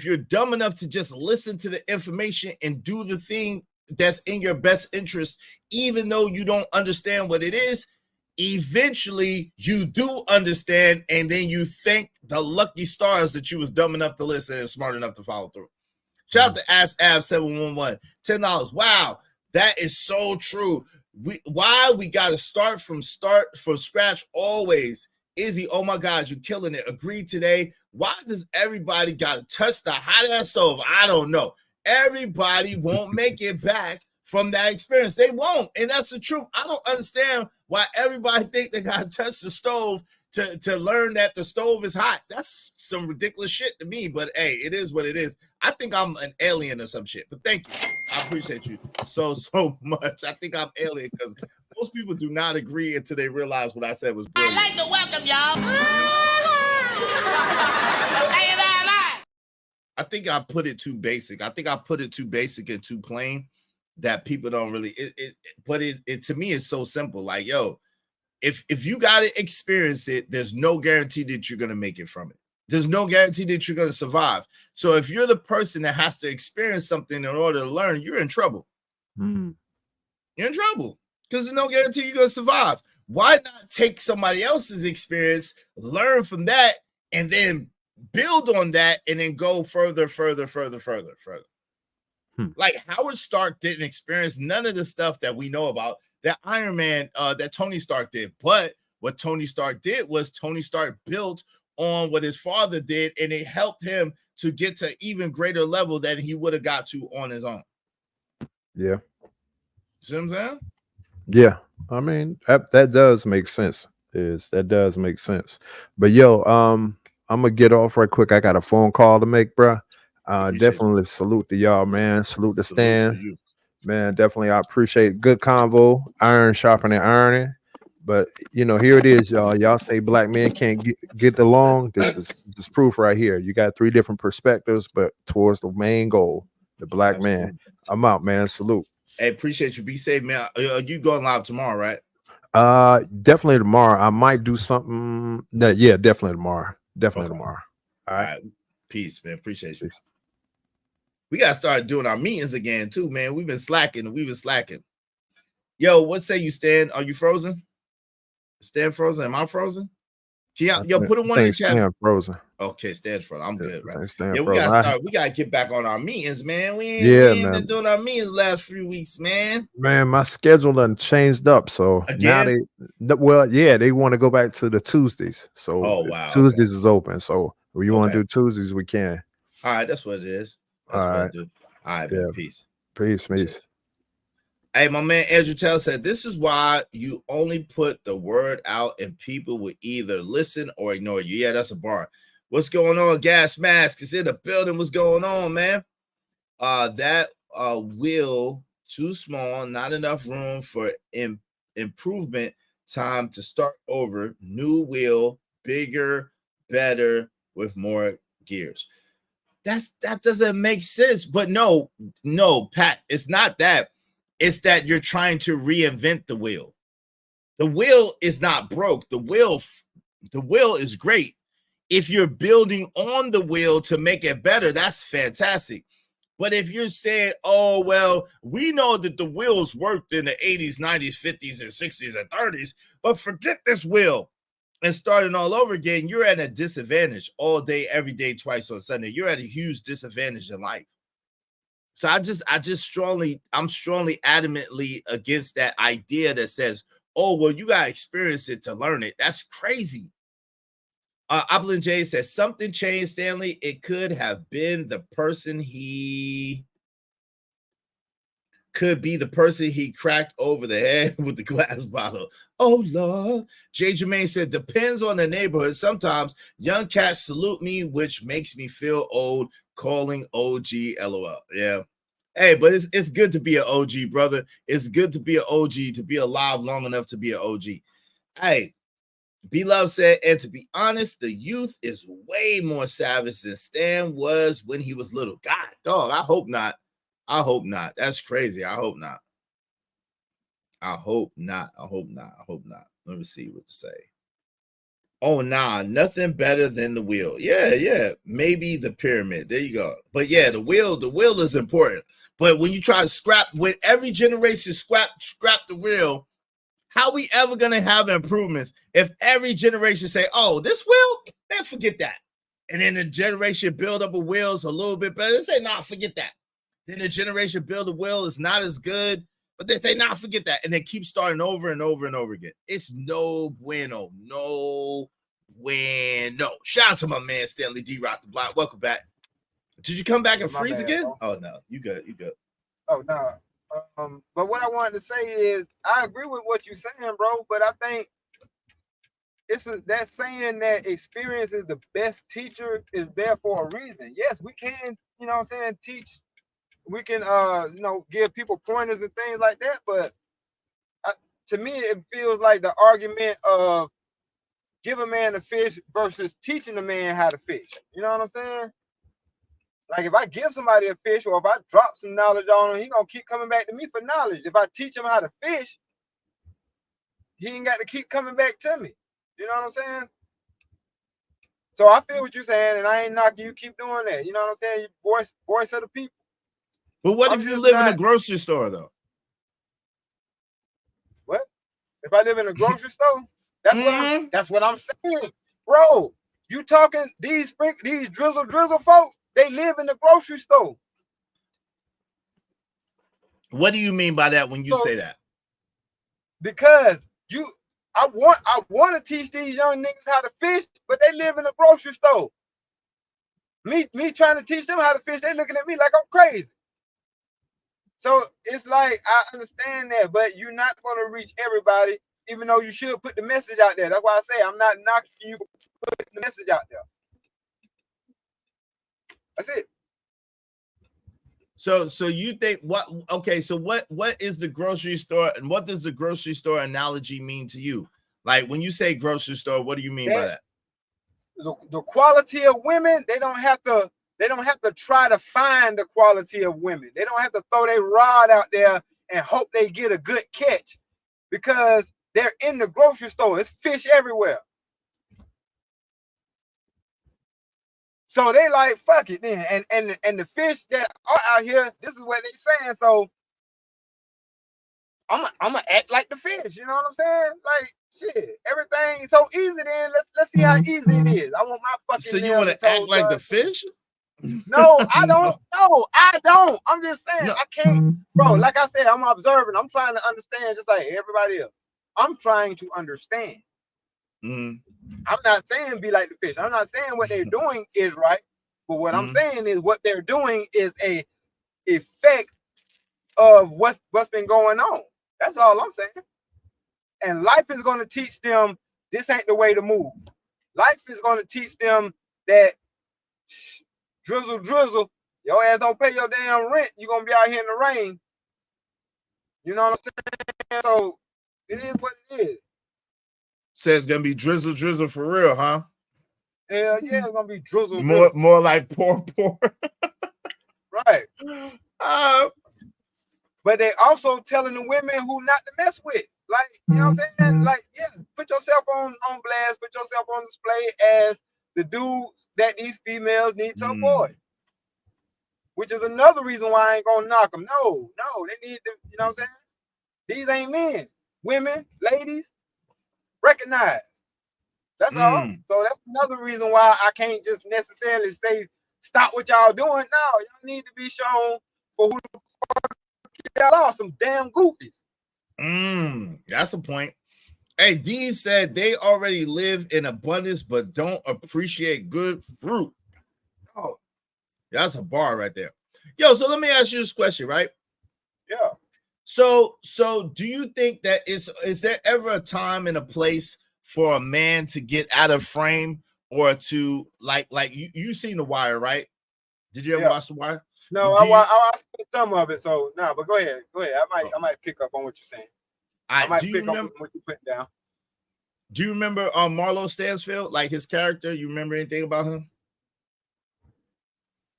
you're dumb enough to just listen to the information and do the thing that's in your best interest, even though you don't understand what it is, eventually you do understand, and then you thank the lucky stars that you was dumb enough to listen and smart enough to follow through. Shout out to Ask Ab 711, $10. Wow, that is so true. Why we gotta start from scratch always. Izzy, oh my God, you're killing it. Agreed today. Why does everybody gotta touch the hot ass stove? I don't know. Everybody won't make it back from that experience. They won't, and that's the truth. I don't understand why everybody think they gotta touch the stove to learn that the stove is hot. That's some ridiculous shit to me, but hey, it is what it is. I think I'm an alien or some shit, but thank you. I appreciate you so much. I think I'm alien because most people do not agree until they realize what I said was brilliant. I'd like to welcome y'all. I think I put it too basic. I think I put it too basic and too plain that people don't really. But it to me is so simple. Like, yo, if you got to experience it, there's no guarantee that you're gonna make it from it. There's no guarantee that you're gonna survive. So if you're the person that has to experience something in order to learn, you're in trouble. You're in trouble because there's no guarantee you're gonna survive. Why not take somebody else's experience, learn from that, and then build on that, and then go further. Like Howard Stark didn't experience none of the stuff that we know about that Iron Man, that Tony Stark did. But what Tony Stark did was Tony Stark built on what his father did, and it helped him to get to even greater level than he would have got to on his own. Yeah. See what I'm saying? Yeah. I mean, that does make sense. That does make sense. But yo, I'm gonna get off right quick. I got a phone call to make, bro. Definitely salute to y'all, man. Salute to Stan. Man, definitely I appreciate good convo. Iron sharpening iron. But you know, here it is, y'all. Y'all say black men can't get along. This is proof right here. You got 3 different perspectives, but towards the main goal, the black man. I'm out, man. Salute. Hey, appreciate you. Be safe, man. You going live tomorrow, right? Definitely tomorrow. I might do something. Yeah, definitely tomorrow. Definitely tomorrow. All right. Peace, man. Appreciate you. We gotta start doing our meetings again too, man. We've been slacking. Yo, what say you, Stan? Are you frozen? Stan frozen? Am I frozen? Yo, put a one in the chat. Stan frozen. Okay, Stan's frozen. I'm good, right? Stan We gotta start. We gotta get back on our meetings, man. We ain't been doing our meetings the last few weeks, man. Man, my schedule done changed up. So now they want to go back to the Tuesdays. So Tuesdays is open. So if you want to do Tuesdays, we can. All right, that's what it is. That's what I do. All right, man. Peace. Hey, my man Andrew Taylor said, this is why you only put the word out and people will either listen or ignore you. Yeah, that's a bar. What's going on? Gas Mask is in the building. What's going on, man? That wheel too small, not enough room for improvement. Time to start over. New wheel, bigger, better, with more gears. That doesn't make sense. But no, Pat, it's not that. It's that you're trying to reinvent the wheel. The wheel is not broke. The wheel is great. If you're building on the wheel to make it better, that's fantastic. But if you're saying, oh, well, we know that the wheels worked in the 80s, 90s, 50s, and 60s, and 30s, but forget this wheel and starting all over again, you're at a disadvantage all day, every day, twice on Sunday. You're at a huge disadvantage in life. So I'm strongly adamantly against that idea that says Oh, well, you gotta experience it to learn it. That's crazy. Oblin J says something changed, Stanley. It could have been the person he cracked over the head with the glass bottle. Oh, Lord. Jay Jermaine said, depends on the neighborhood. Sometimes young cats salute me, which makes me feel old, calling OG LOL. Yeah. Hey, but it's good to be an OG, brother. It's good to be an OG, to be alive long enough to be an OG. Hey, B-Love said, and to be honest, the youth is way more savage than Stan was when he was little. God, dog, I hope not. I hope not. That's crazy. I hope not. I hope not. I hope not. I hope not. Let me see what to say. Oh, nah, nothing better than the wheel. Yeah. Maybe the pyramid. There you go. But yeah, the wheel is important. But when you try to scrap, when every generation scrap the wheel, how we ever gonna have improvements if every generation say, oh, this wheel, man, forget that. And then the generation build up a wheels a little bit better. They say, nah, forget that. Then the generation build a wheel is not as good, but they say, nah, forget that. And they keep starting over and over and over again. It's no bueno. No bueno. Shout out to my man, Stanley D. Rock the Block. Welcome back. Did you come back and freeze again? Bro. Oh, no. You good. Oh, no. But what I wanted to say is I agree with what you're saying, bro, but I think that saying that experience is the best teacher is there for a reason. Yes, we can, you know what I'm saying, teach. We can, give people pointers and things like that. But to me, it feels like the argument of give a man a fish versus teaching a man how to fish. You know what I'm saying? Like if I give somebody a fish or if I drop some knowledge on him, he's going to keep coming back to me for knowledge. If I teach him how to fish, he ain't got to keep coming back to me. You know what I'm saying? So I feel what you're saying, and I ain't knocking you. Keep doing that. You know what I'm saying? You voice of the people. But what if you live in a grocery store, though? What? If I live in a grocery store? That's what I'm saying. Bro, you talking these drizzle folks, they live in the grocery store. What do you mean by that when you say that? Because I want to teach these young niggas how to fish, but they live in a grocery store. Me trying to teach them how to fish, they looking at me like I'm crazy. So it's like I understand that, but you're not going to reach everybody, even though you should put the message out there. That's why I say I'm not knocking you for putting the message out there. That's it. So you think what? Okay, so what is the grocery store, and what does the grocery store analogy mean to you? Like when you say grocery store, what do you mean by that? The quality of women, they don't have to try to find the quality of women. They don't have to throw their rod out there and hope they get a good catch because they're in the grocery store. It's fish everywhere. So they like, fuck it then. And the fish that are out here, this is what they saying. So I'm gonna act like the fish, you know what I'm saying? Like shit, everything so easy then. Let's see how easy it is. I want my fucking. So you want to act like the fish? No, I don't. No, I don't. I'm just saying I can't, bro. Like I said, I'm observing. I'm trying to understand just like everybody else. I'm trying to understand. I'm not saying be like the fish. I'm not saying what they're doing is right, but what I'm saying is what they're doing is a effect of what's been going on. That's all I'm saying. And life is going to teach them this ain't the way to move. Life is going to teach them that drizzle, your ass don't pay your damn rent. You're going to be out here in the rain. You know what I'm saying? So it is what it is. Says it's gonna be drizzle for real, huh? Hell yeah, it's gonna be drizzle. More like pour. Right. But they also telling the women who not to mess with. Like, you know what I'm saying? Like, yeah, put yourself on blast, put yourself on display as the dudes that these females need to avoid. Which is another reason why I ain't gonna knock them. No, they need to, you know what I'm saying? These ain't men. Women, ladies, recognize. That's all. So that's another reason why I can't just necessarily say stop what y'all doing. No, y'all need to be shown for who the fuck y'all are, some damn goofies. That's a point. Hey, D said they already live in abundance but don't appreciate good fruit. Oh, that's a bar right there. Yo, so let me ask you this question, right? Yeah. So do you think that is there ever a time and a place for a man to get out of frame or to like you seen The Wire, right? Did you ever watch The Wire? No, I watched some of it. So but go ahead. I might pick up on what you're saying. I might pick up on what you put down. Do you remember Marlo Stanfield, like his character? You remember anything about him?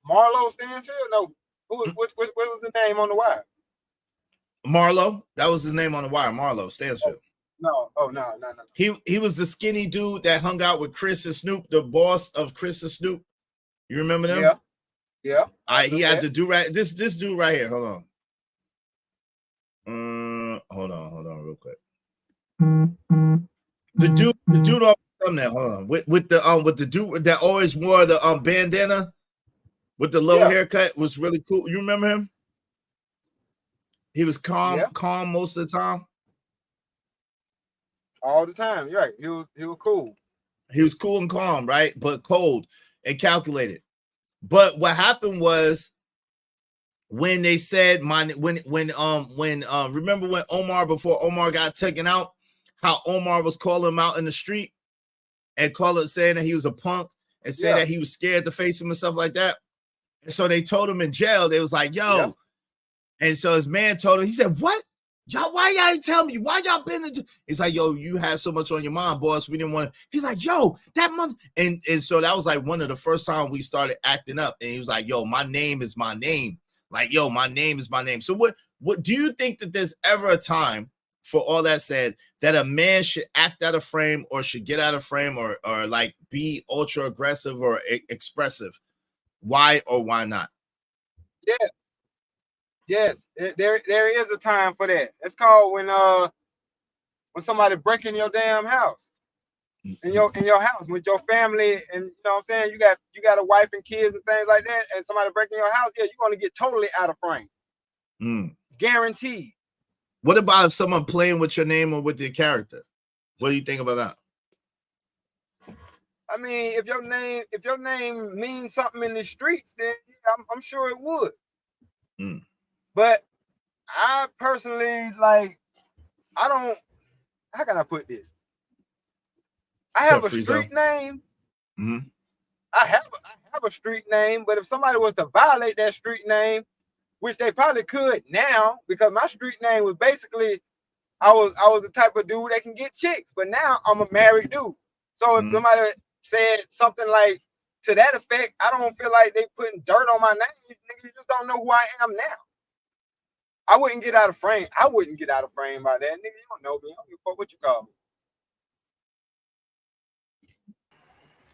Marlo Stanfield? No. What was his name on The Wire? Marlo. That was his name on The Wire. Marlo Stanfield. No. No. He was the skinny dude that hung out with Chris and Snoop, the boss of Chris and Snoop. You remember them? Yeah. All right, he had the dude right. This dude right here. Hold on. Hold on, real quick. The dude on the thumbnail. Hold on. With the dude that always wore the bandana with the low haircut was really cool. You remember him? He was calm most of the time. All the time, you're right. He was cool. He was cool and calm, right? But cold and calculated. But what happened was when they said remember when Omar, before Omar got taken out, how Omar was calling him out in the street and saying that he was a punk and saying that he was scared to face him and stuff like that. And so they told him in jail, they was like, yo. And so his man told him, he said, what? Y'all, why y'all ain't tell me? Why y'all been into? He's like, yo, you had so much on your mind, boss. We didn't want to. He's like, yo, that month. And so that was like one of the first time we started acting up. And he was like, yo, my name is my name. Like, yo, my name is my name. So what do you think that there's ever a time, for all that said, that a man should act out of frame or should get out of frame or like be ultra aggressive or expressive? Why or why not? Yeah. Yes, there is a time for that. It's called when somebody breaking your damn house, in your house with your family, and you know what I'm saying, you got a wife and kids and things like that, and somebody breaking your house, you're gonna get totally out of frame. Guaranteed. What about if someone playing with your name or with your character? What do you think about that? I mean, if your name means something in the streets, then I'm sure it would. But I personally, like, I don't, how can I put this? I have a street name. I have a street name, but if somebody was to violate that street name, which they probably could now, because my street name was basically, I was the type of dude that can get chicks, but now I'm a married dude. So if somebody said something like to that effect, I don't feel like they putting dirt on my name. Nigga, you just don't know who I am now. I wouldn't get out of frame. I wouldn't get out of frame by that. Nigga, you don't know me. I don't give a fuck what you call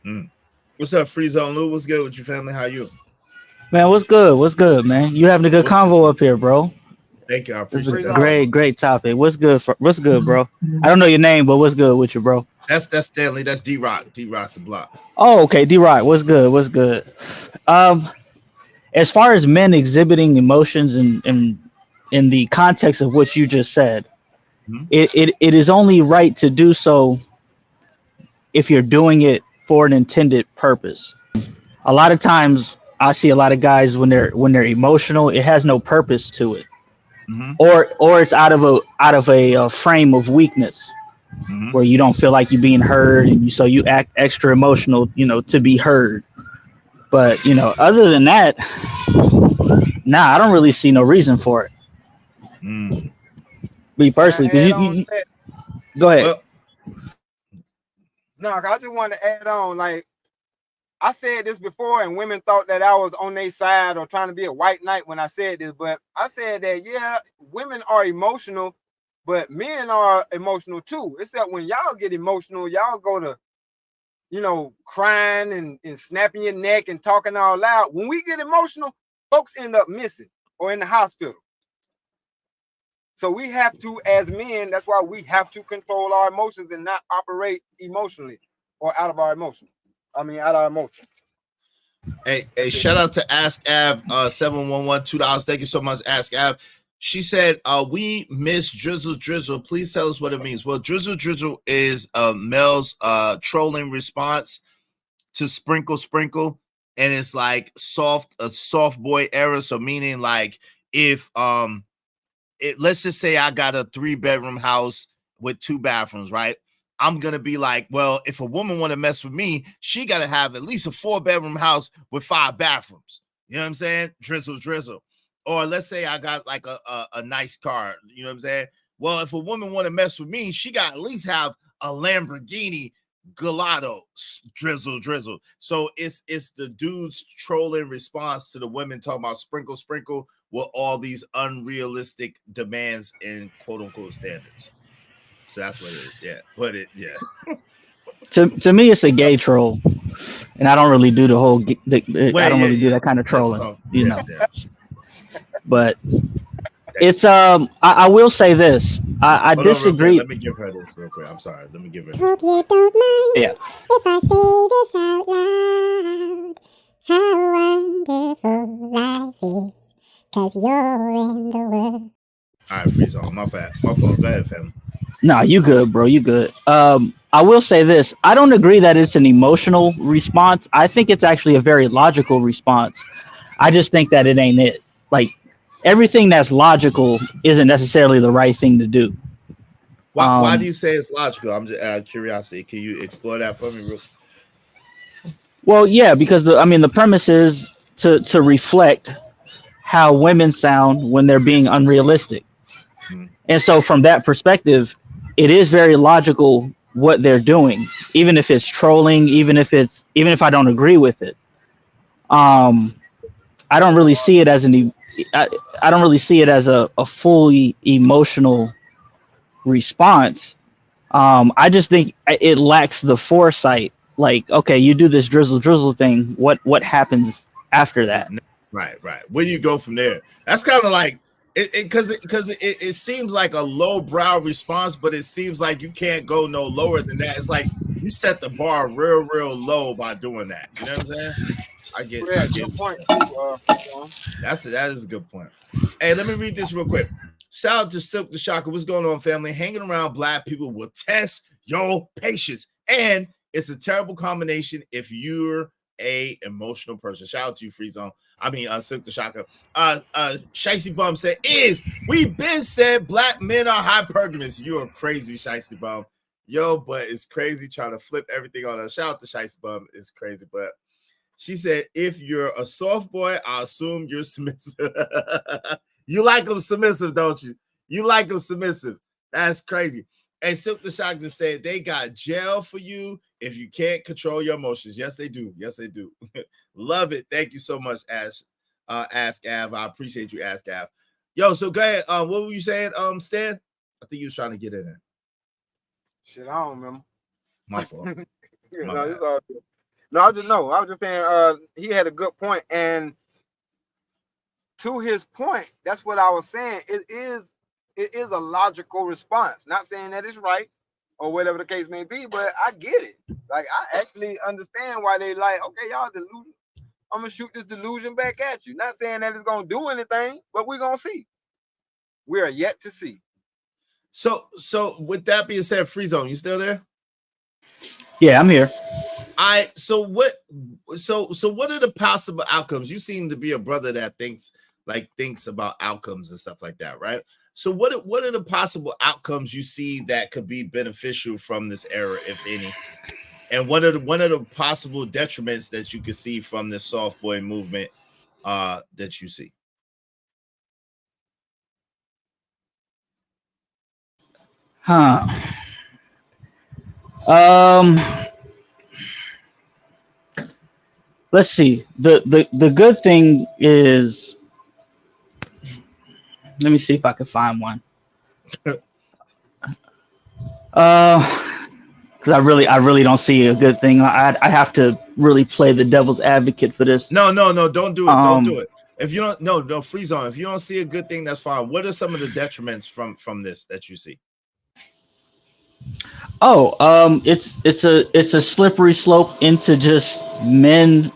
me. What's up, Free Zone Lou? What's good with your family? How you? Man, what's good? What's good, man? You having a good convo up here, bro. Thank you. I This is appreciate a that. great topic. What's good, bro? I don't know your name, but what's good with you, bro? That's Stanley. That's D-Rock. D-Rock the block. Oh, okay. D-Rock. What's good? As far as men exhibiting emotions and in the context of what you just said, it is only right to do so if you're doing it for an intended purpose. A lot of times I see a lot of guys when they're emotional, it has no purpose to it. Or it's out of a frame of weakness where you don't feel like you're being heard, and so you act extra emotional, to be heard. But other than that, I don't really see no reason for it. Me personally, because you go ahead. No, I just wanted to add on, like, I said this before, and women thought that I was on their side or trying to be a white knight when I said this, but I said that, yeah, women are emotional, but men are emotional too. Except when y'all get emotional, y'all go to, crying and snapping your neck and talking all loud. When we get emotional, folks end up missing or in the hospital. So we have to, as men, that's why we have to control our emotions and not operate emotionally or out of our emotions. Out of our emotions. Hey, shout out to Ask Av 711 $2. Thank you so much, Ask Av. She said, we miss drizzle drizzle. Please tell us what it means. Well, drizzle drizzle is Mel's trolling response to sprinkle sprinkle, and it's like a soft boy era. So meaning like if let's just say I got a 3-bedroom house with 2 bathrooms, right? I'm gonna be like, well, if a woman want to mess with me, she gotta have at least a 4-bedroom house with 5 bathrooms. You know what I'm saying? Drizzle drizzle. Or let's say I got like a nice car. You know what I'm saying? Well, if a woman want to mess with me, she got at least have a Lamborghini Gallardo. Drizzle drizzle. So it's the dudes trolling response to the women talking about sprinkle sprinkle with all these unrealistic demands and quote unquote standards. So that's what it is. Yeah. But To me, it's a gay troll, and I don't really do the whole. I don't really do that kind of trolling, you know. Yeah. But it's I will say this. I disagree. Let me give her this real quick. I'm sorry. Let me give her this. Hope you don't mind if I say this out loud. How wonderful life is, 'cause you're in the world. All right, freeze on. My fault. Go ahead, fam. Nah, you good, bro. You good. I will say this. I don't agree that it's an emotional response. I think it's actually a very logical response. I just think that it ain't it. Like, everything that's logical isn't necessarily the right thing to do. Why do you say it's logical? I'm just out of curiosity. Can you explore that for me real quick? Well, yeah, because the premise is to reflect how women sound when they're being unrealistic. Mm-hmm. And so from that perspective, it is very logical what they're doing, even if it's trolling, even if I don't agree with it. I don't really see it as I don't really see it as a fully emotional response. I just think it lacks the foresight. Like, okay, you do this drizzle drizzle thing. What happens after that? Right. Where do you go from there? That's kind of like because it seems like a low-brow response, but it seems like you can't go no lower than that. It's like you set the bar real low by doing that. You know what I'm saying? I get good point. That is a good point. Hey, let me read this real quick. Shout out to Silk the Shocker. What's going on, family? Hanging around black people will test your patience, and it's a terrible combination if you're a emotional person. Shout out to you, Free Zone. I mean, Silk the Shocker. Shicey Bum said, we been said black men are hypergamous. You're crazy, Shicey Bum. Yo, but it's crazy trying to flip everything on us. Shout out to Shicey Bum. It's crazy, but she said, if you're a soft boy, I assume you're submissive. You like them submissive, don't you? You like them submissive. That's crazy. And Silk the Shock just said they got jail for you if you can't control your emotions. Yes, they do. Yes, they do. Love it. Thank you so much, Ask Av. I appreciate you, Ask Av. Yo, so go ahead. What were you saying, Stan? I think you was trying to get in there. Shit, I don't remember. My fault. I was just saying he had a good point, and to his point, that's what I was saying. It is a logical response. Not saying that it's right or whatever the case may be, but I get it. Like, I actually understand why they like, okay, y'all delusion. I'm gonna shoot this delusion back at you. Not saying that it's gonna do anything, but we're gonna see. We are yet to see. So with that being said, Free Zone, you still there? Yeah, I'm here. So what are the possible outcomes? You seem to be a brother that thinks about outcomes and stuff like that, right? So what are the possible outcomes you see that could be beneficial from this era, if any? And what are the possible detriments that you could see from this soft boy movement that you see? Let's see. The good thing is, let me see if I can find one. Because I really don't see a good thing. I have to really play the devil's advocate for this. No, don't do it. Don't do it. If you don't, no, Free Zone. If you don't see a good thing, that's fine. What are some of the detriments from this that you see? It's a slippery slope into just men.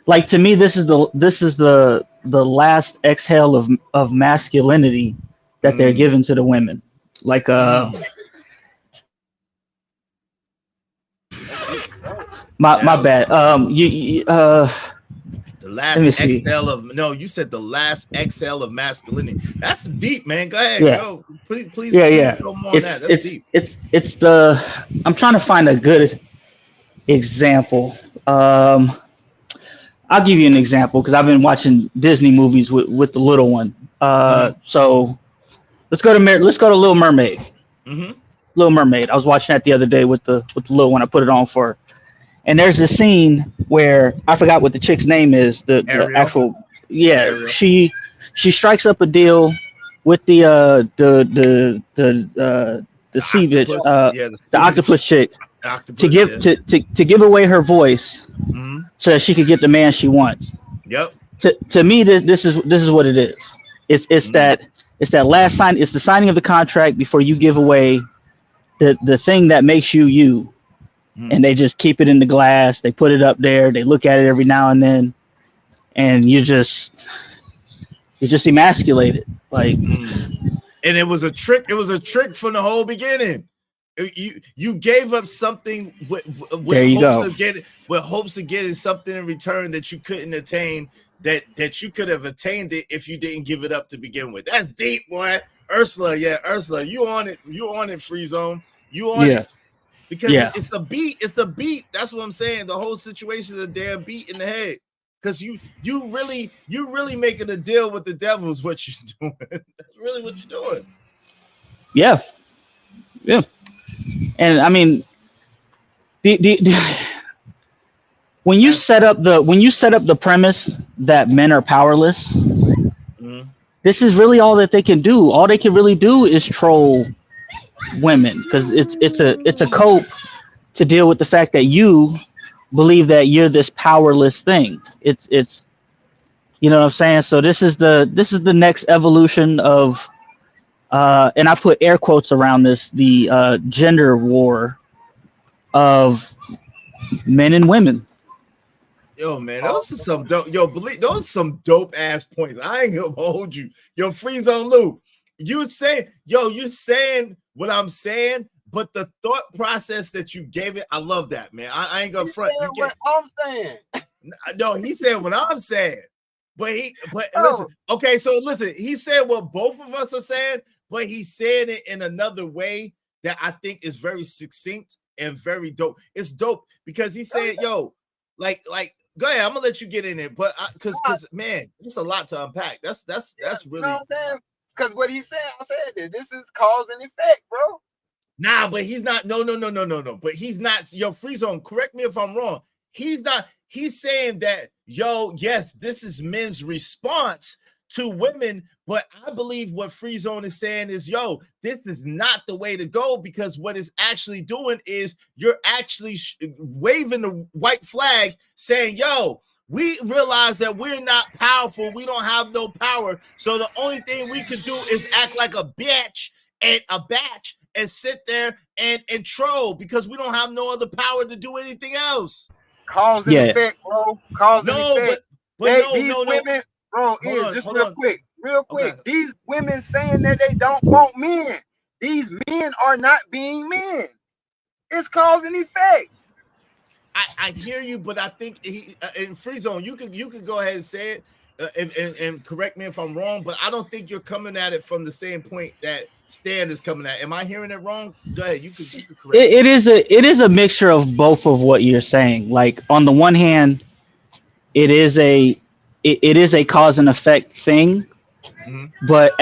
Like, to me, this is the the last exhale of masculinity that they're giving to the women. Like my bad. The let me last see. exhale of you said the last exhale of masculinity. That's deep, man. Go ahead, Yeah. go. Please Yeah. go more on that. That's deep. It's the I'm trying to find a good example. I'll give you an example because I've been watching Disney movies with the little one. So let's go to Little Mermaid. Little Mermaid. I was watching that the other day with the little one. I put it on for her. And there's a scene where I forgot what the chick's name is. The actual Ariel. She strikes up a deal with the sea bitch, the octopus chick, to give away her voice so that she could get the man she wants. Yep. To me, this is what it is. It's that last sign. It's the signing of the contract before you give away the thing that makes you you. And they just keep it in the glass. They put it up there. They look at it every now and then, and you're just emasculated. Like, and it was a trick. It was a trick from the whole beginning. You gave up something with hopes of getting something in return that you couldn't attain. That you could have attained it if you didn't give it up to begin with. That's deep, boy. Ursula, you on it. You on it, Free Zone. You on it. Because it's a beat. It's a beat. That's what I'm saying. The whole situation is a damn beat in the head. Because you really making a deal with the devil is what you're doing. That's really what you're doing. Yeah. And I mean, when you set up the premise that men are powerless, this is really all that they can do. All they can really do is troll women, because it's a cope to deal with the fact that you believe that you're this powerless thing. It's you know what I'm saying? So this is the next evolution of and I put air quotes around this, the gender war of men and women. Yo, man, those are some dope. Those are some dope ass points. I ain't gonna hold you. Yo, Freeze on Luke. You're saying what I'm saying, but the thought process that you gave it, I love that, man. I ain't gonna front. What I'm saying. No, he said what I'm saying. Listen, okay, so listen, he said what both of us are saying, but he's saying it in another way that I think is very succinct and very dope. It's dope because he said, yo, like go ahead, I'm gonna let you get in it, but because man, it's a lot to unpack. That's really, you know what I'm saying? Because what he said, I said that this is cause and effect, bro. Nah, but he's not. No. But he's not. Yo, Free Zone, correct me if I'm wrong. He's not. He's saying that, yo, yes, this is men's response to women, but I believe what Free Zone is saying is, yo, this is not the way to go, because what it's actually doing is you're actually waving the white flag saying, yo, we realize that we're not powerful. We don't have no power. So the only thing we could do is act like a bitch and a batch and sit there and troll, because we don't have no other power to do anything else. Cause and effect, bro. Cause and effect. These women, bro, real quick. Okay. These women saying that they don't want men. These men are not being men. It's cause and effect. I hear you, but I think in Free Zone, you could go ahead and say it and correct me if I'm wrong, but I don't think you're coming at it from the same point that Stan is coming at. Am I hearing it wrong? Go ahead, you could correct me. It is a mixture of both of what you're saying. Like, on the one hand, it is a cause and effect thing, but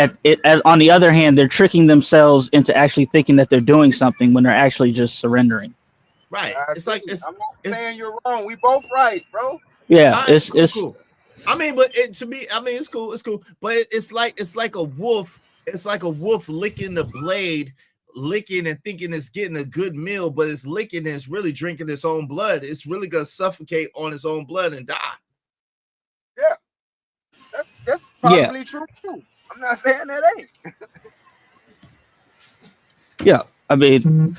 on the other hand, they're tricking themselves into actually thinking that they're doing something when they're actually just surrendering. Right. It's like I'm not saying you're wrong. We both right, bro. Yeah, it's cool. I mean, but to me, I mean, it's cool. But it's like a wolf. It's like a wolf licking the blade, licking and thinking it's getting a good meal, but it's licking and it's really drinking its own blood. It's really gonna suffocate on its own blood and die. Yeah, that's probably true too. I'm not saying that ain't. Yeah, I mean,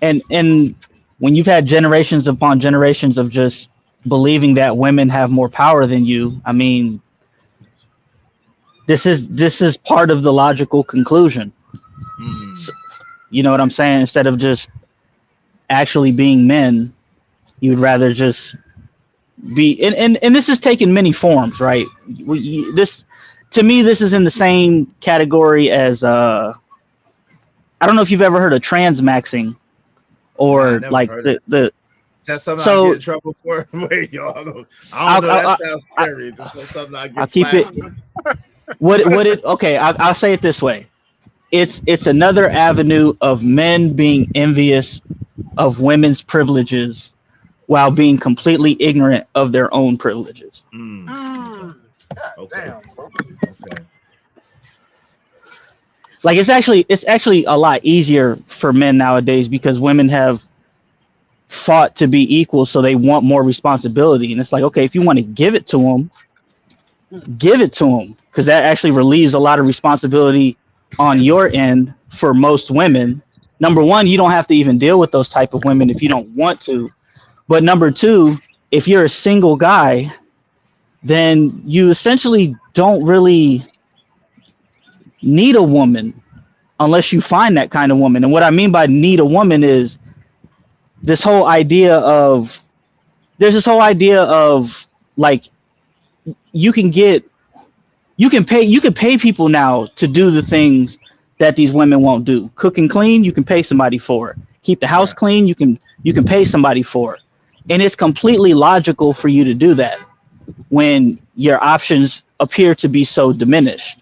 and when you've had generations upon generations of just believing that women have more power than you, I mean, This is part of the logical conclusion. So, you know what I'm saying? Instead of just actually being men, you'd rather just be. And this is taking many forms, right? This, to me, this is in the same category as I don't know if you've ever heard of transmaxing, or like the. Is that something So, I get in trouble for? Wait, y'all. I don't know. That sounds scary. Just something I get. I'll keep it. Okay, I'll say it this way. It's another avenue of men being envious of women's privileges while being completely ignorant of their own privileges. Okay. Like it's actually a lot easier for men nowadays because women have fought to be equal, so they want more responsibility. And it's like, okay, if you want to give it to them, give it to them, because that actually relieves a lot of responsibility on your end for most women. Number one, you don't have to even deal with those type of women if you don't want to. But number two, if you're a single guy, then you essentially don't really need a woman unless you find that kind of woman. And what I mean by need a woman is this whole idea of, there's this whole idea of like, you can pay people now to do the things that these women won't do. Cook and clean, you can pay somebody for it. Keep the house clean, you can pay somebody for it. And it's completely logical for you to do that when your options appear to be so diminished.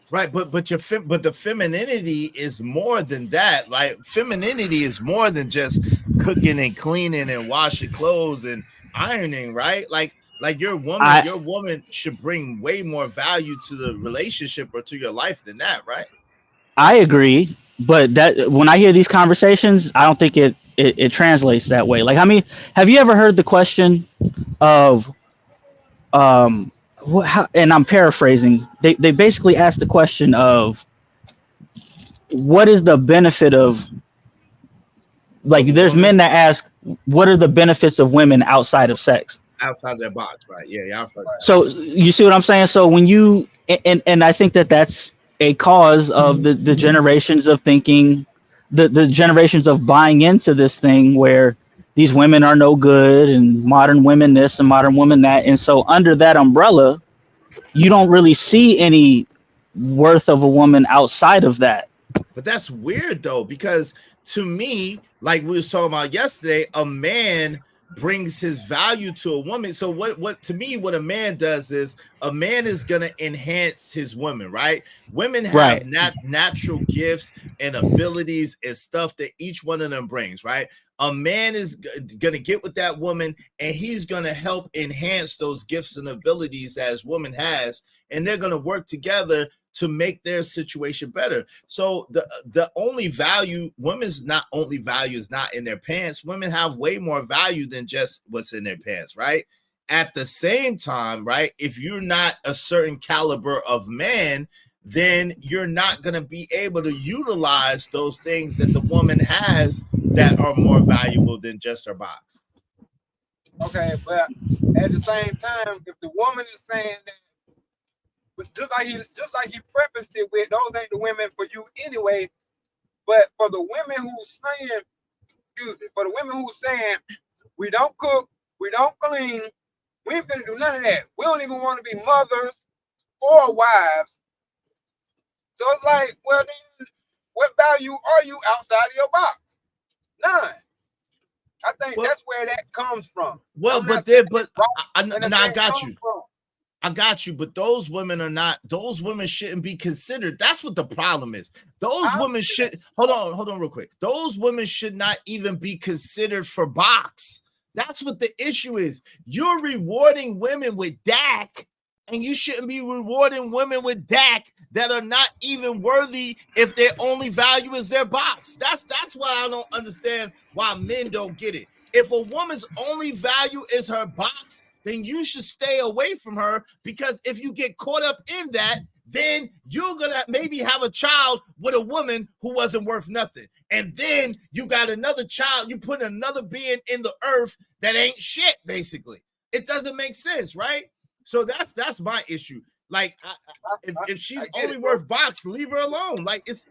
Right, but the femininity is more than that. Like femininity is more than just cooking and cleaning and washing clothes and ironing, right? Like your woman should bring way more value to the relationship or to your life than that, right? I agree, but that when I hear these conversations, I don't think it translates that way. Like, I mean, have you ever heard the question of and I'm paraphrasing, they basically asked the question of what is the benefit of, like, there's men that ask, what are the benefits of women outside of sex? Outside their box, right? Yeah. So you see what I'm saying? So when you, and I think that's a cause of the generations of thinking, the generations of buying into this thing where these women are no good and modern women this and modern women that. And so under that umbrella, you don't really see any worth of a woman outside of that. But that's weird though, because to me, like we was talking about yesterday, a man brings his value to a woman. So what to me, what a man does is a man is going to enhance his woman, right? Women have natural gifts and abilities and stuff that each one of them brings, right? A man is going to get with that woman and he's going to help enhance those gifts and abilities that his woman has. And they're going to work together to make their situation better. So the only value, women's not only value is not in their pants. Women have way more value than just what's in their pants, right? At the same time, right, if you're not a certain caliber of man, then you're not going to be able to utilize those things that the woman has that are more valuable than just her box. Okay, but at the same time, if the woman is saying that, but just like he prefaced it with, those ain't the women for you anyway. But for the women who's saying, we don't cook, we don't clean, we ain't finna do none of that. We don't even want to be mothers or wives. So it's like, well, then what value are you outside of your box? None. I think that's where that comes from. Well, I got you, but those women are not, those women shouldn't be considered. That's what the problem is. Those women should, hold on real quick. Those women should not even be considered for box. That's what the issue is. You're rewarding women with DAC, and you shouldn't be rewarding women with DAC that are not even worthy if their only value is their box. That's why I don't understand why men don't get it. If a woman's only value is her box, then you should stay away from her, because if you get caught up in that, then you're gonna maybe have a child with a woman who wasn't worth nothing. And then you got another child, you put another being in the earth that ain't shit, basically. It doesn't make sense, right? So that's my issue. Like, if she's only worth box, leave her alone. Like, it's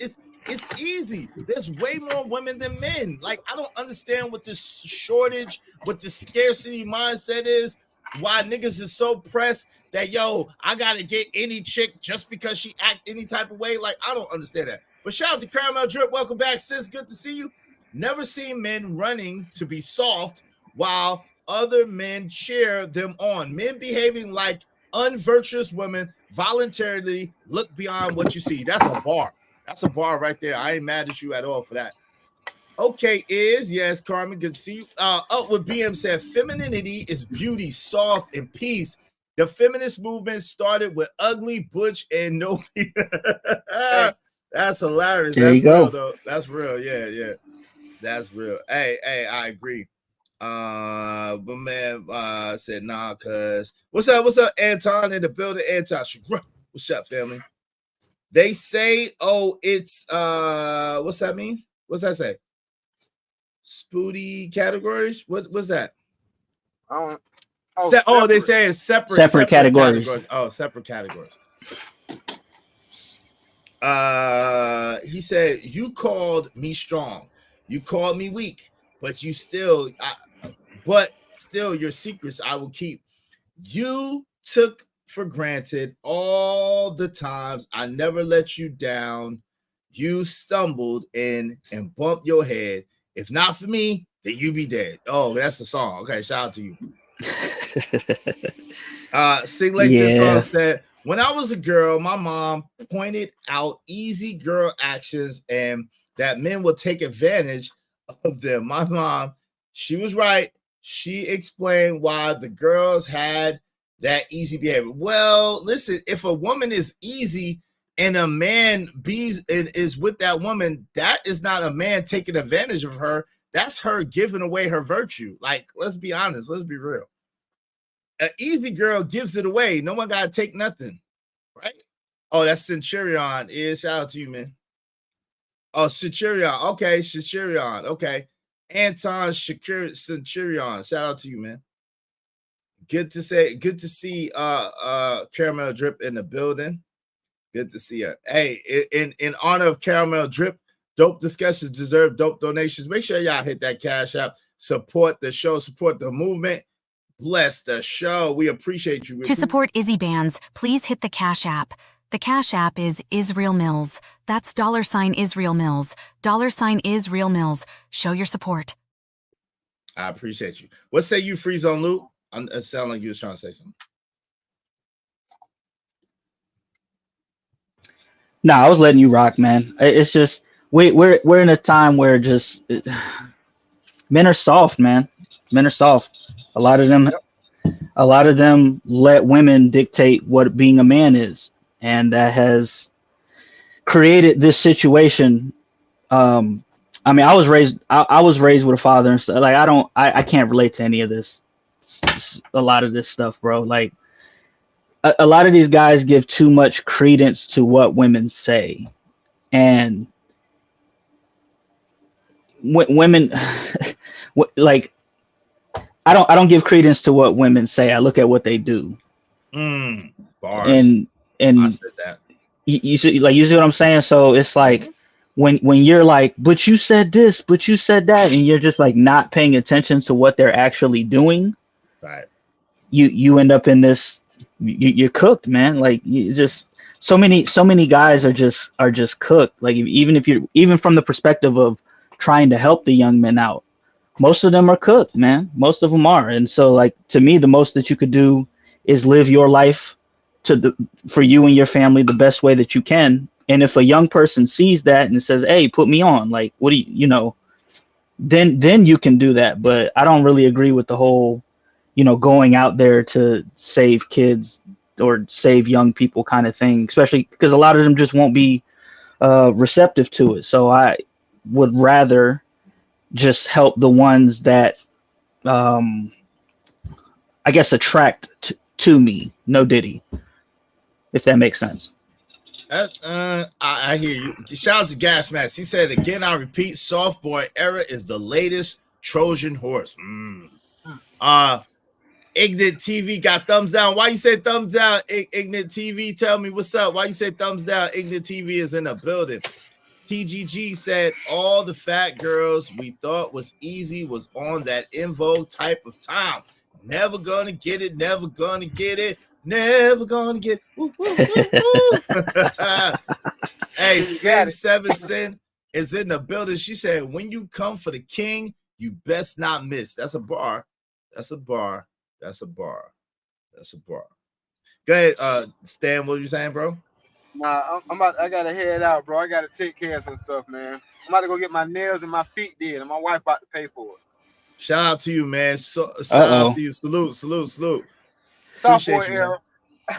easy. There's way more women than men. Like, I don't understand what this shortage, what the scarcity mindset is. Why niggas is so pressed that I gotta get any chick just because she act any type of way. Like, I don't understand that. But shout out to Caramel Drip. Welcome back, sis. Good to see you. Never seen men running to be soft while other men cheer them on. Men behaving like unvirtuous women voluntarily look beyond what you see. That's a bar. That's a bar right there. I ain't mad at you at all for that. Okay, yes, Carmen, good to see you. Upward BM said, femininity is beauty, soft, and peace. The feminist movement started with ugly, butch, and no. That's hilarious. There That's you real, go. though. That's real. Yeah. That's real. Hey, I agree. But man said nah, cuz what's up, Anton in the building? Anton, what's up, family? They say, it's what's that mean? What's that say? Spooty categories? What's that? They say it's separate categories. Oh, separate categories. He said, you called me strong, you called me weak, but still your secrets I will keep. You took for granted all the times I never let you down. You stumbled in and bumped your head. If not for me, then you be dead. Oh, that's the song. Okay, shout out to you. Sing Lace song said, when I was a girl, my mom pointed out easy girl actions and that men would take advantage of them. My mom, she was right. She explained why the girls had that easy behavior. Well, listen, if a woman is easy and a man is with that woman, that is not a man taking advantage of her. That's her giving away her virtue. Like, let's be honest. Let's be real. An easy girl gives it away. No one got to take nothing, right? Oh, that's Centurion. Shout out to you, man. Oh, Centurion. Okay, Centurion. Okay. Anton Centurion. Shout out to you, man. Good to see Caramel Drip in the building. Good to see her. Hey, in honor of Caramel Drip, dope discussions deserve dope donations. Make sure y'all hit that Cash App. Support the show, support the movement. Bless the show. We appreciate you. To support Izzy Bands, please hit the Cash App. The Cash App is Israel Mills. That's $ Israel Mills. $ Israel Mills. Show your support. I appreciate you. What say you, Freeze on Luke? It sounded like you was trying to say something. No, I was letting you rock, man. It's just we're in a time where just men are soft, man. Men are soft. A lot of them let women dictate what being a man is, and that has created this situation. I mean, I was raised with a father and stuff. Like, I can't relate to any of this. A lot of this stuff, bro. Like, a lot of these guys give too much credence to what women say, and women like, I don't give credence to what women say. I look at what they do. Bars. And I said that. You see what I'm saying? So it's like when you're like, but you said this, but you said that, and you're just like not paying attention to what they're actually doing. Right. You end up in this. You're cooked, man. Like, you just so many guys are just cooked. Like, even from the perspective of trying to help the young men out, most of them are cooked, man. Most of them are. And so, like, to me, the most that you could do is live your life for you and your family the best way that you can. And if a young person sees that and says, hey, put me on, like, what do you then you can do that. But I don't really agree with the whole, going out there to save kids or save young people kind of thing, especially because a lot of them just won't be receptive to it. So I would rather just help the ones that I guess attract to me. No Diddy, if that makes sense. I hear you. Shout out to Gas Mask. He said, again, I repeat, soft boy era is the latest Trojan horse. Ignite TV got thumbs down. Why you say thumbs down? Ignite TV, tell me what's up. Why you say thumbs down? Ignite TV is in the building. TGG said all the fat girls we thought was easy was on that in vogue type of time. Never gonna get it, never gonna get it, never gonna get it. Woo, woo, woo, woo. Hey, Sin7Sin is in the building. She said, when you come for the king, you best not miss. That's a bar. That's a bar. That's a bar. That's a bar. Go ahead, Stan. What were you saying, bro? Nah, I gotta head out, bro. I gotta take care of some stuff, man. I'm about to go get my nails and my feet did, and my wife about to pay for it. Shout out to you, man. Shout out to you. Salute. Sophomore era.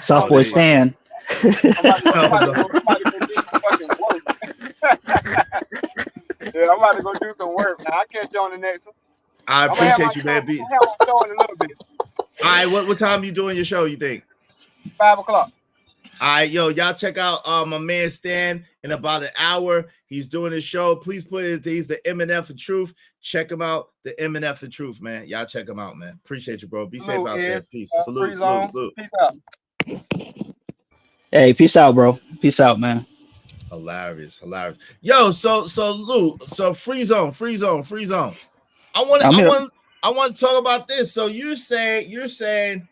Sophomore Stan. I'm about to go do some fucking work. Yeah, I'm about to go do some work. Now I'll catch you on the next one. I appreciate you, man. I'll have my show in a little bit. All right, what time you doing your show, you think? 5 o'clock. All right, y'all check out my man Stan in about an hour. He's doing his show. Please he's the MNF of Truth. Check him out, the MNF of Truth, man. Y'all check him out, man. Appreciate you, bro. Be safe out there. Peace. Salute. Peace out. Hey, peace out, bro. Peace out, man. Hilarious. Yo, so Lou, so free zone. I want to talk about this. So you're saying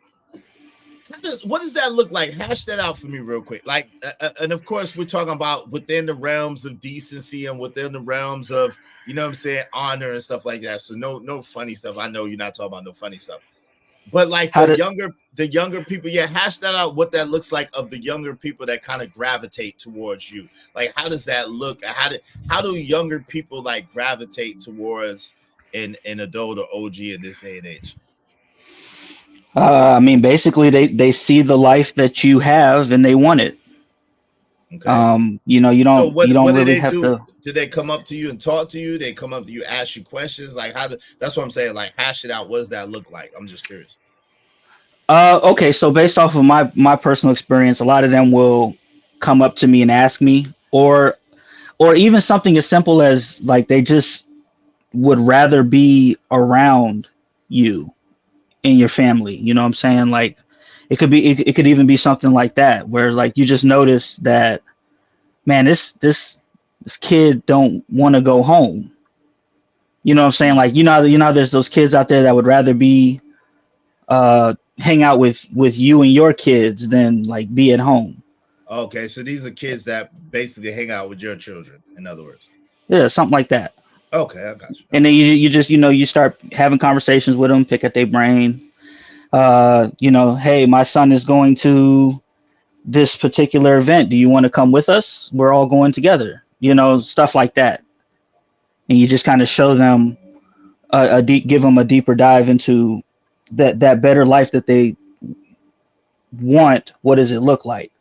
what does that look like? Hash that out for me real quick. Like, and of course, we're talking about within the realms of decency and within the realms of, you know what I'm saying, honor and stuff like that. So no funny stuff. I know you're not talking about no funny stuff. But like the younger people, hash that out, what that looks like of the younger people that kind of gravitate towards you. Like, how does that look? How do younger people like gravitate towards an adult or OG in this day and age? I mean, basically, they see the life that you have and they want it. Okay. You don't really have to. Do they come up to you and talk to you? They come up to you, ask you questions? Like, that's what I'm saying. Like, hash it out. What does that look like? I'm just curious. Okay, so based off of my personal experience, a lot of them will come up to me and ask me, or even something as simple as like they just would rather be around you and your family. You know what I'm saying? Like, it could even be something like that, where like you just notice that, man, this kid don't want to go home. You know what I'm saying? Like, there's those kids out there that would rather be hang out with you and your kids than like be at home. Okay, so these are kids that basically hang out with your children, in other words. Yeah, something like that. Okay, I got you. And then you just you start having conversations with them, pick at their brain. Hey, my son is going to this particular event. Do you want to come with us? We're all going together. Stuff like that. And you just kind of show them give them a deeper dive into that better life that they want. What does it look like?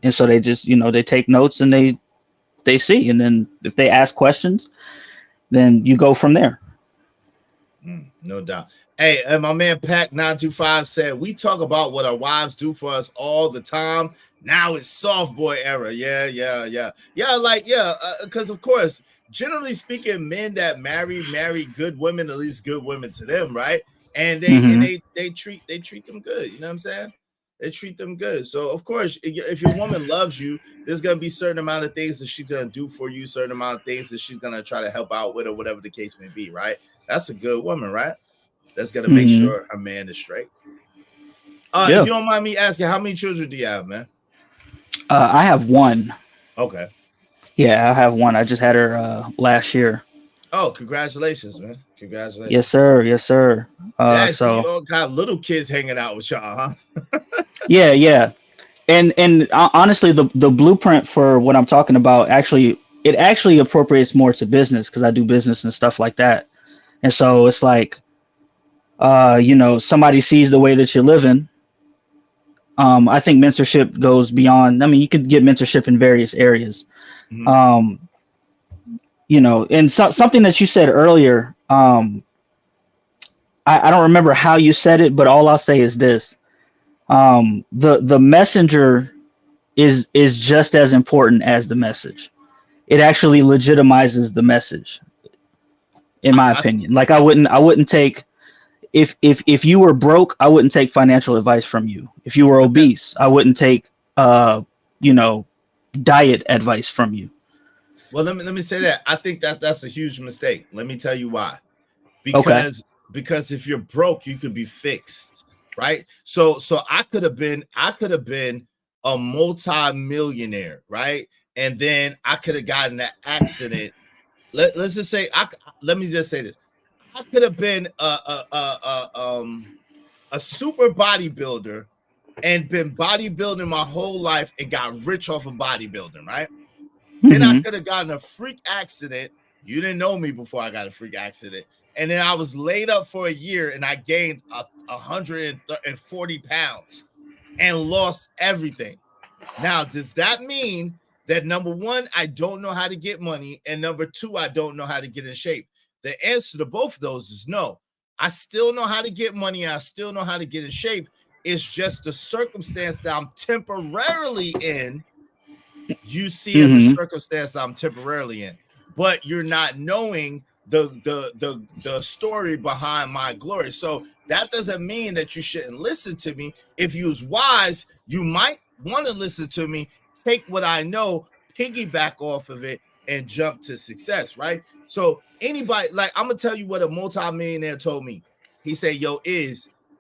And so they just, they take notes and they see. And then if they ask questions, then you go from there. No doubt. Hey, and my man Pac 925 said, we talk about what our wives do for us all the time. Now it's soft boy era. Yeah. Because of course, generally speaking, men that marry good women, at least good women to them, right? And they treat them good. You know what I'm saying? They treat them good. So of course, if your woman loves you, there's gonna be a certain amount of things that she's gonna do for you, certain amount of things that she's gonna try to help out with, or whatever the case may be, right? That's a good woman, right? That's gonna make sure her man is straight. If you don't mind me asking, how many children do you have, man? I have one. Okay. Yeah, I have one. I just had her last year. Oh, congratulations, man. Congratulations. Yes, sir. So you all got little kids hanging out with y'all, huh? Yeah. And honestly, the blueprint for what I'm talking about actually appropriates more to business, because I do business and stuff like that. And so it's like, somebody sees the way that you're living. I think mentorship goes beyond. I mean, you could get mentorship in various areas. And something that you said earlier, I don't remember how you said it, but all I'll say is this: the messenger is just as important as the message. It actually legitimizes the message, in my opinion. Like, I wouldn't take if you were broke, I wouldn't take financial advice from you. If you were obese, I wouldn't take diet advice from you. Well, let me say that. I think that's a huge mistake. Let me tell you why. Because if you're broke, you could be fixed, right? So I could have been a multi-millionaire, right? And then I could have gotten an accident. Let's just say let me just say this. I could have been a super bodybuilder and been bodybuilding my whole life and got rich off of bodybuilding, right? Then I could have gotten a freak accident. You didn't know me before I got a freak accident. And then I was laid up for a year and I gained 140 pounds and lost everything. Now, does that mean that number one, I don't know how to get money, and number two, I don't know how to get in shape? The answer to both of those is no. I still know how to get money. I still know how to get in shape. It's just the circumstance that I'm temporarily in. You see in the circumstance I'm temporarily in, but you're not knowing the story behind my glory. So that doesn't mean that you shouldn't listen to me. If you was wise, you might want to listen to me, take what I know, piggyback off of it, and jump to success, right? So anybody, like, I'm gonna tell you what a multimillionaire told me. He said,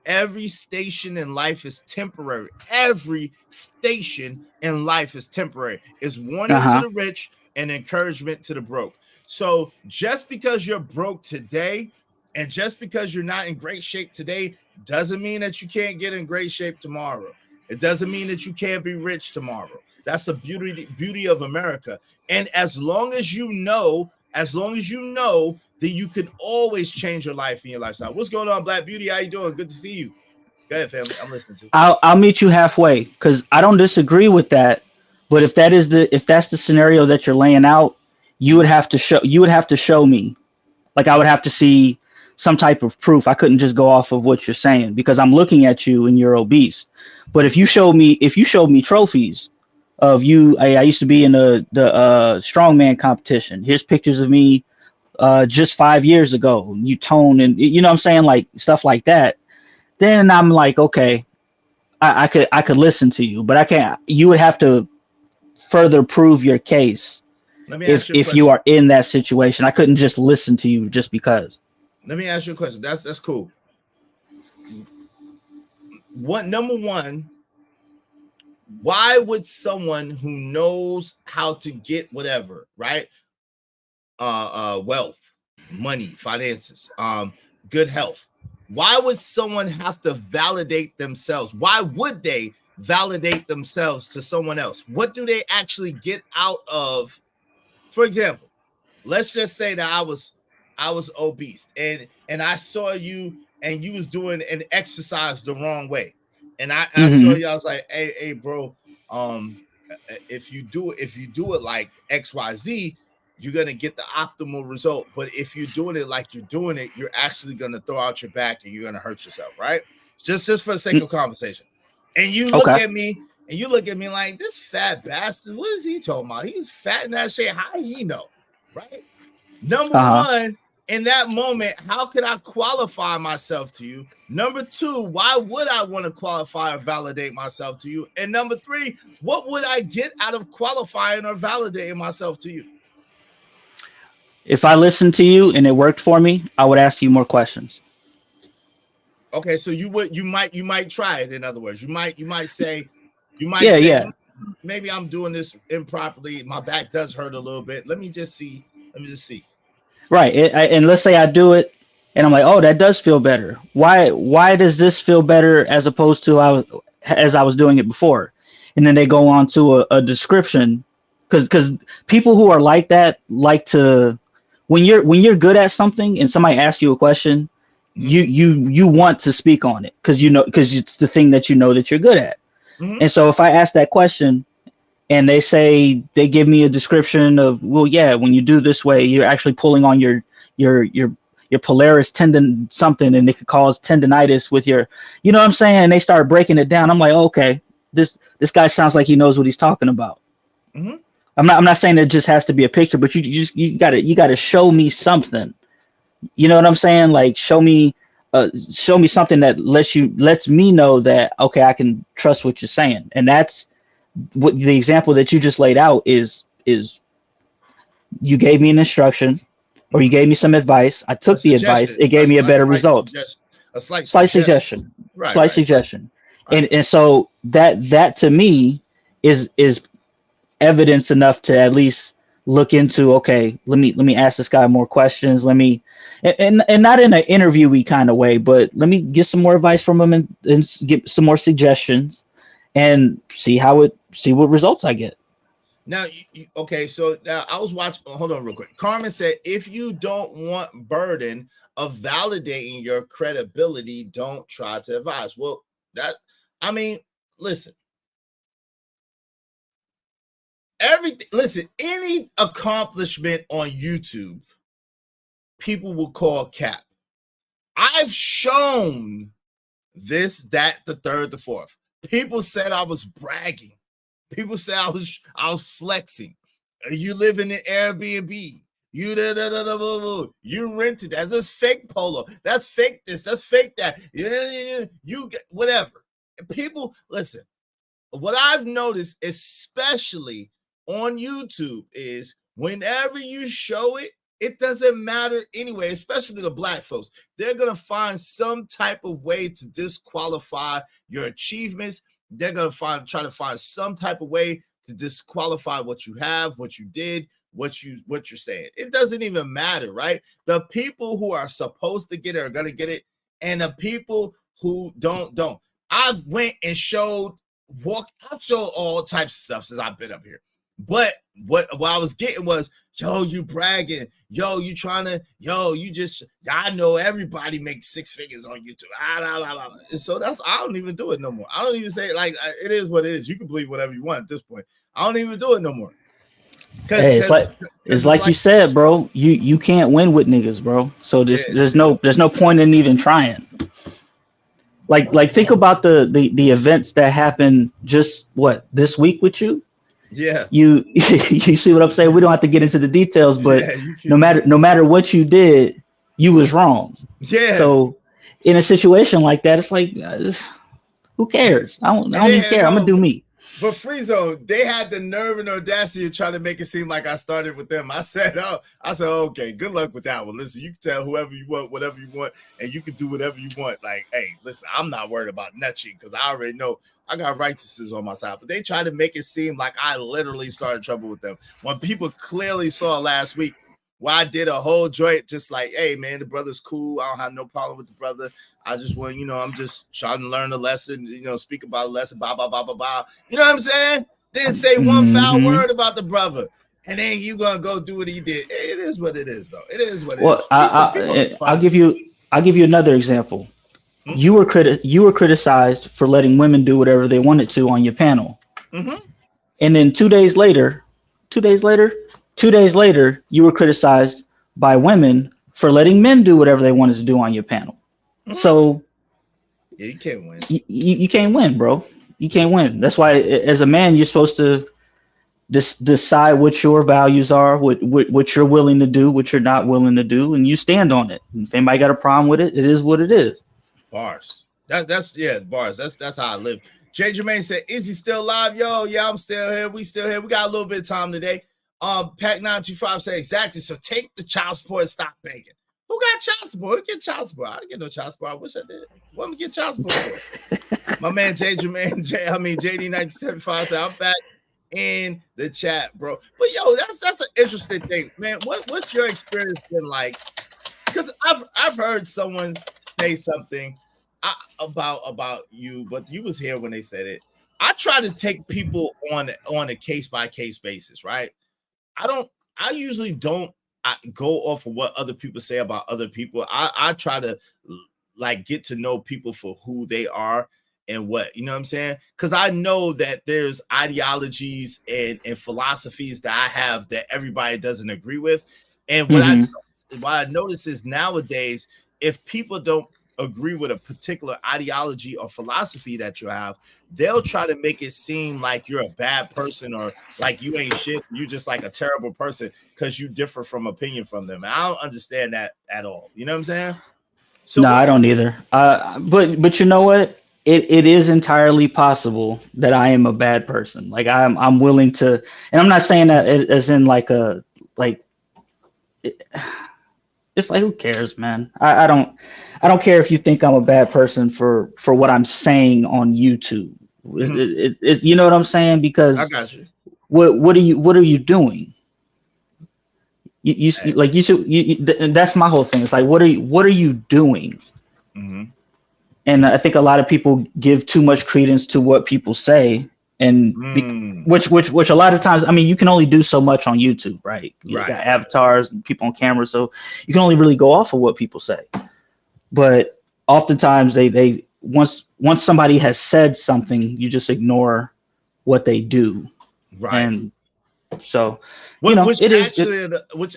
every station in life is temporary. Every station in life is temporary. It's warning to the rich and encouragement to the broke. So just because you're broke today and just because you're not in great shape today doesn't mean that you can't get in great shape tomorrow. It doesn't mean that you can't be rich tomorrow. That's the beauty of America. And as long as you know, then you can always change your life and your lifestyle. What's going on, Black Beauty? How you doing? Good to see you. Go ahead, family. I'm listening to you. I'll meet you halfway because I don't disagree with that. But if that's the scenario that you're laying out, you would have to show me. Like, I would have to see some type of proof. I couldn't just go off of what you're saying because I'm looking at you and you're obese. But if you showed me trophies of you, I used to be in the strongman competition. Here's pictures of me just 5 years ago. You tone and you know what I'm saying, like stuff like that. Then I'm like, okay, I could listen to you, but I can't. You would have to further prove your case. Let me ask you a if you are in that situation. I couldn't just listen to you just because. Let me ask you a question. That's cool. Number one, why would someone who knows how to get whatever, right? Wealth, money, finances, good health. Why would someone have to validate themselves? Why would they validate themselves to someone else? What do they actually get out of? For example, let's just say that I was obese and I saw you and you was doing an exercise the wrong way. And I saw you, I was like, hey, bro, if you do it like XYZ, you're gonna get the optimal result. But if you're doing it like you're doing it, you're actually gonna throw out your back and you're gonna hurt yourself, right? Just for the sake of conversation. And you look at me like, this fat bastard, what is he talking about? He's fat in that shit. How he know? Right? Number one, in that moment, how could I qualify myself to you? Number two, why would I want to qualify or validate myself to you? And number three, what would I get out of qualifying or validating myself to you? If I listened to you and it worked for me, I would ask you more questions. Okay, so you might try it. In other words, you might say, maybe I'm doing this improperly. My back does hurt a little bit. Let me just see. Right, and let's say I do it, and I'm like, oh, that does feel better. Why does this feel better as opposed to as I was doing it before? And then they go on to a description, because people who are like that like to, when you're good at something and somebody asks you a question, you want to speak on it because it's the thing that you know that you're good at. And so if I ask that question and they give me a description of, well, yeah, when you do this way, you're actually pulling on your polaris tendon something, and it could cause tendonitis with your, you know what I'm saying? And they start breaking it down. I'm like, okay, this guy sounds like he knows what he's talking about. I'm not saying it just has to be a picture, but you gotta show me something. You know what I'm saying? Like, show me show me something that lets me know that, okay, I can trust what you're saying. And that's what the example that you just laid out is you gave me an instruction or you gave me some advice. I took the advice. It gave me a better result. A slight suggestion. Right, Slight right. suggestion. Right. And so that to me is evidence enough to at least look into, okay, let me ask this guy more questions. Let me and not in an interviewee kind of way, but let me get some more advice from him and get some more suggestions and see what results I get. Now, okay, so now I was watching. Hold on, real quick. Carmen said, "If you don't want burden of validating your credibility, don't try to advise." Well, listen. Any accomplishment on YouTube, people will call cap. I've shown this, that, the third, the fourth. People said I was bragging. People said I was flexing. You live in an Airbnb. You rented that. That's fake polo. That's fake this. That's fake that. You get whatever. People, listen. What I've noticed, especially on YouTube, is whenever you show it, it doesn't matter anyway, especially the black folks. They're going to find some type of way to disqualify your achievements. They're going to try to find some type of way to disqualify what you have, what you did, what you're saying. It doesn't even matter, right? The people who are supposed to get it are going to get it, and the people who don't. I've went and I've showed all types of stuff since I've been up here. But what I was getting was, yo, you bragging, yo, you trying to, I know everybody makes 6 figures on YouTube. And so I don't even do it no more. I don't even say it, like, it is what it is. You can believe whatever you want at this point. I don't even do it no more. Hey, it's like you said, bro. You can't win with niggas, bro. So there's no point in even trying. Like think about the events that happened just this week with you. Yeah. You see what I'm saying? We don't have to get into the details, but no matter what you did, you was wrong. Yeah. So in a situation like that, it's like, who cares? I don't even care. I'm gonna do me. But Free Zone, they had the nerve and audacity of trying to make it seem like I started with them. I said, okay, good luck with that one. Listen, you can tell whoever you want, whatever you want, and you can do whatever you want. Like, hey, listen, I'm not worried about nutching because I already know I got righteousness on my side. But they tried to make it seem like I literally started trouble with them when people clearly saw last week where I did a whole joint just like, hey, man, the brother's cool. I don't have no problem with the brother. I just want, I'm just trying to learn a lesson, speak about a lesson, blah, blah, blah, blah, blah. You know what I'm saying? Didn't say one foul word about the brother. And then you going to go do what he did. It is what it is, though. It is what it is. I'll give you another example. Mm-hmm. You were criticized for letting women do whatever they wanted to on your panel. Mm-hmm. And then 2 days later, you were criticized by women for letting men do whatever they wanted to do on your panel. Mm-hmm. So yeah, you can't win. You can't win, bro. You can't win. That's why, as a man, you're supposed to decide what your values are, what you're willing to do, what you're not willing to do, and you stand on it. And if anybody got a problem with it, it is what it is. Bars. That's bars. That's how I live. Jay Jermaine said, "Is he still live?" Yo, yeah, I'm still here. We still here. We got a little bit of time today. Pack 925 said exactly. So take the child support and stop begging. Who got child support? Who get child support? I didn't get no child support. I wish I did. What am I get child support for? My man Jay Jermaine, JD1975 said, "I'm back in the chat, bro." But yo, that's an interesting thing, man. What's your experience been like? Because I've heard someone say something about you, but you was here when they said it. I try to take people on a case by case basis, right? I usually don't go off of what other people say about other people. I try to like get to know people for who they are and what, you know what I'm saying? Because I know that there's ideologies and philosophies that I have that everybody doesn't agree with. And what I notice is nowadays, if people don't agree with a particular ideology or philosophy that you have, they'll try to make it seem like you're a bad person or like you ain't shit. You just like a terrible person because you differ from opinion from them. And I don't understand that at all. You know what I'm saying? So no, I don't either. But you know what? It is entirely possible that I am a bad person. Like I'm willing to, and I'm not saying that as in like a like. It's like, who cares, man? I don't care if you think I'm a bad person for what I'm saying on YouTube. You know what I'm saying? Because I got you. What are you doing? You like you should that's my whole thing. It's like, what are you doing? And I think a lot of people give too much credence to what people say, and which a lot of times, I mean, you can only do so much on YouTube, right? You got avatars and people on camera, so you can only really go off of what people say. But oftentimes they once somebody has said something, you just ignore what they do, right? And so, which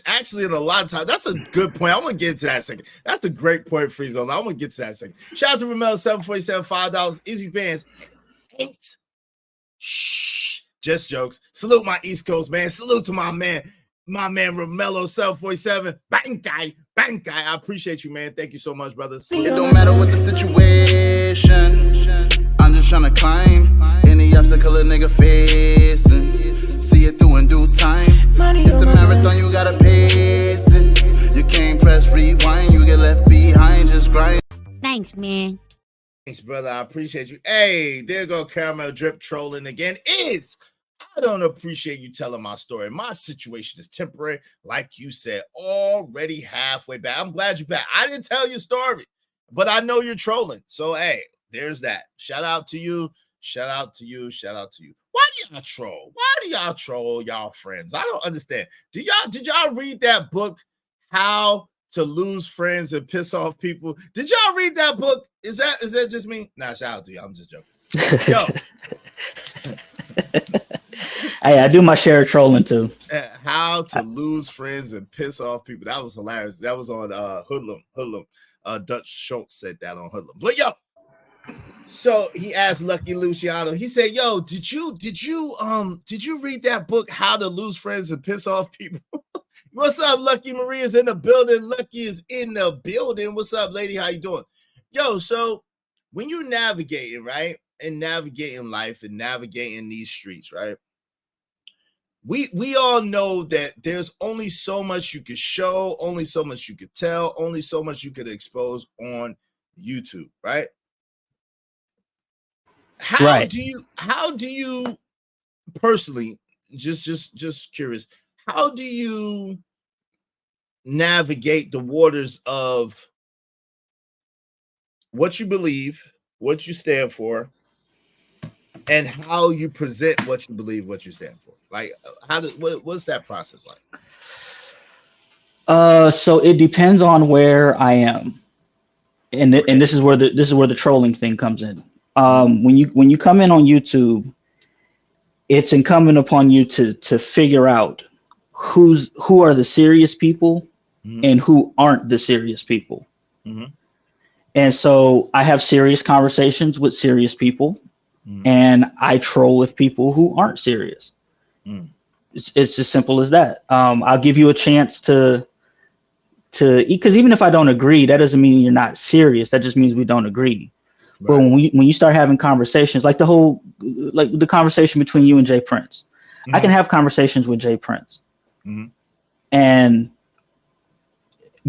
actually in a lot of times, that's a good point. I'm gonna get into that second. That's a great point, Free Zone. I'm gonna get to that second. Shout out to Ramel 747, $5. Easy Bands 8. Shh, just jokes. Salute my East Coast, man. Salute to my man Romello 747. Bang guy. I appreciate you, man. Thank you so much, brother. It don't matter what the situation. I'm just trying to climb any obstacle a nigga facing. See it through in due time. It's a marathon, you gotta pace it. You can't press rewind, you get left behind, just grind. Thanks, man. Thanks, brother. I appreciate you. Hey, there go Caramel Drip trolling again. I don't appreciate you telling my story. My situation is temporary, like you said, already halfway back. I'm glad you're back. I didn't tell your story, but I know you're trolling. So, hey, there's that. Shout out to you. Shout out to you. Why do y'all troll? Why do y'all troll y'all friends? I don't understand. Did y'all read that book, How to Lose Friends and Piss Off People? Did y'all read that book? Is that just me? Nah, shout out to you. I'm just joking. Yo. Hey, I do my share of trolling too. How to Lose Friends and Piss Off People. That was hilarious. That was on Hoodlum. Dutch Schultz said that on Hoodlum. But yo, so he asked Lucky Luciano. He said, "Yo, did you read that book, How to Lose Friends and Piss Off People?" What's up, Lucky? Maria's in the building. Lucky is in the building. What's up, lady? How you doing? Yo, so when you're navigating, right, and navigating life and navigating these streets, right? We all know that there's only so much you could show, only so much you could tell, only so much you could expose on YouTube, right? How do you personally, just curious, how do you navigate the waters of what you believe, what you stand for, and how you present what you believe, what you stand for? Like, what's that process like? So it depends on where I am, and this is where the trolling thing comes in. When you come in on YouTube, it's incumbent upon you to figure out who are the serious people and who aren't the serious people. And so I have serious conversations with serious people, and I troll with people who aren't serious. It's as simple as that. I'll give you a chance to because even if I don't agree, that doesn't mean you're not serious. That just means we don't agree. Right. But when you start having conversations, like the conversation between you and Jay Prince, I can have conversations with Jay Prince and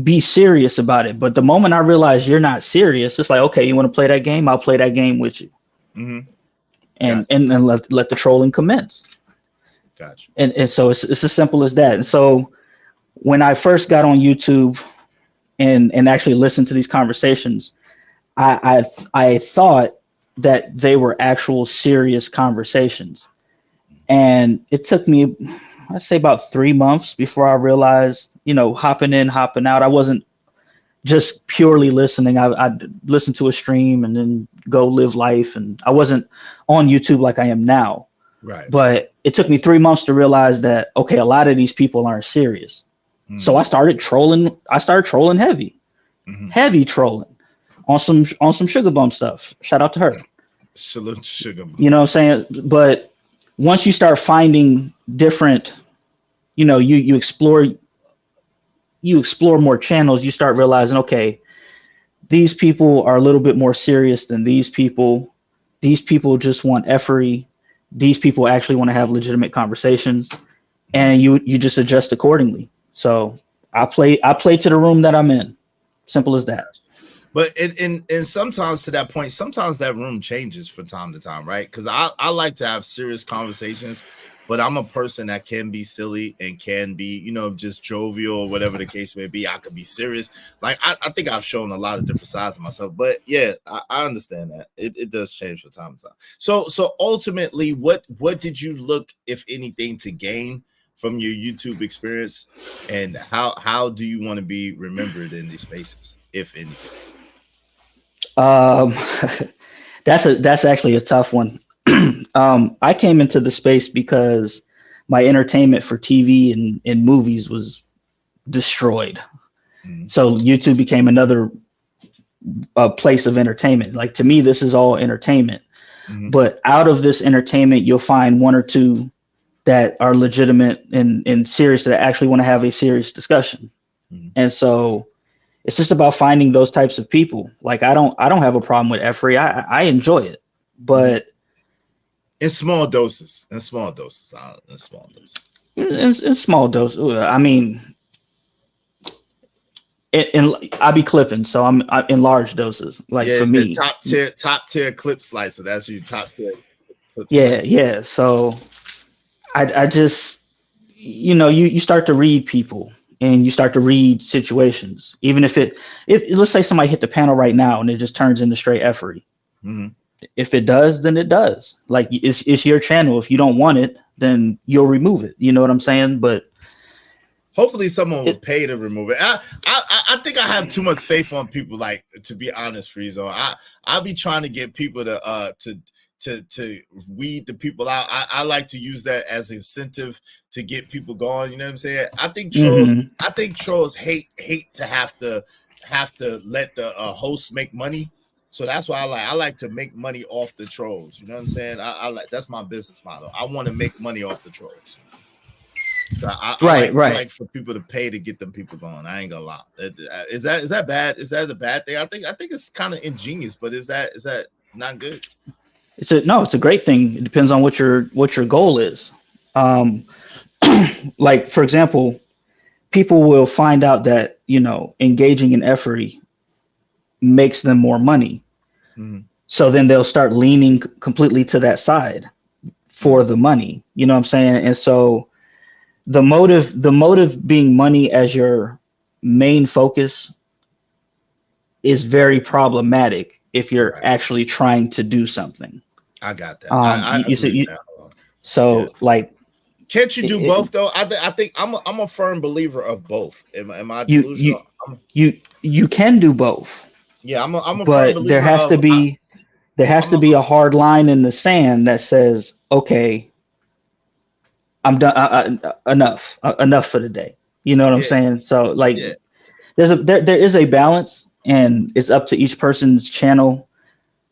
be serious about it. But the moment I realize you're not serious, it's like, okay, you want to play that game? I'll play that game with you. And let the trolling commence. Gotcha. And so it's as simple as that. And so when I first got on YouTube and actually listened to these conversations, I thought that they were actual serious conversations. And it took me, I'd say, about 3 months before I realized, hopping in, hopping out. I wasn't just purely listening. I'd listen to a stream and then go live life. And I wasn't on YouTube like I am now. Right. But it took me 3 months to realize that, okay, a lot of these people aren't serious. So I started trolling. I started trolling heavy trolling on some Sugar Bum stuff. Shout out to her. Salute to Sugar Bum. You know what I'm saying? But once you start finding different, you explore more channels, you start realizing, okay, these people are a little bit more serious than these people. These people just want effery. These people actually want to have legitimate conversations, and you just adjust accordingly. So I play to the room that I'm in. Simple as that. But and sometimes to that point, sometimes that room changes from time to time, right? Because I like to have serious conversations, but I'm a person that can be silly and can be, you know, just jovial or whatever the case may be. I could be serious. Like I think I've shown a lot of different sides of myself. But yeah, I understand that. It does change from time to time. So ultimately, what did you look, if anything, to gain from your YouTube experience, and how do you want to be remembered in these spaces, if anything? That's actually a tough one. I came into the space because my entertainment for TV and movies was destroyed. So YouTube became another place of entertainment. Like, to me, this is all entertainment. But out of this entertainment, you'll find one or two that are legitimate and serious, that actually want to have a serious discussion. And so it's just about finding those types of people. Like, I don't have a problem with effery. I enjoy it, but in small doses. In small doses. In small doses. I mean, I be clipping, so I'm in large doses. Like, yeah, for it's me, the top tier clip slicer. That's you, top tier clip yeah, slicer. yeah. So I just, you know, you start to read people and you start to read situations. Even if let's say somebody hit the panel right now and it just turns into straight effery. If it does, then it does. Like, it's your channel. If you don't want it, then you'll remove it. You know what I'm saying? But hopefully someone will pay to remove it. I think I have too much faith on people, like, to be honest, Freezone. I'll be trying to get people to weed the people out. I like to use that as incentive to get people going. You know what I'm saying? I think trolls hate to have to let the hosts make money. So that's why I like to make money off the trolls. You know what I'm saying? I like, that's my business model. I want to make money off the trolls. So I like for people to pay to get them people going. I ain't gonna lie. Is that bad? Is that a bad thing? I think it's kind of ingenious, but is that not good? It's a great thing. It depends on what your goal is. Like, for example, people will find out that, you know, engaging in effery makes them more money. So then they'll start leaning completely to that side for the money. You know what I'm saying? And so the motive being money as your main focus is very problematic if you're actually trying to do something. I got that. Like, can't you do both though? I think I'm a firm believer of both. Am I delusional? You can do both. Yeah, I'm a firm but believer. There has to be a hard line in the sand that says, okay, I'm done. Enough for the day. You know what I'm saying? So, like, there is a balance, and it's up to each person's channel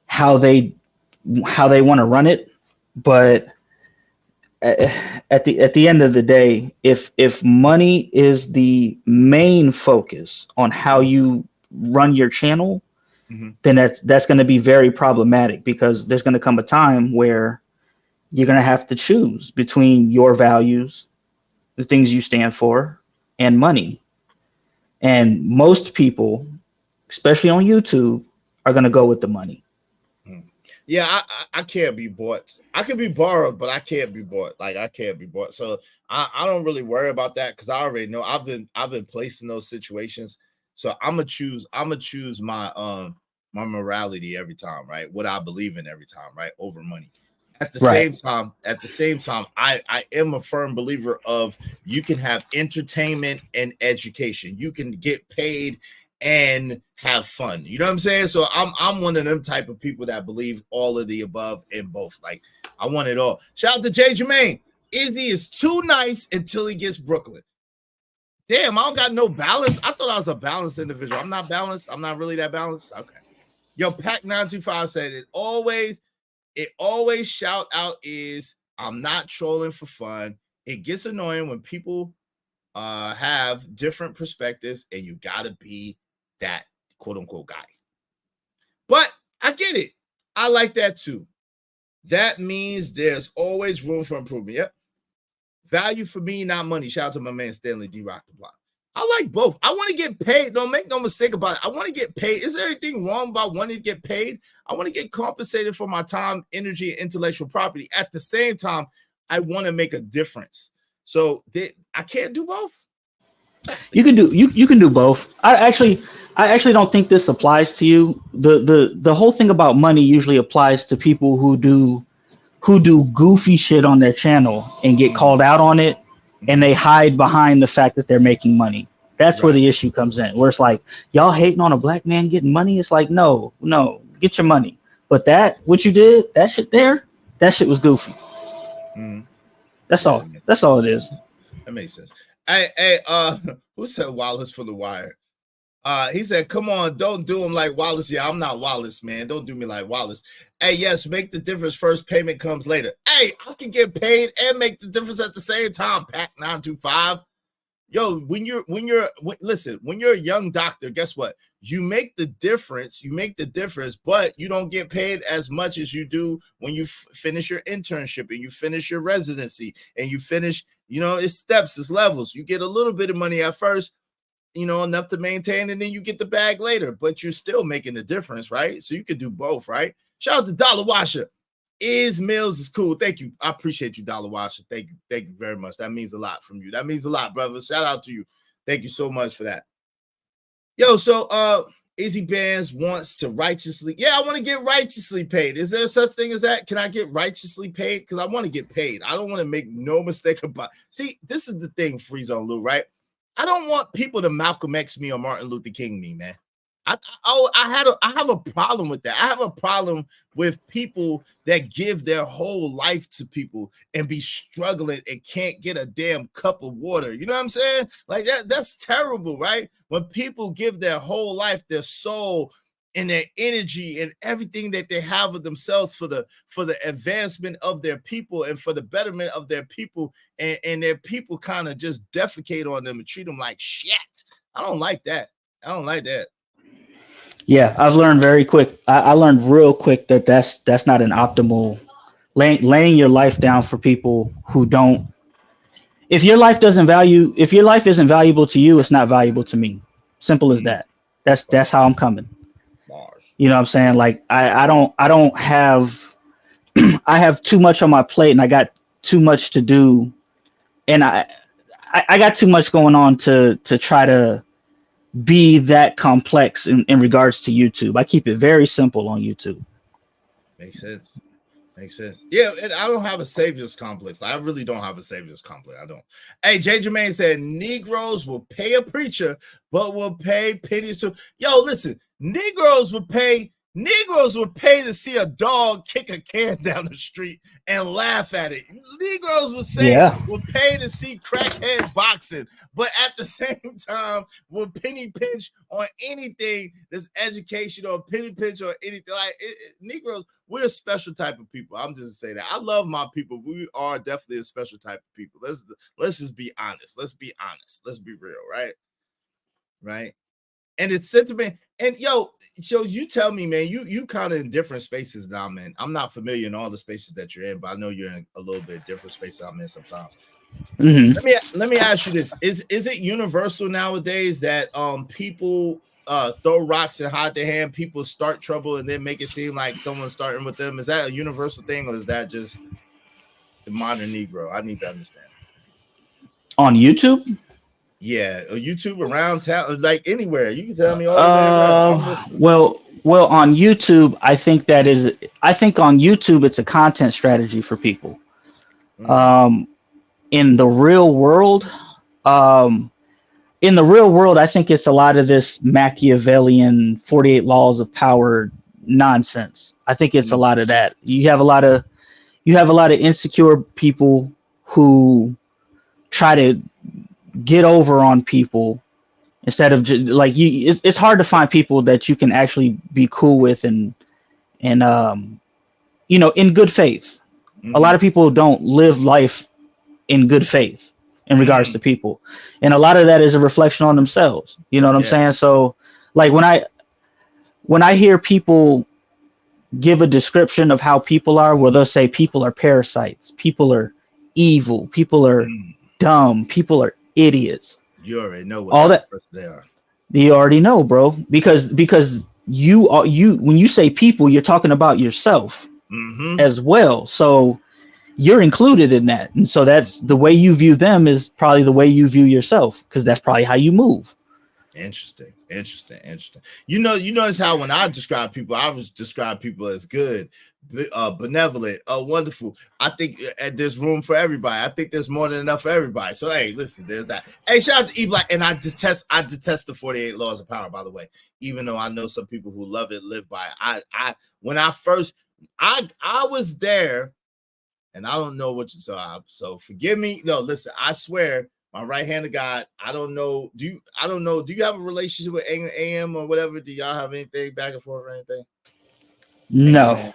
how they want to run it. But at the end of the day, if money is the main focus on how you run your channel, then that's going to be very problematic, because there's going to come a time where you're going to have to choose between your values, the things you stand for, and money. And most people, especially on YouTube, are going to go with the money. Yeah, I can't be bought. I can be borrowed, but I can't be bought. Like, I can't be bought. So I don't really worry about that, because I already know I've been placed in those situations. So I'm gonna choose my my morality every time, right? What I believe in every time, right? Over money. At the same time, I am a firm believer of, you can have entertainment and education. You can get paid and have fun. You know what I'm saying? So I'm one of them type of people that believe all of the above in both. Like, I want it all. Shout out to Jay Jermaine. Izzy is too nice until he gets Brooklyn. Damn, I don't got no balance. I thought I was a balanced individual. I'm not balanced. I'm not really that balanced. Okay. Yo, Pac925 said it always shout out is, I'm not trolling for fun. It gets annoying when people have different perspectives, and you gotta be that quote unquote guy. I get it. I like that too. That means there's always room for improvement. Yep. Value for me, not money. Shout out to my man Stanley D. Rock the Block. I like both. I want to get paid. Don't make no mistake about it. I want to get paid. Is there anything wrong about wanting to get paid? I want to get compensated for my time, energy, and intellectual property. At the same time, I want to make a difference. So I can't do both. You can do both. I actually don't think this applies to you. The whole thing about money usually applies to people who do goofy shit on their channel and get called out on it, and they hide behind the fact that they're making money. That's where the issue comes in, where it's like, y'all hating on a black man getting money. It's like, no, get your money. But what you did, that shit was goofy. That's all. That's all it is. That makes sense. Hey, who said Wallace for the Wire? He said, come on, don't do him like Wallace. Yeah, I'm not Wallace, man. Don't do me like Wallace. Hey, yes, make the difference first. Payment comes later. Hey, I can get paid and make the difference at the same time. Pack 925. Yo, when you're a young doctor, guess what? You make the difference. But you don't get paid as much as you do when you finish your internship and you finish your residency and you finish, it's steps, it's levels. You get a little bit of money at first, enough to maintain, and then you get the bag later, but you're still making a difference, right? So you could do both, right? Shout out to Dollar Washer. Mills is cool. Thank you. I appreciate you, Dollar Washer. Thank you very much. That means a lot from you. That means a lot, brother. Shout out to you. Thank you so much for that. Yo, so Izzy Bands wants to righteously. Yeah, I want to get righteously paid. Is there such thing as that? Can I get righteously paid? Because I want to get paid. I don't want to make no mistake about. See, this is the thing, Free Zone Lou, right? I don't want people to Malcolm X me or Martin Luther King me, man. I have a problem with that. I have a problem with people that give their whole life to people and be struggling and can't get a damn cup of water. You know what I'm saying? Like that's terrible, right? When people give their whole life, their soul and their energy and everything that they have of themselves for the advancement of their people and for the betterment of their people, and their people kind of just defecate on them and treat them like shit. I don't like that. Yeah, I've learned very quick. I learned real quick that that's not an optimal laying your life down for people who don't. If your life isn't valuable to you, it's not valuable to me. Simple as that. That's how I'm coming. You know what I'm saying? Like I don't have I have too much on my plate and I got too much to do, and I got too much going on to try to be that complex in regards to YouTube. I keep it very simple on YouTube. Makes sense. Yeah, and I don't have a savior's complex. I really don't have a savior's complex. I don't. Hey, Jay Jermaine said Negroes will pay a preacher, but will pay pennies to. Yo, listen, Negroes will pay to see a dog kick a can down the street and laugh at it. Negroes will pay to see crackhead boxing, but at the same time will penny pinch on anything that's educational, penny pinch or anything like Negroes. We're a special type of people. I'm just saying that. I love my people. We are definitely a special type of people. Let's just be honest. Let's be honest. Let's be real, right? Right. And it's sentiment. And yo, you tell me, man, you kind of in different spaces now, man. I'm not familiar in all the spaces that you're in, but I know you're in a little bit different spaces I'm in sometimes. Mm-hmm. Let me ask you this: Is it universal nowadays that people throw rocks and hide their hand, people start trouble and then make it seem like someone's starting with them? Is that a universal thing, or is that just the modern Negro? I need to understand. On YouTube? Yeah, YouTube, around town, like anywhere. You can tell me all well, on YouTube, I think on YouTube it's a content strategy for people. In the real world, I think it's a lot of this Machiavellian 48 laws of power nonsense. I think it's a lot of that. You have a lot of insecure people who try to get over on people instead of just like you. It's hard to find people that you can actually be cool with and in good faith. A lot of people don't live life in good faith in regards to people, and a lot of that is a reflection on themselves. You know what I'm saying? So like when I hear people give a description of how people are, where they'll say people are parasites, people are evil, people are dumb, people are idiots. You already know what All type that of person they are. you already know, bro, because you are when you say people, you're talking about yourself as well. So you're included in that, and so that's the way you view them is probably the way you view yourself, because that's probably how you move. Interesting. You notice how when I describe people, I was describe people as good, benevolent, wonderful. I think there's room for everybody. I think there's more than enough for everybody. So hey, listen, there's that. Hey, shout out to E Black, and I detest the 48 laws of power, by the way. Even though I know some people who love it, live by it. When I first I was there, and I don't know what you saw. So forgive me. No, listen, I swear. My right hand of God. I don't know. Do you have a relationship with AM or whatever? Do y'all have anything back and forth or anything? No.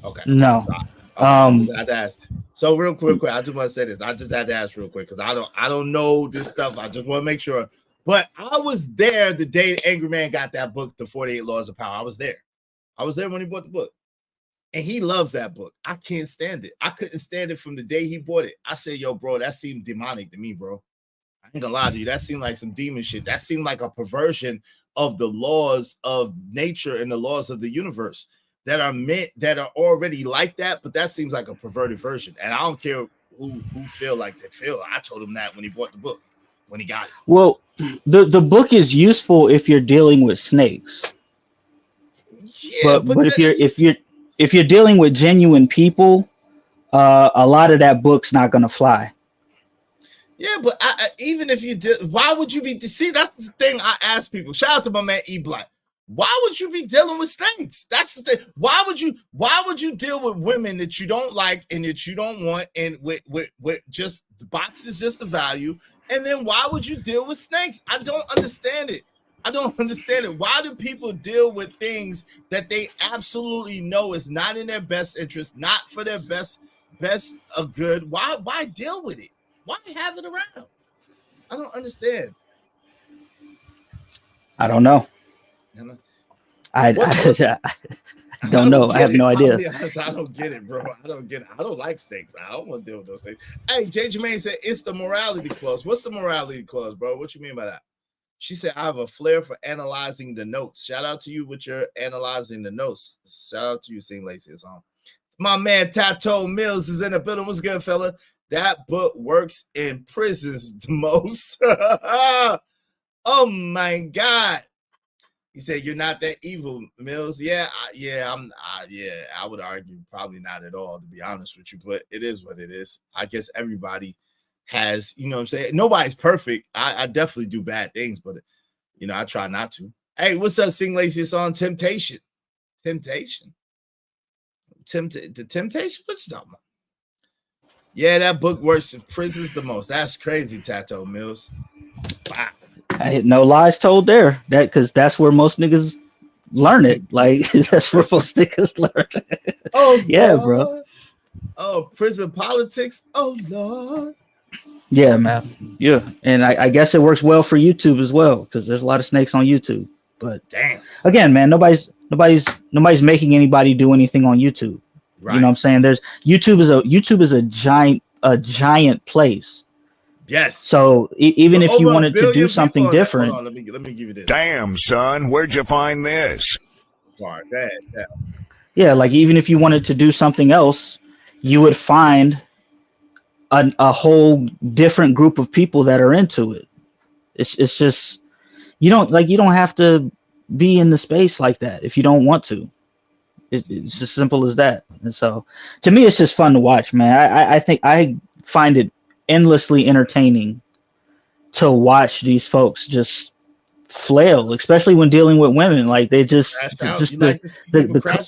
Okay. No. So, I just had to ask. So real quick, I just want to say this. I just had to ask real quick because I don't know this stuff. I just want to make sure. But I was there the day Angry Man got that book, The 48 Laws of Power. I was there. I was there when he bought the book. And he loves that book. I can't stand it. I couldn't stand it from the day he bought it. I said, yo, bro, that seemed demonic to me, bro. I ain't gonna lie to you. That seemed like some demon shit. That seemed like a perversion of the laws of nature and the laws of the universe that are already like that. But that seems like a perverted version. And I don't care who feel like they feel. I told him that when he bought the book, when he got it. Well, the book is useful if you're dealing with snakes. Yeah, but if you're dealing with genuine people, a lot of that book's not gonna fly. Yeah, but even if you did, why would you be? See, that's the thing I ask people. Shout out to my man E Black. Why would you be dealing with snakes? That's the thing. Why would you deal with women that you don't like and that you don't want, and with just the box is just the value? And then why would you deal with snakes? I don't understand it. Why do people deal with things that they absolutely know is not in their best interest, not for their best of good? Why deal with it? Why have it around? I don't understand. I don't know. I don't know. I have no idea. I'll be honest, I don't get it, bro. I don't get it. I don't like snakes. I don't want to deal with those things. Hey, J. Jermaine said it's the morality clause. What's the morality clause, bro? What you mean by that? She said, I have a flair for analyzing the notes. Shout out to you with your analyzing the notes. Shout out to you, Sing Lacey. It's on. My man Tato Mills is in the building. What's good, fella? That book works in prisons the most. Oh my God. He said, you're not that evil, Mills. I would argue probably not at all, to be honest with you, but it is what it is. I guess everybody has, you know what I'm saying? Nobody's perfect. I definitely do bad things, but I try not to. Hey, what's up, Sing Lacey? It's on Temptation. The Temptation? What you talking about? Yeah, that book works in prisons the most. That's crazy, Tato Mills. Wow. I had no lies told there. Because that's where most niggas learn it. Like that's where most niggas learn it. Oh yeah, Lord. bro. Oh, prison politics. Oh Lord. Yeah, man. Yeah, and I guess it works well for YouTube as well because there's a lot of snakes on YouTube. But damn. Again, man, nobody's making anybody do anything on YouTube. Right. You know what I'm saying? YouTube is a giant place. Yes. So even if you wanted to do something different, hold on, let me give you this. Damn, son, where'd you find this? Sorry, bad. Yeah, like even if you wanted to do something else, you would find a whole different group of people that are into it. It's just you don't have to be in the space like that if you don't want to. It's as simple as that. And so to me, it's just fun to watch, man. I think I find it endlessly entertaining to watch these folks just flail, especially when dealing with women. Like they just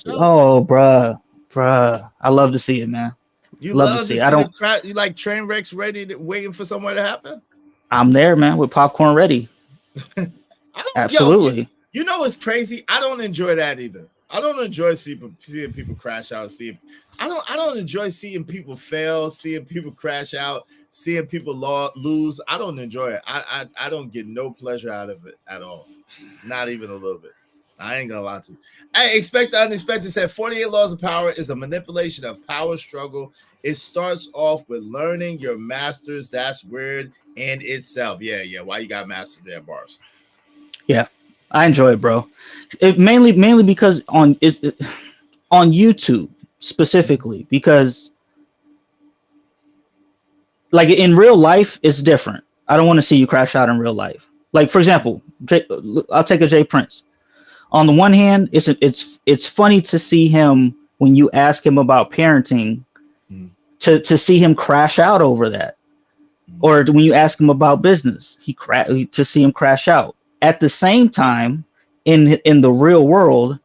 oh, bruh. I love to see it, man. You love to see it. You like train wrecks waiting for somewhere to happen? I'm there, man, with popcorn ready. Absolutely. You know what's crazy? I don't enjoy that either. I don't enjoy seeing people crash out. I don't enjoy seeing people fail, seeing people crash out, seeing people lose. I don't enjoy it. I don't get no pleasure out of it at all. Not even a little bit. I ain't gonna lie to you. Hey, Expect the Unexpected said 48 Laws of Power is a manipulation of power struggle. It starts off with learning your masters. That's weird in itself. Yeah. Why you got master there, bars? Yeah, I enjoy it, bro. It mainly because on YouTube specifically, because like in real life, it's different. I don't want to see you crash out in real life. Like for example, I'll take a Jay Prince. On the one hand, it's funny to see him when you ask him about parenting, to see him crash out over that, or when you ask him about business, to see him crash out. At the same time, in the real world,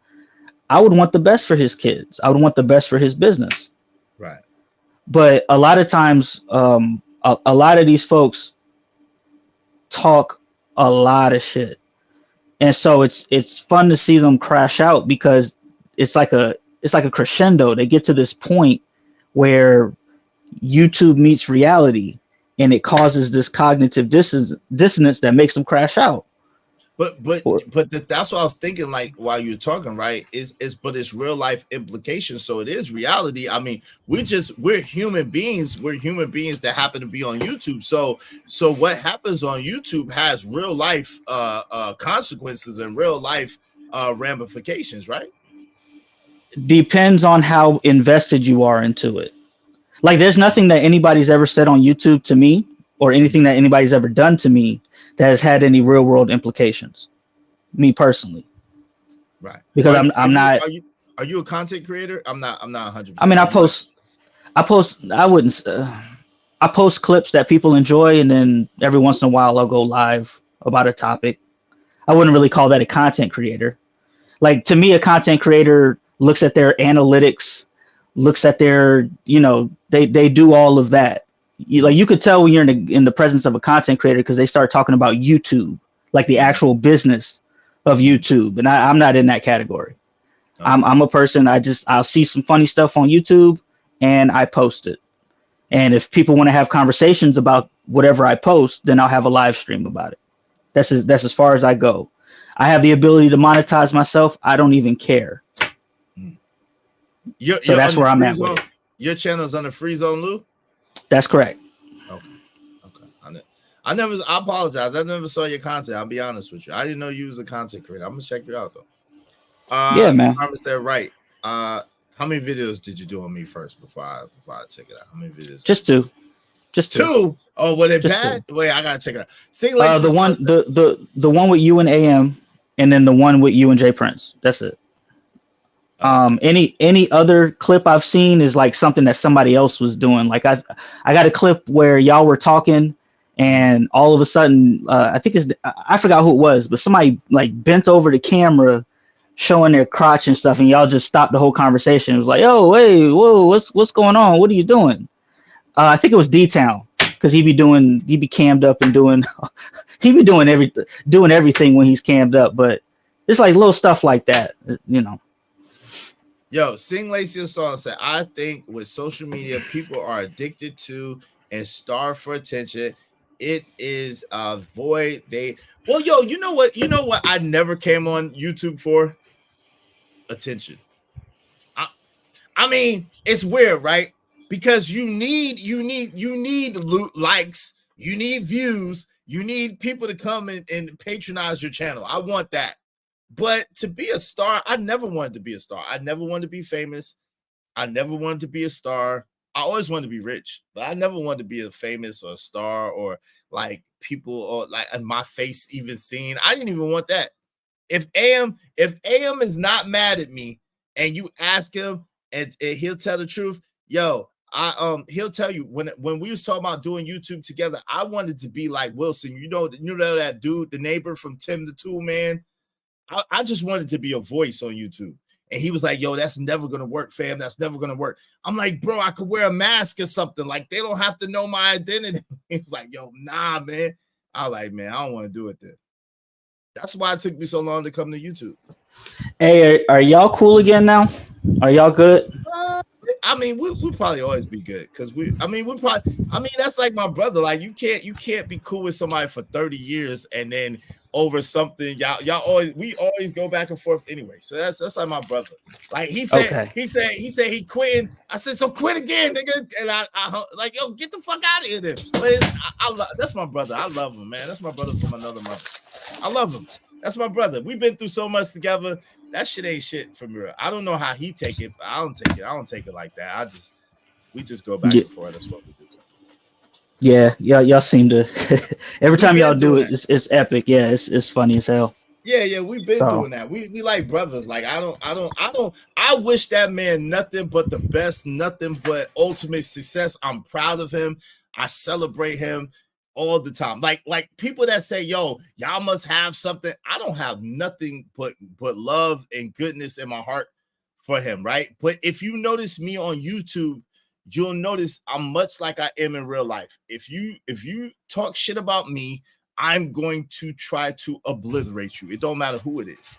I would want the best for his kids. I would want the best for his business. Right. But a lot of times, a lot of these folks talk a lot of shit, and so it's fun to see them crash out because it's like a crescendo. They get to this point where YouTube meets reality, and it causes this cognitive dissonance that makes them crash out. But that's what I was thinking. Like while you're talking, right? But it's real life implications. So it is reality. I mean, we're human beings. We're human beings that happen to be on YouTube. So what happens on YouTube has real life consequences and real life ramifications, right? Depends on how invested you are into it. Like there's nothing that anybody's ever said on YouTube to me, or anything that anybody's ever done to me, that has had any real world implications, me personally. Right. Because I'm not. Are you a content creator? I'm not 100%. I mean, I post. I post clips that people enjoy, and then every once in a while I'll go live about a topic. I wouldn't really call that a content creator. Like to me, a content creator looks at their analytics, looks at their, they do all of that. You could tell when you're in the presence of a content creator because they start talking about YouTube, like the actual business of YouTube. And I'm not in that category. Okay. I'm a person, I'll see some funny stuff on YouTube and I post it. And if people want to have conversations about whatever I post, then I'll have a live stream about it. That's as far as I go. I have the ability to monetize myself. I don't even care. So that's where I'm at with it. Your channel's on the free zone, Lou? That's correct. Okay. I apologize. I never saw your content. I'll be honest with you. I didn't know you was a content creator. I'm gonna check you out though. Yeah, man. I said right. How many videos did you do on me first before I check it out? How many videos? Just two. Two. Oh, were they bad? Wait, I gotta check it out. The one with you and AM, and then the one with you and Jay Prince. That's it. Any other clip I've seen is like something that somebody else was doing. Like I got a clip where y'all were talking, and all of a sudden, I forgot who it was, but somebody like bent over the camera, showing their crotch and stuff, and y'all just stopped the whole conversation. It was like, oh, hey, whoa, what's going on? What are you doing? I think it was D-Town, because he be cammed up and doing everything when he's cammed up. But it's like little stuff like that, Yo, Sing Lacey a song said, I think with social media, people are addicted to and starve for attention. It is a void. You know what I never came on YouTube for? Attention. I mean, it's weird, right? Because you need likes, you need views, you need people to come and patronize your channel. I want that. But to be a star, I never wanted to be a star. I never wanted to be famous. I never wanted to be a star. I always wanted to be rich, but I never wanted to be a famous or a star or like people or like my face even seen. I didn't even want that. If AM is not mad at me and you ask him and he'll tell the truth, yo, he'll tell you when we was talking about doing YouTube together, I wanted to be like Wilson. You know that dude, the neighbor from Tim the Tool Man. I just wanted to be a voice on YouTube. And he was like, yo, that's never going to work, fam. That's never going to work. I'm like, bro, I could wear a mask or something. Like, they don't have to know my identity. He was like, yo, nah, man. I was like, man, I don't want to do it then. That's why it took me so long to come to YouTube. Hey, are y'all cool again now? Are y'all good? I mean, we'll probably always be good because that's like my brother. Like, you can't be cool with somebody for 30 years and then over something. We always go back and forth anyway. So that's like my brother. Like he said he quitting. I said, so quit again, nigga. And I like, yo, get the fuck out of here then. But that's my brother. I love him, man. That's my brother from another mother. I love him. That's my brother. We've been through so much together. That shit ain't shit from real. I don't know how he take it, but I don't take it. I don't take it like that. We just go back and forth. That's what we do. Yeah, y'all seem to every time y'all do it, it's epic. Yeah, it's funny as hell. Yeah, we've been doing that. We like brothers. Like I wish that man nothing but the best, nothing but ultimate success. I'm proud of him. I celebrate him all the time. Like people that say, yo, y'all must have something. I don't have nothing but love and goodness in my heart for him, right? But if you notice me on YouTube, you'll notice I'm much like I am in real life. If you talk shit about me, I'm going to try to obliterate you. It don't matter who it is.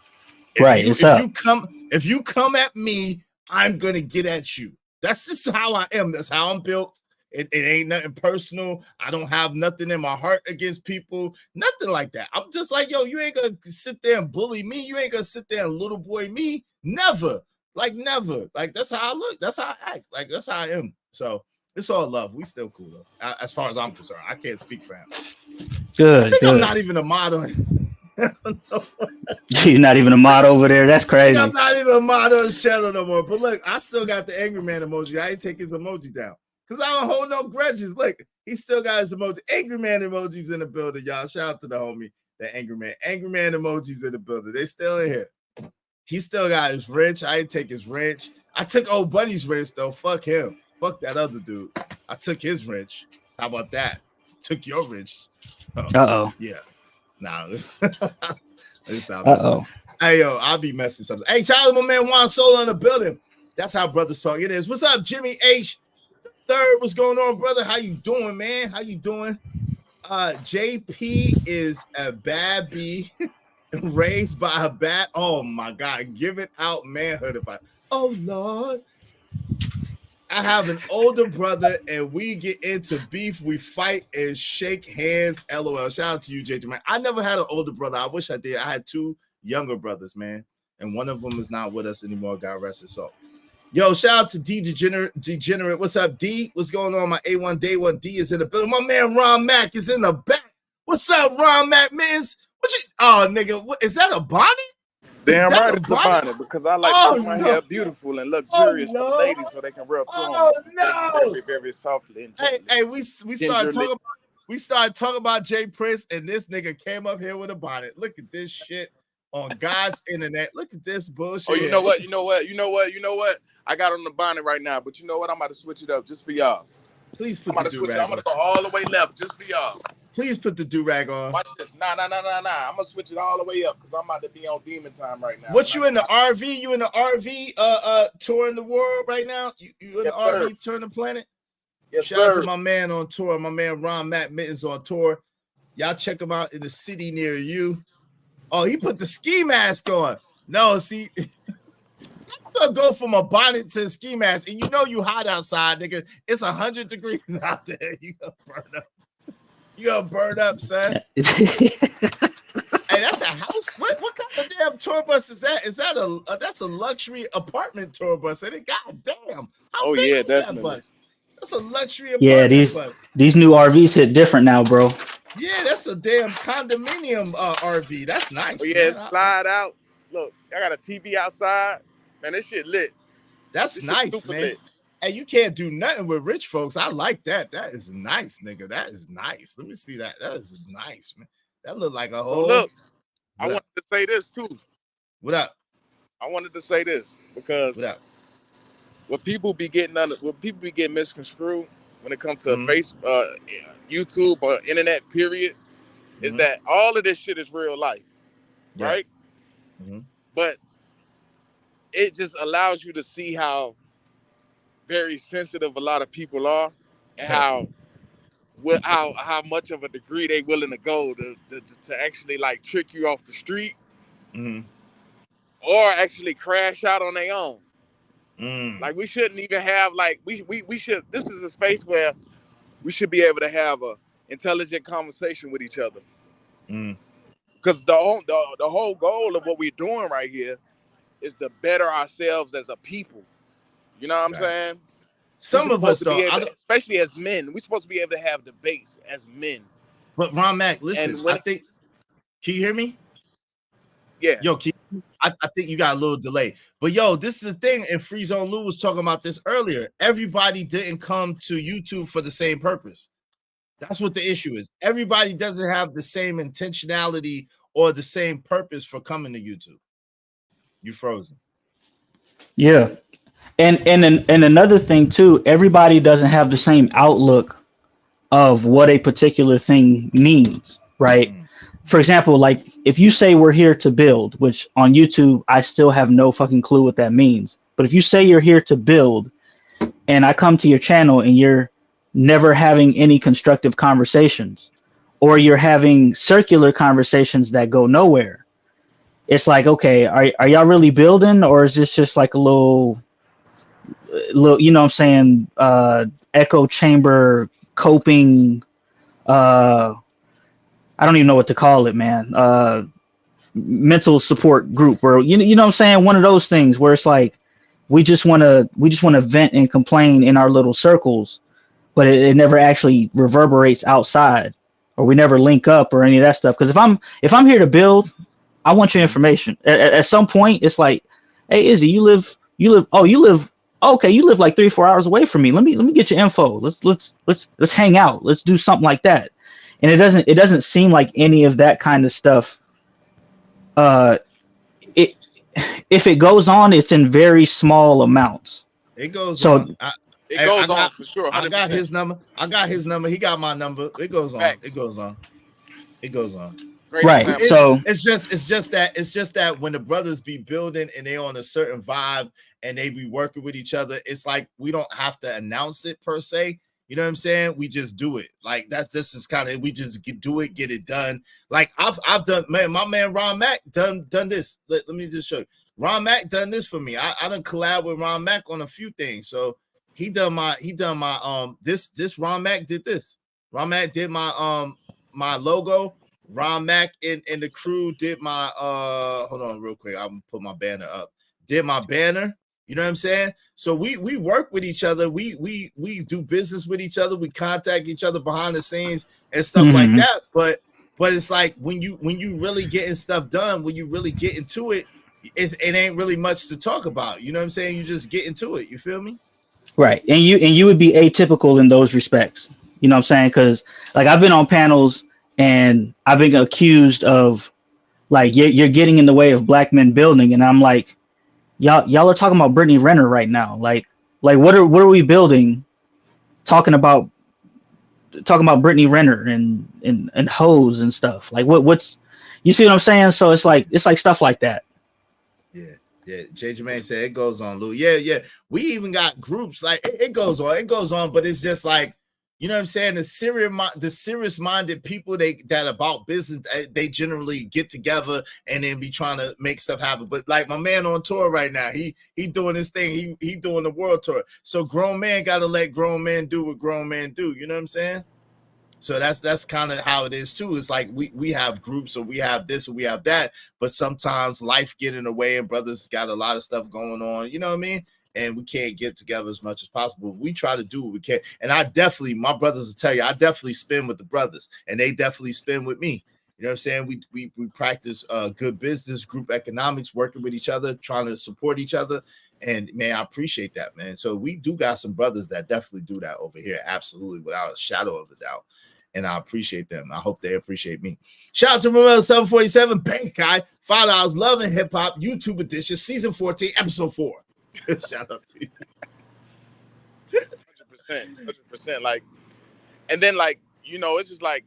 If you come at me, I'm gonna get at you. That's just how I am. That's how I'm built. It ain't nothing personal. I don't have nothing in my heart against people. Nothing like that. I'm just like, yo, you ain't gonna sit there and bully me. You ain't gonna sit there and little boy me. Never. Like never. Like that's how I look. That's how I act. Like that's how I am. So it's all love. We still cool though. As far as I'm concerned, I can't speak for him. Good. I think I'm not even a mod on it. You're not even a mod over there. That's crazy. I'm not even a mod on his channel no more. But look, I still got the angry man emoji. I ain't take his emoji down because I don't hold no grudges. Look, he still got his emoji. Angry man emojis in the building, y'all. Shout out to the homie, the angry man. Angry man emojis in the building. They still in here. He still got his wrench. I didn't take his wrench. I took old buddy's wrench though. Fuck him. Fuck that other dude. I took his wrench. How about that? Took your wrench. Uh-oh. Yeah. Nah. Hey, yo, I'll be messing something. Hey, shout out to my man Juan Solo in the building. That's how brothers talk. It is. What's up, Jimmy H? Third, what's going on, brother? How you doing, man? How you doing? JP is a bad bee raised by a bat. Oh my God, giving out manhood. Oh Lord. I have an older brother and we get into beef. We fight and shake hands. LOL. Shout out to you, JJ, man. I never had an older brother. I wish I did. I had two younger brothers, man. And one of them is not with us anymore. God rest his soul. Yo, shout out to D Degenerate. What's up, D? What's going on? My A1 Day 1 D is in the building. My man Ron Mack is in the back. What's up, Ron Mack, man? Oh, nigga, what is that, a bonnet? Damn right it's a bonnet because I like to keep my hair beautiful and luxurious for the ladies so they can rub through them very, very softly and gently. Hey, we started talking about Jay Prince and this nigga came up here with a bonnet. Look at this shit on God's internet. Look at this bullshit. Oh, you know what? I got on the bonnet right now, but you know what? I'm about to switch it up just for y'all. Please put the do-rag on. I'm gonna go all the way left just for y'all. Please put the do-rag on. Watch this. Nah. I'm gonna switch it all the way up because I'm about to be on demon time right now. What, you in the RV? You in the RV touring the world right now? You in the RV touring the planet? Yes, Shout out to my man on tour, my man Ron Matt Mittens on tour. Y'all check him out in the city near you. Oh, he put the ski mask on. No, see, I'm gonna go from a bonnet to a ski mask, and you know you hot outside, nigga. It's 100 degrees out there. You gonna burn up. You gonna burn up, son. Hey, that's a house. What kind of damn tour bus is that? Is that that's a luxury apartment tour bus? And goddamn, how big is that bus? That's a luxury apartment bus. These new RVs hit different now, bro. Yeah, that's a damn condominium RV. That's nice. Oh yeah, man. Slide out. Look, I got a TV outside. Man, this shit lit. That's nice, man. Lit. Hey, you can't do nothing with rich folks. I like that. That is nice, nigga. That is nice. Let me see that. That is nice, man. That look like a whole. Look, I wanted to say this too. What up? I wanted to say this because what up? What people be getting misconstrued when it comes to YouTube or internet, period, is that all of this shit is real life, right? But it just allows you to see how very sensitive a lot of people are, and how much of a degree they willing to go to actually like trick you off the street, or actually crash out on their own. Like we shouldn't even have we should. This is a space where we should be able to have a intelligent conversation with each other. Because the whole goal of what we're doing right here is to better ourselves as a people. You know what I'm saying? Some of us, though, especially as men, we're supposed to be able to have debates as men. But Ron Mac, listen, I think. Can you hear me? Yeah. Yo, I think you got a little delay. But yo, this is the thing, and Free Zone Lou was talking about this earlier. Everybody didn't come to YouTube for the same purpose. That's what the issue is. Everybody doesn't have the same intentionality or the same purpose for coming to YouTube. You frozen. Yeah. And another thing too, everybody doesn't have the same outlook of what a particular thing means, right? For example, like if you say we're here to build, which on YouTube I still have no fucking clue what that means. But if you say you're here to build and I come to your channel and you're never having any constructive conversations, or you're having circular conversations that go nowhere, it's like, okay, are y'all really building, or is this just like a little, you know what I'm saying, echo chamber coping, I don't even know what to call it, man, mental support group, where you know what I'm saying, one of those things where it's like we just want to vent and complain in our little circles, but it never actually reverberates outside, or we never link up or any of that stuff. Because if I'm here to build, I want your information. At some point, it's like, hey, Izzy, you live okay, you live like 3-4 hours away from me. Let me get your info. Let's hang out. Let's do something like that. And it doesn't seem like any of that kind of stuff. If it goes on, it's in very small amounts. It goes so, on. It goes on for sure. 100%. I got his number. He got my number. It goes on. It goes on. It goes on. Right. It's just that when the brothers be building and they on a certain vibe and they be working with each other, it's like we don't have to announce it per se. You know what I'm saying? We just do it. Like this is kind of, we just do it, get it done. Like I've done, man, my man Ron Mac done this. Let me just show you. Ron Mac done this for me. I done collab with Ron Mac on a few things. So he done my this Ron Mac did this. Ron Mac did my my logo. Ron Mac and the crew did my hold on real quick. I'm gonna put my banner up. Did my banner. You know what I'm saying? So we work with each other. We do business with each other. We contact each other behind the scenes and stuff like that. But it's like when you really getting stuff done, when you really get into it, it ain't really much to talk about. You know what I'm saying? You just get into it. You feel me? Right. And you would be atypical in those respects. You know what I'm saying? Because like I've been on panels and I've been accused of like you're getting in the way of black men building, and I'm like, y'all are talking about Brittany Renner right now. Like what are we building? Talking about Brittany Renner and hoes and stuff. Like what's, you see what I'm saying? So it's like stuff like that. Yeah. J. Jermaine said it goes on, Lou. Yeah. We even got groups like it goes on, but it's just like, you know what I'm saying? The serious minded people that about business, they generally get together and then be trying to make stuff happen. But like my man on tour right now, he doing his thing. He doing the world tour. So grown man got to let grown men do what grown men do. You know what I'm saying? So that's kind of how it is too. It's like we have groups, or we have this, or we have that, but sometimes life get in the way, and brothers got a lot of stuff going on. You know what I mean? And we can't get together as much as possible. We try to do what we can. And my brothers will tell you, I definitely spend with the brothers, and they definitely spend with me. You know what I'm saying? We practice good business, group economics, working with each other, trying to support each other. And man, I appreciate that, man. So we do got some brothers that definitely do that over here. Absolutely, without a shadow of a doubt. And I appreciate them. I hope they appreciate me. Shout out to Romel 747, Bank Guy, $5, Love and Hip Hop, YouTube edition, season 14, episode 4. Shout out to you. 100%. Like, and then like, you know, it's just like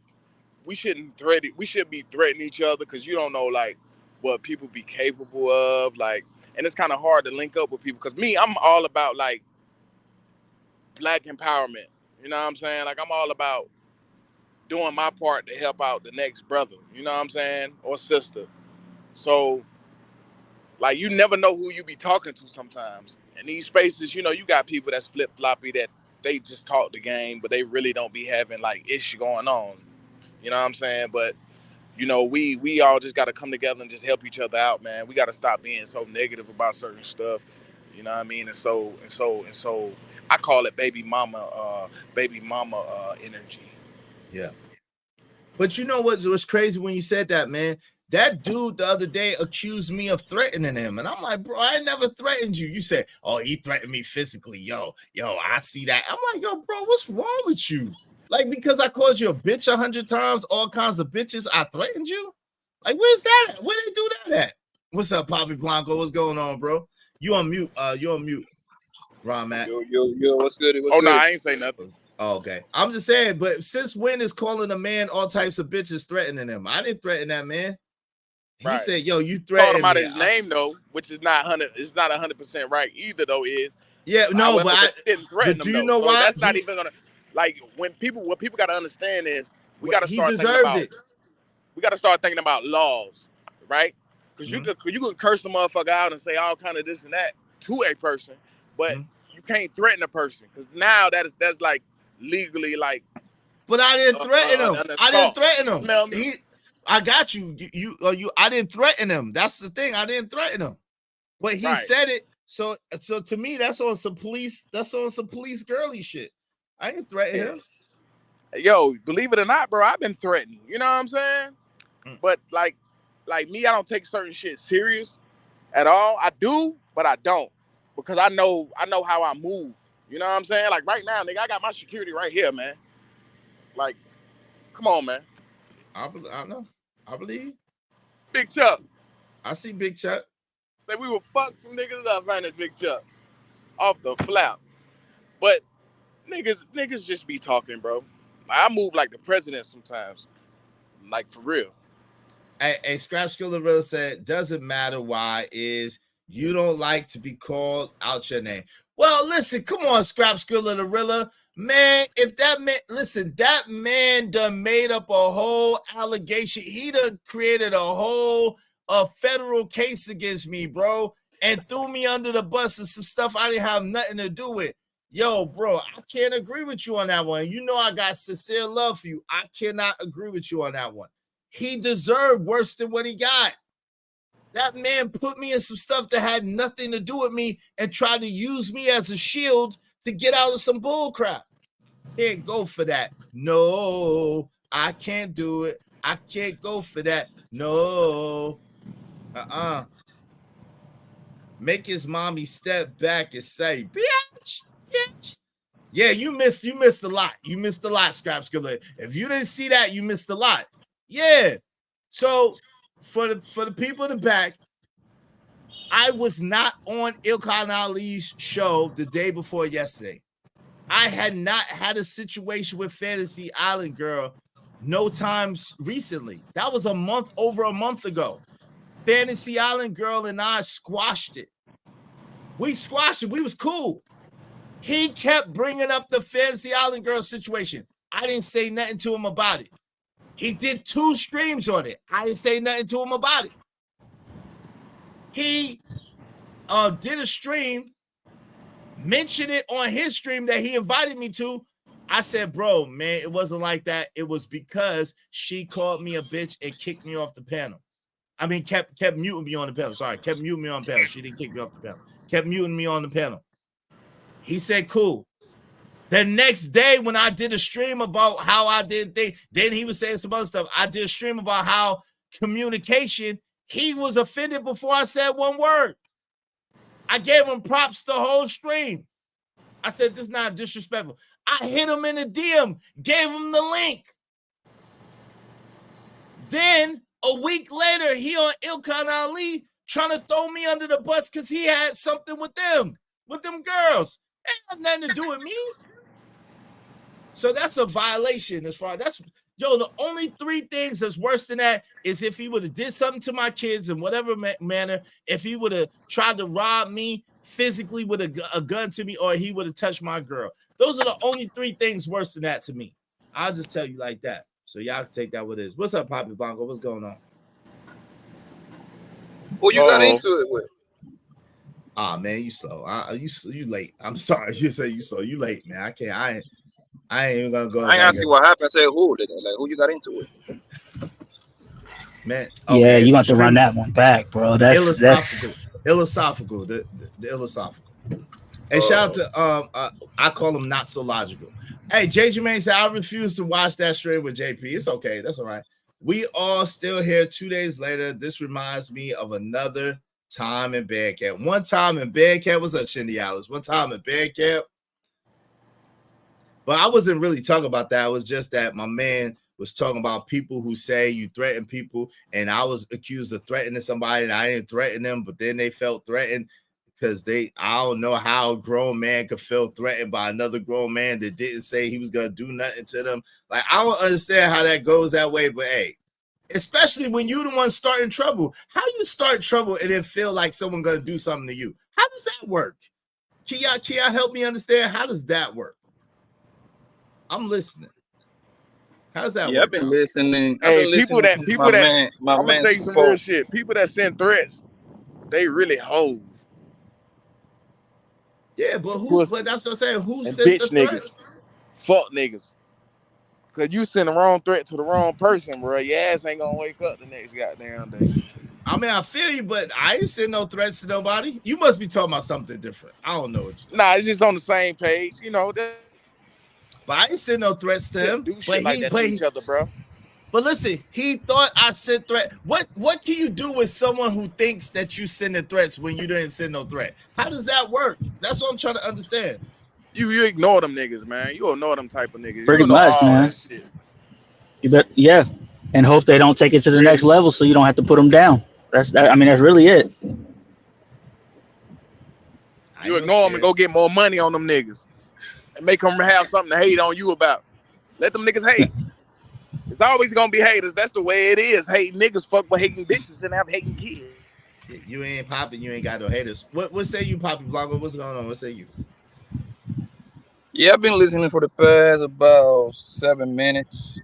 we shouldn't be threatening each other, because you don't know like what people be capable of. Like, and it's kind of hard to link up with people, because I'm all about like black empowerment. You know what I'm saying? Like, I'm all about doing my part to help out the next brother, you know what I'm saying, or sister. So like, you never know who you be talking to sometimes. In these spaces, you know, you got people that's flip-floppy, that they just talk the game, but they really don't be having like issue going on. You know what I'm saying? But you know, we all just got to come together and just help each other out, man. We got to stop being so negative about certain stuff. You know what I mean? And so I call it baby mama energy. Yeah. But you know what's crazy when you said that, man? That dude the other day accused me of threatening him. And I'm like, bro, I never threatened you. You said, oh, he threatened me physically. Yo, I see that. I'm like, yo, bro, what's wrong with you? Like, because I called you a bitch 100 times, all kinds of bitches, I threatened you? Like, where's that at? Where they do that at? What's up, Poppy Blanco? What's going on, bro? You on mute. You're on mute, Ron Matt. Yo, what's good? Oh, no, I ain't say nothing. Oh, okay. I'm just saying, but since when is calling a man all types of bitches threatening him? I didn't threaten that man. He said, yo, you threatened him out me. His name, though, which is not 100% right either, though, is. Yeah, no, but I didn't threaten but do him, you though. know So why? that's not even gonna, like, what people got to understand is we got to start thinking about it. We got to start thinking about laws, right? Because you can curse the motherfucker out and say all kind of this and that to a person, but you can't threaten a person because now that's like legally like. But I didn't threaten him. I didn't threaten him. Smell me? I got you. I didn't threaten him. That's the thing. I didn't threaten him. But he said it. So to me, that's on some police girly shit. I didn't threaten him. Yo, believe it or not, bro, I've been threatened. You know what I'm saying? But like me, I don't take certain shit serious at all. I do, but I don't. Because I know how I move. You know what I'm saying? Like right now, nigga, I got my security right here, man. Like, come on, man. I know. I believe. Big Chuck. I see Big Chuck. Say we will fuck some niggas up, man, Big Chuck. Off the flap. But niggas just be talking, bro. I move like the president sometimes. Like, for real. Hey, Scrap Skillerilla said, doesn't matter why, is you don't like to be called out your name. Well, listen, come on, Scrap Skillerilla. Man, if that man, listen, that man done made up a whole allegation. He done created a federal case against me, bro, and threw me under the bus and some stuff I didn't have nothing to do with. Yo, bro, I can't agree with you on that one. You know I got sincere love for you. I cannot agree with you on that one. He deserved worse than what he got. That man put me in some stuff that had nothing to do with me and tried to use me as a shield to get out of some bull crap. Can't go for that. No, I can't do it. I can't go for that. No. Make his mommy step back and say, bitch. Yeah, you missed a lot. You missed a lot, Scrap Skillet. If you didn't see that, you missed a lot. Yeah. So for the people in the back, I was not on Ilkhan Ali's show the day before yesterday. I had not had a situation with Fantasy Island Girl no times recently. That was over a month ago. Fantasy Island Girl and I squashed it. We squashed it. We was cool. He kept bringing up the Fantasy Island Girl situation. I didn't say nothing to him about it. He did 2 streams on it. I didn't say nothing to him about it. He did a stream, mentioned it on his stream that he invited me to. I said, bro, man, it wasn't like that. It was because she called me a bitch and kicked me off the panel. I mean, kept muting me on the panel. Sorry, kept muting me on the panel. She didn't kick me off the panel. Kept muting me on the panel. He said, cool. The next day when I did a stream about how I did things, then he was saying some other stuff. I did a stream about how communication, he was offended before I said one word. I gave him props the whole stream. I said, this is not disrespectful. I hit him in the DM, gave him the link. Then a week later, he on Ilkhan Ali trying to throw me under the bus because he had something with them girls. It had nothing to do with me. So that's a violation as far as that's, the only 3 things that's worse than that is if he would have did something to my kids in whatever manner, if he would have tried to rob me physically with a gun to me, or he would have touched my girl. Those are the only 3 things worse than that to me. I'll just tell you like that. So y'all can take that what it is. What's up, Poppy Blanco? What's going on? Who you got into it with? Ah, man, you slow. You late. I'm sorry. You say you slow. You late, man. I ain't even gonna go. I ain't asking what happened. I said who did it? Like who you got into it? Man, Yeah, okay, you it's a got to run stream. that one back, bro. That's Philosophical, the philosophical. And shout out to I call him not so logical. Hey, J Jermaine said I refuse to watch that stream with JP. It's okay, that's all right. We all still here 2 days later. This reminds me of another time in band camp. One time in band camp, what's up, Shindy Alice? One time in band camp. But I wasn't really talking about that. It was just that my man was talking about people who say you threaten people, and I was accused of threatening somebody, and I didn't threaten them, but then they felt threatened because I don't know how a grown man could feel threatened by another grown man that didn't say he was gonna do nothing to them. Like, I don't understand how that goes that way, but hey, especially when you the one starting trouble. How you start trouble and then feel like someone gonna do something to you? How does that work? Can y'all help me understand? How does that work? I'm listening. How's that work? I've been listening. Hey, people that my I'm gonna tell you some real shit. People that send threats, they really hoes. Yeah, but who? But that's what I'm saying. Who sent bitch the threat? niggas? Fuck niggas. Cause you send the wrong threat to the wrong person, bro. Your ass ain't gonna wake up the next goddamn day. I mean, I feel you, but I ain't send no threats to nobody. You must be talking about something different. I don't know what you're Nah, it's just on the same page, you know. But I ain't send no threats to him. Do shit like that to each other, bro. But listen, he thought I sent threat. What can you do with someone who thinks that you sending threats when you didn't send no threat? How does that work? That's what I'm trying to understand. You ignore them niggas, man. You ignore them type of niggas. Pretty much, man. You bet, yeah, and hope they don't take it to the next level, so you don't have to put them down. That's really it. You ignore them and go get more money on them niggas, and make them have something to hate on you about. Let them niggas hate. It's always gonna be haters. That's the way it is. Hating niggas fuck with hating bitches and have hating kids. You ain't popping. You ain't got no haters. What say you, Poppy Blanco? What's going on? What say you? Yeah, I've been listening for the past about 7 minutes.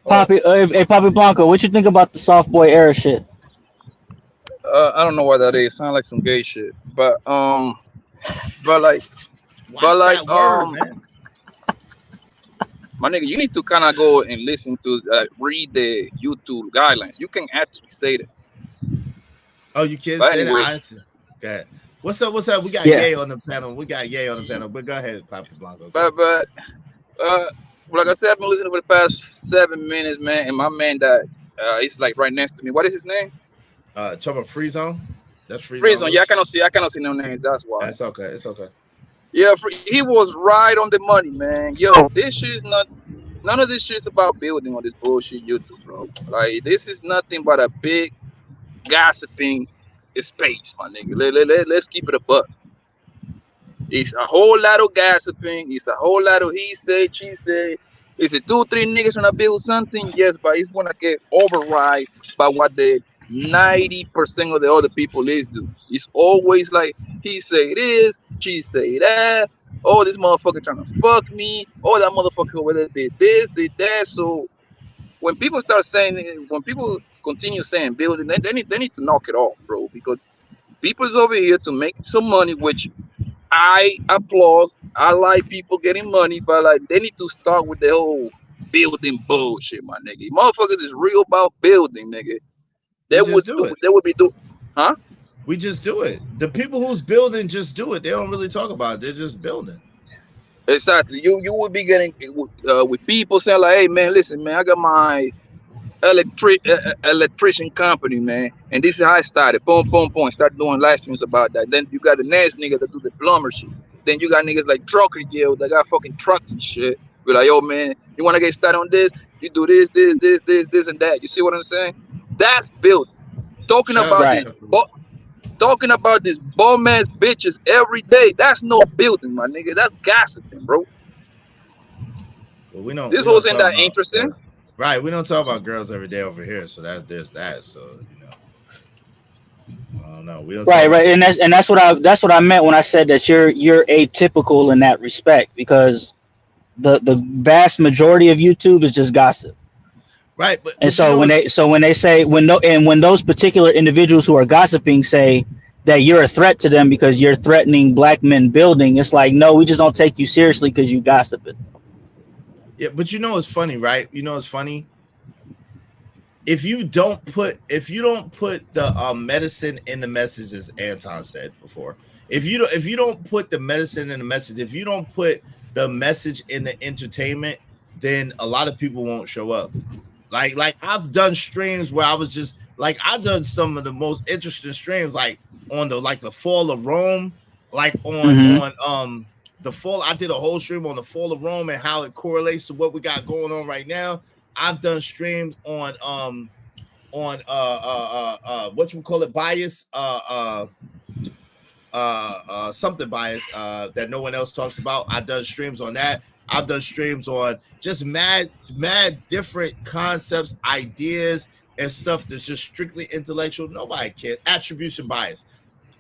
Poppy, hey Poppy Blanco, what you think about the soft boy era shit? I don't know what that is. Sound like some gay shit, but man. My nigga, you need to kind of go and listen to read the YouTube guidelines. You can actually say that. Oh, you can But say anyways, that. Okay. What's up? We got Yeah. Ye on the panel. But go ahead, Poppy Blanco. but like I said, I've been listening for the past 7 minutes, man. And my man that he's like right next to me. What is his name? Talking about Free Zone. That's Free Free Zone. Zone. Yeah, I cannot see no names. That's why. That's okay. It's okay. Yeah, he was right on the money, man. Yo, this shit is not. None of this shit is about building on this bullshit YouTube, bro. Like, this is nothing but a big gossiping space, my nigga. Let's keep it a buck. It's a whole lot of gossiping. It's a whole lot of he say, she say. Is it 2-3 niggas trying to build something? Yes, but it's gonna get override by what the 90% of the other people is doing. It's always like he say this, she say that. Oh, this motherfucker trying to fuck me. Oh, that motherfucker over there did this, did that. So when people start saying it, when people continue saying building, they need to knock it off, bro. Because people is over here to make some money, which I applaud. I like people getting money, but like they need to start with the whole building bullshit, my nigga. Motherfuckers is real about building, nigga. They would be doing, huh? We just do it. The people who's building just do it. They don't really talk about it. They're just building. Exactly. You would be getting with people saying like, "Hey man, listen, man, I got my electrician company, man, and this is how I started. Boom, boom, boom. Start doing live streams about that. Then you got the next nigga that do the plumber shit. Then you got niggas like Trucker Yale that got fucking trucks and shit. Be like, yo, man, you want to get started on this? You do this, and that. You see what I'm saying? That's building. Talking about this bum ass bitches every day. That's no building, my nigga. That's gossiping, bro. Well, we don't. This wasn't that interesting. Right, we don't talk about girls every day over here, so there's that. So I don't know. We don't right, and that's what I meant when I said that you're atypical in that respect, because the vast majority of YouTube is just gossip. Right, and so when those particular individuals who are gossiping say that you're a threat to them because you're threatening black men building, it's like, no, we just don't take you seriously because you gossiping. Yeah, but you know it's funny, right? You know it's funny. if you don't put the medicine in the message, as Anton said before, if you don't put the medicine in the message, if you don't put the message in the entertainment, then a lot of people won't show up. Like I've done streams where I was just like, I've done some of the most interesting streams, like on the fall of Rome, like on the fall. I did a whole stream on the fall of Rome and how it correlates to what we got going on right now. I've done streams on what you call it, bias, something bias that no one else talks about. I've done streams on that. I've done streams on just mad different concepts, ideas, and stuff that's just strictly intellectual. Nobody cares. Attribution bias.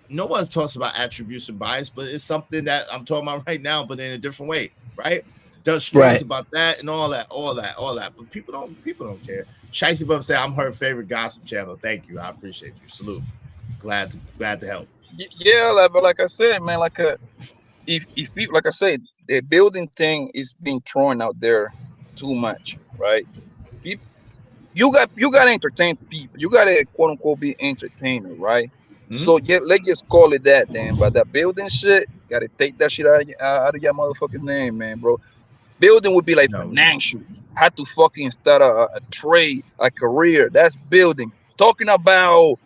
No one talks about attribution bias, but it's something that I'm talking about right now, but in a different way, right? Does streams about that and all that. But people don't care. Shicey Bum say, I'm her favorite gossip channel. Thank you. I appreciate you. Salute. Glad to help. Yeah, but like I said, man, like if people, like I said, the building thing is being thrown out there too much, right? You got to entertain people. You got to quote unquote be entertainer, right? So let's just call it that then. But that building shit, got to take that shit out of your motherfucker's name, man, bro. Building would be like financial. Had to fucking start a trade, a career. That's building. Talking about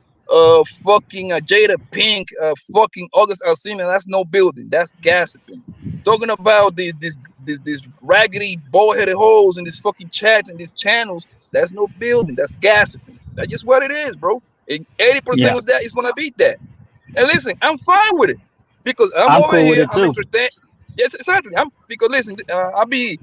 fucking Jada Pink, fucking August Alsina, that's no building. That's gossiping. Talking about these raggedy bald-headed hoes in these fucking chats and these channels, that's no building. That's gossiping. That's just what it is, bro. And 80% of that is gonna beat that. And listen, I'm fine with it because I'm over cool here. with it I'm too. entertained. Yes, exactly. Because listen, I be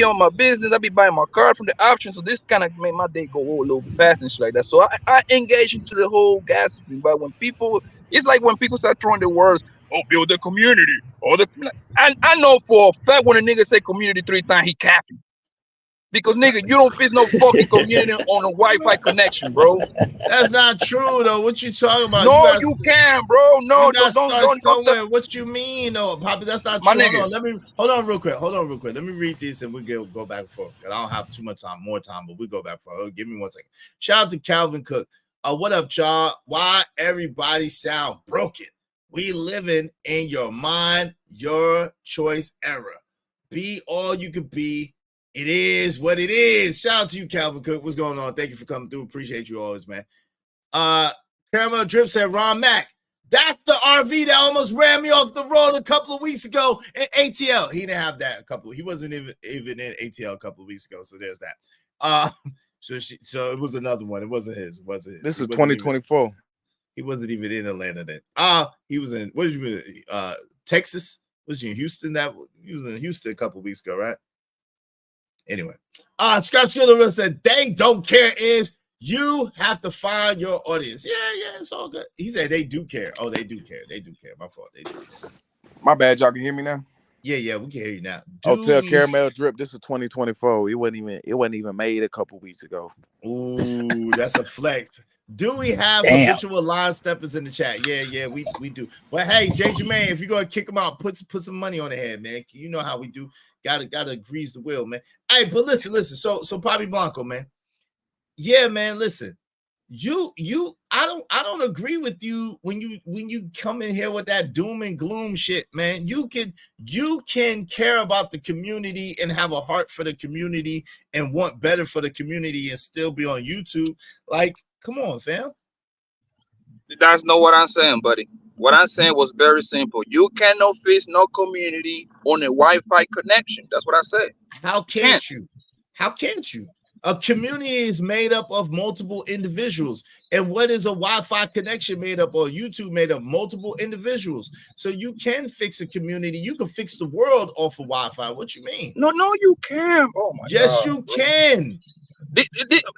on my business. I be buying my car from the option. So this kind of made my day go a little bit fast and shit like that. So I engage into the whole gossiping. But when people, it's like when people start throwing the words, "Oh, build a community," or I know for a fact when a nigga say community 3 times, he capping. Because nigga, you don't fit no fucking community on a Wi-Fi connection, bro. That's not true though. What you talking about? No, you can, bro. No, don't somewhere. What you mean, though, Poppy? That's not true. Hold on, real quick. Let me read this and we go back and forth. Cause I don't have too much time, more time, but we go back and forth. Give me 1 second. Shout out to Calvin Cook. What up, y'all? Why everybody sound broken? We living in your mind, your choice era. Be all you can be. It is what it is. Shout out to you, Calvin Cook. What's going on? Thank you for coming through. Appreciate you always, man. Caramel Drip said, Ron Mack, that's the RV that almost ran me off the road a couple of weeks ago in ATL. He didn't have that he wasn't even in ATL a couple of weeks ago. So there's that. So it was another one. It wasn't his. This is 2024. He wasn't even in Atlanta then. He was in, what did you mean? Texas? Was he in Houston? He was in Houston a couple of weeks ago, right? Anyway, Scott Skiller said, dang, don't care is you have to find your audience. Yeah, it's all good. He said they do care. Oh, they do care. My fault. They do care. My bad. Y'all can hear me now? Yeah, we can hear you now. Tell Caramel Drip, this is 2024. It wasn't even made a couple weeks ago. Ooh, that's a flex. Do we have habitual line steppers in the chat? Yeah, we do. But hey, J. Jermaine, if you're gonna kick them out, put some money on the head, man. You know how we do. Gotta grease the wheel, man. Hey, but listen. So Bobby Blanco, man. Yeah, man. Listen, I don't agree with you when you come in here with that doom and gloom shit, man. You can care about the community and have a heart for the community and want better for the community and still be on YouTube. Like, come on, fam. That's not what I'm saying, buddy. What I'm saying was very simple. You cannot fix no community on a Wi-Fi connection. That's what I said. How can't you? How can't you? A community is made up of multiple individuals. And what is a Wi-Fi connection made up, or YouTube made up multiple individuals? So you can fix a community. You can fix the world off of Wi-Fi. What you mean? No, you can. Oh my God. Yes, you can.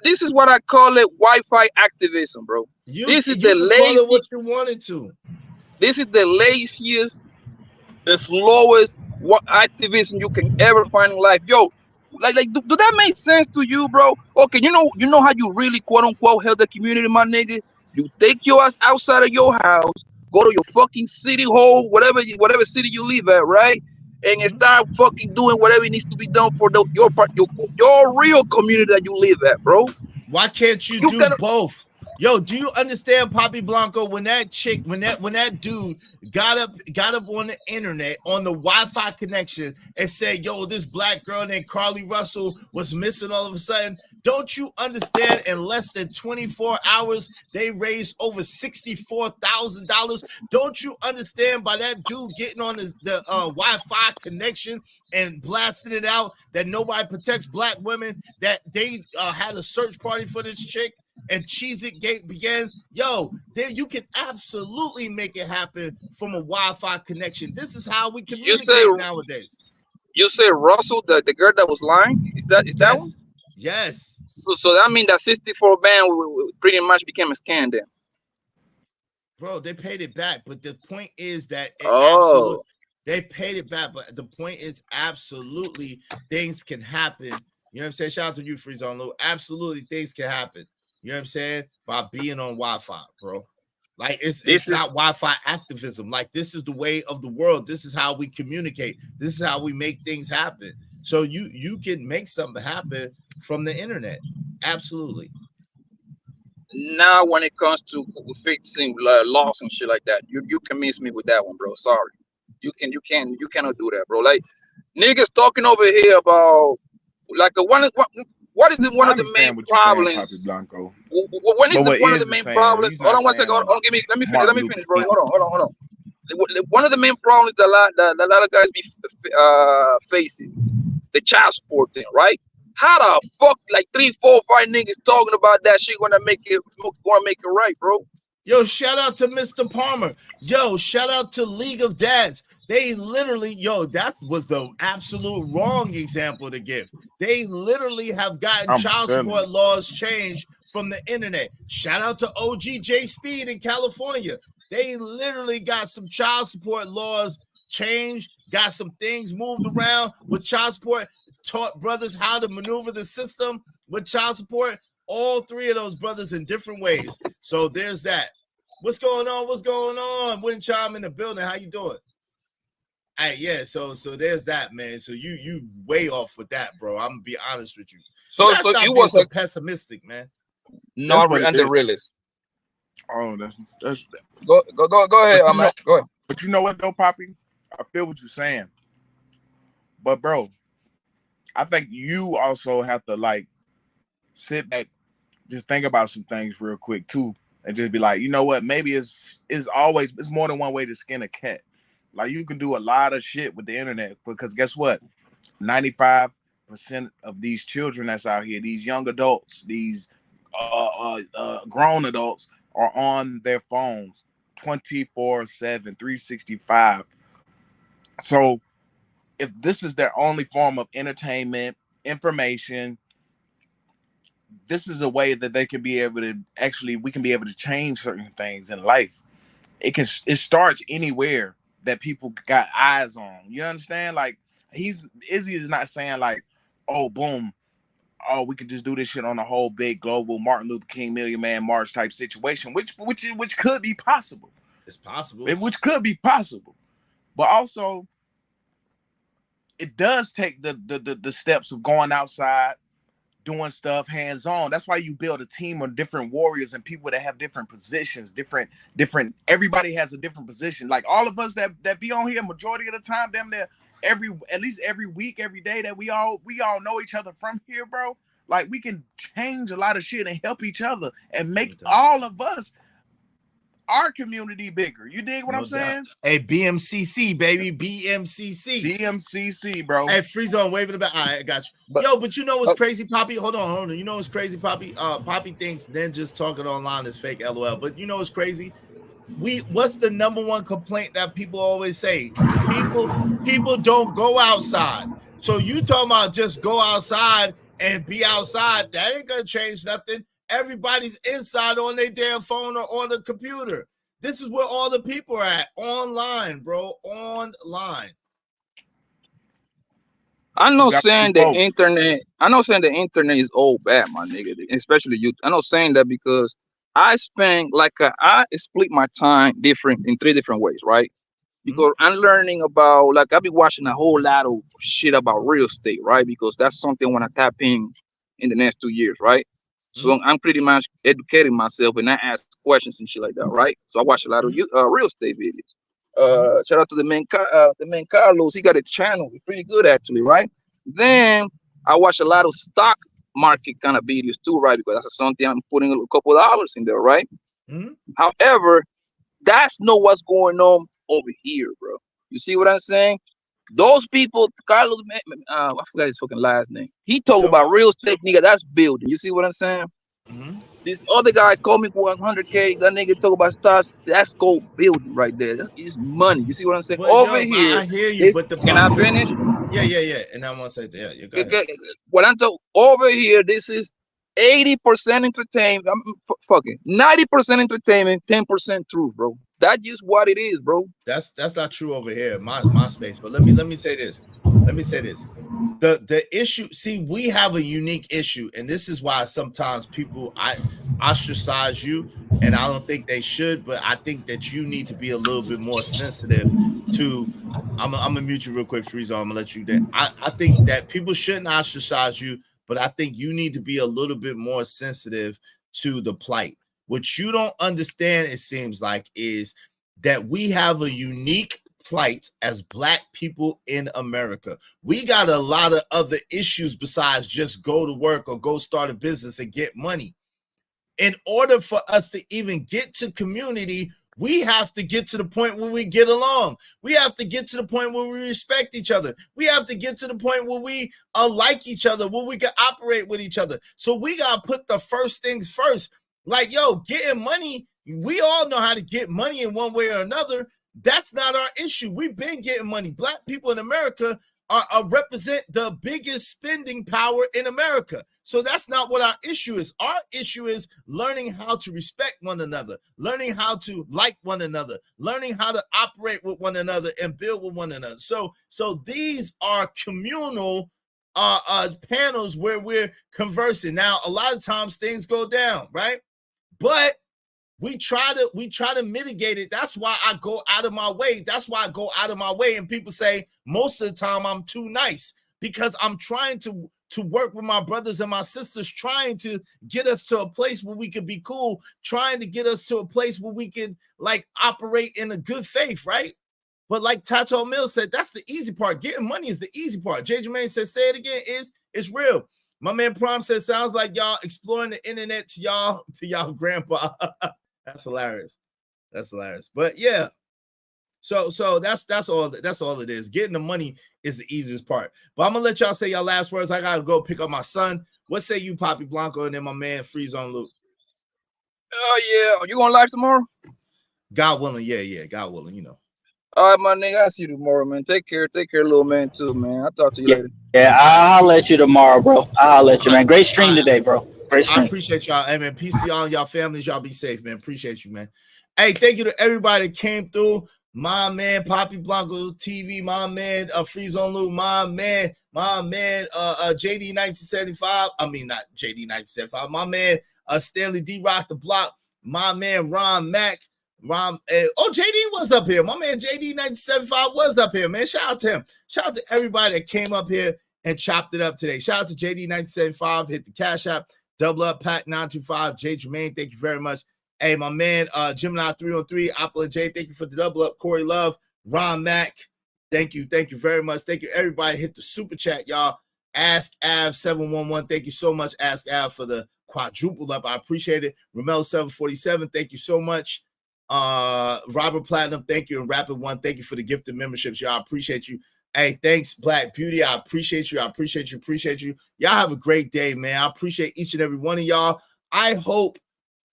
This is what I call it, Wi-Fi activism, bro. This is the lazy. What you wanted to. This is the laziest, the slowest activism you can ever find in life. Yo, like do that make sense to you, bro? Okay, you know how you really quote unquote help the community, my nigga. You take your ass outside of your house, go to your fucking city hall, whatever city you live at, right? And start fucking doing whatever needs to be done for your real community that you live at, bro. Why can't you do both? Yo, do you understand, Poppy Blanco? When that chick, when that dude got up on the internet on the Wi-Fi connection and said, "Yo, this black girl named Carly Russell was missing all of a sudden." Don't you understand? In less than 24 hours, they raised over $64,000. Don't you understand? By that dude getting on the Wi-Fi connection and blasting it out that nobody protects black women, that they had a search party for this chick. And Cheez-It Gate begins. Yo, there you can absolutely make it happen from a Wi-Fi connection. This is how we communicate nowadays. You say Russell, the girl that was lying? Is that one? Yes. So that means that 64 band pretty much became a scam then. Bro, they paid it back, but the point is that they paid it back, but the point is absolutely things can happen. You know what I'm saying? Shout out to you, Freeze on Low. Absolutely things can happen. You know what I'm saying? By being on Wi-Fi, bro. Like it's not Wi-Fi activism. Like this is the way of the world. This is how we communicate. This is how we make things happen. So you can make something happen from the internet. Absolutely. Now when it comes to fixing laws and shit like that, you can miss me with that one, bro. Sorry. You cannot do that, bro. Like niggas talking over here about like what is one of the main problems? When is one of the main problems? Hold on one second. Hold on, let me finish, bro. Hold on. One of the main problems that a lot of guys be facing, the child support thing, right? How the fuck like 3, 4, 5 niggas talking about that shit gonna make it right, bro? Yo, shout out to Mr. Palmer. Yo, shout out to League of Dads. They literally, that was the absolute wrong example to give. They literally have gotten child support laws changed from the internet. Shout out to OG Speed in California. They literally got some child support laws changed, got some things moved around with child support, taught brothers how to maneuver the system with child support. All 3 of those brothers in different ways. So there's that. What's going on? Wind Chime in the building. How you doing? Yeah, so there's that, man. So you way off with that, bro. I'm gonna be honest with you. So you was so pessimistic, man. Not the realist. Oh, that's go ahead, man. Go ahead. But you know what though, Poppy? I feel what you're saying. But bro, I think you also have to like sit back, just think about some things real quick too, and just be like, you know what? Maybe it's more than one way to skin a cat. Like you can do a lot of shit with the internet because guess what? 95% of these children that's out here, these young adults, these grown adults are on their phones 24/7, 365. So if this is their only form of entertainment, information, this is a way that they can be able to we can be able to change certain things in life. It starts anywhere that people got eyes on. You understand? Like Izzy is not saying like, oh, boom, oh, we can just do this shit on a whole big global Martin Luther King Million Man March type situation, which could be possible. It's possible. Which could be possible. But also, it does take the steps of going outside, doing stuff hands-on. That's why you build a team of different warriors and people that have different positions, different. Everybody has a different position. Like all of us that be on here, majority of the time, damn near at least every week, every day that we all know each other from here, bro. Like we can change a lot of shit and help each other and make all of us our community bigger. You dig what I'm saying? Hey, BMCC, baby. BMCC, bro. Hey, Free Zone, waving it back. All right, I got you. But you know what's crazy, Poppy? Hold on. You know what's crazy, Poppy? Poppy thinks then just talking online is fake, LOL. But you know what's crazy? What's the number one complaint that people always say? People don't go outside. So you talking about just go outside and be outside? That ain't gonna change nothing. Everybody's inside on their damn phone or on the computer. This is where all the people are at. Online, bro. Online. I'm not saying the internet. I'm not saying the internet is all bad, my nigga. Especially you. I'm not saying that because I spend I split my time in 3 different ways, right? Because I'm learning about I've been watching a whole lot of shit about real estate, right? Because that's something I want to tap in the next 2 years, right? So I'm pretty much educating myself and I ask questions and shit like that, right? So I watch a lot of real estate videos. Shout out to the man Carlos. He got a channel. It's pretty good actually, right? Then I watch a lot of stock market kind of videos too, right? Because that's something I'm putting a couple of dollars in there, right? However, that's not what's going on over here, bro. You see what I'm saying? Those people, Carlos, I forgot his fucking last name. He talk about real estate, nigga. That's building. You see what I'm saying? This other guy called me for 100K. That nigga talk about stocks. That's gold building right there. It's money. You see what I'm saying? But Over yo, here, I hear you. But the can I problem is, finish? yeah. And I want to say, yeah, you got it. What I'm talking over here, this is 80% entertainment. Fucking 90% entertainment, 10% truth, bro. That's just what it is, bro. That's not true over here, my space. But let me say this. Let me say this. The issue, see, we have a unique issue, and this is why sometimes people ostracize you, and I don't think they should, but I think that you need to be a little bit more sensitive to. I'm gonna mute you real quick, Freezer. I'm gonna let you there. I think that people shouldn't ostracize you, but I think you need to be a little bit more sensitive to the plight. What you don't understand, it seems like, is that we have a unique plight as Black people in America. We got a lot of other issues besides just go to work or go start a business and get money. In order for us to even get to community, we have to get to the point where we get along. We have to get to the point where we respect each other. We have to get to the point where we like each other, where we can operate with each other. So we got to put the first things first. Like, yo, getting money, we all know how to get money in one way or another. That's not our issue. We've been getting money. Black people in America represent the biggest spending power in America. So that's not what our issue is. Our issue is learning how to respect one another, learning how to like one another, learning how to operate with one another and build with one another. So these are communal panels where we're conversing. Now, a lot of times things go down, right? But we try to mitigate it. That's why I go out of my way. That's why I go out of my way. And people say most of the time I'm too nice because I'm trying to work with my brothers and my sisters, trying to get us to a place where we can be cool, trying to get us to a place where we can like operate in a good faith, right? But like Tato Mills said, that's the easy part. Getting money is the easy part. J. Jermaine said, say it again, it's real. My man Prom said, sounds like y'all exploring the internet to y'all grandpa. That's hilarious. That's hilarious. But yeah, so that's all it is. Getting the money is the easiest part. But I'm gonna let y'all say your last words. I gotta go pick up my son. What say you, Poppy Blanco, and then my man Freeze on Luke? Oh yeah, you going live tomorrow? God willing, yeah, God willing, you know. All right, my nigga, I'll see you tomorrow, man. Take care, little man, too, man. I'll talk to you later. Yeah, I'll let you tomorrow, bro. I'll let you, man. Great stream today, bro. Great stream. I appreciate y'all. Hey, man, peace to y'all and y'all families. Y'all be safe, man. Appreciate you, man. Hey, thank you to everybody that came through. My man, Poppy Blanco TV, my man, Freeze on Luke, my man, JD 1975. I mean, not JD 1975. My man, Stanley D Rock the Block. My man, Ron Mack. JD was up here. My man, JD 1975 was up here, man. Shout out to him. Shout out to everybody that came up here and chopped it up today. Shout out to JD 1975. Hit the Cash App. Double up, Pack 925. J Jermaine, thank you very much. Hey, my man, Gemini 303, Apple and J, thank you for the double up. Corey Love, Ron Mack, thank you very much. Thank you, everybody. Hit the super chat, y'all. Ask Av 711, thank you so much, Ask Av, for the quadruple up. I appreciate it. Ramel 747, thank you so much. Robert Platinum, thank you. And Rapid One, thank you for the gifted memberships, y'all. I appreciate you. Hey, thanks, Black Beauty. I appreciate you. Appreciate you. Y'all have a great day, man. I appreciate each and every one of y'all. I hope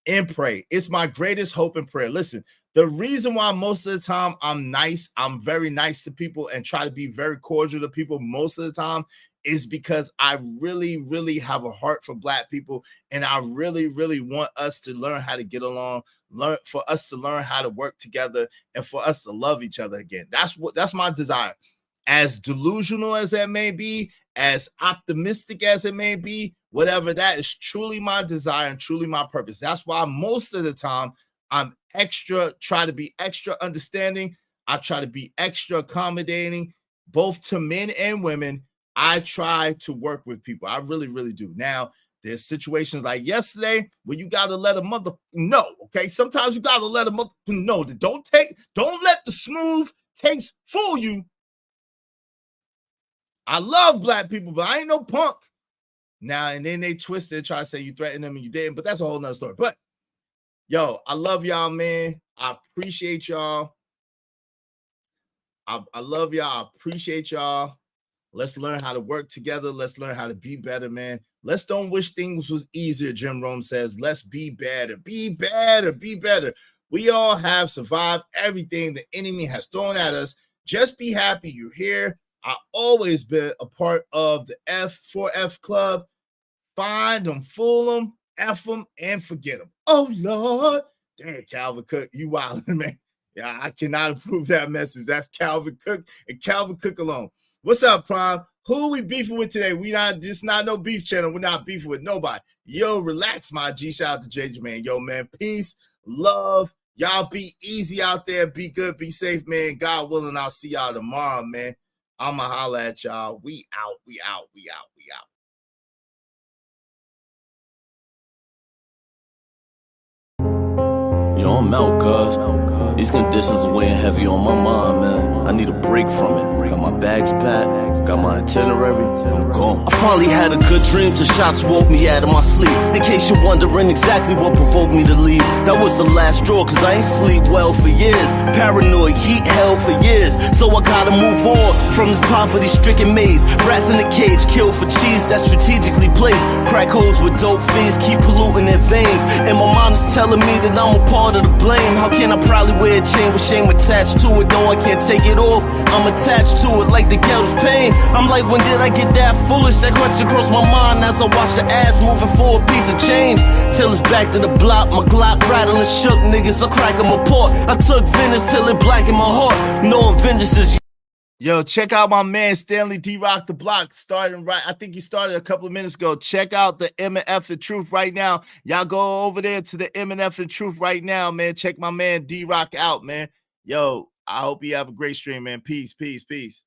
and pray. It's my greatest hope and prayer. Listen, the reason why most of the time I'm very nice to people and try to be very cordial to people most of the time is because I really, really have a heart for Black people. And I really, really want us to learn how to get along, for us to learn how to work together, and for us to love each other again. That's my desire. As delusional as that may be, as optimistic as it may be, whatever, that is truly my desire and truly my purpose. That's why most of the time I'm try to be extra understanding. I try to be extra accommodating, both to men and women. I try to work with people. I really, really do. Now, There's situations like yesterday where you gotta let a mother know. Okay, sometimes you gotta let a mother know that don't let the smooth takes fool you. I love black people, but I ain't no punk. Now and then they twist it, try to say you threatened them and you didn't, but that's a whole nother story. But yo, I love y'all, man. I appreciate y'all. I love y'all. I appreciate y'all. Let's learn how to work together. Let's learn how to be better, man. Let's don't wish things was easier, Jim Rome says. Let's be better. Be better. Be better. We all have survived everything the enemy has thrown at us. Just be happy you're here. I've always been a part of the F4F Club. Find them, fool them, F them, and forget them. Oh, Lord. Damn, Calvin Cook, you wildin', man. Yeah, I cannot approve that message. That's Calvin Cook and Calvin Cook alone. What's up, Prime? Who we beefing with today? This not no beef channel. We're not beefing with nobody. Yo, relax, my G. Shout out to JJ, man. Yo, man, peace, love. Y'all be easy out there. Be good, be safe, man. God willing, I'll see y'all tomorrow, man. I'ma holler at y'all. We out, we out, we out, we out. Yo, I'm out, cuz. These conditions are weighing heavy on my mind, man. I need a break from it. Got my bags packed, got my itinerary, I'm gone. I finally had a good dream till shots woke me out of my sleep. In case you're wondering exactly what provoked me to leave, that was the last straw, cause I ain't sleep well for years. Paranoid, heat hell for years. So I gotta move on from this poverty-stricken maze. Rats in the cage, killed for cheese that's strategically placed. Crack holes with dope fiends, keep polluting their veins. And my mind is telling me that I'm a part of the blame. How can I proudly wear a chain with shame attached to it? No, I can't take it off, I'm attached to it like the girl's pain. I'm like, when did I get that foolish? That question crossed my mind as I watched the ass moving for a piece of change. Till it's back to the block, my Glock rattling shook niggas, I crack them apart. I took vengeance till it blackened my heart. Knowing vengeance is. Yo, check out my man Stanley D-Rock the Block starting right. I think he started a couple of minutes ago. Check out the M&F and Truth right now. Y'all go over there to the M&F and Truth right now, man. Check my man D-Rock out, man. Yo, I hope you have a great stream, man. Peace, peace, peace.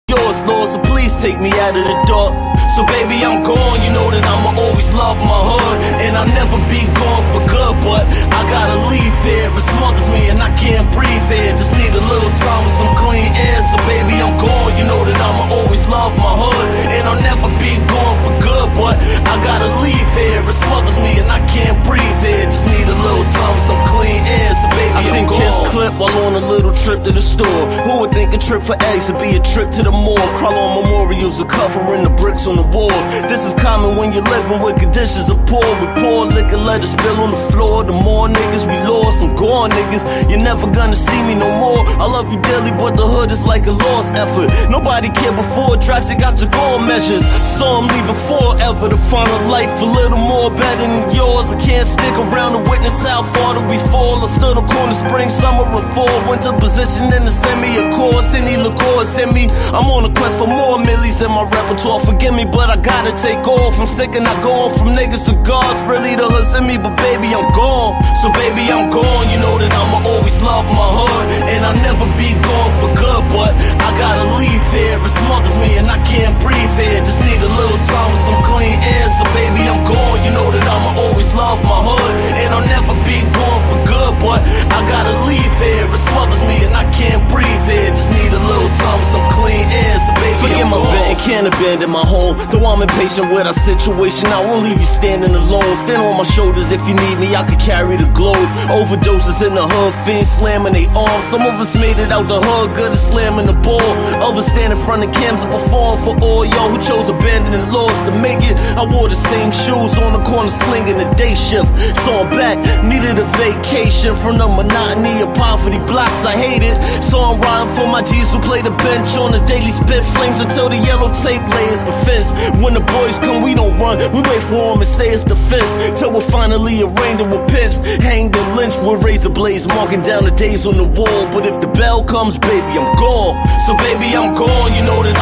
Yours, Lord, so please take me out of the dark. So baby, I'm gone, you know that I'ma always love my hood. And I'll never be gone for good, but I gotta leave here. It smothers me and I can't breathe here. Just need a little time with some clean air. So baby, I'm gone, you know that I'ma always love my hood. And I'll never be gone for good, but I gotta leave here. It smothers me and I can't breathe here. Just need a little time with some clean air. So baby, I'm gone. I seen kids clip while on a little trip to the store. Who would think a trip for eggs would be a trip to the mall? Crawl on memorials are covering the bricks on the wall. This is common when you're living with conditions of poor. With poor liquor, let it spill on the floor. The more niggas we lost, I'm gone, niggas. You're never gonna see me no more. I love you dearly, but the hood is like a lost effort. Nobody cared before, drastic got to go measures. So I'm leaving forever to find a life a little more better than yours. I can't stick around to witness how far that we fall. I stood on corner, spring, summer, and fall. Winter position in the semi, of course. Any liqueur send me. I'm on a quest for more millies in my repertoire. Forgive me, but I gotta take off. I'm sick and I go on from niggas to gods. Really the hood's in me, but baby, I'm gone. So baby, I'm gone. You know that I'ma always love my hood. And I'll never be gone for good, but I gotta leave here. It smothers me and I can't breathe here. Just need a little time with some clean air. So baby, I'm gone. You know that I'ma always love my hood. And I'll never be gone for good, but I gotta leave here. It smothers me and I can't breathe here. Just need a little time with some clean air. So baby, forget my bed and can't abandon my home. Though I'm impatient with our situation, I won't leave you standing alone. Stand on my shoulders if you need me, I could carry the globe. Overdoses in the hood, fiends slamming they arms. Some of us made it out the hood, good at slamming the ball. Others stand in front of cams and perform for all y'all who chose abandoning laws to make it. I wore the same shoes on the corner slinging the day shift. So I'm back, needed a vacation from the monotony of poverty blocks I hated. So I'm riding for my G's who play the bench on the daily spit flames until the yellow tape layers the fence. When the boys come, we don't run, we wait for them and say it's the fence. Till we're finally arraigned and we're pinched, hanged and lynched with razor blades, marking down the days on the wall. But if the bell comes, baby, I'm gone. So baby, I'm gone. You know that